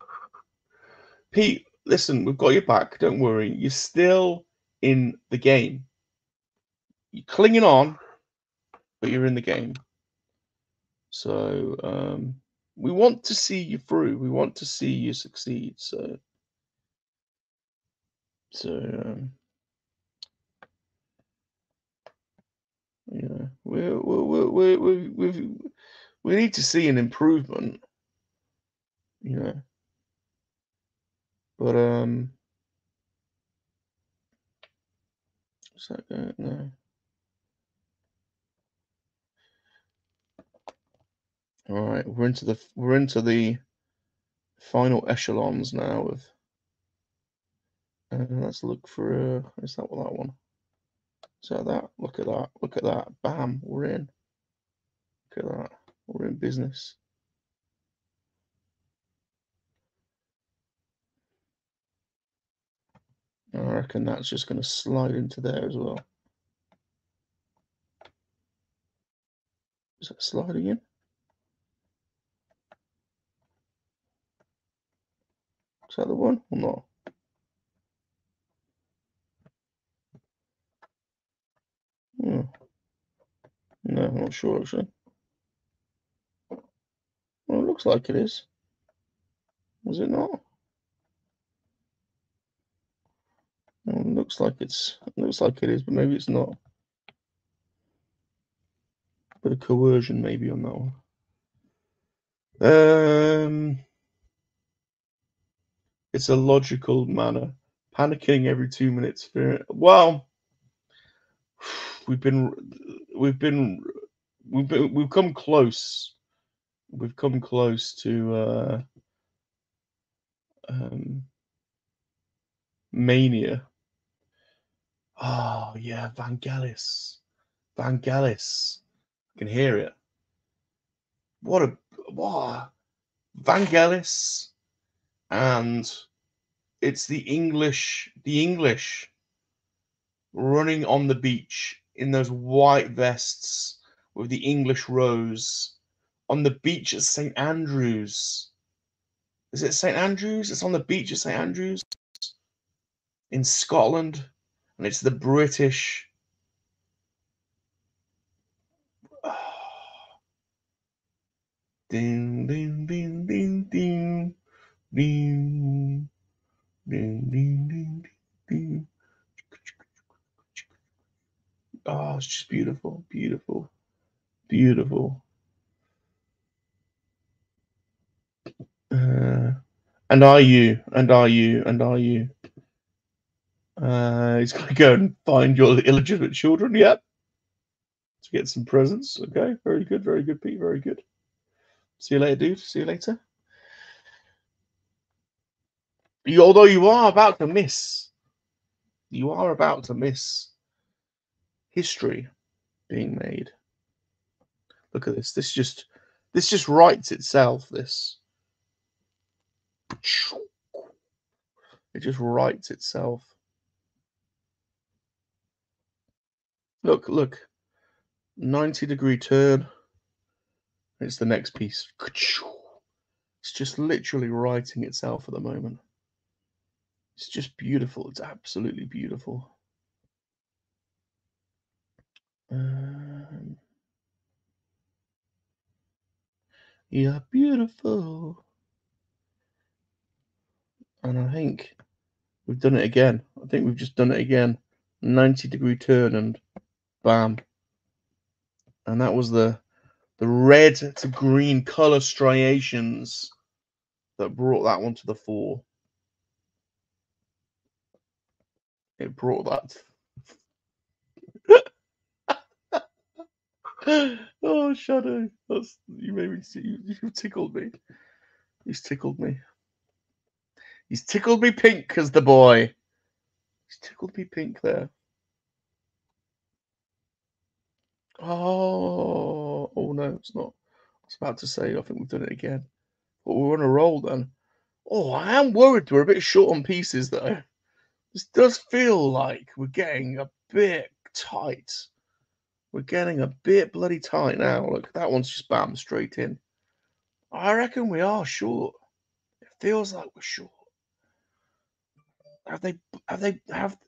Pete, listen, we've got your back. Don't worry. You're still in the game. You're clinging on, but you're in the game. So we want to see you through. We want to see you succeed. So yeah, we need to see an improvement. You know, but what's that going? No. All right, we're into the final echelons now. With let's look for is that what that one? Is that? Look at that! Look at that! Bam! We're in. Look at that! We're in business. I reckon that's just going to slide into there as well. Is that sliding in? Is that the one or not? Oh. No, I'm not sure actually. Well, it looks like it is. Was it not? Well, it looks like it is, but maybe it's not. Bit of coercion maybe on that one. It's a logical manner. Panicking every 2 minutes. Well, we've come close. We've come close to Mania. Oh yeah, Vangelis. Vangelis. I can hear it. What Vangelis, and it's the English running on the beach in those white vests with the English rose on the beach at St. Andrews. Is it St. Andrews? It's on the beach at St. Andrews in Scotland, and it's the British. Ding ding ding ding ding ding ding ding ding ding. Oh, it's just beautiful, beautiful, beautiful. And are you? He's going to go and find your illegitimate children. Yep. To get some presents. Okay. Very good, Pete. Very good. See you later, dude. See you later. Although you are about to miss history being made. Look at this. This just writes itself. This. It just writes itself. Look. 90-degree turn. It's the next piece. It's just literally writing itself at the moment. It's just beautiful. It's absolutely beautiful. You're beautiful. And I think we've done it again. I think we've just done it again. 90-degree turn and bam. And that was the red to green color striations that brought that one to the fore. It brought that. Oh, Shadow. You made me see. You tickled me. He's tickled me. He's tickled me pink as the boy. He's tickled me pink there. Oh no, it's not. I was about to say, I think we've done it again. But we're on a roll then. Oh, I am worried we're a bit short on pieces though. This does feel like we're getting a bit tight. We're getting a bit bloody tight now. Look, that one's just bam straight in. I reckon we are short. It feels like we're short.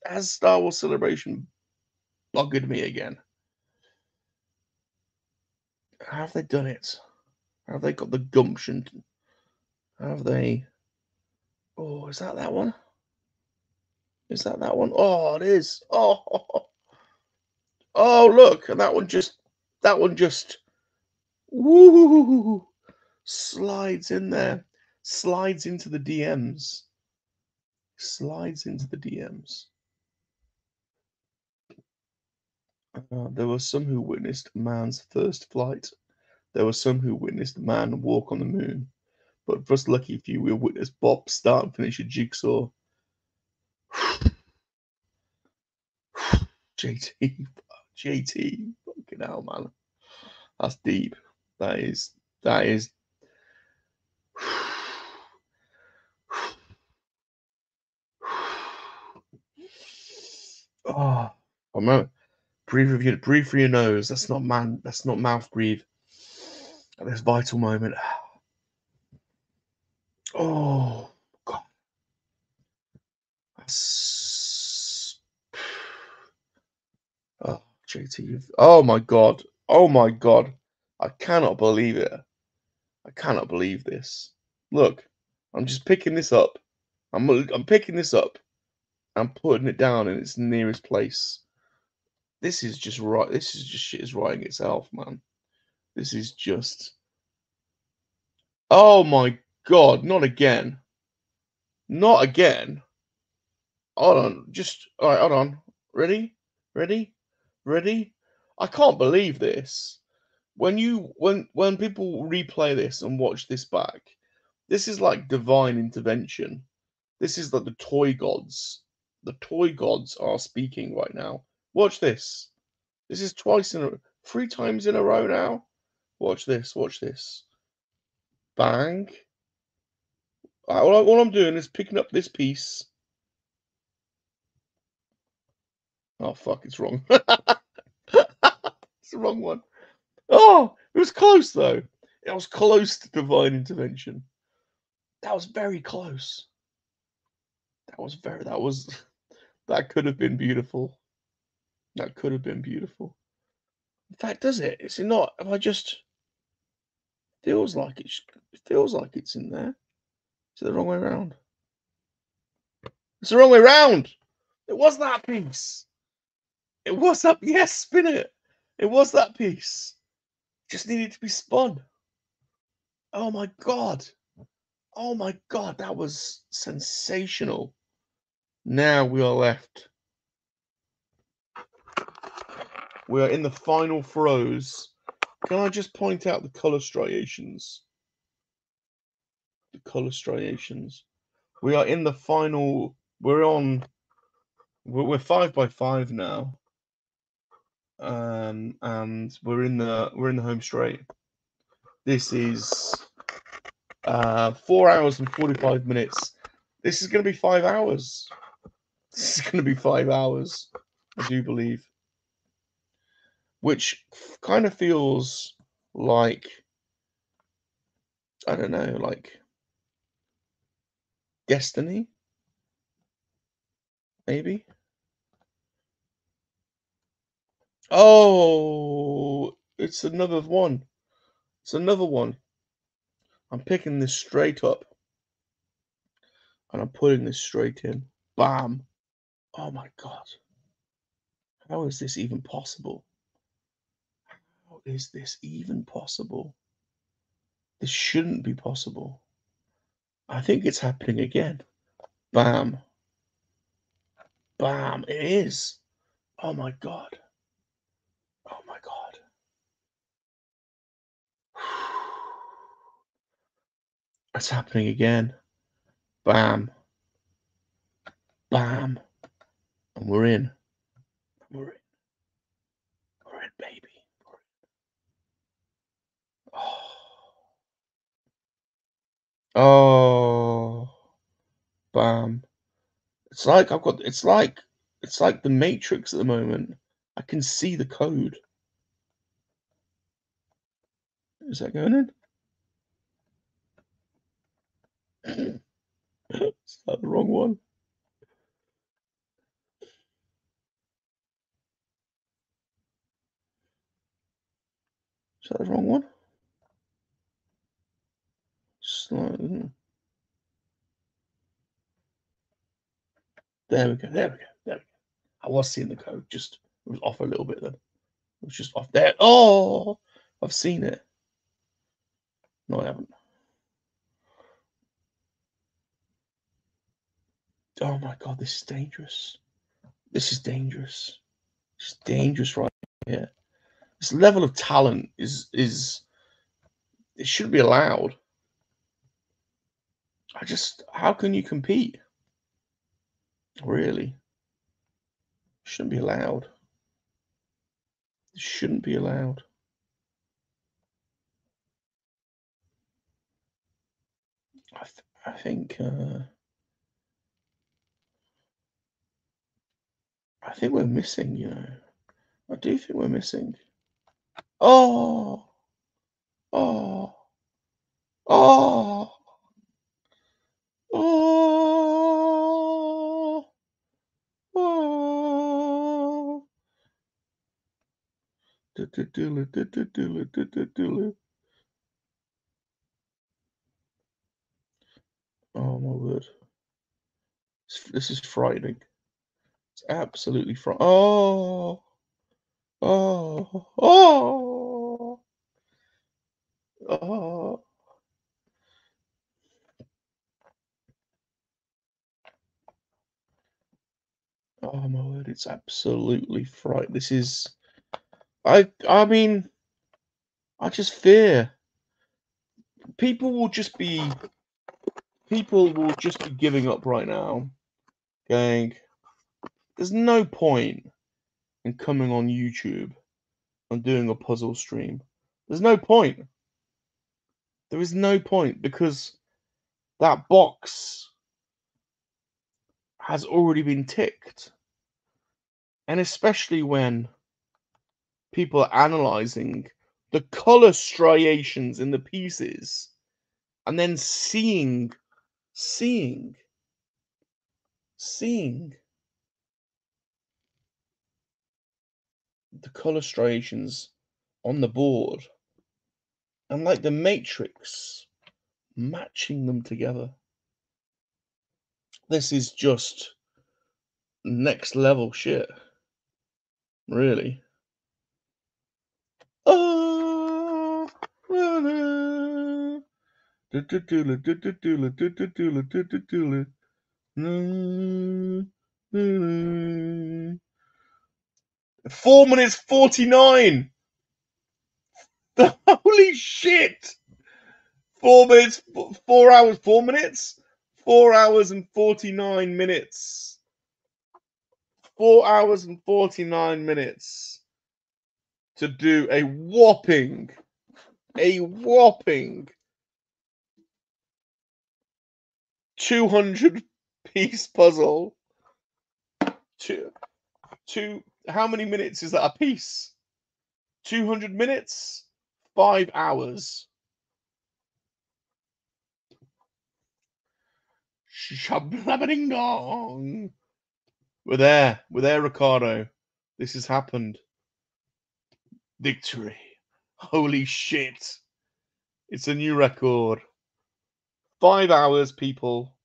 Has Star Wars Celebration buggered me again? Have they done it? Have they got the gumption? Have they? Oh, is that one? Is that one? Oh, it is. Oh, oh, look, and that one just woo, slides in there, slides into the DMs, slides into the DMs. There were some who witnessed man's first flight. There were some who witnessed man walk on the moon. But for us lucky few, we witnessed Bob start and finish a jigsaw. JT, fucking hell, man. That's deep. That is. Oh, breathe through your nose. That's not mouth breathe. At this vital moment. Oh God. That's... Oh, JT. Oh my God. Oh my God. I cannot believe it. I cannot believe this. Look, I'm just picking this up. I'm picking this up. I'm putting it down in its nearest place. This is just right. This is just shit is writing itself, man. This is just. Oh my God! Not again. Not again. Hold on. Just all right. Hold on. Ready? Ready? Ready? I can't believe this. When people replay this and watch this back, this is like divine intervention. This is like the toy gods. The toy gods are speaking right now. Watch this. This is three times in a row now. Watch this. Watch this. Bang. All I'm doing is picking up this piece. Oh fuck! It's wrong. It's the wrong one. Oh, it was close though. It was close to divine intervention. That was very close. That could have been beautiful. That could have been beautiful. In fact, does it? Is it not? Have I just feels like it feels like it's in there. Is it the wrong way around? It's the wrong way round. It was that piece. It was that. Yes, spin it. It was that piece. Just needed to be spun. Oh my God. Oh my God. That was sensational. Now we are left. We are in the final throes. Can I just point out the color striations? The color striations. We are in the final. We're 5x5 now. And we're in the home straight. This is 4 hours and 45 minutes. This is going to be 5 hours. This is going to be 5 hours, I do believe. Which kind of feels like, I don't know, like destiny, maybe. Oh, it's another one. It's another one. I'm picking this straight up. And I'm putting this straight in. Bam. Oh my God. How is this even possible? How is this even possible? This shouldn't be possible. I think it's happening again. Bam. Bam. It is. Oh my God. Oh my God. It's happening again. Bam. Bam. And we're in. We're in. We're in, baby. We're in. Oh. Oh. Bam. It's like it's like the Matrix at the moment. I can see the code. Is that going in? Is that the wrong one? Is that the wrong one? Slightly. There we go. There we go. There we go. I was seeing the code. Just it was off a little bit then. It was just off there. Oh, I've seen it. No, I haven't. Oh my god, this is dangerous. This is dangerous. It's dangerous right here. This level of talent is it shouldn't be allowed. How can you compete? Really? Shouldn't be allowed. It shouldn't be allowed. I think we're missing, you know. I do think we're missing. Oh, oh, oh, oh, oh. Oh my word. This is frightening. It's absolutely frightening. Oh, oh, oh, oh. Oh my word, it's absolutely frightening. This is I mean, I just fear people will just be giving up right now, going, there's no point in coming on YouTube and doing a puzzle stream. There's no point. There is no point because that box has already been ticked. And especially when people are analyzing the color striations in the pieces and then seeing the color striations on the board and like the matrix matching them together. This is just next level shit. Really. Oh, Four minutes 49. Holy shit! 4 minutes, 4 hours, 4 minutes, 4 hours and 49 minutes. 4 hours and 49 minutes to do a whopping 200-piece puzzle. How many minutes is that a piece? 200 minutes, 5 hours. Shablabading-dong. We're there, Ricardo. This has happened. Victory. Holy shit. It's a new record. 5 hours, people.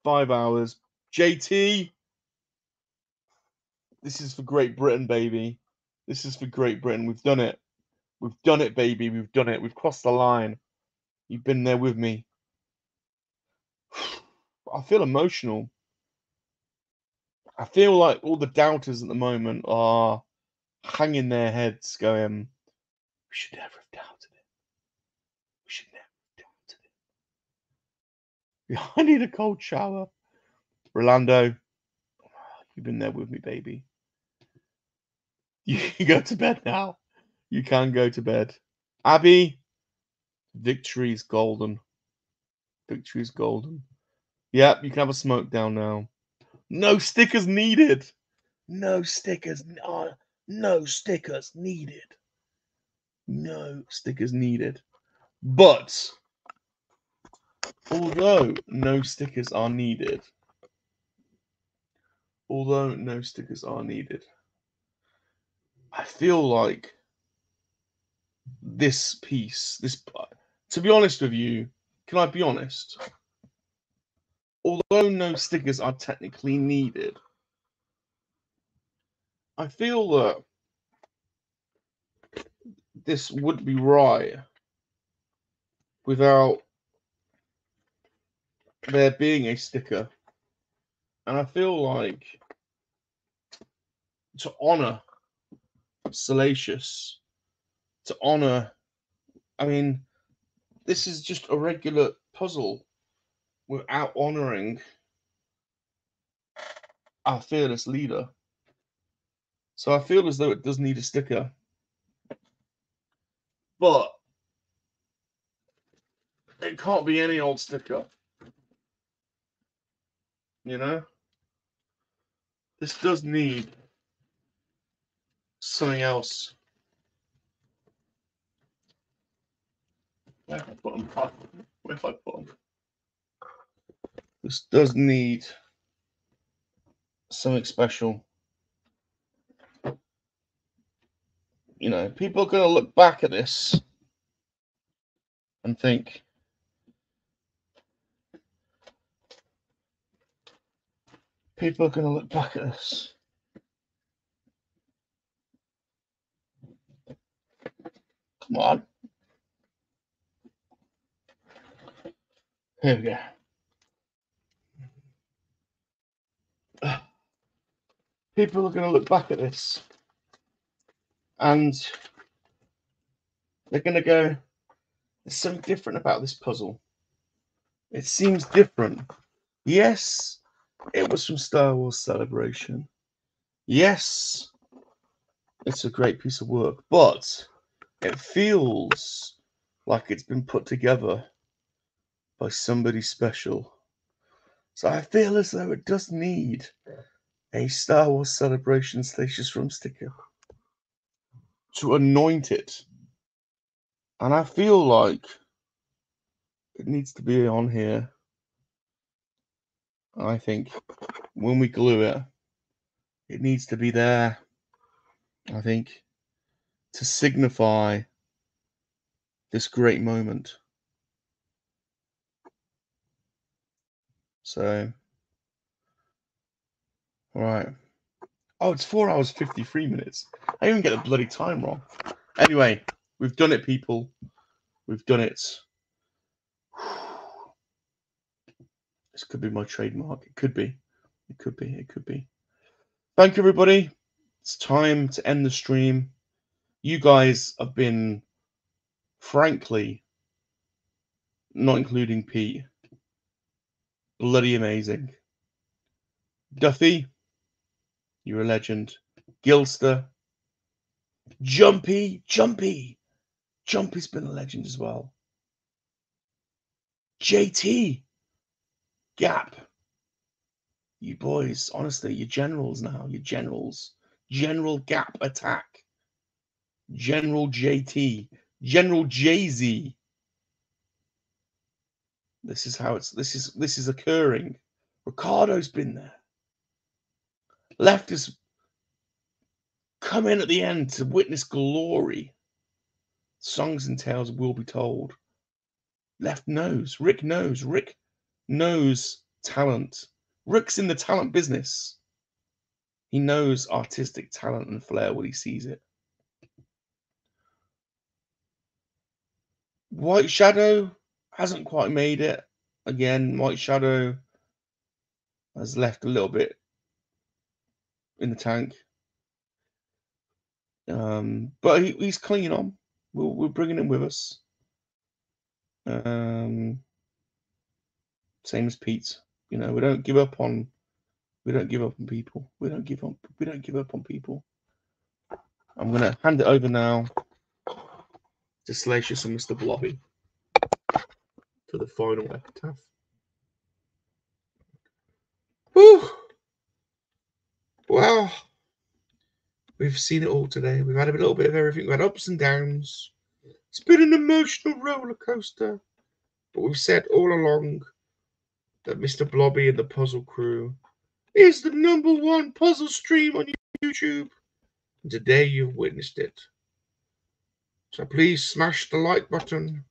5 hours. JT. This is for Great Britain, baby. This is for Great Britain. We've done it. We've done it, baby. We've done it. We've crossed the line. You've been there with me. I feel emotional. I feel like all the doubters at the moment are hanging their heads going, we should never have doubted it. We should never have doubted it. I need a cold shower. Rolando, you've been there with me, baby. You can go to bed now. You can go to bed. Abby, victory is golden. Victory is golden. Yep, you can have a smoke down now. No stickers needed. No stickers. No stickers needed. No stickers needed. But although no stickers are needed, I feel like this piece, to be honest with you, can I be honest? Although no stickers are technically needed, I feel that this would be right without there being a sticker. And I feel like to honor Salacious, to honor, I mean, this is just a regular puzzle without honoring our fearless leader. So I feel as though it does need a sticker. But it can't be any old sticker. You know? This does need something else. Where have I put them? Where have I put them? This does need something special. You know, people are going to look back at this and think, people are going to look back at this. Come on. Here we go. People are going to look back at this and they're going to go, there's something different about this puzzle. It seems different. Yes, it was from Star Wars Celebration. Yes, it's a great piece of work, but it feels like it's been put together by somebody special. So I feel as though it does need a Star Wars Celebration SalaciousRum sticker to anoint it. And I feel like it needs to be on here. I think when we glue it, it needs to be there, I think, to signify this great moment. So, all right. Oh, it's 4 hours, 53 minutes. I even get the bloody time wrong. Anyway, we've done it, people. We've done it. This could be my trademark. It could be. It could be. It could be. Thank you, everybody. It's time to end the stream. You guys have been, frankly, not including Pete, bloody amazing. Duffy, you're a legend. Gilster, Jumpy's been a legend as well. JT, Gap, you boys, honestly, you're generals now. You're generals. General Gap Attack, General JT, General Jay-Z. This is how it's. This is occurring. Ricardo's been there. Left has come in at the end to witness glory. Songs and tales will be told. Left knows. Rick knows. Rick knows talent. Rick's in the talent business. He knows artistic talent and flair when he sees it. White Shadow hasn't quite made it. Again, White Shadow has left a little bit in the tank. But he's clinging on. We're bringing him with us. Same as Pete. You know, we don't give up on people. We don't give up on people. I'm gonna hand it over now to Salacious and Mr. Blobby for the final epitaph. Whew. Wow. We've seen it all today. We've had a little bit of everything. We've had ups and downs. It's been an emotional roller coaster. But we've said all along that Mr. Blobby and the Puzzle Crew is the #1 puzzle stream on YouTube. And today you've witnessed it. So please smash the like button.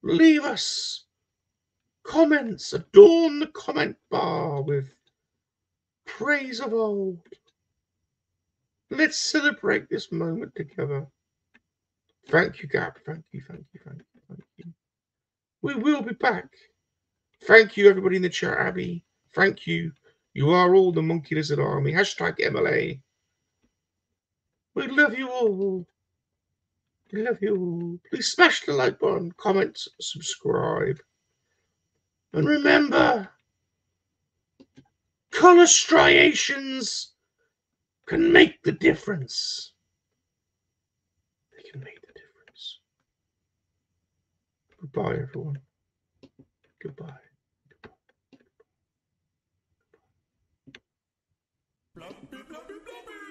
Leave us comments. Adorn the comment bar with praise of old. Let's celebrate this moment together. Thank you, Gab. Thank you, thank you, thank you, thank you. We will be back. Thank you, everybody in the chat, Abby. Thank you. You are all the Monkey Lizard Army. Hashtag MLA. We love you all. We love you all. Please smash the like button, comment, subscribe. And remember, color striations can make the difference. They can make the difference. Goodbye, everyone. Goodbye. Blobby, blobby, blobby.